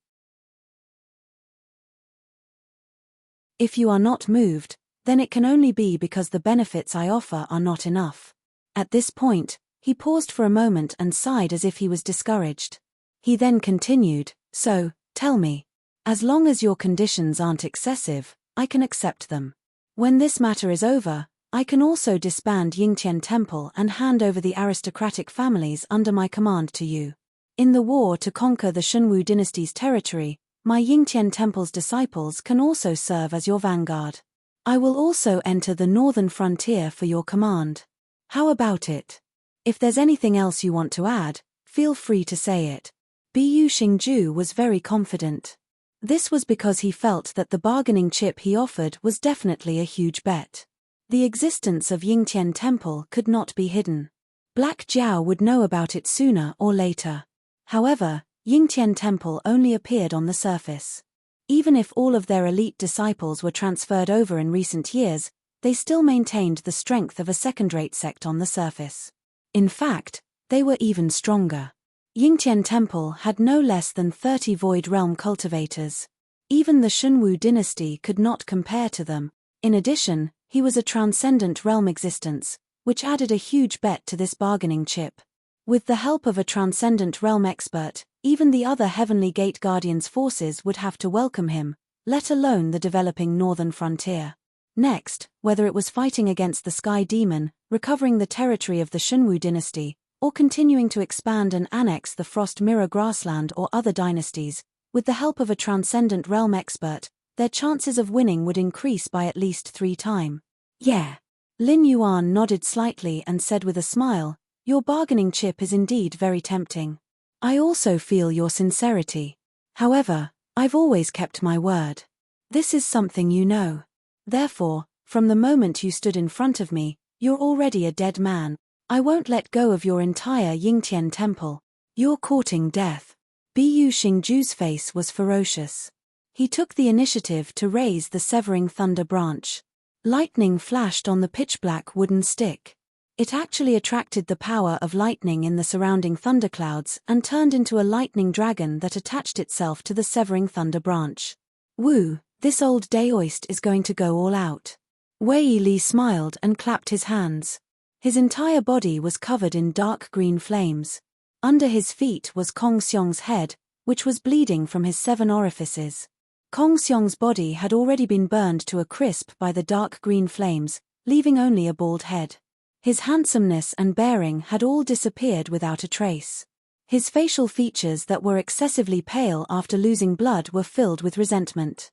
If you are not moved, then it can only be because the benefits I offer are not enough." At this point, he paused for a moment and sighed as if he was discouraged. He then continued, "So, tell me. As long as your conditions aren't excessive, I can accept them. When this matter is over, I can also disband Yingtian Temple and hand over the aristocratic families under my command to you. In the war to conquer the Shunwu dynasty's territory, my Yingtian Temple's disciples can also serve as your vanguard. I will also enter the northern frontier for your command. How about it? If there's anything else you want to add, feel free to say it." Bu Xingju was very confident. This was because he felt that the bargaining chip he offered was definitely a huge bet. The existence of Yingtian Temple could not be hidden. Black Jiao would know about it sooner or later. However, Yingtian Temple only appeared on the surface. Even if all of their elite disciples were transferred over in recent years, they still maintained the strength of a second-rate sect on the surface. In fact, they were even stronger. Yingtian Temple had no less than 30 Void Realm cultivators. Even the Shunwu dynasty could not compare to them. In addition, he was a transcendent realm existence, which added a huge bet to this bargaining chip. With the help of a transcendent realm expert, even the other Heavenly Gate Guardians' forces would have to welcome him, let alone the developing northern frontier. Next, whether it was fighting against the Sky Demon, recovering the territory of the Shunwu dynasty, or continuing to expand and annex the Frost Mirror grassland or other dynasties, with the help of a transcendent realm expert, their chances of winning would increase by at least 3 times. "Yeah." Lin Yuan nodded slightly and said with a smile, "Your bargaining chip is indeed very tempting. I also feel your sincerity. However, I've always kept my word. This is something you know. Therefore, from the moment you stood in front of me, you're already a dead man. I won't let go of your entire Yingtian Temple. You're courting death." Bu Xingju's face was ferocious. He took the initiative to raise the severing thunder branch. Lightning flashed on the pitch-black wooden stick. It actually attracted the power of lightning in the surrounding thunderclouds and turned into a lightning dragon that attached itself to the severing thunder branch. "Woo, this old Daoist is going to go all out." Wei Li smiled and clapped his hands. His entire body was covered in dark green flames. Under his feet was Kong Xiong's head, which was bleeding from his 7 orifices. Kong Xiong's body had already been burned to a crisp by the dark green flames, leaving only a bald head. His handsomeness and bearing had all disappeared without a trace. His facial features that were excessively pale after losing blood were filled with resentment.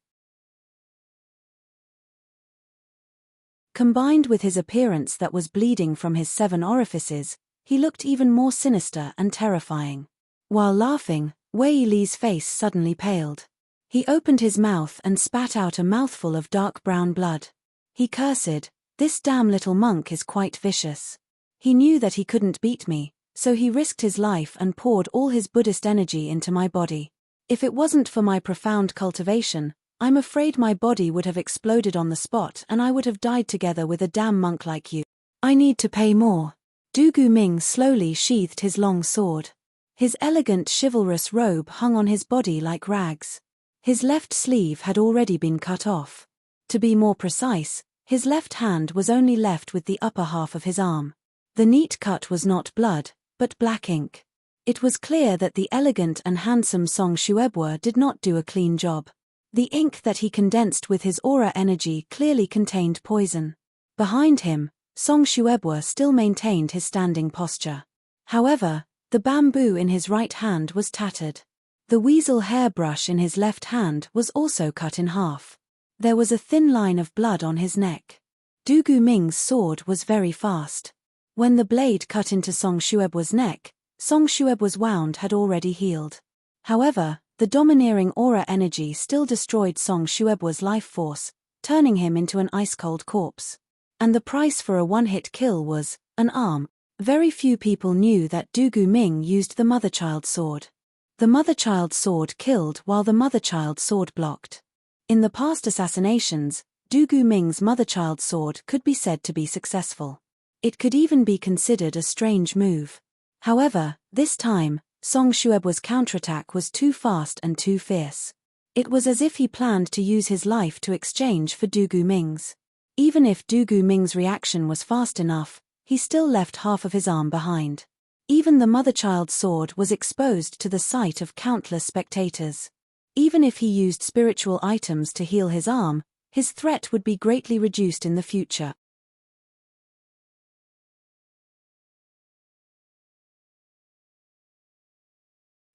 Combined with his appearance that was bleeding from his 7 orifices, he looked even more sinister and terrifying. While laughing, Wei Li's face suddenly paled. He opened his mouth and spat out a mouthful of dark brown blood. He cursed, "This damn little monk is quite vicious. He knew that he couldn't beat me, so he risked his life and poured all his Buddhist energy into my body. If it wasn't for my profound cultivation, I'm afraid my body would have exploded on the spot and I would have died together with a damn monk like you. I need to pay more." Du Ming slowly sheathed his long sword. His elegant chivalrous robe hung on his body like rags. His left sleeve had already been cut off. To be more precise, His left hand was only left with the upper half of his arm. The neat cut was not blood, but black ink. It was clear that the elegant and handsome Song Shuebwa did not do a clean job. The ink that he condensed with his aura energy clearly contained poison. Behind him, Song Shuebwa still maintained his standing posture. However, the bamboo in his right hand was tattered. The weasel hairbrush in his left hand was also cut in half. There was a thin line of blood on his neck. Du Guming's sword was very fast. When the blade cut into Song Shuebwa's neck, Song Shuebwa's wound had already healed. However, the domineering aura energy still destroyed Song Shuebwa's life force, turning him into an ice-cold corpse. And the price for a one-hit kill was an arm. Very few people knew that Du Guming used the mother-child sword. The mother-child sword killed while the mother-child sword blocked. In the past assassinations, Du Guming's mother-child sword could be said to be successful. It could even be considered a strange move. However, this time, Song Shuebwa's counterattack was too fast and too fierce. It was as if he planned to use his life to exchange for Du Guming's. Even if Du Guming's reaction was fast enough, he still left half of his arm behind. Even the mother-child sword was exposed to the sight of countless spectators. Even if he used spiritual items to heal his arm, his threat would be greatly reduced in the future.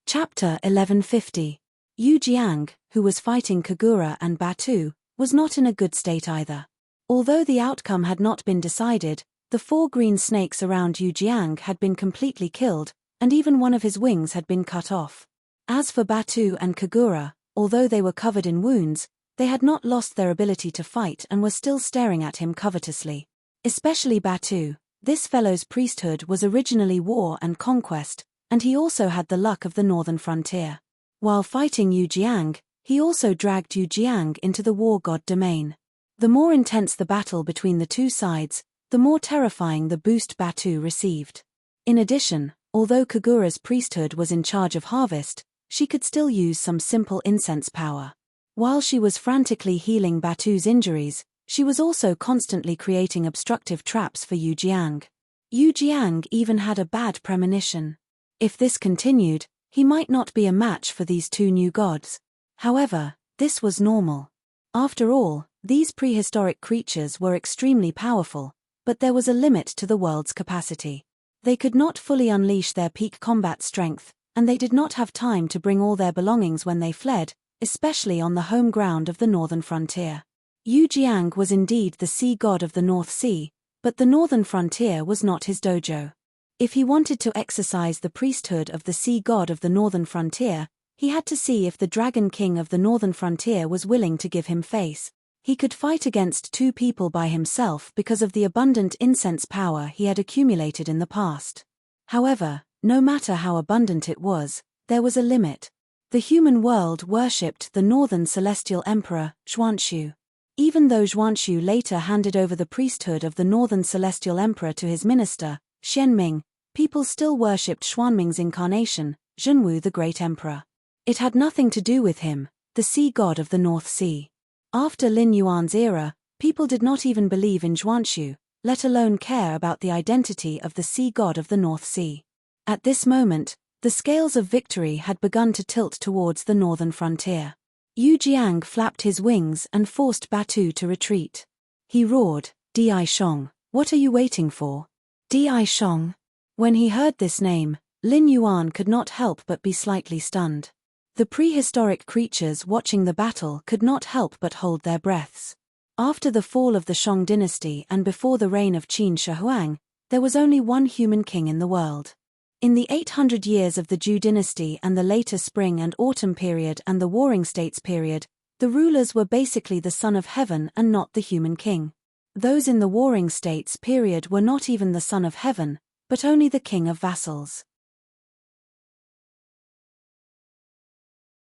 Chapter 1150. Yu Jiang, who was fighting Kagura and Batu, was not in a good state either. Although the outcome had not been decided, the 4 green snakes around Yu Jiang had been completely killed, and even one of his wings had been cut off. As for Batu and Kagura, although they were covered in wounds, they had not lost their ability to fight and were still staring at him covetously. Especially Batu. This fellow's priesthood was originally war and conquest, and he also had the luck of the northern frontier. While fighting Yu Jiang, he also dragged Yu Jiang into the war god domain. The more intense the battle between the two sides, the more terrifying the boost Batu received. In addition, although Kagura's priesthood was in charge of harvest, she could still use some simple incense power. While she was frantically healing Batu's injuries, she was also constantly creating obstructive traps for Yu Jiang. Yu Jiang even had a bad premonition. If this continued, he might not be a match for these 2 new gods. However, this was normal. After all, these prehistoric creatures were extremely powerful, but there was a limit to the world's capacity. They could not fully unleash their peak combat strength, and they did not have time to bring all their belongings when they fled, especially on the home ground of the northern frontier. Yu Jiang was indeed the sea god of the North Sea, but the northern frontier was not his dojo. If he wanted to exercise the priesthood of the sea god of the northern frontier, he had to see if the dragon king of the northern frontier was willing to give him face. He could fight against 2 people by himself because of the abundant incense power he had accumulated in the past. However, no matter how abundant it was, there was a limit. The human world worshipped the northern celestial emperor, Xuanxu. Even though Xuanxu later handed over the priesthood of the northern celestial emperor to his minister, Xianming, people still worshipped Xuanming's incarnation, Zhenwu the Great Emperor. It had nothing to do with him, the sea god of the North Sea. After Lin Yuan's era, people did not even believe in Xuanxu, let alone care about the identity of the sea god of the North Sea. At this moment, the scales of victory had begun to tilt towards the northern frontier. Yu Jiang flapped his wings and forced Batu to retreat. He roared, "Di Shong, what are you waiting for?" Di Shong. When he heard this name, Lin Yuan could not help but be slightly stunned. The prehistoric creatures watching the battle could not help but hold their breaths. After the fall of the Shong dynasty and before the reign of Qin Shi Huang, there was only one human king in the world. In the 800 years of the Zhou dynasty and the later Spring and Autumn period and the Warring States period, the rulers were basically the son of heaven and not the human king. Those in the Warring States period were not even the son of heaven, but only the king of vassals.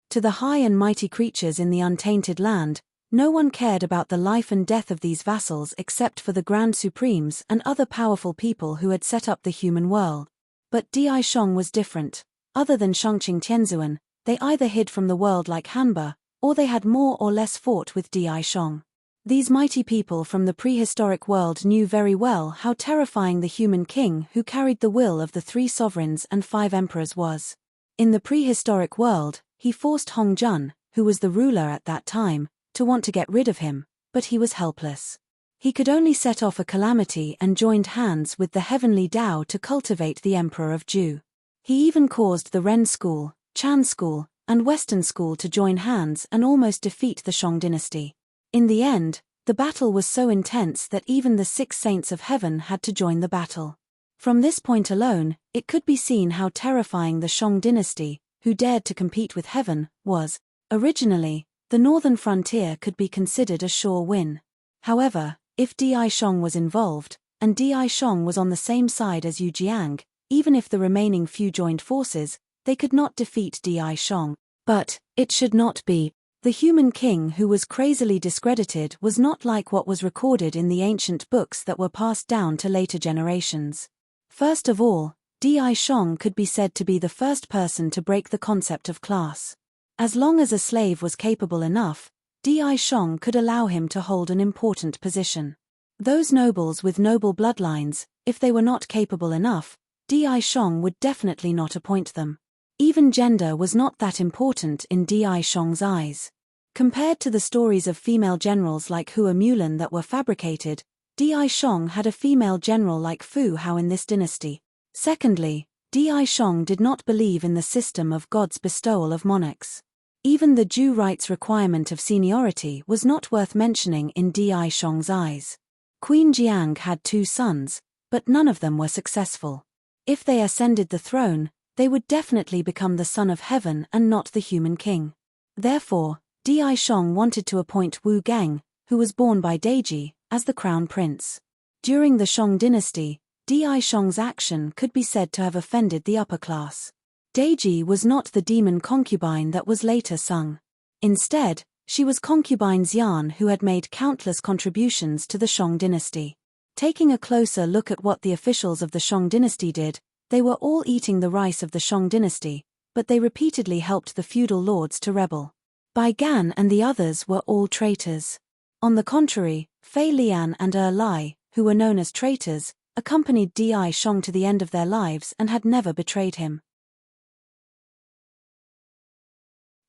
To the high and mighty creatures in the untainted land, no one cared about the life and death of these vassals except for the Grand Supremes and other powerful people who had set up the human world. But Di Shong was different. Other than Shangqing Tianzuan, they either hid from the world like Hanba, or they had more or less fought with Di Shong. These mighty people from the prehistoric world knew very well how terrifying the human king who carried the will of the 3 sovereigns and 5 emperors was. In the prehistoric world, he forced Hongjun, who was the ruler at that time, to want to get rid of him, but he was helpless. He could only set off a calamity and joined hands with the heavenly Tao to cultivate the emperor of Ju. He even caused the Ren school, Chan school, and Western school to join hands and almost defeat the Shang dynasty. In the end, the battle was so intense that even the 6 saints of heaven had to join the battle. From this point alone, it could be seen how terrifying the Shang dynasty, who dared to compete with heaven, was. Originally, the northern frontier could be considered a sure win. However, if Di Shang was involved, and Di Shang was on the same side as Yu Jiang, even if the remaining few joined forces, they could not defeat Di Shang. But, it should not be. The human king who was crazily discredited was not like what was recorded in the ancient books that were passed down to later generations. First of all, Di Shang could be said to be the first person to break the concept of class. As long as a slave was capable enough, Di Shang could allow him to hold an important position. Those nobles with noble bloodlines, if they were not capable enough, Di Shang would definitely not appoint them. Even gender was not that important in Di Shang's eyes. Compared to the stories of female generals like Hua Mulan that were fabricated, Di Shang had a female general like Fu Hao in this dynasty. Secondly, Di Shang did not believe in the system of God's bestowal of monarchs. Even the Ju rights requirement of seniority was not worth mentioning in Di Shang's eyes. Queen Jiang had 2 sons, but none of them were successful. If they ascended the throne, they would definitely become the son of heaven and not the human king. Therefore, Di Shang wanted to appoint Wu Geng, who was born by Deji, as the crown prince. During the Shang dynasty, Di Shang's action could be said to have offended the upper class. Deji was not the demon concubine that was later sung. Instead, she was concubine Xian who had made countless contributions to the Shang dynasty. Taking a closer look at what the officials of the Shang dynasty did, they were all eating the rice of the Shang dynasty, but they repeatedly helped the feudal lords to rebel. Bai Gan and the others were all traitors. On the contrary, Fei Lian and Lai, who were known as traitors, accompanied Di Shang to the end of their lives and had never betrayed him.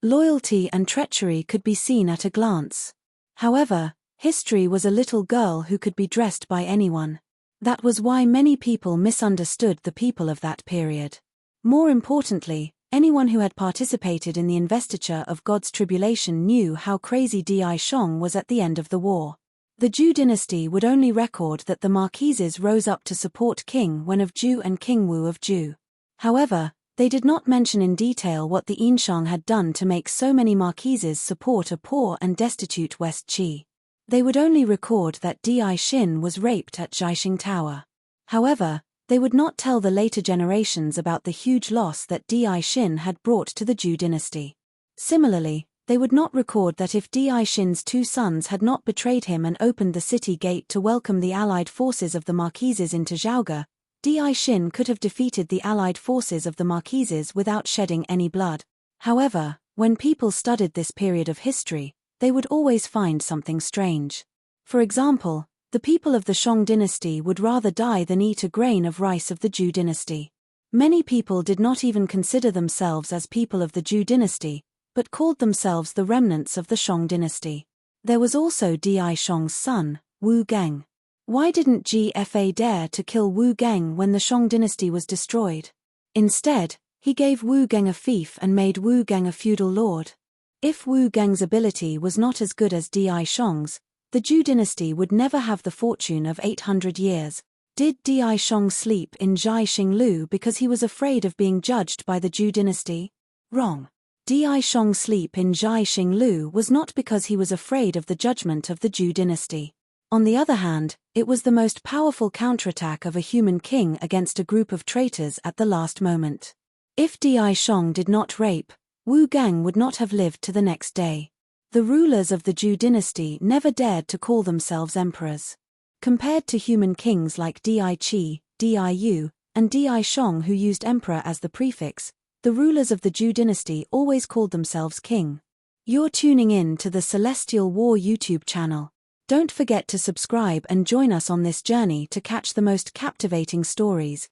Loyalty and treachery could be seen at a glance. However, history was a little girl who could be dressed by anyone. That was why many people misunderstood the people of that period. More importantly, anyone who had participated in the investiture of God's tribulation knew how crazy Di Shang was at the end of the war. The Ju dynasty would only record that the marquises rose up to support King Wen of Ju and King Wu of Ju. However, they did not mention in detail what the Yinshang had done to make so many marquises support a poor and destitute West Qi. They would only record that Di Xin was raped at Jiaxing Tower. However, they would not tell the later generations about the huge loss that Di Xin had brought to the Ju dynasty. Similarly, they would not record that if Di Xin's 2 sons had not betrayed him and opened the city gate to welcome the allied forces of the marquises into Zhaoge, Di Xin could have defeated the allied forces of the marquises without shedding any blood. However, when people studied this period of history, they would always find something strange. For example, the people of the Shang dynasty would rather die than eat a grain of rice of the Ju dynasty. Many people did not even consider themselves as people of the Ju dynasty, but called themselves the remnants of the Shang dynasty. There was also Di Shang's son, Wu Geng. Why didn't GFA dare to kill Wu Geng when the Shang dynasty was destroyed? Instead, he gave Wu Geng a fief and made Wu Geng a feudal lord. If Wu Geng's ability was not as good as Di Shang's, the Ju dynasty would never have the fortune of 800 years. Did Di Shang sleep in Jiaxing Lu because he was afraid of being judged by the Ju dynasty? Wrong. Di Shang sleep in Jiaxing Lu was not because he was afraid of the judgment of the Ju dynasty. On the other hand, it was the most powerful counterattack of a human king against a group of traitors at the last moment. If Di Shang did not rape, Wu Geng would not have lived to the next day. The rulers of the Ju dynasty never dared to call themselves emperors. Compared to human kings like Di Qi, Di Yu, and Di Shang who used emperor as the prefix, the rulers of the Ju dynasty always called themselves king. You're tuning in to the Celestial War YouTube channel. Don't forget to subscribe and join us on this journey to catch the most captivating stories.